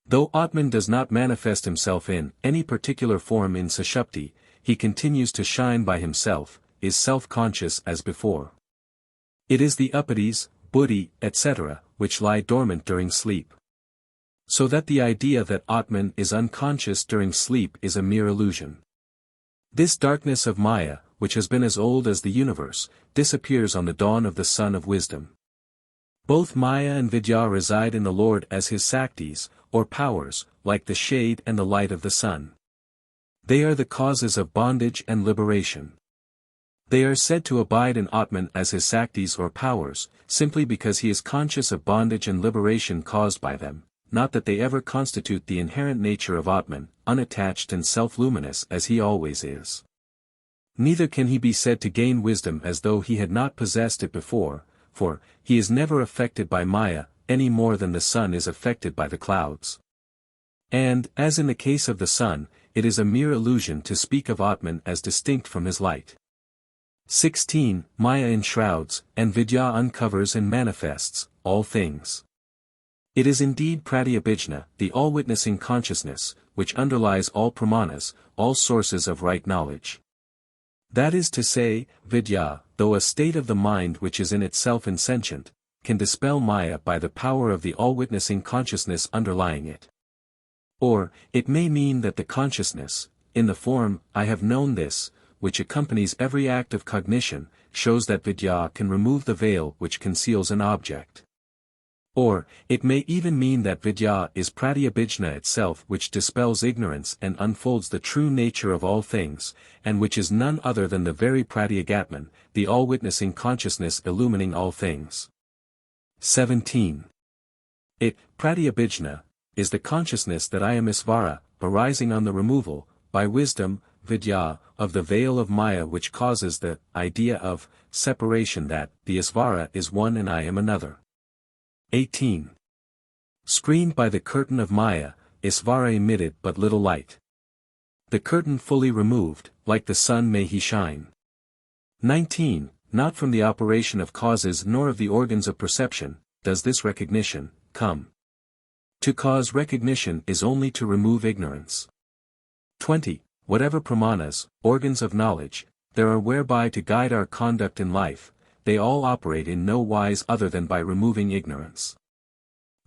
Though Atman does not manifest himself in any particular form in Sushupti, he continues to shine by himself, is self-conscious as before. It is the upadis, buddhi, etc., which lie dormant during sleep. So that the idea that Atman is unconscious during sleep is a mere illusion. This darkness of Maya, which has been as old as the universe, disappears on the dawn of the sun of wisdom. Both Maya and Vidya reside in the Lord as his saktis, or powers, like the shade and the light of the sun. They are the causes of bondage and liberation. They are said to abide in Atman as his saktis or powers, simply because he is conscious of bondage and liberation caused by them, not that they ever constitute the inherent nature of Atman, unattached and self-luminous as he always is. Neither can he be said to gain wisdom as though he had not possessed it before, for he is never affected by Maya, any more than the sun is affected by the clouds. And, as in the case of the sun, it is a mere illusion to speak of Atman as distinct from his light. 16. Maya enshrouds, and Vidya uncovers and manifests, all things. It is indeed pratyabhijna, the all-witnessing consciousness, which underlies all pramanas, all sources of right knowledge. That is to say, Vidya, though a state of the mind which is in itself insentient, can dispel Maya by the power of the all-witnessing consciousness underlying it. Or, it may mean that the consciousness, in the form, I have known this, which accompanies every act of cognition, shows that Vidya can remove the veil which conceals an object. Or, it may even mean that Vidya is pratyabhijna itself which dispels ignorance and unfolds the true nature of all things, and which is none other than the very pratyagatman, the all-witnessing consciousness illumining all things. 17. It, pratyabhijna, is the consciousness that I am Isvara, arising on the removal, by wisdom, Vidya, of the veil of Maya which causes the idea of separation that the Isvara is one and I am another. 18. Screened by the curtain of Maya, Isvara emitted but little light. The curtain fully removed, like the sun may he shine. 19. Not from the operation of causes nor of the organs of perception, does this recognition come. To cause recognition is only to remove ignorance. 20. Whatever pramanas, organs of knowledge, there are whereby to guide our conduct in life, they all operate in no wise other than by removing ignorance.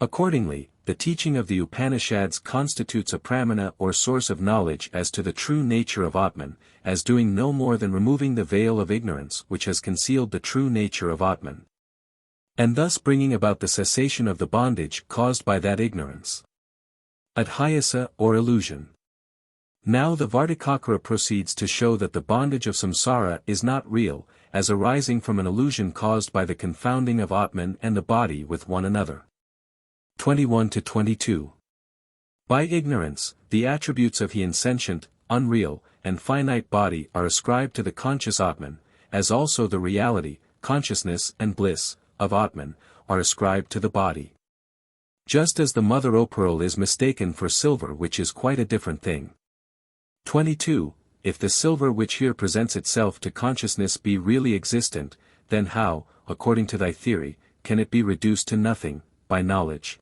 Accordingly, the teaching of the Upanishads constitutes a pramana or source of knowledge as to the true nature of Atman, as doing no more than removing the veil of ignorance which has concealed the true nature of Atman, and thus bringing about the cessation of the bondage caused by that ignorance. Adhyasa or illusion. Now the Vartikakara proceeds to show that the bondage of samsara is not real, as arising from an illusion caused by the confounding of Atman and the body with one another. 21-22. By ignorance, the attributes of the insentient, unreal, and finite body are ascribed to the conscious Atman, as also the reality, consciousness and bliss, of Atman, are ascribed to the body. Just as the mother o' pearl is mistaken for silver which is quite a different thing. 22. If the silver which here presents itself to consciousness be really existent, then how, according to thy theory, can it be reduced to nothing, by knowledge?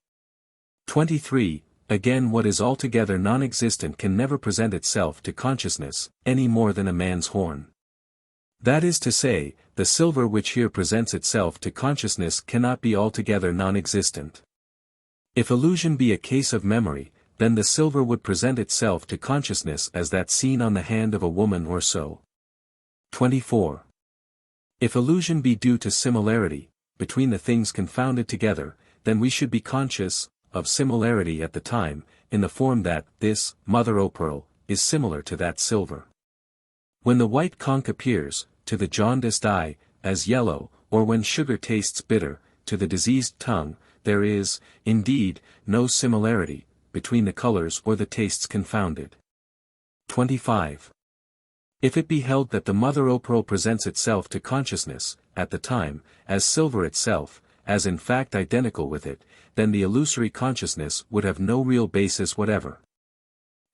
23. Again, what is altogether non-existent can never present itself to consciousness, any more than a man's horn. That is to say, the silver which here presents itself to consciousness cannot be altogether non-existent. If illusion be a case of memory, then the silver would present itself to consciousness as that seen on the hand of a woman or so. 24. If illusion be due to similarity, between the things confounded together, then we should be conscious of similarity at the time, in the form that this mother-o'-pearl is similar to that silver. When the white conch appears, to the jaundiced eye, as yellow, or when sugar tastes bitter, to the diseased tongue, there is, indeed, no similarity, between the colors or the tastes confounded. 25. If it be held that the mother-o'-pearl presents itself to consciousness, at the time, as silver itself, as in fact identical with it, then the illusory consciousness would have no real basis whatever.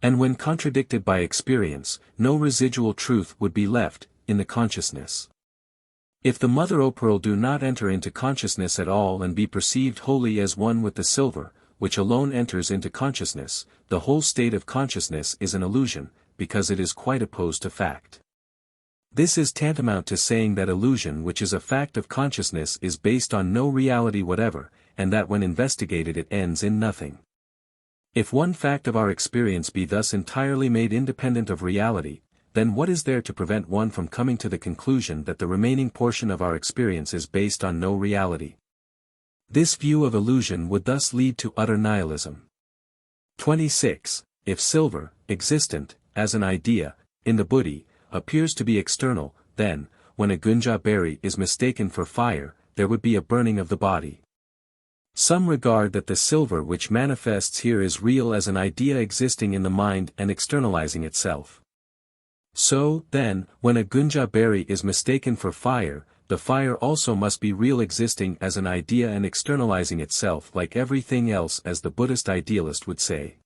And when contradicted by experience, no residual truth would be left, in the consciousness. If the mother-o'-pearl do not enter into consciousness at all and be perceived wholly as one with the silver, which alone enters into consciousness, the whole state of consciousness is an illusion, because it is quite opposed to fact. This is tantamount to saying that illusion which is a fact of consciousness is based on no reality whatever, and that when investigated it ends in nothing. If one fact of our experience be thus entirely made independent of reality, then what is there to prevent one from coming to the conclusion that the remaining portion of our experience is based on no reality? This view of illusion would thus lead to utter nihilism. 26. If silver, existent, as an idea, in the buddhi, appears to be external, then, when a gunja berry is mistaken for fire, there would be a burning of the body. Some regard that the silver which manifests here is real as an idea existing in the mind and externalizing itself. So, then, when a gunja berry is mistaken for fire, the fire also must be real existing as an idea and externalizing itself like everything else, as the Buddhist idealist would say.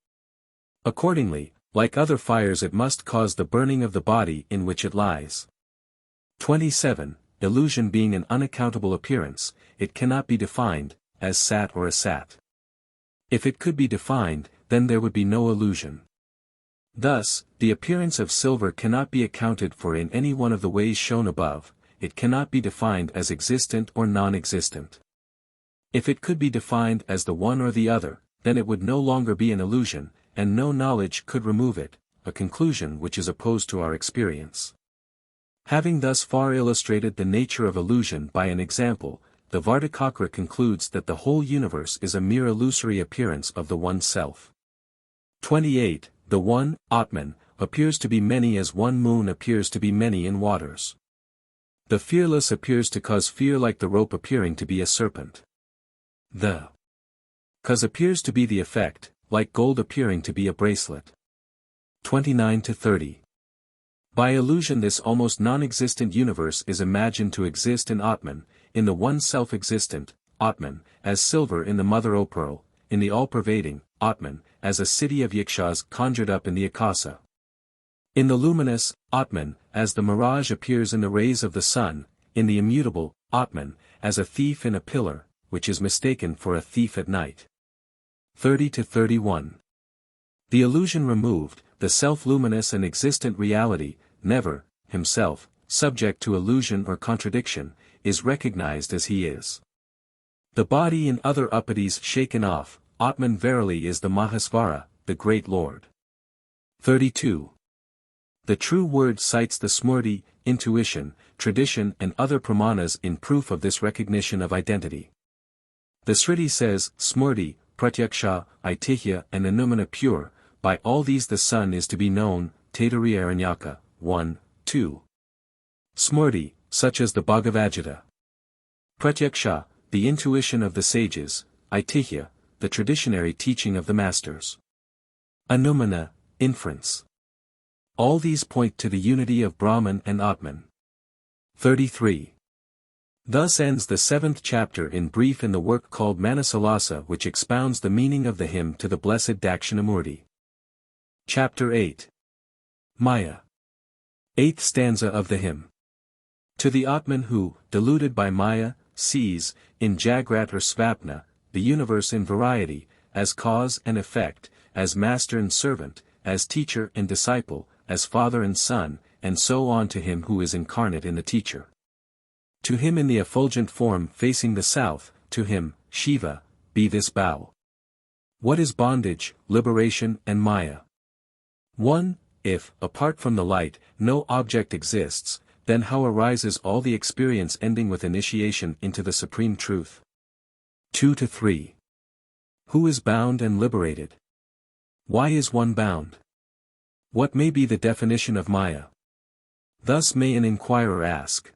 Accordingly, like other fires, it must cause the burning of the body in which it lies. 27. Illusion being an unaccountable appearance, it cannot be defined, as sat or asat. If it could be defined, then there would be no illusion. Thus, the appearance of silver cannot be accounted for in any one of the ways shown above, it cannot be defined as existent or non-existent. If it could be defined as the one or the other, then it would no longer be an illusion, and no knowledge could remove it, a conclusion which is opposed to our experience. Having thus far illustrated the nature of illusion by an example, the Vartikakra concludes that the whole universe is a mere illusory appearance of the one self. 28. The one, Atman, appears to be many as one moon appears to be many in waters. The fearless appears to cause fear like the rope appearing to be a serpent. The cause appears to be the effect, like gold appearing to be a bracelet. 29-30. By illusion this almost non-existent universe is imagined to exist in Atman, in the one self-existent, Atman, as silver in the mother-o'-pearl, in the all-pervading, Atman, as a city of yakshas conjured up in the Akasa. In the luminous, Atman, as the mirage appears in the rays of the sun, in the immutable, Atman, as a thief in a pillar, which is mistaken for a thief at night. 30-31. The illusion removed, the self-luminous and existent reality, never, himself, subject to illusion or contradiction, is recognized as he is. The body and other upadhis shaken off, Atman verily is the Mahasvara, the great Lord. 32. The true word cites the smrti, intuition, tradition and other pramanas in proof of this recognition of identity. The Sriti says, smrti, pratyaksha, aitihya and anumana pure, by all these the sun is to be known, Taittiriya Aranyaka, 1, 2. Smrti, such as the Bhagavad-gita. Pratyaksha, the intuition of the sages, aitihya, the traditionary teaching of the masters. Anumana, inference. All these point to the unity of Brahman and Atman. 33. Thus ends the 7th chapter in brief in the work called Manasollasa, which expounds the meaning of the hymn to the blessed Dakshinamurti. Chapter 8. Maya. 8th stanza of the hymn. To the Atman who, deluded by Maya, sees, in Jagrat or Svapna, the universe in variety, as cause and effect, as master and servant, as teacher and disciple, as father and son, and so on, to him who is incarnate in the teacher. To him in the effulgent form facing the south, to him, Shiva, be this bow. What is bondage, liberation and Maya? 1. If, apart from the light, no object exists, then how arises all the experience ending with initiation into the Supreme Truth? 2-3. Who is bound and liberated? Why is one bound? What may be the definition of Maya? Thus may an inquirer ask.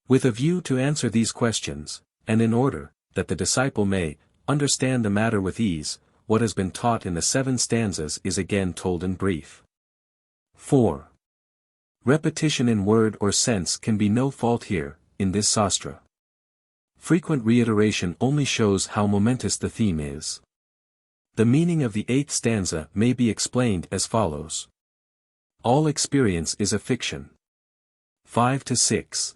With a view to answer these questions, and in order, that the disciple may understand the matter with ease, what has been taught in the 7 stanzas is again told in brief. 4. Repetition in word or sense can be no fault here, in this sastra. Frequent reiteration only shows how momentous the theme is. The meaning of the 8th stanza may be explained as follows. All experience is a fiction. 5-6.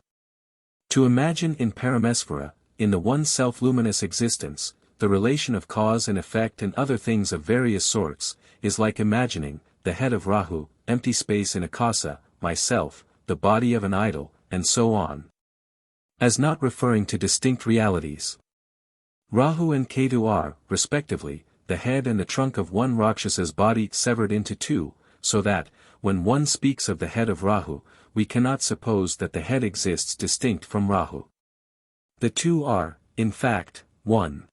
To imagine in Paramesvara, in the one self-luminous existence, the relation of cause and effect and other things of various sorts, is like imagining, the head of Rahu, empty space in Akasa, myself, the body of an idol, and so on. As not referring to distinct realities. Rahu and Ketu are, respectively, the head and the trunk of one Rakshasa's body severed into 2, so that, when one speaks of the head of Rahu, we cannot suppose that the head exists distinct from Rahu. The 2 are, in fact, one.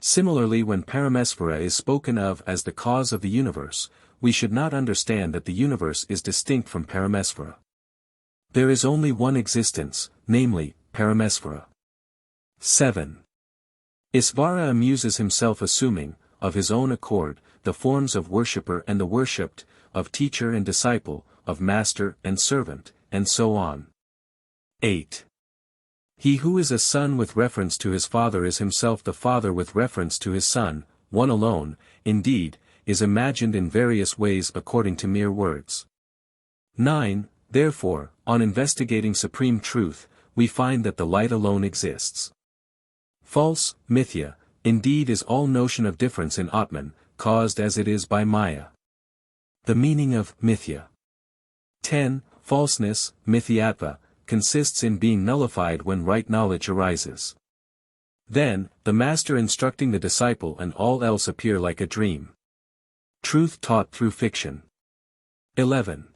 Similarly, when Paramesvara is spoken of as the cause of the universe, we should not understand that the universe is distinct from Paramesvara. There is only one existence, namely, Paramesvara. 7. Isvara amuses himself assuming, of his own accord, the forms of worshipper and the worshipped, of teacher and disciple, of master and servant, and so on. 8. He who is a son with reference to his father is himself the father with reference to his son, one alone, indeed, is imagined in various ways according to mere words. 9. Therefore, on investigating supreme truth, we find that the light alone exists. False, mithya, indeed is all notion of difference in Atman, caused as it is by Maya. The meaning of mithya. 10. Falseness, mithyatva, consists in being nullified when right knowledge arises. Then, the master instructing the disciple and all else appear like a dream. Truth taught through fiction. 11.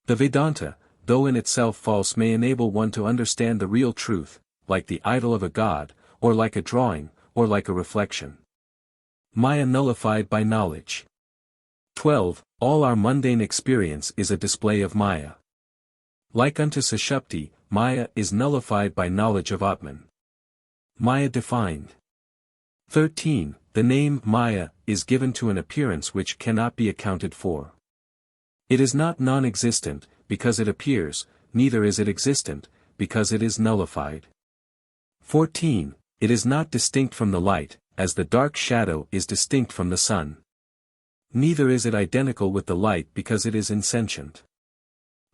The Vedanta, though in itself false, may enable one to understand the real truth, like the idol of a god, or like a drawing, or like a reflection. Maya nullified by knowledge. 12. All our mundane experience is a display of Maya. Like unto Sushupti, Maya is nullified by knowledge of Atman. Maya defined. 13. The name Maya is given to an appearance which cannot be accounted for. It is not non-existent, because it appears, neither is it existent, because it is nullified. 14. It is not distinct from the light, as the dark shadow is distinct from the sun. Neither is it identical with the light because it is insentient.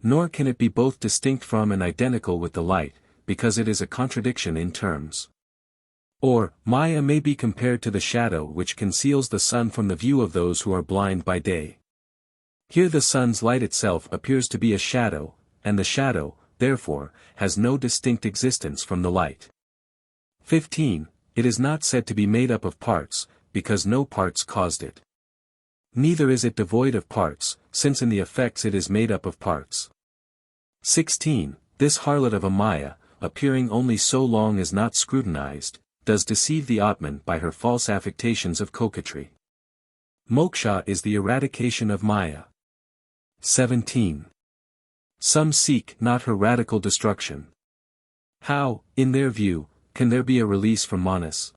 Nor can it be both distinct from and identical with the light, because it is a contradiction in terms. Or, Maya may be compared to the shadow which conceals the sun from the view of those who are blind by day. Here the sun's light itself appears to be a shadow, and the shadow, therefore, has no distinct existence from the light. 15. It is not said to be made up of parts, because no parts caused it. Neither is it devoid of parts, since in the effects it is made up of parts. 16. This harlot of a Maya, appearing only so long as not scrutinized, does deceive the Atman by her false affectations of coquetry. Moksha is the eradication of Maya. 17. Some seek not her radical destruction. How, in their view, can there be a release from Manas?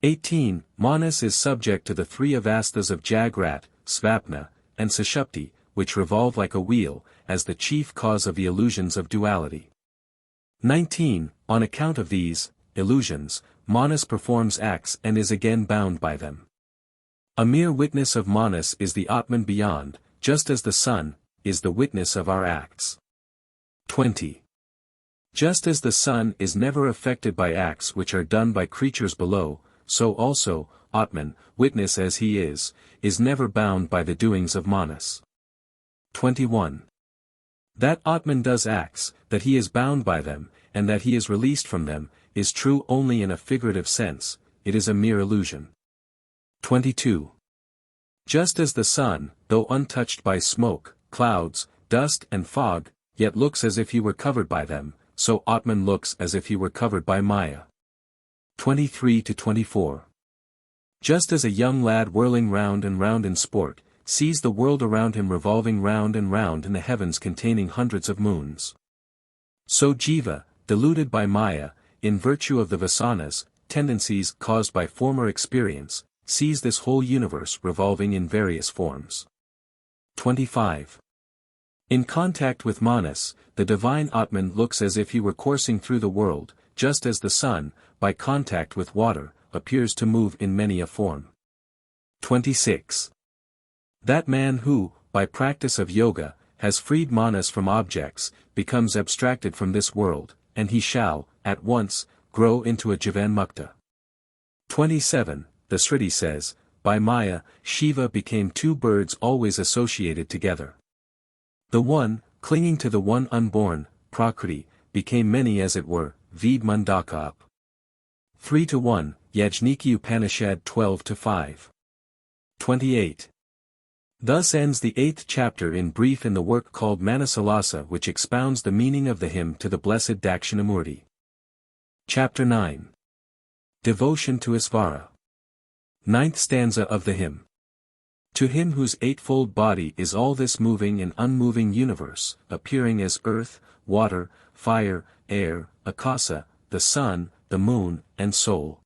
18. Manas is subject to the 3 avasthas of Jagrat, Svapna, and Sushupti, which revolve like a wheel, as the chief cause of the illusions of duality. 19. On account of these illusions, Manas performs acts and is again bound by them. A mere witness of Manas is the Atman beyond, just as the sun is the witness of our acts. 20. Just as the sun is never affected by acts which are done by creatures below, so also, Atman, witness as he is never bound by the doings of Manas. 21. That Atman does acts, that he is bound by them, and that he is released from them, is true only in a figurative sense, it is a mere illusion. 22. Just as the sun, though untouched by smoke, clouds, dust and fog, yet looks as if he were covered by them, so Atman looks as if he were covered by Maya. 23-24. Just as a young lad whirling round and round in sport, sees the world around him revolving round and round in the heavens containing hundreds of moons. So Jiva, deluded by Maya, in virtue of the vasanas, tendencies caused by former experience, sees this whole universe revolving in various forms. 25. In contact with Manas, the divine Atman looks as if he were coursing through the world, just as the sun, by contact with water, appears to move in many a form. 26. That man who, by practice of yoga, has freed Manas from objects, becomes abstracted from this world, and he shall, at once, grow into a Jivan Mukta. 27. The Sriti says, by Maya, Shiva became two birds always associated together. The one, clinging to the one unborn, Prakriti, became many as it were, Ved Mundaka up. 3-1, Yajniki-Upanishad 12-5. 28. Thus ends the 8th chapter in brief in the work called Manasollasa, which expounds the meaning of the hymn to the blessed Dakshinamurti. Chapter 9. Devotion to Isvara. 9th stanza of the hymn. To him whose eightfold body is all this moving and unmoving universe, appearing as earth, water, fire, air, akasa, the sun, the moon, and soul.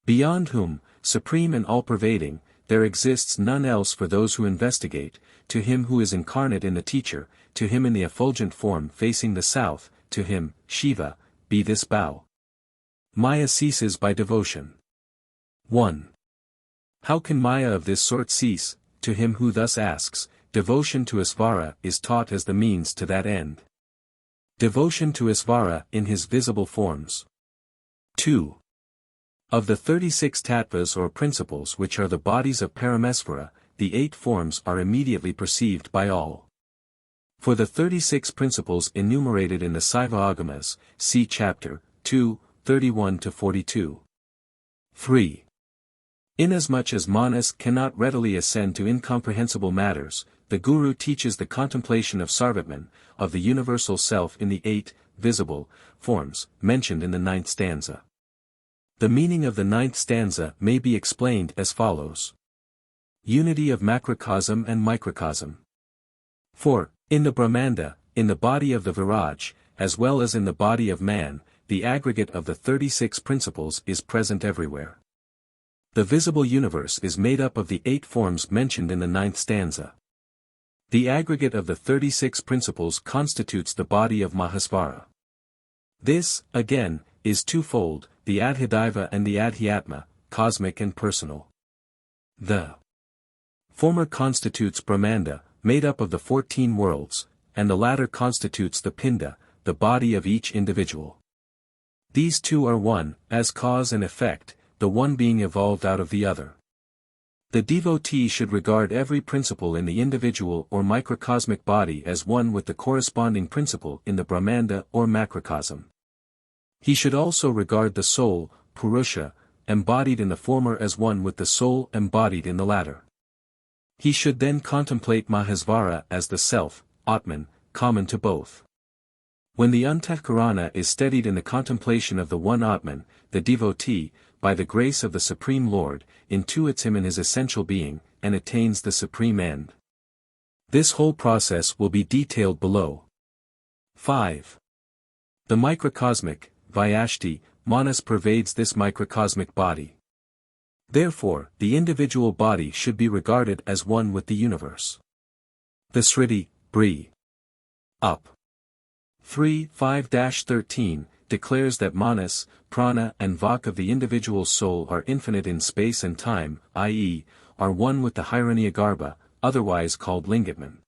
Beyond whom, supreme and all-pervading, there exists none else for those who investigate, to him who is incarnate in the teacher, to him in the effulgent form facing the south, to him, Shiva, be this bow. Maya ceases by devotion. 1. How can Maya of this sort cease? To him who thus asks, devotion to Isvara is taught as the means to that end. Devotion to Isvara in his visible forms. 2. Of the 36 tattvas or principles which are the bodies of Paramesvara, the 8 forms are immediately perceived by all. For the 36 principles enumerated in the Saiva Agamas, see chapter 2, 31-42. 3. Inasmuch as Manas cannot readily ascend to incomprehensible matters, the Guru teaches the contemplation of Sarvatman, of the universal self in the 8, visible, forms, mentioned in the 9th stanza. The meaning of the 9th stanza may be explained as follows. Unity of macrocosm and microcosm. For, in the Brahmanda, in the body of the Viraj, as well as in the body of man, the aggregate of the 36 principles is present everywhere. The visible universe is made up of the 8 forms mentioned in the 9th stanza. The aggregate of the 36 principles constitutes the body of Mahasvara. This, again, is twofold, the Adhidaiva and the Adhyatma, cosmic and personal. The former constitutes Brahmanda, made up of the 14 worlds, and the latter constitutes the Pinda, the body of each individual. These two are one, as cause and effect, the one being evolved out of the other. The devotee should regard every principle in the individual or microcosmic body as one with the corresponding principle in the Brahmanda or macrocosm. He should also regard the soul, Purusha, embodied in the former as one with the soul embodied in the latter. He should then contemplate Mahasvara as the self, Atman, common to both. When the Antahkarana is steadied in the contemplation of the one Atman, the devotee, by the grace of the Supreme Lord, intuits him in his essential being, and attains the supreme end. This whole process will be detailed below. 5. The microcosmic, Vyashti, Manas pervades this microcosmic body. Therefore, the individual body should be regarded as one with the universe. The Sriti, Bri. Up. 3:5-13, declares that Manas, Prana and Vak of the individual soul are infinite in space and time, i.e., are one with the Hiranyagarbha, otherwise called Lingatman.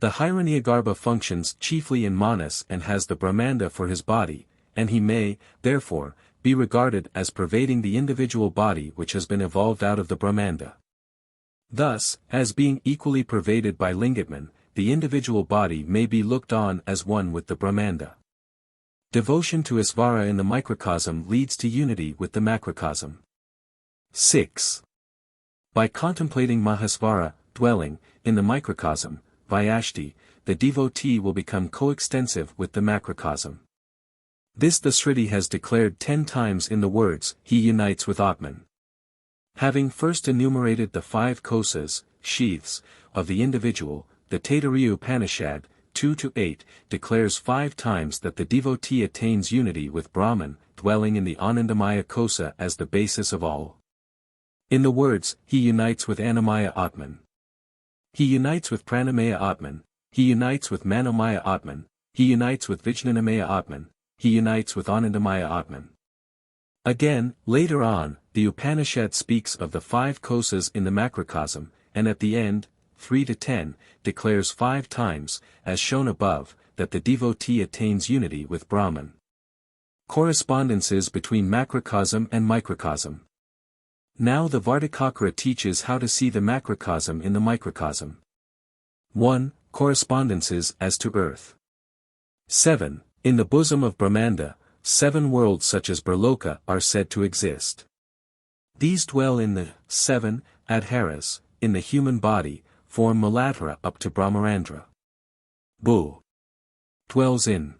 The Hiranyagarbha functions chiefly in Manas and has the Brahmanda for his body, and he may, therefore, be regarded as pervading the individual body which has been evolved out of the Brahmanda. Thus, as being equally pervaded by Lingatman, the individual body may be looked on as one with the Brahmanda. Devotion to Isvara in the microcosm leads to unity with the macrocosm. 6. By contemplating Mahasvara, dwelling, in the microcosm, Vyashti, the devotee will become coextensive with the macrocosm. This the Shruti has declared 10 times in the words, he unites with Atman. Having first enumerated the 5 kosas, sheaths, of the individual, the Taittiriya Upanishad, 2-8, declares 5 times that the devotee attains unity with Brahman, dwelling in the Anandamaya kosa as the basis of all. In the words, he unites with Annamaya Atman. He unites with Pranamaya Atman, he unites with Manomaya Atman, he unites with Vijnanamaya Atman, he unites with Anandamaya Atman. Again, later on, the Upanishad speaks of the 5 kosas in the macrocosm, and at the end, 3-10, declares 5 times, as shown above, that the devotee attains unity with Brahman. Correspondences between macrocosm and microcosm. Now the Vartikakara teaches how to see the macrocosm in the microcosm. 1. Correspondences as to earth. 7. In the bosom of Brahmanda, 7 worlds such as Brahloka are said to exist. These dwell in the 7 adharas, in the human body, form Muladhara up to Brahmarandra. Bu dwells in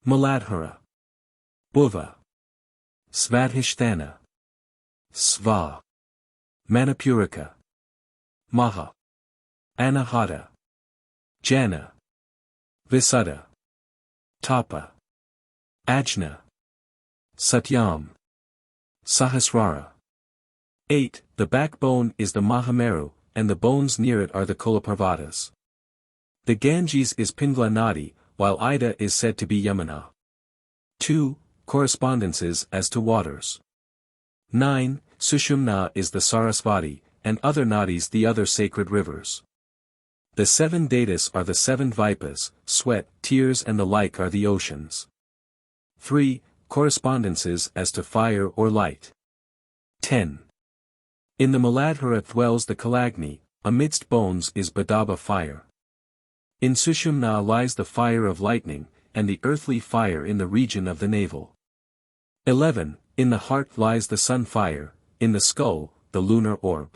Muladhara. Bhuva Svadhisthana. Sva Manipurika. Maha Anahata. Jana Visuddha. Tapa Ajna. Satyam. Sahasrara. 8. The backbone is the Mahameru, and the bones near it are the Kulaparvatas. The Ganges is Pingla Nadi, while Ida is said to be Yamuna. 2. Correspondences as to waters. 9. Sushumna is the Sarasvati, and other nadis the other sacred rivers. The 7 datas are the 7 vipas, sweat, tears and the like are the oceans. 3. Correspondences as to fire or light. 10. In the Muladhara dwells the Kalagni, amidst bones is Badaba fire. In Sushumna lies the fire of lightning, and the earthly fire in the region of the navel. 11. In the heart lies the sun fire, in the skull, the lunar orb.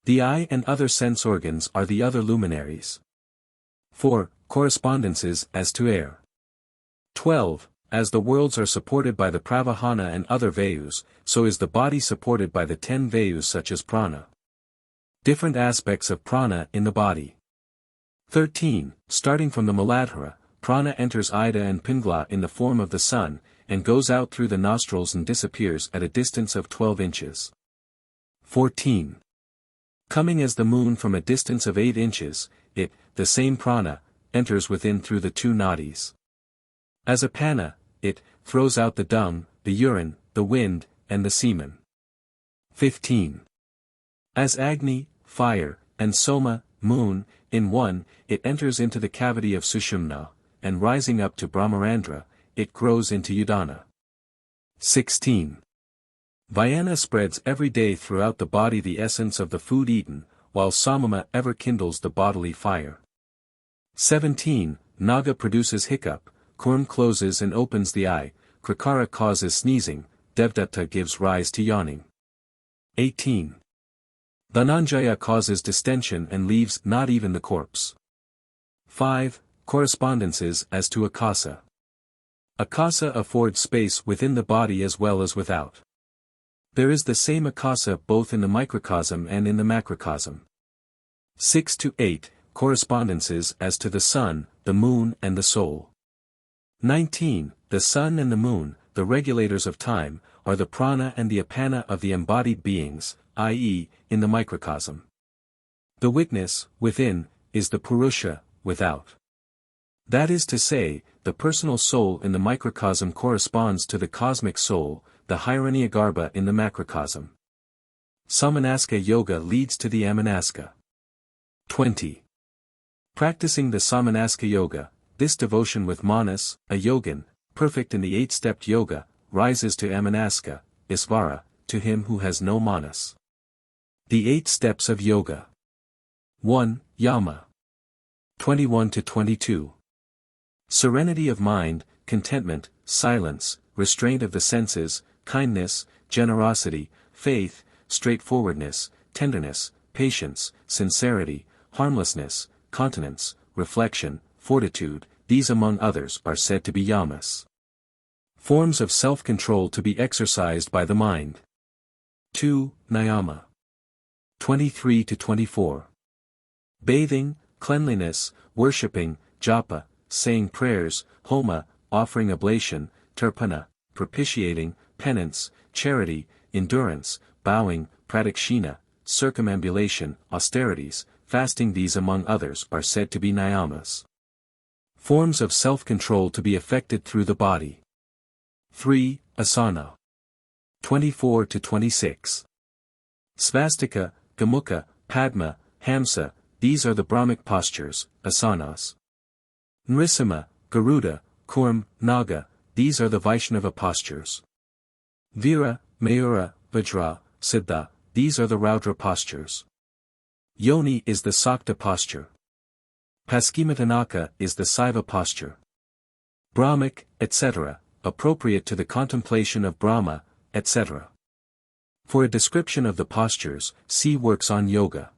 The eye and other sense organs are the other luminaries. 4. Correspondences as to air. 12. As the worlds are supported by the Pravahana and other Vayus, so is the body supported by the 10 Vayus such as Prana. Different aspects of Prana in the body. 13. Starting from the Muladhara, Prana enters Ida and Pingla in the form of the sun, and goes out through the nostrils and disappears at a distance of 12 inches. 14. Coming as the moon from a distance of 8 inches, it, the same Prana, enters within through the 2 nadis. As a Pana, it throws out the dung, the urine, the wind, and the semen. 15. As Agni, fire, and Soma, moon, in one, it enters into the cavity of Sushumna, and rising up to Brahmarandra, it grows into Udana. 16. Vyana spreads every day throughout the body the essence of the food eaten, while Samama ever kindles the bodily fire. 17. Naga produces hiccup, Kurm closes and opens the eye, Krakara causes sneezing, Devdatta gives rise to yawning. 18. Dhananjaya causes distension and leaves not even the corpse. 5. Correspondences as to Akasa. Akasa affords space within the body as well as without. There is the same Akasa both in the microcosm and in the macrocosm. 6-8. Correspondences as to the sun, the moon and the soul. 19. The sun and the moon, the regulators of time, are the prana and the apana of the embodied beings, i.e., in the microcosm. The witness, within, is the purusha, without. That is to say, the personal soul in the microcosm corresponds to the cosmic soul, the Hiranyagarbha in the macrocosm. Samanaska yoga leads to the Amanaska. 20. Practicing the Samanaska yoga, this devotion with Manas, a yogin, perfect in the 8-stepped yoga, rises to Amanaska, Isvara, to him who has no Manas. The 8 steps of yoga. 1. Yama. 21-22. Serenity of mind, contentment, silence, restraint of the senses, kindness, generosity, faith, straightforwardness, tenderness, patience, sincerity, harmlessness, continence, reflection, fortitude, these among others are said to be yamas. Forms of self-control to be exercised by the mind. 2. Niyama. 23-24. Bathing, cleanliness, worshipping, japa, saying prayers, homa, offering oblation, tarpana, propitiating, penance, charity, endurance, bowing, pradakshina, circumambulation, austerities, fasting, these among others are said to be niyamas. Forms of self-control to be effected through the body. 3. Asana. 24-26. Svastika, Gamukha, Padma, Hamsa, these are the Brahmic postures, asanas. Nrisimha, Garuda, Kurm, Naga, these are the Vaishnava postures. Vira, Mayura, Vajra, Siddha, these are the Raudra postures. Yoni is the Sakta posture. Paschimottanaka is the Saiva posture. Brahmic, etc., appropriate to the contemplation of Brahma, etc. For a description of the postures, see works on yoga.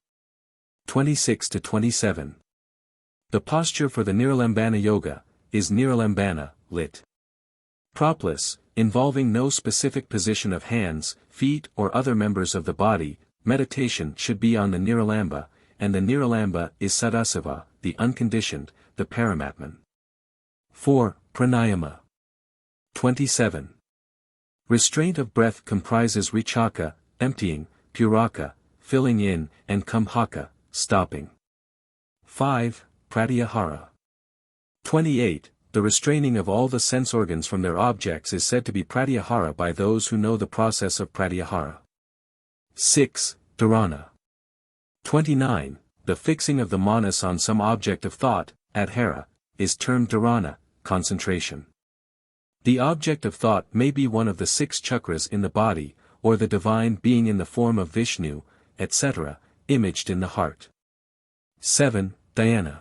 26-27. The posture for the Niralambana Yoga is Niralambana, lit. Propless, involving no specific position of hands, feet or other members of the body. Meditation should be on the Niralamba, and the Niralamba is Sadasava, the unconditioned, the Paramatman. 4. Pranayama. 27. Restraint of breath comprises Richaka, emptying, Puraka, filling in, and Kumhaka, stopping. 5. Pratyahara. 28. The restraining of all the sense organs from their objects is said to be pratyahara by those who know the process of pratyahara. 6. Dharana. 29. The fixing of the manas on some object of thought, adhara, is termed dharana, concentration. The object of thought may be one of the 6 chakras in the body, or the divine being in the form of Vishnu, etc., imaged in the heart. 7. Dhyana.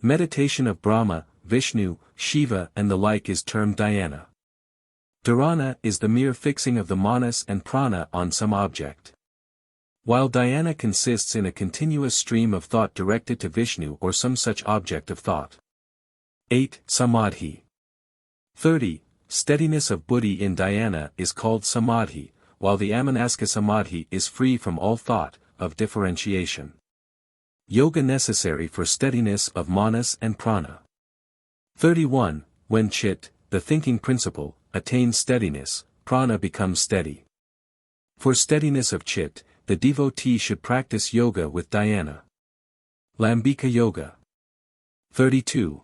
Meditation of Brahma, Vishnu, Shiva and the like is termed dhyana. Dharana is the mere fixing of the manas and prana on some object. While dhyana consists in a continuous stream of thought directed to Vishnu or some such object of thought. 8. Samadhi. 30. Steadiness of buddhi in dhyana is called samadhi, while the amanaska samadhi is free from all thought, of differentiation. Yoga necessary for steadiness of manas and prana. 31. When chit, the thinking principle, attains steadiness, prana becomes steady. For steadiness of chit, the devotee should practice yoga with dhyana. Lambika Yoga. 32.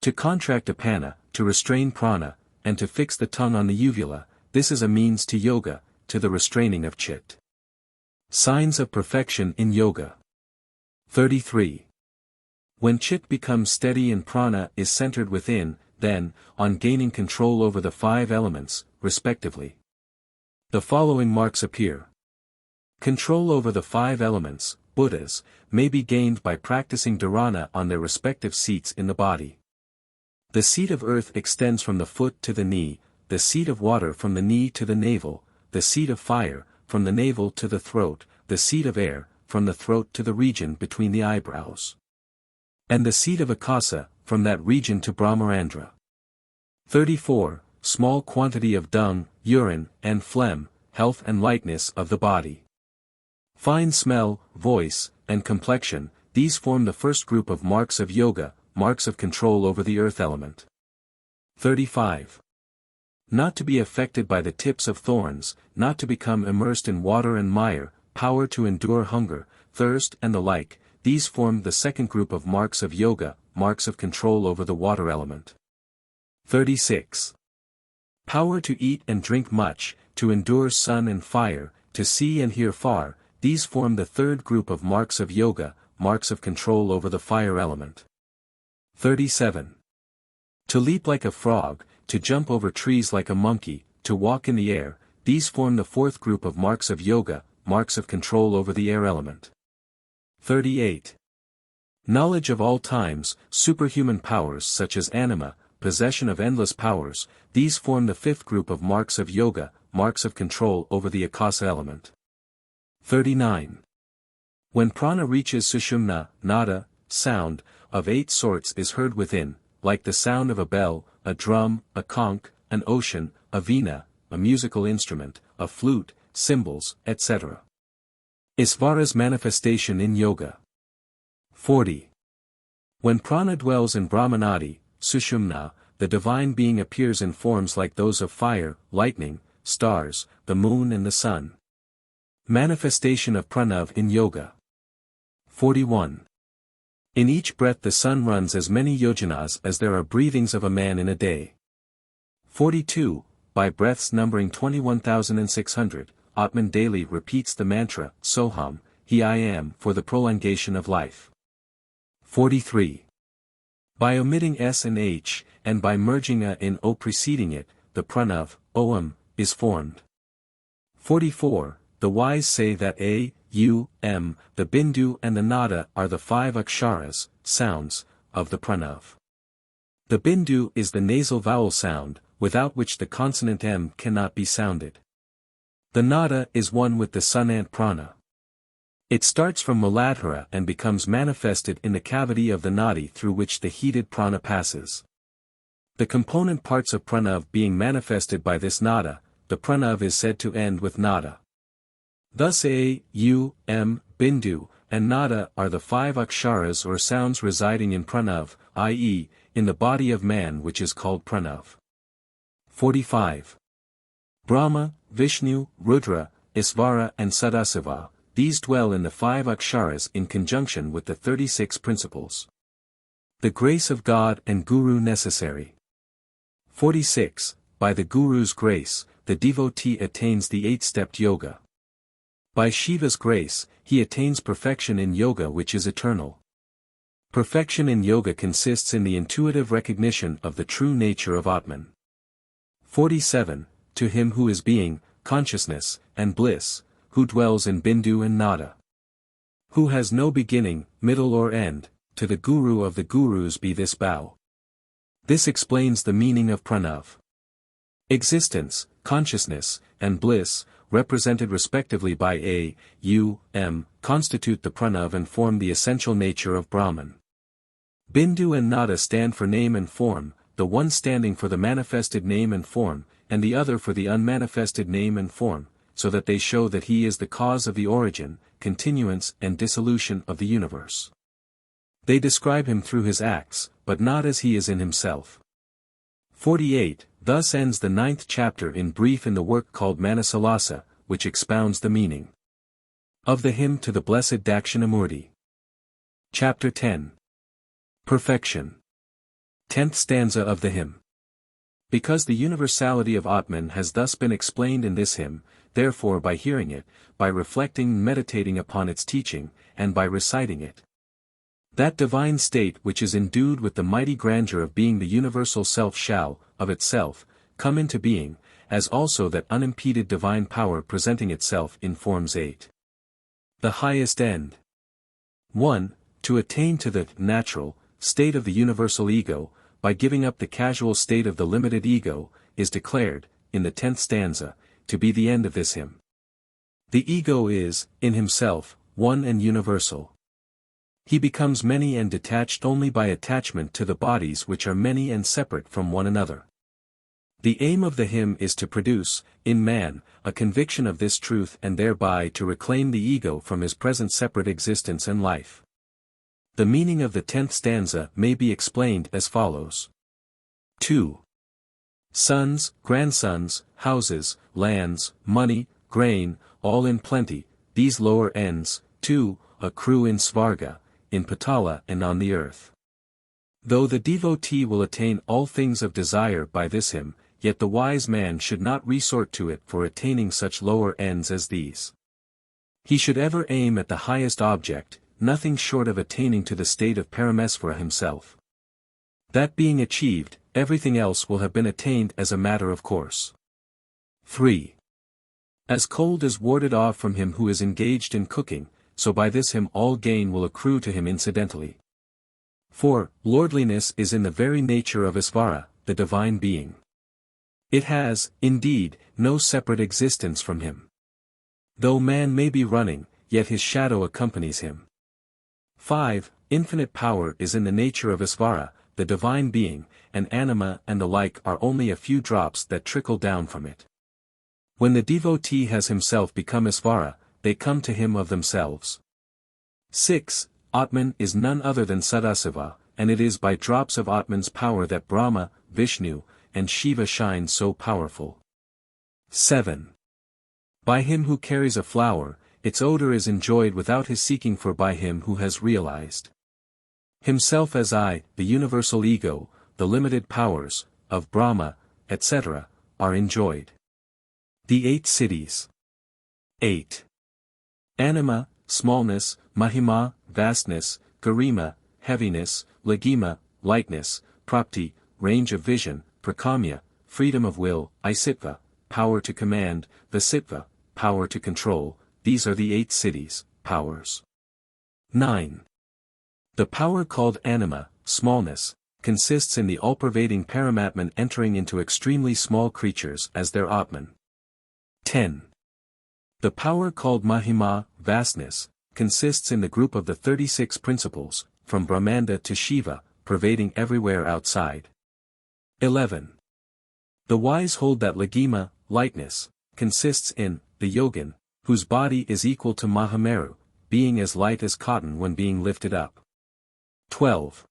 To contract apana, to restrain prana, and to fix the tongue on the uvula, this is a means to yoga, to the restraining of chit. Signs of perfection in yoga. 33. When chit becomes steady and prana is centered within, then, on gaining control over the 5 elements, respectively, the following marks appear. Control over the 5 elements, Buddhas, may be gained by practicing dharana on their respective seats in the body. The seat of earth extends from the foot to the knee, the seat of water from the knee to the navel, the seat of fire, from the navel to the throat, the seat of air, from the throat to the region between the eyebrows. And the seat of akasa, from that region to Brahmarandra. 34. Small quantity of dung, urine, and phlegm, health and lightness of the body. Fine smell, voice, and complexion, these form the first group of marks of yoga, marks of control over the earth element. 35. Not to be affected by the tips of thorns, not to become immersed in water and mire, power to endure hunger, thirst and the like, these form the second group of marks of yoga, marks of control over the water element. 36. Power to eat and drink much, to endure sun and fire, to see and hear far, these form the third group of marks of yoga, marks of control over the fire element. 37. To leap like a frog, to jump over trees like a monkey, to walk in the air, these form the fourth group of marks of yoga, marks of control over the air element. 38. Knowledge of all times, superhuman powers such as anima, possession of endless powers, these form the fifth group of marks of yoga, marks of control over the akasa element. 39. When prana reaches sushumna, nada, sound, of 8 sorts is heard within, like the sound of a bell, a drum, a conch, an ocean, a veena, a musical instrument, a flute, cymbals, etc. Isvara's manifestation in yoga. 40. When prana dwells in Brahmanadi, sushumna, the divine being appears in forms like those of fire, lightning, stars, the moon and the sun. Manifestation of pranav in yoga. 41. In each breath the sun runs as many yojanas as there are breathings of a man in a day. 42. By breaths numbering 21,600, Atman daily repeats the mantra, Soham, He I Am, for the prolongation of life. 43. By omitting S and H, and by merging A in O preceding it, the pranav, Om, is formed. 44. The wise say that A, U, M, the bindu and the nada are the 5 aksharas, sounds, of the pranav. The bindu is the nasal vowel sound, without which the consonant M cannot be sounded. The nada is one with the sonant prana. It starts from Muladhara and becomes manifested in the cavity of the nadi through which the heated prana passes. The component parts of pranav being manifested by this nada, the pranav is said to end with nada. Thus A, U, M, bindu, and nada are the 5 aksharas or sounds residing in pranav, i.e., in the body of man which is called pranav. 45. Brahma, Vishnu, Rudra, Isvara and Sadasiva, these dwell in the 5 aksharas in conjunction with the 36 principles. The grace of God and Guru necessary. 46. By the Guru's grace, the devotee attains the 8-stepped yoga. By Shiva's grace, he attains perfection in yoga which is eternal. Perfection in yoga consists in the intuitive recognition of the true nature of Atman. 47. To him who is being, consciousness, and bliss, who dwells in bindu and nada. Who has no beginning, middle or end, to the Guru of the Gurus be this bow. This explains the meaning of pranav. Existence, consciousness, and bliss, represented respectively by A, U, M, constitute the pranav and form the essential nature of Brahman. Bindu and nada stand for name and form, the one standing for the manifested name and form, and the other for the unmanifested name and form, so that they show that he is the cause of the origin, continuance and dissolution of the universe. They describe him through his acts, but not as he is in himself. 48. Thus ends the 9th chapter in brief in the work called Manasollasa, which expounds the meaning of the hymn to the Blessed Dakshinamurti. Chapter 10. Perfection. 10th stanza of the hymn. Because the universality of Atman has thus been explained in this hymn, therefore by hearing it, by reflecting and meditating upon its teaching, and by reciting it, that divine state which is endued with the mighty grandeur of being the universal self shall, of itself, come into being, as also that unimpeded divine power presenting itself in forms 8. The highest end. 1. To attain to the natural state of the universal ego, by giving up the casual state of the limited ego, is declared, in the 10th stanza, to be the end of this hymn. The ego is, in himself, one and universal. He becomes many and detached only by attachment to the bodies which are many and separate from one another. The aim of the hymn is to produce, in man, a conviction of this truth and thereby to reclaim the ego from his present separate existence and life. The meaning of the 10th stanza may be explained as follows. 2. Sons, grandsons, houses, lands, money, grain, all in plenty, these lower ends, too, accrue in Svarga, in Patala and on the earth. Though the devotee will attain all things of desire by this hymn, yet the wise man should not resort to it for attaining such lower ends as these. He should ever aim at the highest object, nothing short of attaining to the state of Paramesvara himself. That being achieved, everything else will have been attained as a matter of course. 3. As cold is warded off from him who is engaged in cooking, so by this hymn all gain will accrue to him incidentally. 4. Lordliness is in the very nature of Isvara, the divine being. It has, indeed, no separate existence from him. Though man may be running, yet his shadow accompanies him. 5. Infinite power is in the nature of Isvara, the divine being, and anima and the like are only a few drops that trickle down from it. When the devotee has himself become Isvara, they come to him of themselves. 6. Atman is none other than Sadasiva, and it is by drops of Atman's power that Brahma, Vishnu, and Shiva shine so powerful. 7. By him who carries a flower, its odor is enjoyed without his seeking, for by him who has realized himself as I, the universal ego, the limited powers, of Brahma, etc., are enjoyed. The 8 cities. 8. Anima, smallness, Mahima, vastness, Garima, heaviness, Lagima, lightness, Prapti, range of vision, Prakamya, freedom of will, Isitva, power to command, Vasitva, power to control. These are the 8 cities, powers. 9. The power called anima, smallness, consists in the all-pervading Paramatman entering into extremely small creatures as their Atman. 10. The power called Mahima, vastness, consists in the group of the 36 principles, from Brahmanda to Shiva, pervading everywhere outside. 11. The wise hold that Lagima, lightness, consists in the yogin, whose body is equal to Mahameru, being as light as cotton when being lifted up. 12.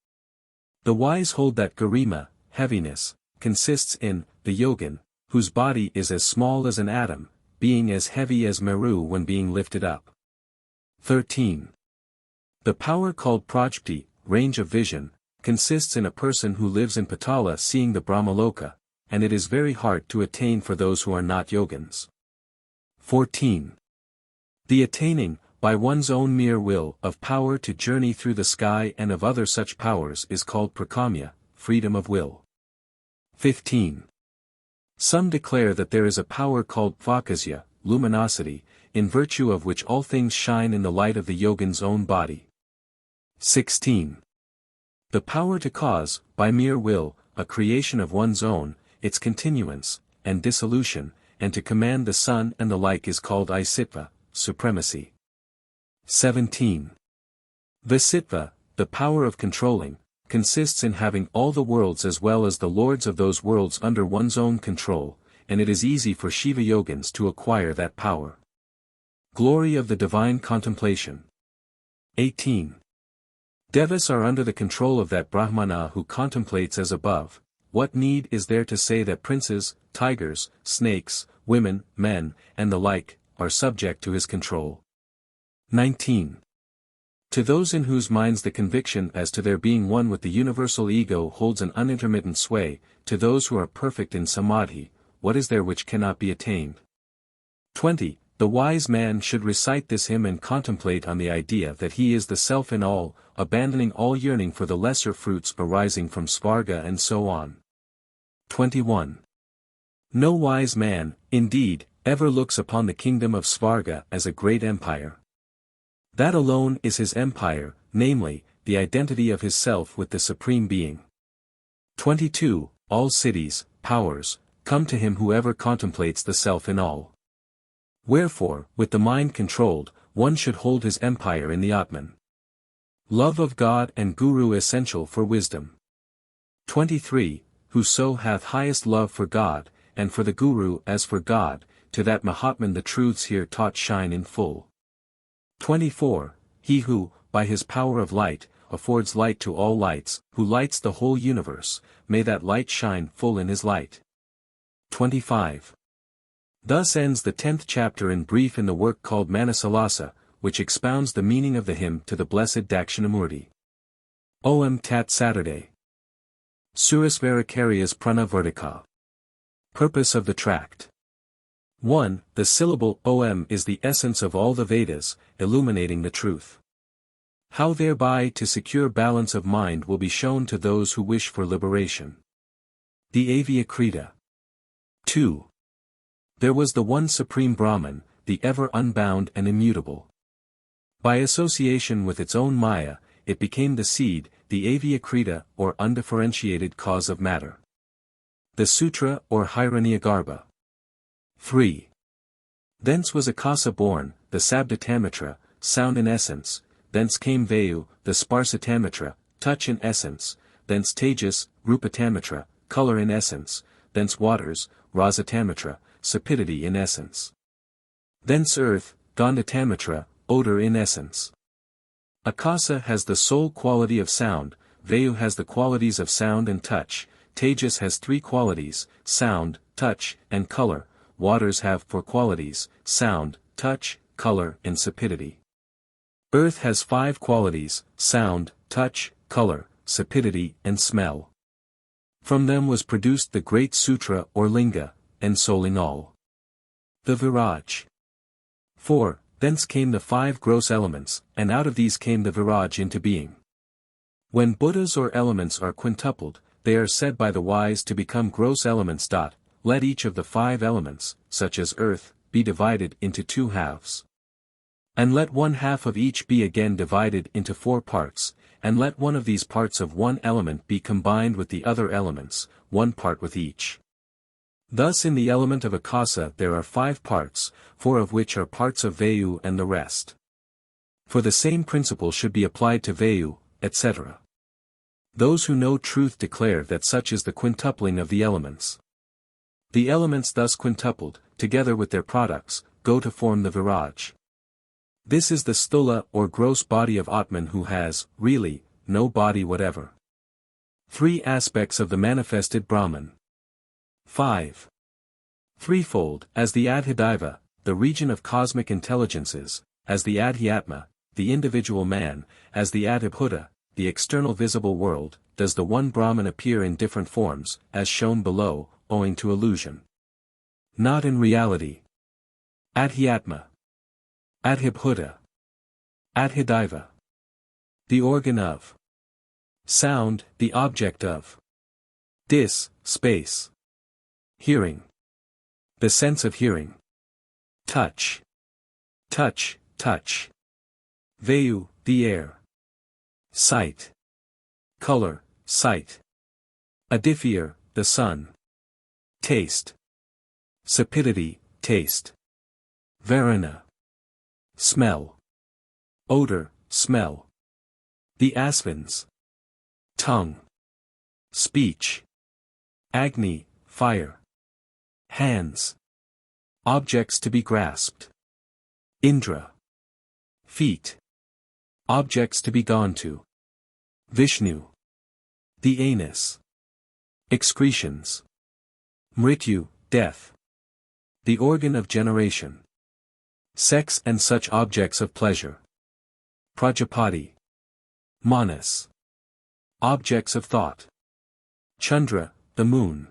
The wise hold that Garima, heaviness, consists in the yogin, whose body is as small as an atom, being as heavy as Meru when being lifted up. 13. The power called Prajpti, range of vision, consists in a person who lives in Patala seeing the Brahmaloka, and it is very hard to attain for those who are not yogins. 14. The attaining, by one's own mere will, of power to journey through the sky and of other such powers is called Prakamya, freedom of will. 15. Some declare that there is a power called Vakasya, luminosity, in virtue of which all things shine in the light of the yogin's own body. 16. The power to cause, by mere will, a creation of one's own, its continuance, and dissolution, and to command the sun and the like is called Isitva, supremacy. 17. Vasitva, the power of controlling, consists in having all the worlds as well as the lords of those worlds under one's own control, and it is easy for Shiva yogins to acquire that power. Glory of the divine contemplation. 18. Devas are under the control of that Brahmana who contemplates as above. What need is there to say that princes, tigers, snakes, women, men, and the like, are subject to his control? 19. To those in whose minds the conviction as to their being one with the universal ego holds an unintermittent sway, to those who are perfect in samadhi, what is there which cannot be attained? 20. The wise man should recite this hymn and contemplate on the idea that he is the self in all, abandoning all yearning for the lesser fruits arising from Svarga and so on. 21. No wise man, indeed, ever looks upon the kingdom of Svarga as a great empire. That alone is his empire, namely, the identity of his self with the Supreme Being. 22. All cities, powers, come to him whoever contemplates the self in all. Wherefore, with the mind controlled, one should hold his empire in the Atman. Love of God and Guru essential for wisdom. 23. Whoso hath highest love for God, and for the Guru as for God, to that Mahatman the truths here taught shine in full. 24. He who, by his power of light, affords light to all lights, who lights the whole universe, may that light shine full in his light. 25. Thus ends the 10th chapter in brief in the work called Manasollasa, which expounds the meaning of the hymn to the blessed Dakshinamurti. Om Tat Saturday. Suresvaracharya's Pranava-Vartika. Purpose of the tract. 1. The syllable Om is the essence of all the Vedas, illuminating the truth. How thereby to secure balance of mind will be shown to those who wish for liberation. The Avyakrita. 2. There was the one Supreme Brahman, the ever unbound and immutable. By association with its own Maya, it became the seed, the Avyakrita or undifferentiated cause of matter. The Sutra or Hiranyagarbha. 3. Thence was Akasa born, the Sabdatamatra, sound in essence, thence came Vayu, the Sparsatamatra, touch in essence, thence Tejas, Rupatamatra, color in essence, thence waters, Rasatamatra, sapidity in essence. Thence earth, Gandhatamatra, odor in essence. Akasa has the sole quality of sound, Vayu has the qualities of sound and touch, Tejas has three qualities, sound, touch, and color, waters have four qualities, sound, touch, color, and sapidity. Earth has five qualities, sound, touch, color, sapidity, and smell. From them was produced the great sutra or linga, ensouling all. The viraj. 4. Thence came the five gross elements, and out of these came the viraj into being. When Buddhas or elements are quintupled, they are said by the wise to become gross elements. Let each of the five elements, such as earth, be divided into two halves. And let one half of each be again divided into four parts, and let one of these parts of one element be combined with the other elements, one part with each. Thus in the element of Akasa there are five parts, four of which are parts of Vayu and the rest. For the same principle should be applied to Vayu, etc. Those who know truth declare that such is the quintupling of the elements. The elements thus quintupled, together with their products, go to form the viraj. This is the stula or gross body of Atman who has, really, no body whatever. Three aspects of the manifested Brahman. 5. Threefold, as the Adhidaiva, the region of cosmic intelligences, as the Adhyatma, the individual man, as the Adhibhuta, the external visible world, does the one Brahman appear in different forms, as shown below, owing to illusion. Not in reality. Adhyatma. Adhibhuta. Adhidaiva. The organ of. Sound, the object of. Dis, space. Hearing. The sense of hearing. Touch. Touch, touch. Vayu, the air. Sight. Color, sight. Adiphyr, the sun. Taste. Sapidity, taste. Varana. Smell. Odor, smell. The asvins. Tongue. Speech. Agni, fire. Hands. Objects to be grasped. Indra. Feet. Objects to be gone to. Vishnu. The anus. Excretions. Mrityu, death. The organ of generation. Sex and such objects of pleasure. Prajapati. Manas. Objects of thought. Chandra, the moon.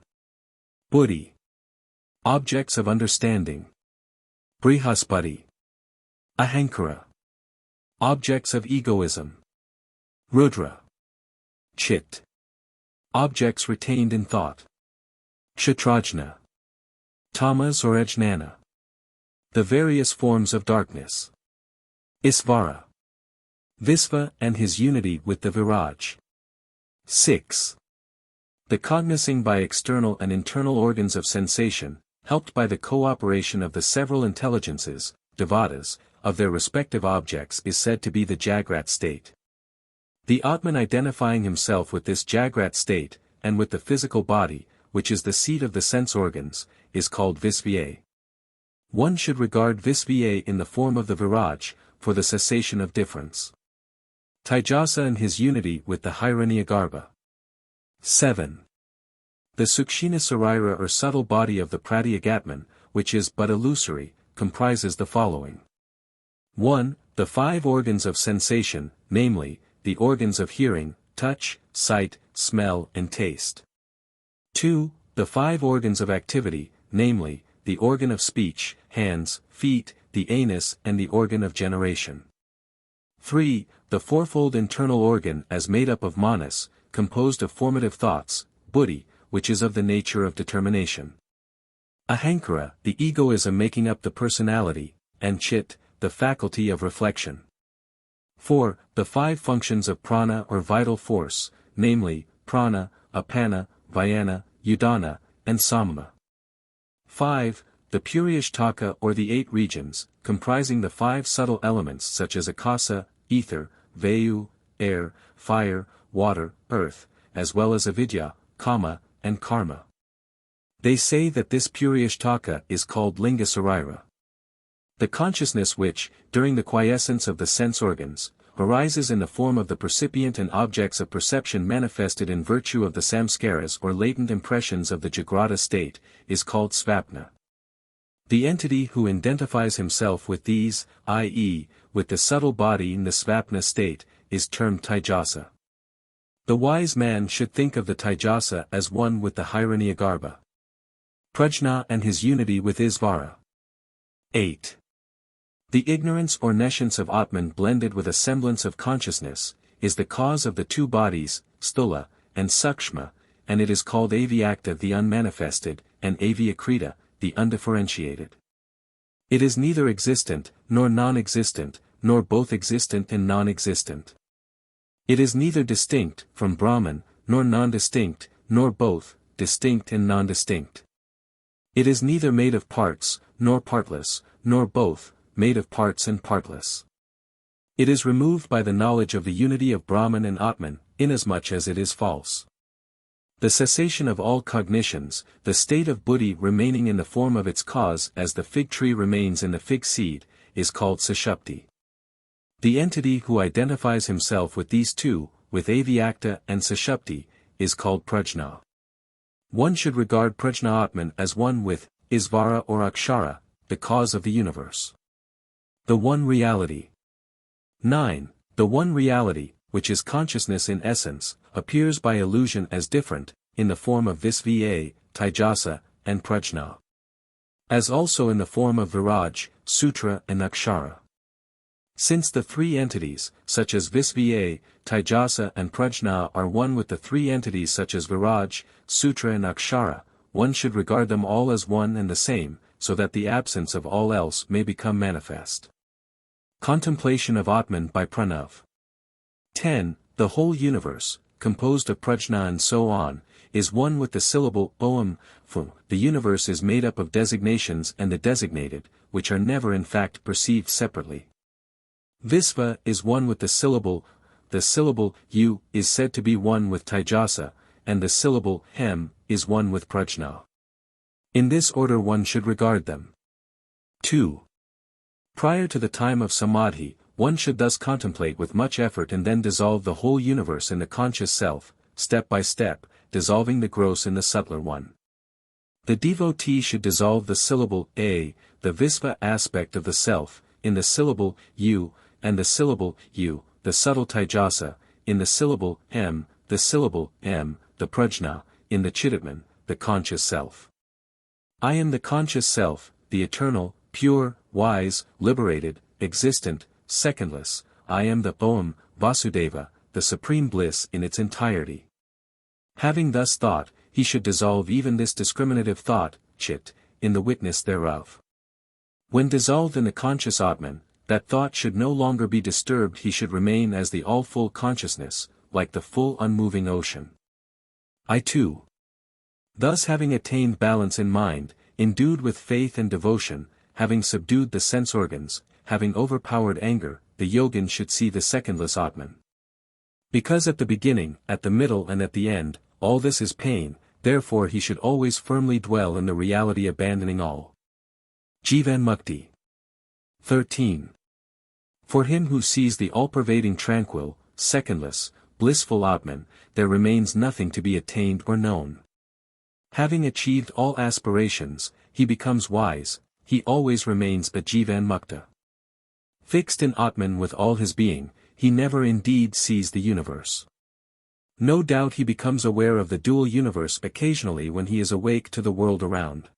Buddhi. Objects of understanding. Brihaspati. Ahankara. Objects of egoism. Rudra. Chit. Objects retained in thought. Kshatrajna. Tamas or ajnana. The various forms of darkness. Isvara. Visva and his unity with the viraj. 6. The cognizing by external and internal organs of sensation, helped by the cooperation of the several intelligences, devatas, of their respective objects is said to be the Jagrat state. The Atman identifying himself with this Jagrat state, and with the physical body, which is the seat of the sense organs, is called Visvya. One should regard Visvya in the form of the viraj, for the cessation of difference. Taijasa and his unity with the Hiranyagarbha. 7. The Sukshina Sarira or subtle body of the Pratyagatman, which is but illusory, comprises the following. 1. The five organs of sensation, namely, the organs of hearing, touch, sight, smell and taste. 2. The five organs of activity, namely, the organ of speech, hands, feet, the anus and the organ of generation. 3. The fourfold internal organ as made up of manas, composed of formative thoughts, buddhi, which is of the nature of determination. Ahankara, the egoism making up the personality, and chit, the faculty of reflection. 4. The five functions of prana or vital force, namely, prana, apana, vyana, udana, and samma. 5. the Purushtaka or the 8 regions, comprising the 5 subtle elements such as akasa, ether, vayu, air, fire, water, earth, as well as avidya, kama, and karma. They say that this Purushtaka is called linga sarira. The consciousness which, during the quiescence of the sense organs, arises in the form of the percipient and objects of perception manifested in virtue of the samskaras or latent impressions of the jagrata state, is called svapna. The entity who identifies himself with these, i.e., with the subtle body in the svapna state, is termed taijasa. The wise man should think of the taijasa as one with the hiranyagarbha, prajna and his unity with Isvara. 8. The ignorance or nescience of Atman blended with a semblance of consciousness, is the cause of the 2 bodies, stula, and sukshma, and it is called avyakta the unmanifested, and avyakrita, the undifferentiated. It is neither existent, nor non-existent, nor both existent and non-existent. It is neither distinct from Brahman, nor non-distinct, nor both, distinct and non-distinct. It is neither made of parts, nor partless, nor both, made of parts and partless. It is removed by the knowledge of the unity of Brahman and Atman, inasmuch as it is false. The cessation of all cognitions, the state of buddhi remaining in the form of its cause as the fig tree remains in the fig seed, is called sashupti. The entity who identifies himself with these 2, with avyakta and sashupti, is called prajna. One should regard prajna Atman as one with Isvara or akshara, the cause of the universe. The One Reality. 9. The One Reality, which is consciousness in essence, appears by illusion as different, in the form of Visva, Taijasa, and Prajna. As also in the form of Viraj, Sutra and Akshara. Since the 3 entities, such as Visva, Taijasa and Prajna are one with the 3 entities such as Viraj, Sutra and Akshara, one should regard them all as one and the same, so that the absence of all else may become manifest. Contemplation of Atman by Pranav. 10. The whole universe, composed of prajna and so on, is one with the syllable om, fu. The universe is made up of designations and the designated, which are never in fact perceived separately. Visva is one with the syllable u is said to be one with taijasa, and the syllable hem is one with prajna. In this order one should regard them. 2. Prior to the time of samadhi, one should thus contemplate with much effort and then dissolve the whole universe in the conscious self, step by step, dissolving the gross in the subtler one. The devotee should dissolve the syllable a, the visva aspect of the self, in the syllable u, and the syllable u, the subtle taijasa, in the syllable m, the syllable m, the prajna, in the chidatman, the conscious self. I am the conscious self, the eternal, pure, wise, liberated, existent, secondless, I am the Om, Vasudeva, the supreme bliss in its entirety. Having thus thought, he should dissolve even this discriminative thought, chit, in the witness thereof. When dissolved in the conscious Atman, that thought should no longer be disturbed, he should remain as the all-full consciousness, like the full unmoving ocean. I too. Thus having attained balance in mind, endued with faith and devotion, having subdued the sense organs, having overpowered anger, the yogin should see the secondless Atman. Because at the beginning, at the middle and at the end, all this is pain, therefore he should always firmly dwell in the reality abandoning all. Jivan Mukti. 13. For him who sees the all-pervading tranquil, secondless, blissful Atman, there remains nothing to be attained or known. Having achieved all aspirations, he becomes wise, he always remains a Jivan Mukta. Fixed in Atman with all his being, he never indeed sees the universe. No doubt he becomes aware of the dual universe occasionally when he is awake to the world around.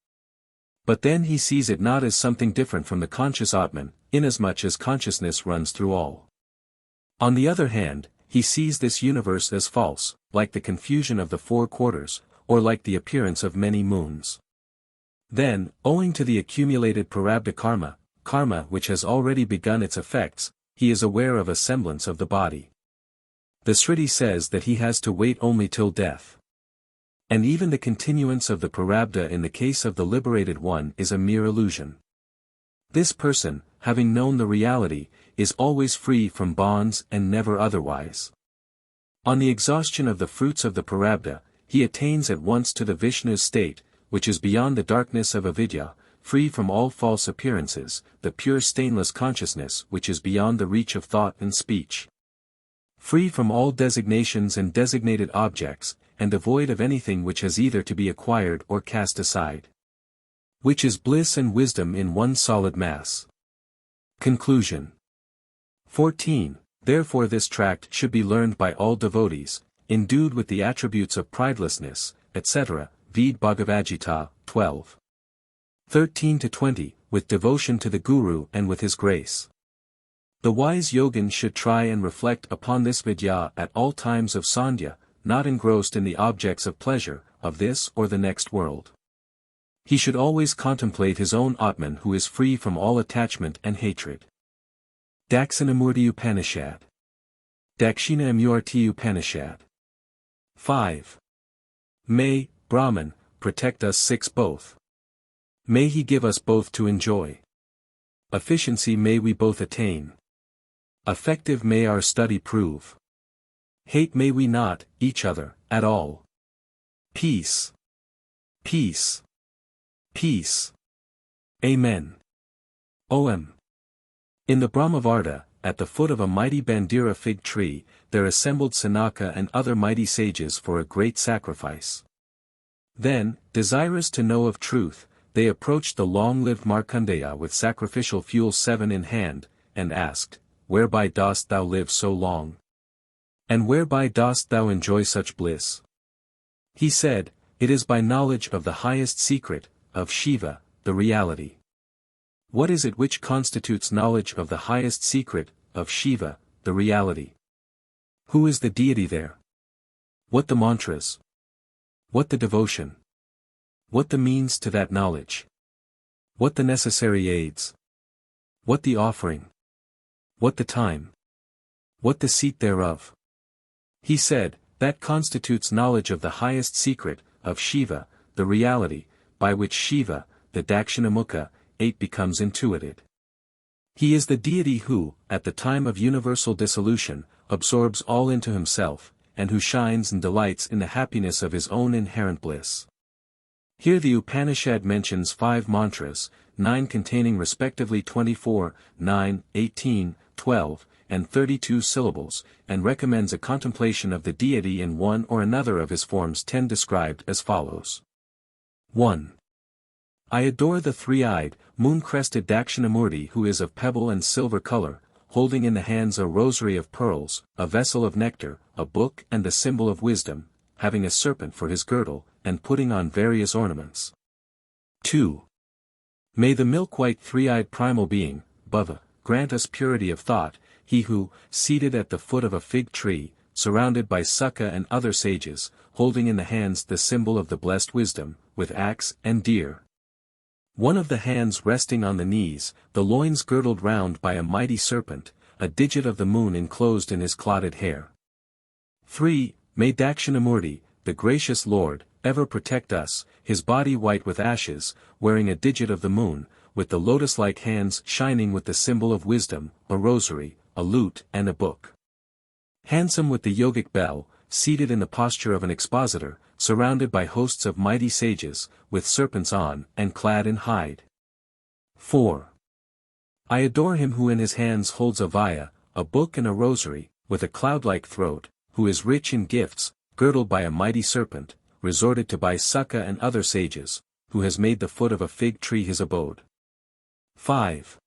But then he sees it not as something different from the conscious Atman, inasmuch as consciousness runs through all. On the other hand, he sees this universe as false, like the confusion of the 4 quarters, or like the appearance of many moons. Then, owing to the accumulated prarabdha karma which has already begun its effects, he is aware of a semblance of the body. The Shruti says that he has to wait only till death. And even the continuance of the prarabdha in the case of the liberated one is a mere illusion. This person, having known the reality, is always free from bonds and never otherwise. On the exhaustion of the fruits of the prarabdha, he attains at once to the Vishnu's state, which is beyond the darkness of avidya, free from all false appearances, the pure stainless consciousness which is beyond the reach of thought and speech. Free from all designations and designated objects, and devoid of anything which has either to be acquired or cast aside. Which is bliss and wisdom in one solid mass. Conclusion. 14. Therefore this tract should be learned by all devotees, endued with the attributes of pridelessness, etc., Ved Bhagavad Gita, 12. 13-20, with devotion to the Guru and with his grace. The wise yogin should try and reflect upon this vidya at all times of sandhya, not engrossed in the objects of pleasure, of this or the next world. He should always contemplate his own Atman who is free from all attachment and hatred. Daksinamurti-Upanishad. Dakshinamurti-Upanishad. 5. May, Brahman, protect us 6 both. May he give us both to enjoy. Efficiency may we both attain. Effective may our study prove. Hate may we not, each other, at all. Peace. Peace. Peace. Amen. Om. In the Brahmavarta, at the foot of a mighty Bandira fig tree, there assembled Sanaka and other mighty sages for a great sacrifice. Then, desirous to know of truth, they approached the long-lived Markandeya with sacrificial fuel 7 in hand, and asked, Whereby dost thou live so long? And whereby dost thou enjoy such bliss? He said, It is by knowledge of the highest secret, of Shiva, the reality. What is it which constitutes knowledge of the highest secret, of Shiva, the reality? Who is the deity there? What the mantras? What the devotion? What the means to that knowledge? What the necessary aids? What the offering? What the time? What the seat thereof? He said, that constitutes knowledge of the highest secret, of Shiva, the reality, by which Shiva, the Dakshinamukha, 8 becomes intuited. He is the deity who, at the time of universal dissolution, absorbs all into himself, and who shines and delights in the happiness of his own inherent bliss. Here the Upanishad mentions 5 mantras, 9 containing respectively 24, 9, 18, 12, and 32 syllables, and recommends a contemplation of the deity in one or another of his forms 10 described as follows. 1. I adore the three-eyed, moon-crested Dakshinamurti who is of pebble and silver color, holding in the hands a rosary of pearls, a vessel of nectar, a book and the symbol of wisdom, having a serpent for his girdle, and putting on various ornaments. 2. May the milk-white three-eyed primal being, Bhava, grant us purity of thought, he who, seated at the foot of a fig tree, surrounded by Sukha and other sages, holding in the hands the symbol of the blessed wisdom, with axe and deer. One of the hands resting on the knees, the loins girdled round by a mighty serpent, a digit of the moon enclosed in his clotted hair. 3. May Dakshinamurti, the gracious Lord, ever protect us, his body white with ashes, wearing a digit of the moon, with the lotus-like hands shining with the symbol of wisdom, a rosary, a lute and a book. Handsome with the yogic bell, seated in the posture of an expositor, surrounded by hosts of mighty sages, with serpents on, and clad in hide. 4. I adore him who in his hands holds a vaya, a book and a rosary, with a cloud-like throat, who is rich in gifts, girdled by a mighty serpent, resorted to by Sukha and other sages, who has made the foot of a fig tree his abode. 5.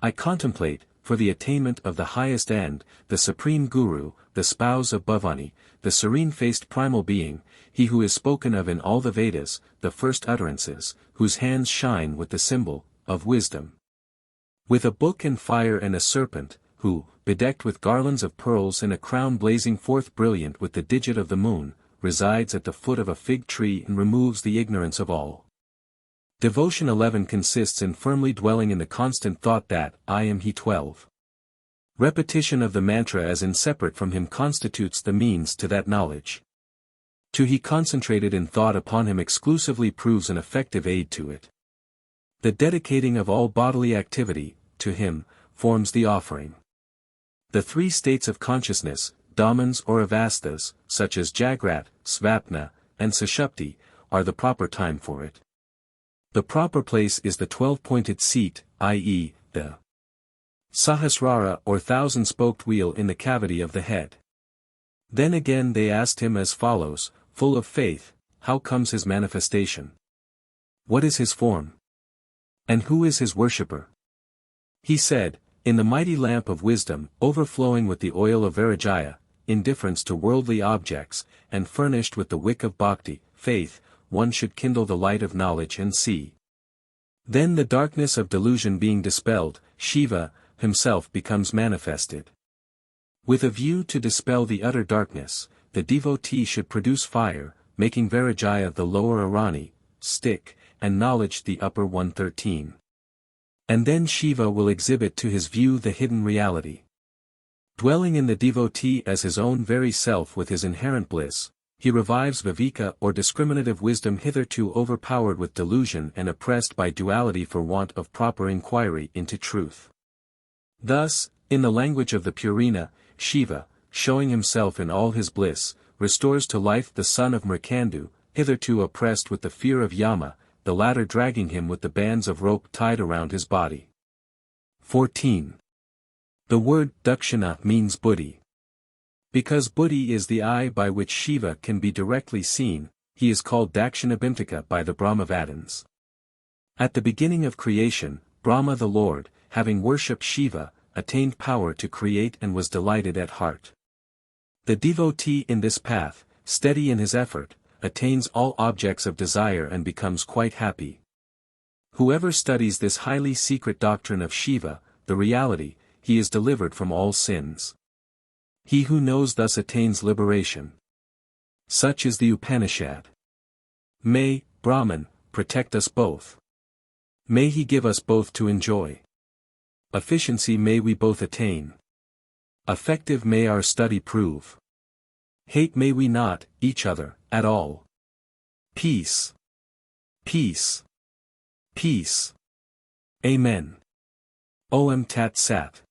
I contemplate, for the attainment of the highest end, the Supreme Guru, the spouse of Bhavani, the serene-faced primal being, he who is spoken of in all the Vedas, the first utterances, whose hands shine with the symbol, of wisdom. With a book and fire and a serpent, who, bedecked with garlands of pearls and a crown blazing forth brilliant with the digit of the moon, resides at the foot of a fig tree and removes the ignorance of all. Devotion 11 consists in firmly dwelling in the constant thought that, I am he. 12. Repetition of the mantra as inseparate from him constitutes the means to that knowledge. To he concentrated in thought upon him exclusively proves an effective aid to it. The dedicating of all bodily activity, to him, forms the offering. The three states of consciousness, dhammas or avasthas, such as Jagrat, Svapna, and Sushupti, are the proper time for it. The proper place is the 12-pointed seat, i.e., the Sahasrara or thousand-spoked wheel in the cavity of the head. Then again they asked him as follows, full of faith, how comes his manifestation? What is his form? And who is his worshipper? He said, in the mighty lamp of wisdom, overflowing with the oil of Vairagya, indifference to worldly objects, and furnished with the wick of bhakti, faith, one should kindle the light of knowledge and see. Then the darkness of delusion being dispelled, Shiva, himself becomes manifested. With a view to dispel the utter darkness, the devotee should produce fire, making Vairagya the lower Arani, stick, and knowledge the upper 113. And then Shiva will exhibit to his view the hidden reality. Dwelling in the devotee as his own very self with his inherent bliss, he revives viveka or discriminative wisdom hitherto overpowered with delusion and oppressed by duality for want of proper inquiry into truth. Thus, in the language of the Purana, Shiva, showing himself in all his bliss, restores to life the son of Mrikandu, hitherto oppressed with the fear of Yama, the latter dragging him with the bands of rope tied around his body. 14. The word Dakshina means buddhi. Because buddhi is the eye by which Shiva can be directly seen, he is called Dakshinamurti by the Brahmavadins. At the beginning of creation, Brahma the Lord, having worshipped Shiva, attained power to create and was delighted at heart. The devotee in this path, steady in his effort, attains all objects of desire and becomes quite happy. Whoever studies this highly secret doctrine of Shiva, the reality, he is delivered from all sins. He who knows thus attains liberation. Such is the Upanishad. May, Brahman, protect us both. May he give us both to enjoy. Efficiency may we both attain. Effective may our study prove. Hate may we not, each other, at all. Peace. Peace. Peace. Amen. Om Tat Sat.